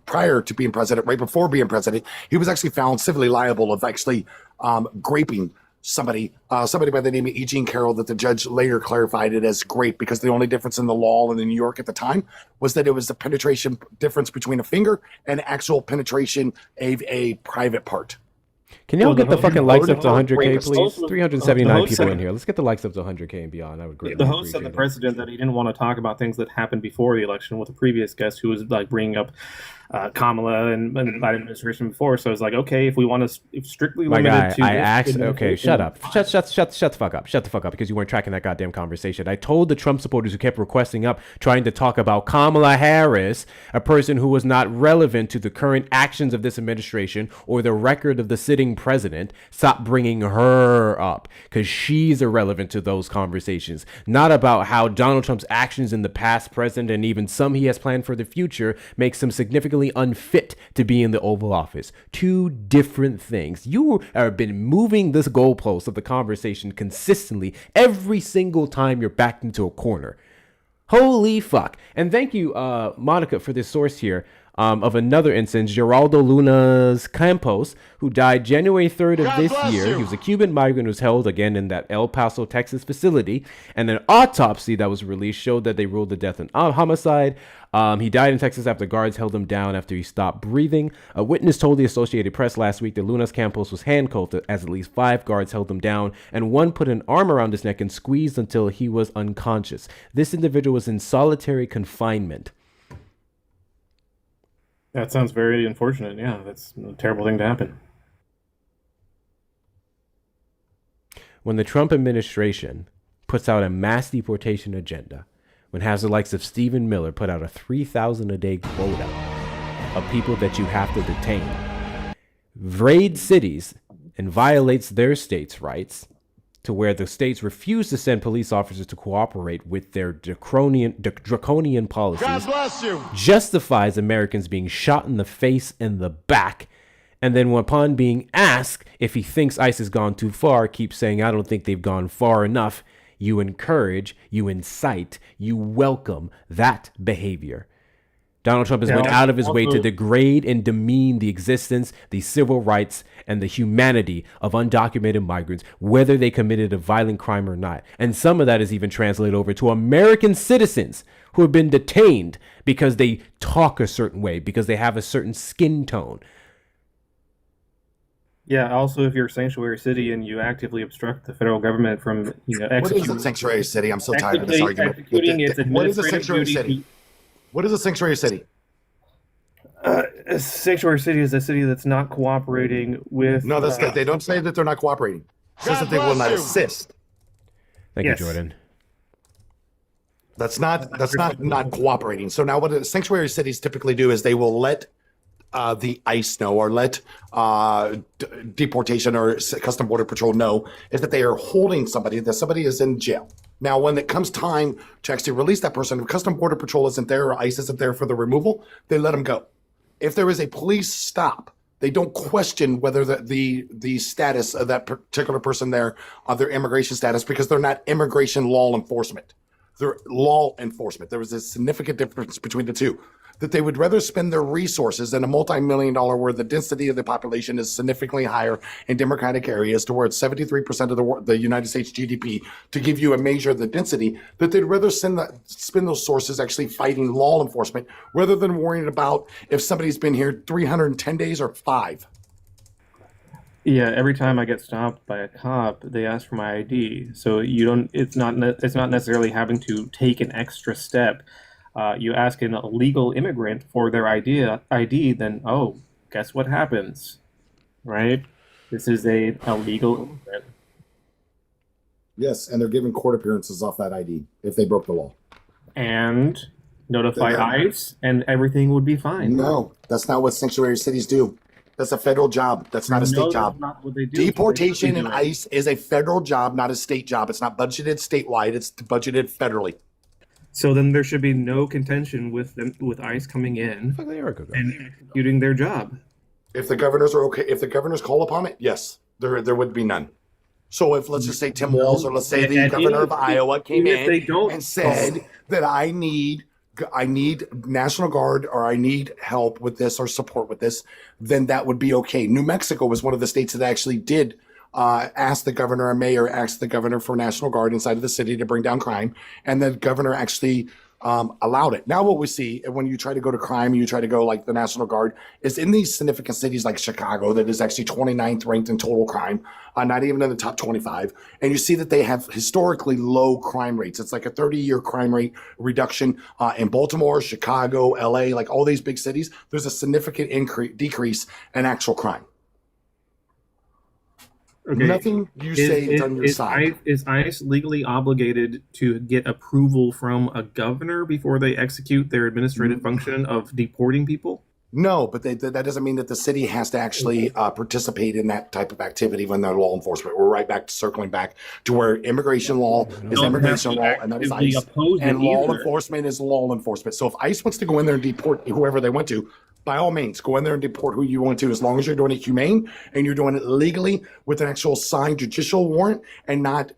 prior to being president, right before being president, he was actually found civilly liable of actually graping somebody by the name of E. Jean Carroll, that the judge later clarified it as grape, because the only difference in the law in New York at the time was that it was the penetration difference between a finger and actual penetration of a private part. Can y'all get the fucking likes up to 100K, please? 379 people in here. Let's get the likes up to 100K and beyond. I would greatly The host said the president that he didn't want to talk about things that happened before the election with the previous guest, who was like bringing up Kamala and the Biden administration before. So it's like, okay, if we want to strictly limit to I asked. Okay, shut up. Shut the fuck up. Shut the fuck up, because you weren't tracking that goddamn conversation. I told the Trump supporters who kept requesting up, trying to talk about Kamala Harris, a person who was not relevant to the current actions of this administration or the record of the sitting president, stop bringing her up, because she's irrelevant to those conversations. Not about how Donald Trump's actions in the past, present, and even some he has planned for the future makes him significantly unfit to be in the Oval Office. Two different things. You have been moving this goalpost of the conversation consistently every single time you're backed into a corner. Holy fuck. And thank you, Monica, for this source here. Of another instance, Geraldo Lunas Campos, who died January 3rd of this year. He was a Cuban migrant who was held again in that El Paso, Texas facility. And an autopsy that was released showed that they ruled the death an homicide. He died in Texas after guards held him down after he stopped breathing. A witness told the Associated Press last week that Lunas Campos was handcuffed as at least 5 guards held him down, and one put an arm around his neck and squeezed until he was unconscious. This individual was in solitary confinement. That sounds very unfortunate. Yeah, that's a terrible thing to happen. When the Trump administration puts out a mass deportation agenda, when has the likes of Stephen Miller put out a 3,000 a day quota of people that you have to detain, raids cities and violates their states' rights, to where the states refuse to send police officers to cooperate with their draconian policies, God bless you. justifies Americans being shot in the face and the back, and then upon being asked if he thinks ICE has gone too far, keeps saying, I don't think they've gone far enough. You encourage, you incite, you welcome that behavior. Donald Trump has went out of his way to degrade and demean the existence, the civil rights, and the humanity of undocumented migrants, whether they committed a violent crime or not. And some of that is even translated over to American citizens who have been detained because they talk a certain way, because they have a certain skin tone. Yeah, also, if you're a sanctuary city and you actively obstruct the federal government from, What is a sanctuary city? I'm so tired of this argument. What is a sanctuary city? What is a sanctuary city? A sanctuary city is a city that's not cooperating with... No, they don't say that they're not cooperating. It says that they will not assist. Thank you, Jordan. That's not cooperating. So now what the sanctuary cities typically do is they will let the ICE know, or let deportation or Custom Border Patrol know, is that they are holding somebody, that somebody is in jail. Now, when it comes time to actually release that person, if Custom Border Patrol isn't there or ICE isn't there for the removal, they let them go. If there is a police stop, they don't question whether the status of that particular person there, their immigration status, because they're not immigration law enforcement. They're law enforcement. There was a significant difference between the two. That they would rather spend their resources in a multi-million-dollar where the density of the population is significantly higher in democratic areas, to where it's 73% of the United States GDP, to give you a measure of the density, that they'd rather spend those sources actually fighting law enforcement rather than worrying about if somebody's been here 310 days or 5. Yeah, every time I get stopped by a cop, they ask for my ID. So you don't. It's not necessarily having to take an extra step. You ask an illegal immigrant for their ID, then guess what happens, right? This is a illegal immigrant. Yes, and they're giving court appearances off that ID if they broke the law. And notify ICE, and everything would be fine. No, that's not what sanctuary cities do. That's a federal job. That's not a state job. Not what they do. Deportation and ICE is a federal job, not a state job. It's not budgeted statewide. It's budgeted federally. So then there should be no contention with ICE coming in and executing their job. If the governors are okay, if the governors call upon it, yes, there would be none. So if, let's just say Tim Walz, or let's say the governor of Iowa came in and said that I need National Guard, or I need help with this or support with this, then that would be okay. New Mexico was one of the states that actually did asked the governor, or mayor asked the governor for National Guard inside of the city to bring down crime, and the governor actually allowed it. Now what we see when you try to go to crime, you try to go like the National Guard, is in these significant cities like Chicago, that is actually 29th ranked in total crime, not even in the top 25. And you see that they have historically low crime rates. It's like a 30-year crime rate reduction in Baltimore, Chicago, LA, like all these big cities. There's a significant decrease in actual crime. Okay. Nothing you say is on your side. Is ICE legally obligated to get approval from a governor before they execute their administrative function of deporting people? No, but that doesn't mean that the city has to actually participate in that type of activity when they're law enforcement. We're right back to circling back to where immigration law is immigration law, and that is ICE. And law enforcement is law enforcement. So if ICE wants to go in there and deport whoever they want to, by all means, go in there and deport who you want to, as long as you're doing it humane and you're doing it legally with an actual signed judicial warrant and not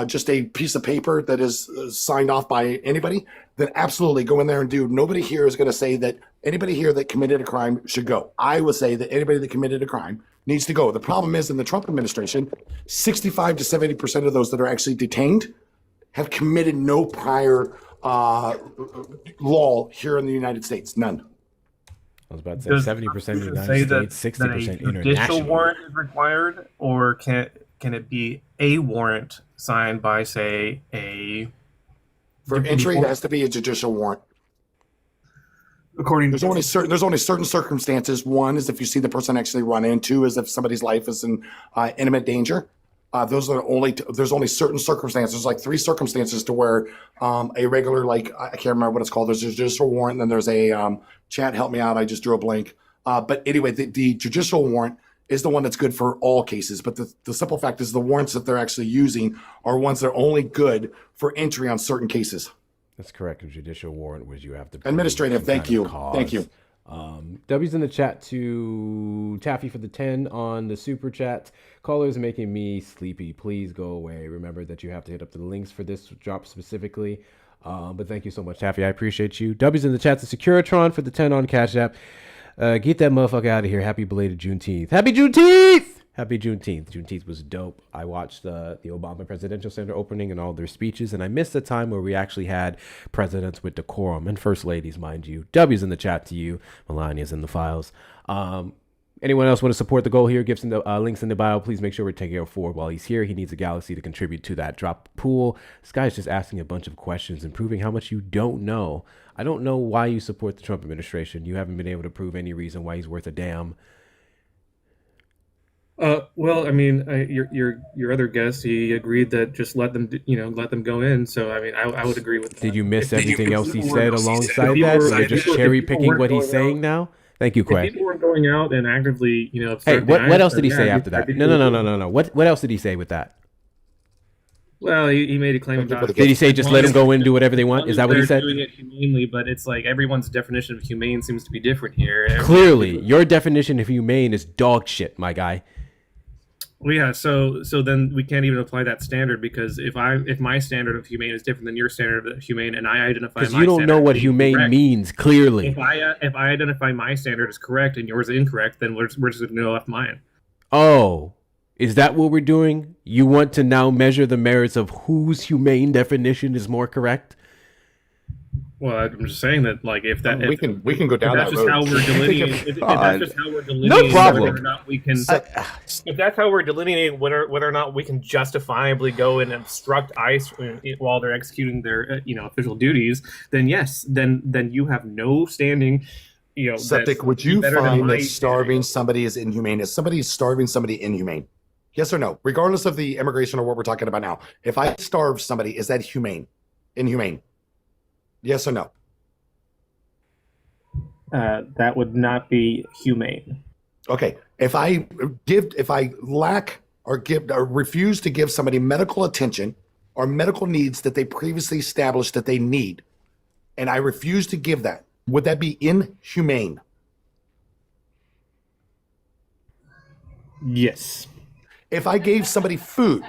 just a piece of paper that is signed off by anybody. Then absolutely go in there and do. Nobody here is going to say that anybody here that committed a crime should go. I would say that anybody that committed a crime needs to go. The problem is, in the Trump administration, 65 to 70% of those that are actually detained have committed no prior law here in the United States. None. I was about to say 70% in the United States, 60% international. Judicial warrant is required, or can it be a warrant signed by, say, a... For entry, it has to be a judicial warrant. There's only certain circumstances. One is if you see the person actually run in. Two is if somebody's life is in imminent danger. There's only certain circumstances, like 3 circumstances, to where a regular, like, I can't remember what it's called. There's a judicial warrant, and then there's a chat. Help me out. I just drew a blank. But anyway, the judicial warrant is the one that's good for all cases. But the simple fact is the warrants that they're actually using are ones that are only good for entry on certain cases. That's correct. A judicial warrant, which you have to administrative. Thank you. Thank you. W's in the chat to Taffy for the 10 on the super chat. Callers making me sleepy. Please go away. Remember that you have to hit up the links for this drop specifically. But thank you so much, Taffy. I appreciate you. W's in the chat to Securitron for the 10 on Cash App. Get that motherfucker out of here. Happy belated Juneteenth. Happy Juneteenth! Happy Juneteenth. Juneteenth was dope. I watched the Obama Presidential Center opening and all their speeches, and I missed the time where we actually had presidents with decorum and first ladies, mind you. W's in the chat to you. Melania's in the files. Anyone else want to support the goal here? Gifts in the links in the bio. Please make sure we're taking out Ford while he's here. He needs a galaxy to contribute to that drop pool. This guy's just asking a bunch of questions and proving how much you don't know. I don't know why you support the Trump administration. You haven't been able to prove any reason why he's worth a damn. Well, I mean, your other guest, he agreed that just let them go in. So, I mean, I would agree with that. Did you miss everything else he said alongside that? So you're just cherry picking what he's saying now? Thank you, Quay. People were going out and actively, Hey, what else did he say after that? No. What else did he say with that? Well, he made a claim about. Did he say just let them go in and do whatever they want? Is that what he said? Doing it humanely, but it's like everyone's definition of humane seems to be different here. Clearly, your definition of humane is dog shit, my guy. Well, yeah. So then we can't even apply that standard because if my standard of humane is different than your standard of humane, and I identify because you don't know what humane means. Clearly, if I identify my standard as correct and yours is incorrect, then we're just going to go off mine. Oh, is that what we're doing? You want to now measure the merits of whose humane definition is more correct? Well, I'm just saying that, like, if we can go down that road. How we're delineating, if that's just how we're delineating, no problem. Whether or not we can, if that's how we're delineating whether or not we can justifiably go and obstruct ICE while they're executing their official duties, then yes, then you have no standing. Septic, would you find that starving somebody is inhumane? Is somebody starving somebody inhumane? Yes or no? Regardless of the immigration or what we're talking about now, if I starve somebody, is that humane? Inhumane? Yes or no? That would not be humane. Okay. If I lack or refuse to give somebody medical attention or medical needs that they previously established that they need, and I refuse to give that, would that be inhumane? Yes. If I gave somebody food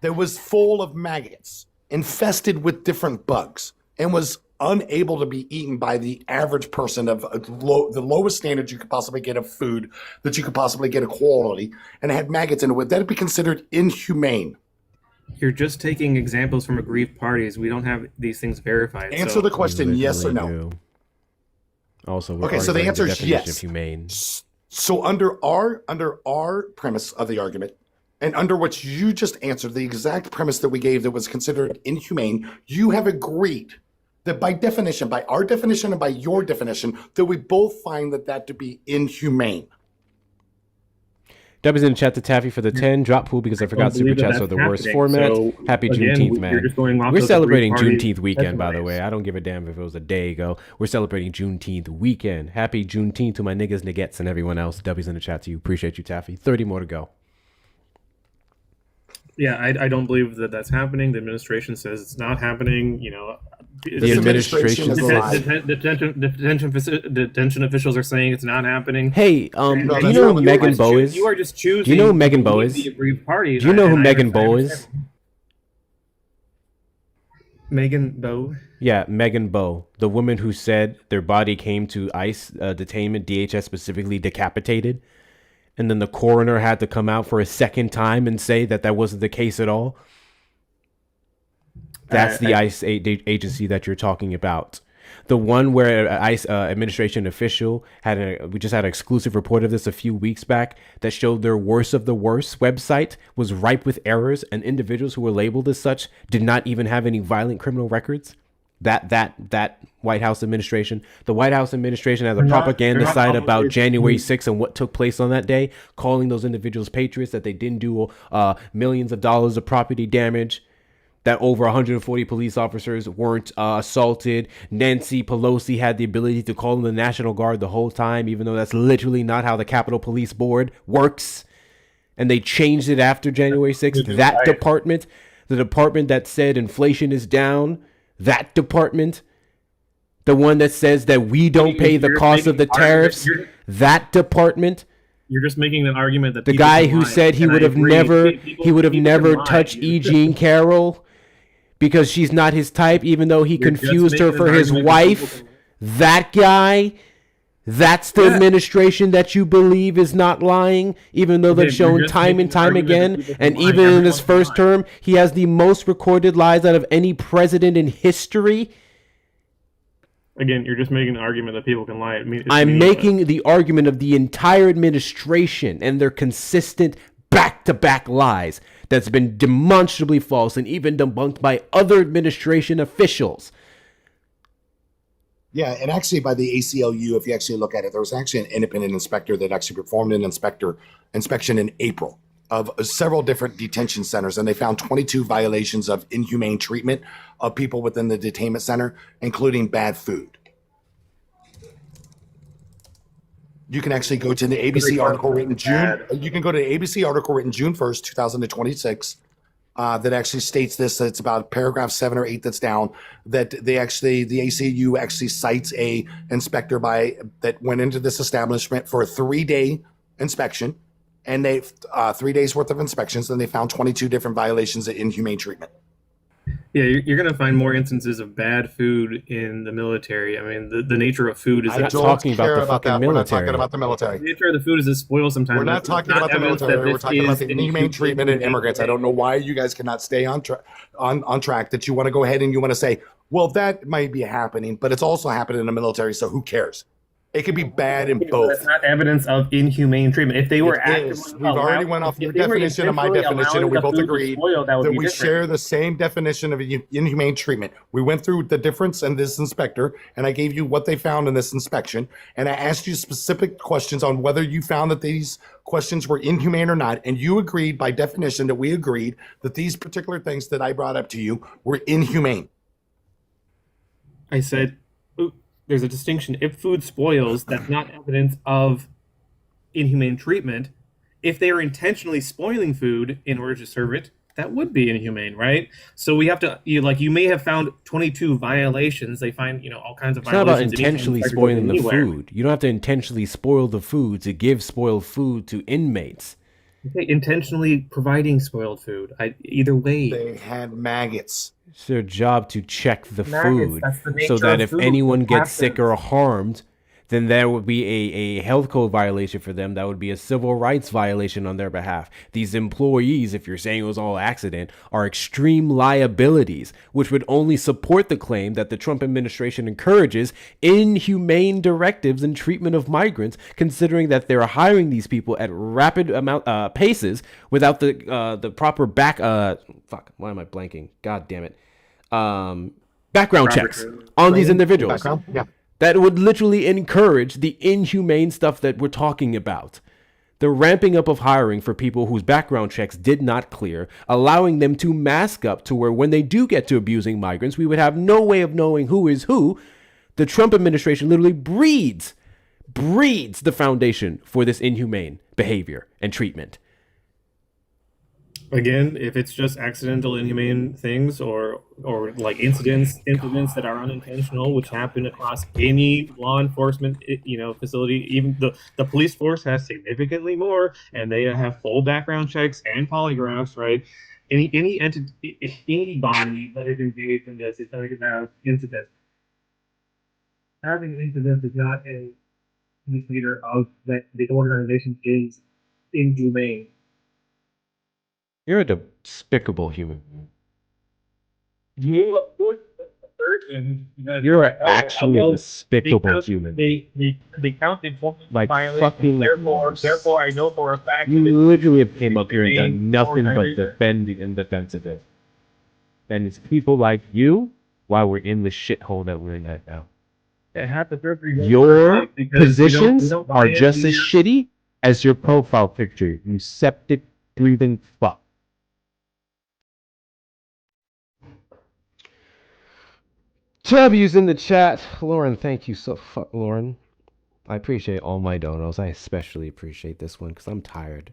that was full of maggots, infested with different bugs, and was unable to be eaten by the average person of the lowest standards you could possibly get of food, that you could possibly get of quality, and had maggots in it, would that be considered inhumane? You're just taking examples from aggrieved parties. We don't have these things verified. Answer the question, yes or no. Do. Also, okay, so the answer is yes. Of humane. So under our premise of the argument, and under what you just answered, the exact premise that we gave that was considered inhumane, you have agreed that by definition, by our definition and by your definition, that we both find that to be inhumane. Dub is in the chat to Taffy for the 10 drop pool because I forgot super chats are the worst format. So, Happy again, Juneteenth, man. We're celebrating Juneteenth weekend, by the way. I don't give a damn if it was a day ago. We're celebrating Juneteenth weekend. Happy Juneteenth to my niggas, niggettes, and everyone else. Dubby's in the chat to you. Appreciate you, Taffy. 30 more to go. Yeah, I don't believe that that's happening. The administration says it's not happening. The administration is detention officials are saying it's not happening. Hey, do you know who Megan Bowe is? You are just choosing. Do you know who Megan Bowe is? The aggrieved parties. Do you know who Megan Bowe is? Megan Bowe? Yeah, Megan Bowe, the woman who said their body came to ICE detainment, DHS specifically, decapitated. And then the coroner had to come out for a second time and say that wasn't the case at all. That's the ICE agency that you're talking about. The one where an ICE administration official we just had an exclusive report of this a few weeks back that showed their worst of the worst website was ripe with errors and individuals who were labeled as such did not even have any violent criminal records. That White House administration, the White House administration has a propaganda site about January 6th and what took place on that day, calling those individuals patriots, that they didn't do millions of dollars of property damage, that over 140 police officers weren't assaulted. Nancy Pelosi had the ability to call in the National Guard the whole time, even though that's literally not how the Capitol Police Board works. And they changed it after January 6th. That department, the department that said inflation is down, that department, the one that says that we don't pay the cost of the tariffs, that department. You're just making an argument that the guy who said he would have never touched E. Jean Carroll because she's not his type, even though he You're just confused her making for an his argument that people wife. That guy, that's the administration that you believe is not lying, even though they've Okay, you're shown just time making and an time argument that again. people can And lie. even in Everyone his can first lie. term, he has the most recorded lies out of any president in history. Again, you're just making an argument that people can lie. It's I'm meaningless. making the argument of the entire administration and their consistent back-to-back lies that's been demonstrably false and even debunked by other administration officials. Yeah, and actually by the ACLU, if you actually look at it, there was actually an independent inspector that actually performed an inspection in April of several different detention centers, and they found 22 violations of inhumane treatment of people within the detainment center, including bad food. You can actually go to the ABC article written June. You can go to the ABC article written June 1st, 2026. That actually states this. It's about paragraph 7 or 8 that's down. That the ACU actually cites a inspector that went into this establishment for a 3-day inspection, and they 3 days worth of inspections, and they found 22 different violations of inhumane treatment. Yeah, you're going to find more instances of bad food in the military. I mean, the nature of food is I'm not talking about the fucking We're not military. talking about the military. The nature of the food is it spoils sometimes. We're not That's talking not about the evidence military. that We're this talking about is the an inhumane treatment of immigrants. I don't know why you guys cannot stay on track. That you want to go ahead and you want to say, well, that might be happening, but it's also happening in the military. So who cares? It could be bad in both. That's not evidence of inhumane treatment. If they were actively, We've already went off your definition and my definition, and we both agreed that we share the same definition of inhumane treatment. We went through the difference in this inspector, and I gave you what they found in this inspection, and I asked you specific questions on whether you found that these questions were inhumane or not, and you agreed by definition that we agreed that these particular things that I brought up to you were inhumane. I said, there's a distinction. If food spoils, that's not evidence of inhumane treatment. If they are intentionally spoiling food in order to serve it, that would be inhumane, right? So we have to, you may have found 22 violations. They find, all kinds of It's not violations. about intentionally spoiling the food. You don't have to intentionally spoil the food to give spoiled food to inmates. Okay, intentionally providing spoiled food. Either way. They had maggots. It's their job to check the Maggots, food that's the nature so that of if food. anyone It gets sick happens. or harmed, then there would be a health code violation for them. That would be a civil rights violation on their behalf. These employees, if you're saying it was all accident, are extreme liabilities, which would only support the claim that the Trump administration encourages inhumane directives and treatment of migrants, considering that they're hiring these people at rapid paces without the proper why am I blanking? God damn it. Background checks on these individuals. Yeah. That would literally encourage the inhumane stuff that we're talking about. The ramping up of hiring for people whose background checks did not clear, allowing them to mask up to where when they do get to abusing migrants, we would have no way of knowing who is who. The Trump administration literally breeds the foundation for this inhumane behavior and treatment. Again, if it's just accidental inhumane things or like incidents that are unintentional, which happen across any law enforcement facility, even the police force has significantly more, and they have full background checks and polygraphs, right? Any entity, anybody that is engaged in this is going to have incidents. Having incidents is not an indicator of that the organization is inhumane. You're a despicable human. You're actually a despicable human. They counted Like violence. fucking. Therefore, I know for a fact. You literally have came up here and done nothing but defend the indefensible. And it's people like you why we're in the shithole that we're in right now. Your positions are just as shitty as your profile picture, you septic breathing fuck. W's in the chat. Lauren, thank you so fuck, Lauren. I appreciate all my donos. I especially appreciate this one because I'm tired.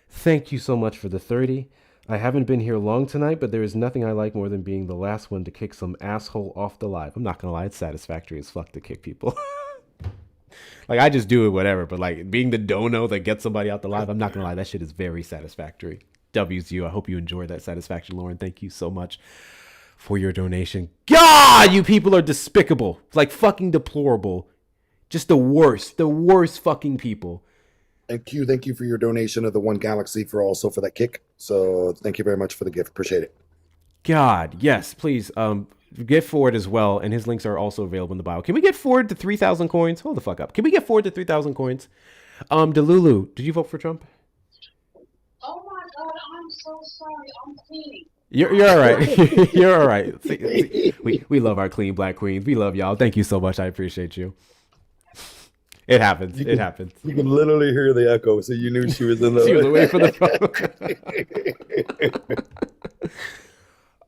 Thank you so much for the 30. I haven't been here long tonight, but there is nothing I like more than being the last one to kick some asshole off the live. I'm not gonna lie, it's satisfactory as fuck to kick people. Like, I just do it, whatever, but like being the dono that gets somebody out the live, I'm not gonna lie, that shit is very satisfactory. W's you. I hope you enjoyed that satisfaction, Lauren. Thank you so much. for your donation. God, you people are despicable. Like fucking deplorable. Just the worst fucking people. And Q, thank you for your donation of the One Galaxy for that kick. So thank you very much for the gift. Appreciate it. God, yes, please. Get forward as well, and his links are also available in the bio. Can we get forward to 3,000 coins? Hold the fuck up. Can we get forward to 3,000 coins? Delulu, did you vote for Trump? Oh my God, I'm so sorry. I'm cleaning. You're all right. You're all right. We love our clean black queens. We love y'all. Thank you so much. I appreciate you. It happens. It happens. You can literally hear the echo, so you knew she was in the. She was away from the phone.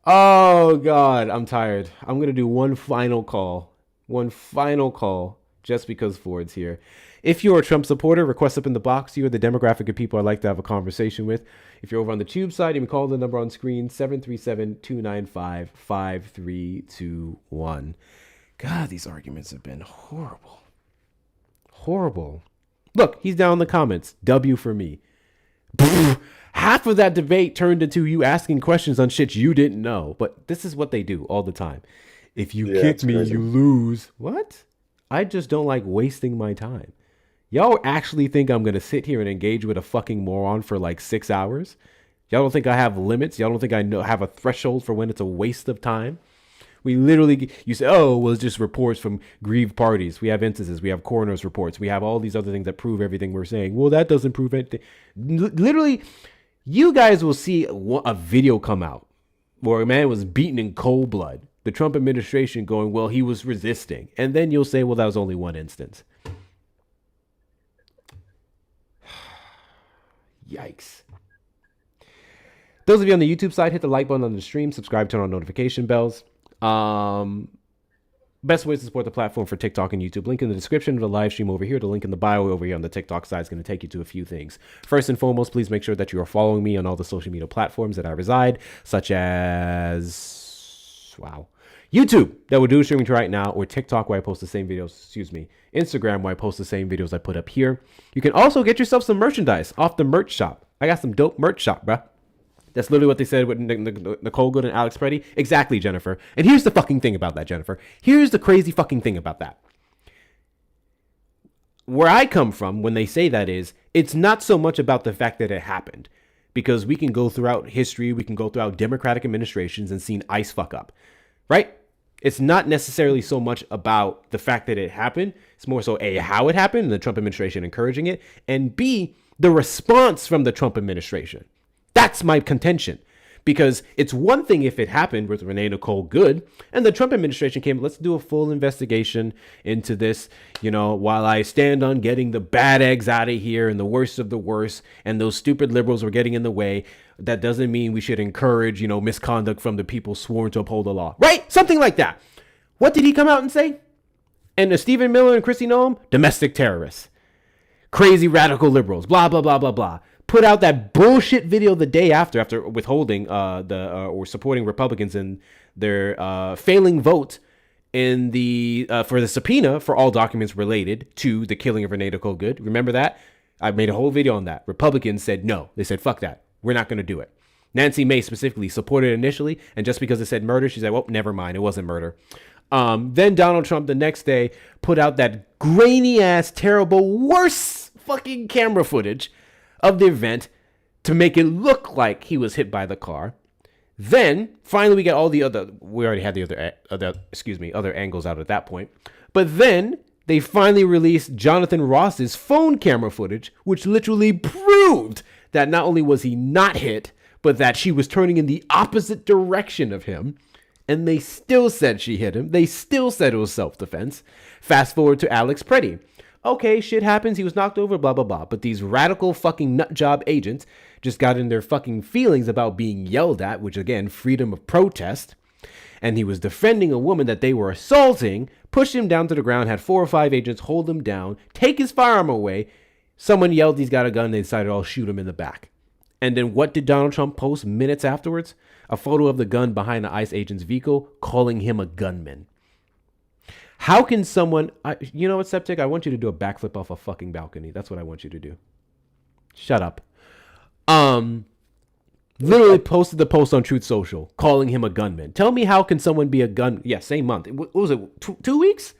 Oh God, I'm tired. I'm gonna do one final call, just because Ford's here. If you're a Trump supporter, request up in the box. You are the demographic of people I'd like to have a conversation with. If you're over on the tube side, you can call the number on screen, 737-295-5321. God, these arguments have been horrible. Horrible. Look, he's down in the comments. W for me. Half of that debate turned into you asking questions on shit you didn't know. But this is what they do all the time. If you kick me, you lose. What? I just don't like wasting my time. Y'all actually think I'm going to sit here and engage with a fucking moron for like 6 hours? Y'all don't think I have limits? Y'all don't think I have a threshold for when it's a waste of time? We literally, you say, oh, well, it's just reports from grieved parties. We have instances. We have coroner's reports. We have all these other things that prove everything we're saying. Well, that doesn't prove anything. Literally, you guys will see a video come out where a man was beaten in cold blood. The Trump administration going, well, he was resisting. And then you'll say, well, that was only one instance. Yikes. Those of you on the YouTube side, hit the like button on the stream, subscribe, turn on notification bells. Best ways to support the platform for TikTok and YouTube. Link in the description of the live stream over here. The link in the bio over here on the TikTok side is going to take you to a few things. First and foremost, please make sure that you are following me on all the social media platforms that I reside, such as, YouTube, that we're doing streaming to right now, or TikTok, where I post the same videos, Instagram, where I post the same videos I put up here. You can also get yourself some merchandise off the merch shop. I got some dope merch shop, bruh. That's literally what they said with Nicole Good and Alex Preddy. Exactly, Jennifer. And here's the fucking thing about that, Jennifer. Here's the crazy fucking thing about that. Where I come from when they say that is, it's not so much about the fact that it happened. Because we can go throughout history, we can go throughout Democratic administrations and seen ICE fuck up. Right? It's not necessarily so much about the fact that it happened. It's more so A, how it happened, and the Trump administration encouraging it. And B, the response from the Trump administration. That's my contention, because it's one thing if it happened with Renee Nicole Good and the Trump administration came, let's do a full investigation into this, while I stand on getting the bad eggs out of here and the worst of the worst, and those stupid liberals were getting in the way. That doesn't mean we should encourage, misconduct from the people sworn to uphold the law, right? Something like that. What did he come out and say? And Stephen Miller and Kristi Noem, domestic terrorists, crazy radical liberals, blah, blah, blah, blah, blah. Put out that bullshit video the day after withholding or supporting Republicans in their failing vote in the for the subpoena for all documents related to the killing of Renee Nicole Good. Remember that? I made a whole video on that. Republicans said no. They said, fuck that. We're not going to do it. Nancy Mace specifically supported it initially, and just because it said murder, she said, well, never mind. It wasn't murder. Then Donald Trump the next day put out that grainy ass, terrible, worst fucking camera footage of the event to make it look like he was hit by the car. Then finally we get all the other, we already had the other angles out at that point. But then they finally released Jonathan Ross's phone camera footage, which literally proved that not only was he not hit, but that she was turning in the opposite direction of him. And they still said she hit him. They still said it was self-defense. Fast forward to Alex Preddy. Okay, shit happens. He was knocked over, blah, blah, blah. But these radical fucking nutjob agents just got in their fucking feelings about being yelled at, which again, freedom of protest. And he was defending a woman that they were assaulting, pushed him down to the ground, had 4 or 5 agents hold him down, take his firearm away. Someone yelled he's got a gun. They decided, I'll shoot him in the back. And then what did Donald Trump post minutes afterwards? A photo of the gun behind the ICE agent's vehicle, calling him a gunman. How can someone, you know what, Septic? I want you to do a backflip off a fucking balcony. That's what I want you to do. Shut up. Literally posted the post on Truth Social calling him a gunman. Tell me how can someone be a gun? Yeah, same month. What was it? 2 weeks,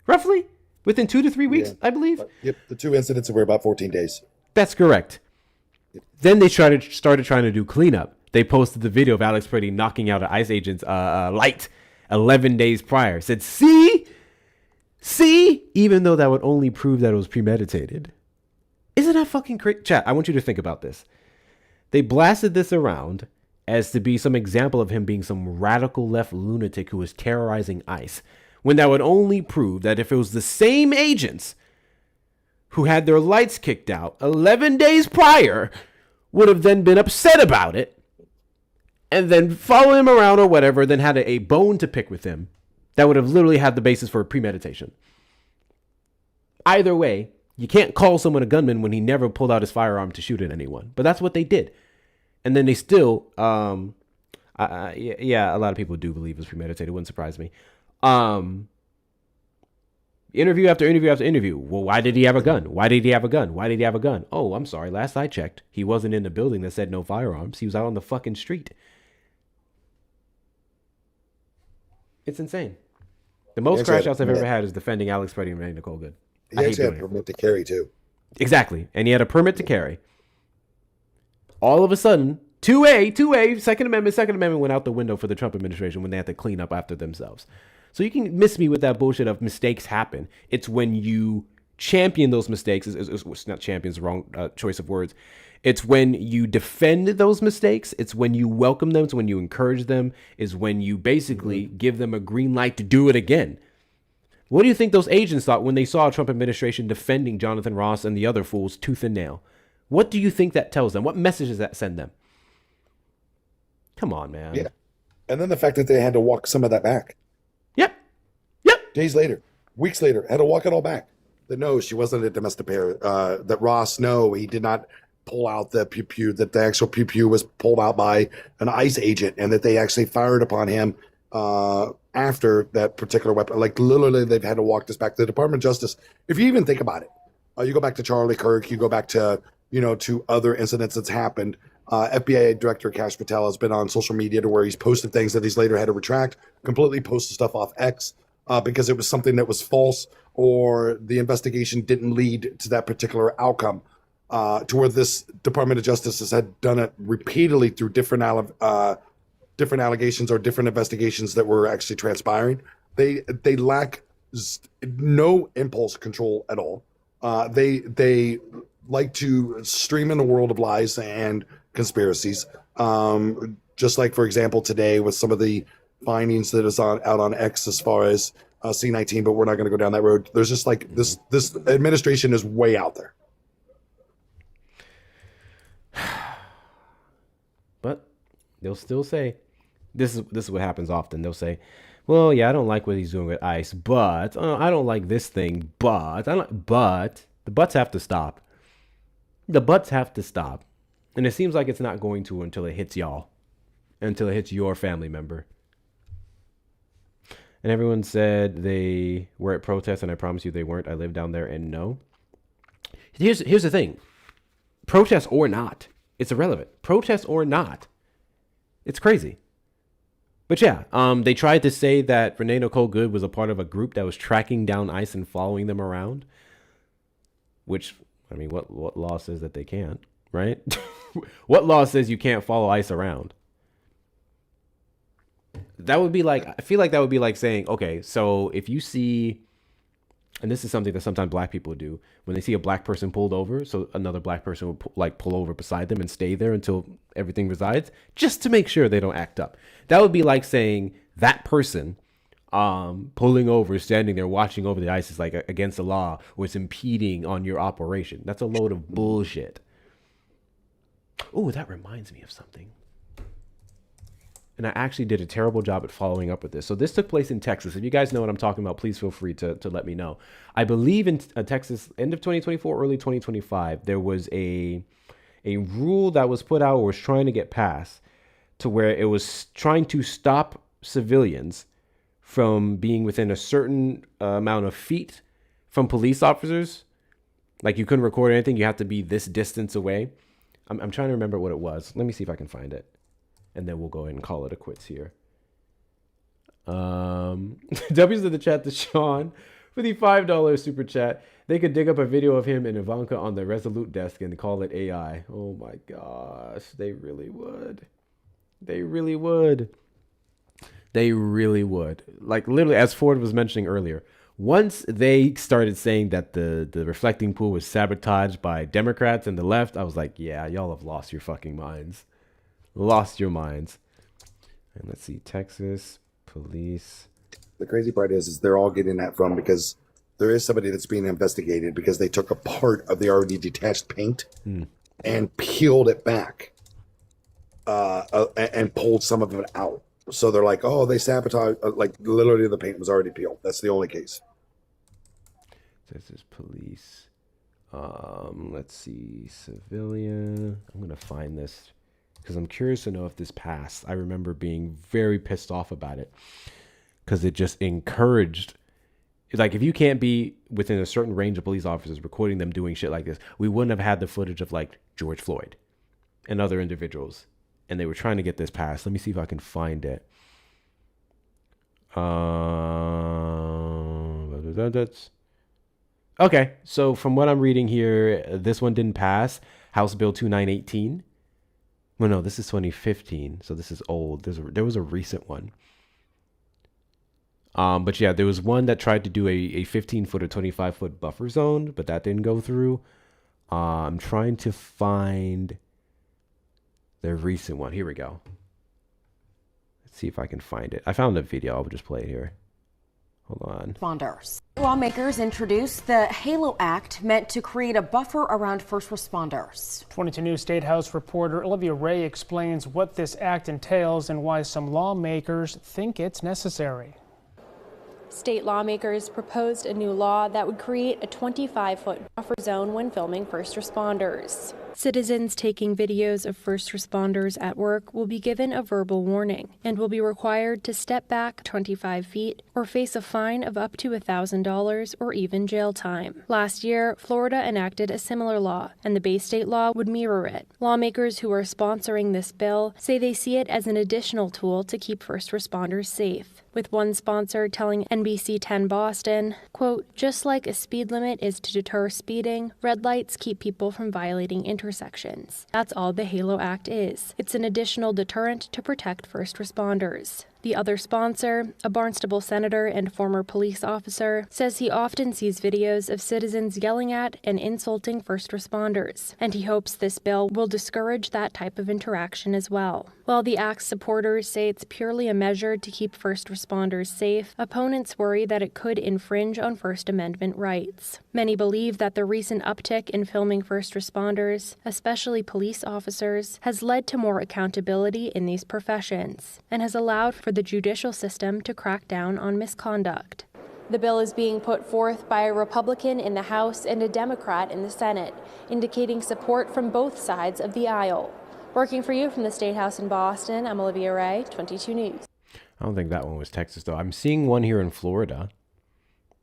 roughly within 2 to 3 weeks, I believe. Yep, the 2 incidents were about 14 days. That's correct. Then they started trying to do cleanup. They posted the video of Alex Pretty knocking out an ICE agent's light 11 days prior. Said, see, even though that would only prove that it was premeditated. Isn't that fucking crazy? Chat, I want you to think about this. They blasted this around as to be some example of him being some radical left lunatic who was terrorizing ICE, when that would only prove that if it was the same agents who had their lights kicked out 11 days prior would have then been upset about it and then follow him around or whatever, then had a bone to pick with him, that would have literally had the basis for premeditation. Either way, you can't call someone a gunman when he never pulled out his firearm to shoot at anyone. But that's what they did. And then they still, a lot of people do believe it was premeditated. It wouldn't surprise me. Interview after interview after interview. Well, why did he have a gun? Why did he have a gun? Why did he have a gun? Oh, I'm sorry. Last I checked, he wasn't in the building that said no firearms. He was out on the fucking street. It's insane. The most crash outs I've ever had is defending Alex Pretty and Nicole Good. He actually had a permit to carry too. Exactly. And he had a permit to carry. All of a sudden, 2A, Second Amendment went out the window for the Trump administration when they had to clean up after themselves. So you can miss me with that bullshit of mistakes happen. It's when you champion those mistakes. It's not champions, wrong choice of words. It's when you defend those mistakes. It's when you welcome them. It's when you encourage them. Is when you basically give them a green light to do it again. What do you think those agents thought when they saw a Trump administration defending Jonathan Ross and the other fools tooth and nail? What do you think that tells them? What message does that send them? Come on, man. Yeah. And then the fact that they had to walk some of that back. Yep. Days later, weeks later, had to walk it all back. That no, she wasn't a domestic pair. That Ross, no, he did not pull out the pew-pew, that the actual pew-pew was pulled out by an ICE agent and that they actually fired upon him after that particular weapon. Like literally they've had to walk this back. The Department of Justice, if you even think about it, you go back to Charlie Kirk, you go back to, to other incidents that's happened. FBI Director Kash Patel has been on social media to where he's posted things that he's later had to retract, completely posted stuff off X because it was something that was false or the investigation didn't lead to that particular outcome. To where this Department of Justice has had done it repeatedly through different allegations or different investigations that were actually transpiring. They lack no impulse control at all. They like to stream in the world of lies and conspiracies. Just like, for example, today with some of the findings that is out on X as far as C-19, but we're not going to go down that road. There's just like this administration is way out there. But they'll still say, this is what happens often. They'll say, well, yeah, I don't like what he's doing with ICE, but I don't like this thing, but the buts have to stop. The buts have to stop. And it seems like it's not going to until it hits y'all, until it hits your family member. And everyone said they were at protests, and I promise you they weren't. I live down there and no. Here's the thing. Protest or not, it's irrelevant. Protest or not, it's crazy. But yeah, they tried to say that Renee Nicole Good was a part of a group that was tracking down ICE and following them around. Which, I mean, what law says that they can't, right? What law says you can't follow ICE around? That would be like, I feel like that would be like saying, okay, so if you see, and this is something that sometimes black people do, when they see a black person pulled over, so another black person would pull over beside them and stay there until everything resides, just to make sure they don't act up. That would be like saying that person pulling over, standing there watching over the ICE is like against the law, or it's impeding on your operation. That's a load of bullshit. Oh, that reminds me of something. And I actually did a terrible job at following up with this. So this took place in Texas. If you guys know what I'm talking about, please feel free to let me know. I believe in Texas, end of 2024, early 2025, there was a rule that was put out or was trying to get passed to where it was trying to stop civilians from being within a certain amount of feet from police officers. Like you couldn't record anything. You have to be this distance away. I'm trying to remember what it was. Let me see if I can find it, and then we'll go ahead and call it a quits here. W's in the chat to Sean for the $5 super chat. They could dig up a video of him and Ivanka on the Resolute desk and call it AI. Oh my gosh, they really would. They really would. They really would. Like literally, as Ford was mentioning earlier, once they started saying that the reflecting pool was sabotaged by Democrats and the left, I was like, yeah, y'all have lost your fucking minds. Lost your minds. And let's see, Texas police. The crazy part is they're all getting that from because there is somebody that's being investigated because they took a part of the already detached paint and peeled it back and pulled some of it out. So they're like, oh, they sabotaged, like literally the paint was already peeled. That's the only case. Texas police. Let's see, civilian. I'm going to find this because I'm curious to know if this passed. I remember being very pissed off about it because it just encouraged, like, if you can't be within a certain range of police officers recording them doing shit like this, we wouldn't have had the footage of like George Floyd and other individuals. And they were trying to get this passed. Let me see if I can find it. Okay, so from what I'm reading here, this one didn't pass. House Bill 2918. Well, no, this is 2015, so this is old. There was a recent one. But yeah, there was one that tried to do a 15-foot or 25-foot buffer zone, but that didn't go through. I'm trying to find the recent one. Here we go. Let's see if I can find it. I found a video. I'll just play it here. Hold on. Responders. Lawmakers introduced the HALO Act meant to create a buffer around first responders. 22 News State House reporter Olivia Ray explains what this act entails and why some lawmakers think it's necessary. State lawmakers proposed a new law that would create a 25-foot buffer zone when filming first responders. Citizens taking videos of first responders at work will be given a verbal warning and will be required to step back 25 feet or face a fine of up to $1,000 or even jail time. Last year, Florida enacted a similar law, and the Bay State law would mirror it. Lawmakers who are sponsoring this bill say they see it as an additional tool to keep first responders safe, with one sponsor telling NBC 10 Boston, quote, "Just like a speed limit is to deter speeding, red lights keep people from violating intersections. That's all the HALO Act is. It's an additional deterrent to protect first responders." The other sponsor, a Barnstable senator and former police officer, says he often sees videos of citizens yelling at and insulting first responders, and he hopes this bill will discourage that type of interaction as well. While the Act's supporters say it's purely a measure to keep first responders safe, opponents worry that it could infringe on First Amendment rights. Many believe that the recent uptick in filming first responders, especially police officers, has led to more accountability in these professions and has allowed for the judicial system to crack down on misconduct. The bill is being put forth by a Republican in the House and a Democrat in the Senate, indicating support from both sides of the aisle. Working for you from the State House in Boston, I'm Olivia Ray, 22 News. I don't think that one was Texas, though. I'm seeing one here in Florida.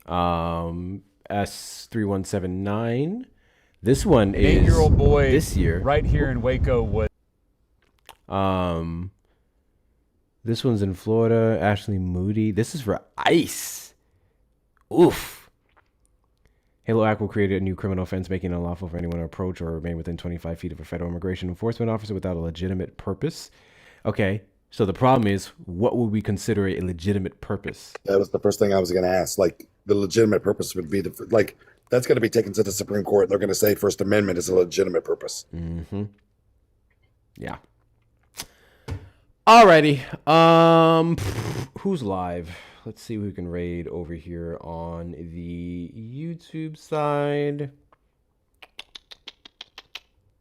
S3179. This one is 8-year-old boy this year. Right here in Waco was. This one's in Florida. Ashley Moody. This is for ICE. Oof. HALO Act will create a new criminal offense making it unlawful for anyone to approach or remain within 25 feet of a federal immigration enforcement officer without a legitimate purpose. Okay, so the problem is, what would we consider a legitimate purpose? That was the first thing I was going to ask. Like, the legitimate purpose would be, like, that's going to be taken to the Supreme Court. They're going to say First Amendment is a legitimate purpose. Mm-hmm. Yeah. Alrighty. Who's live? Let's see who we can raid over here on the YouTube side.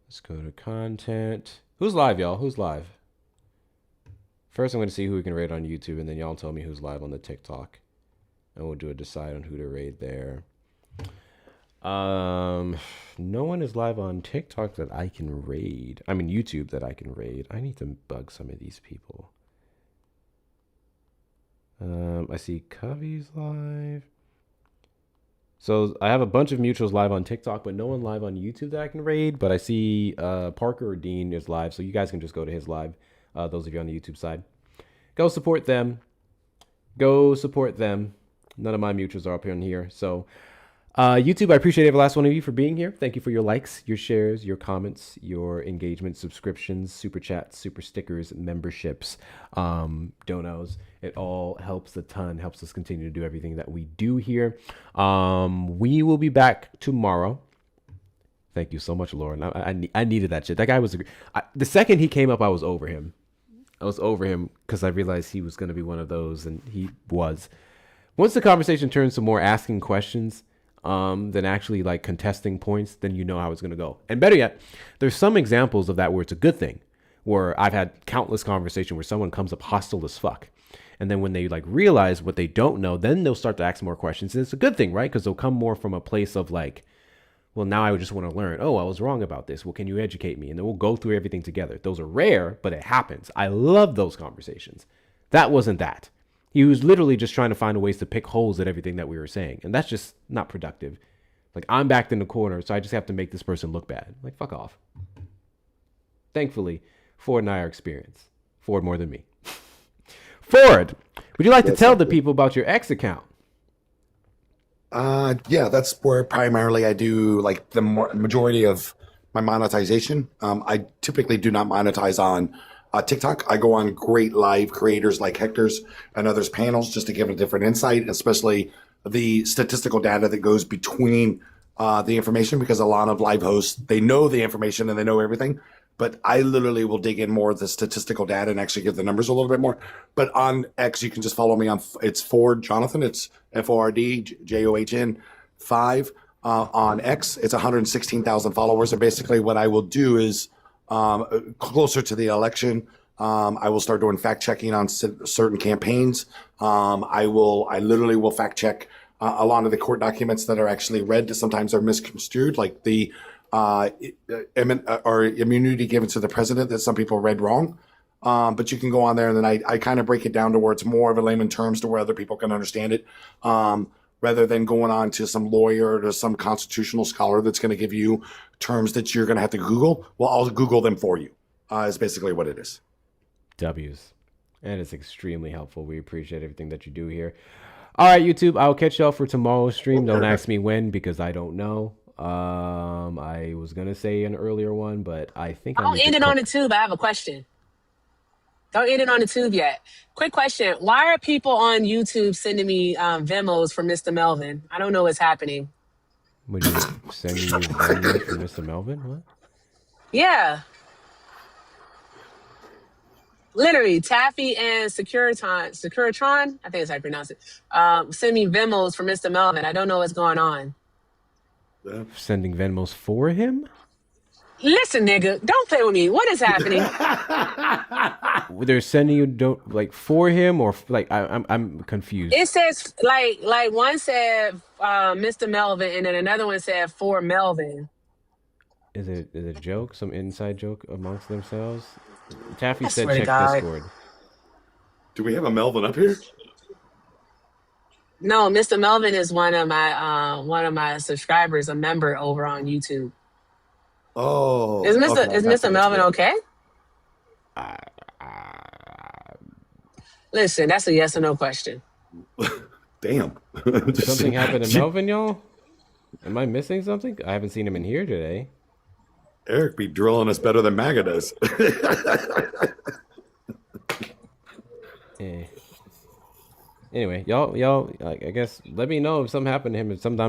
Let's go to content. Who's live, y'all? Who's live? First, I'm going to see who we can raid on YouTube, and then y'all tell me who's live on the TikTok. And we'll do a decide on who to raid there. No one is live on TikTok that I can raid. I mean, YouTube that I can raid. I need to bug some of these people. I see Covey's live. So I have a bunch of mutuals live on TikTok, but no one live on YouTube that I can raid. But I see Parker or Dean is live, so you guys can just go to his live. Those of you on the YouTube side, go support them. Go support them. None of my mutuals are up in here. So YouTube, I appreciate every last one of you for being here. Thank you for your likes, your shares, your comments, your engagement, subscriptions, super chats, super stickers, memberships, donos. It all helps a ton, helps us continue to do everything that we do here. We will be back tomorrow. Thank you so much, Lauren. I needed that shit. That guy was the second he came up, I was over him. I was over him because I realized he was going to be one of those, and he was. Once the conversation turns to more asking questions than actually like contesting points, then you know how it's going to go. And better yet, there's some examples of that where it's a good thing, where I've had countless conversations where someone comes up hostile as fuck. And then when they like realize what they don't know, then they'll start to ask more questions. And it's a good thing, right? Because they'll come more from a place of like, well, now I just want to learn. Oh, I was wrong about this. Well, can you educate me? And then we'll go through everything together. Those are rare, but it happens. I love those conversations. That wasn't that. He was literally just trying to find ways to pick holes at everything that we were saying. And that's just not productive. Like, I'm backed in the corner, so I just have to make this person look bad. Like, fuck off. Thankfully, Ford and I are experienced. Ford more than me. Ford, would you like to tell the people about your X account? Yeah, that's where primarily I do like the majority of my monetization. I typically do not monetize on TikTok. I go on great live creators like Hector's and others panels just to give a different insight, especially the statistical data that goes between the information, because a lot of live hosts, they know the information and they know everything. But I literally will dig in more of the statistical data and actually give the numbers a little bit more. But on X, you can just follow me on, it's Ford Jonathan. It's FORD, 5 on X. It's 116,000 followers. And basically what I will do is closer to the election, I will start doing fact checking on certain campaigns. I literally will fact check a lot of the court documents that are actually read. Sometimes they're misconstrued, like the or immunity given to the president that some people read wrong. But you can go on there and then I kind of break it down to where it's more of a layman terms to where other people can understand it. Rather than going on to some lawyer or to some constitutional scholar that's going to give you terms that you're going to have to Google. Well, I'll Google them for you, is basically what it is. W's. And it's extremely helpful. We appreciate everything that you do here. All right, YouTube, I'll catch y'all for tomorrow's stream. Don't ask me when because I don't know. I was going to say an earlier one, but I think I'll end it on the tube. I have a question. Don't end it on the tube yet. Quick question. Why are people on YouTube sending me Vemos for Mr. Melvin? I don't know what's happening. Would you send me Vemos for Mr. Melvin? What? Yeah. Literally, Taffy and Securitron, I think that's how you pronounce it, send me Vemos for Mr. Melvin. I don't know what's going on. Sending Venmos for him? Listen, nigga, don't play with me. What is happening? They're sending you for him or like I'm confused. It says like one said Mr. Melvin and then another one said for Melvin. Is it a joke? Some inside joke amongst themselves? Taffy I said swear to check God. Discord. Do we have a Melvin up here? No, Mr. Melvin is one of my subscribers, a member over on YouTube. Oh, is Mr. Melvin okay? Listen, that's a yes or no question. Damn. Something happened to Melvin, y'all? Am I missing something? I haven't seen him in here today. Eric be drilling us better than MAGA does. Anyway, y'all, I guess let me know if something happened to him. Sometimes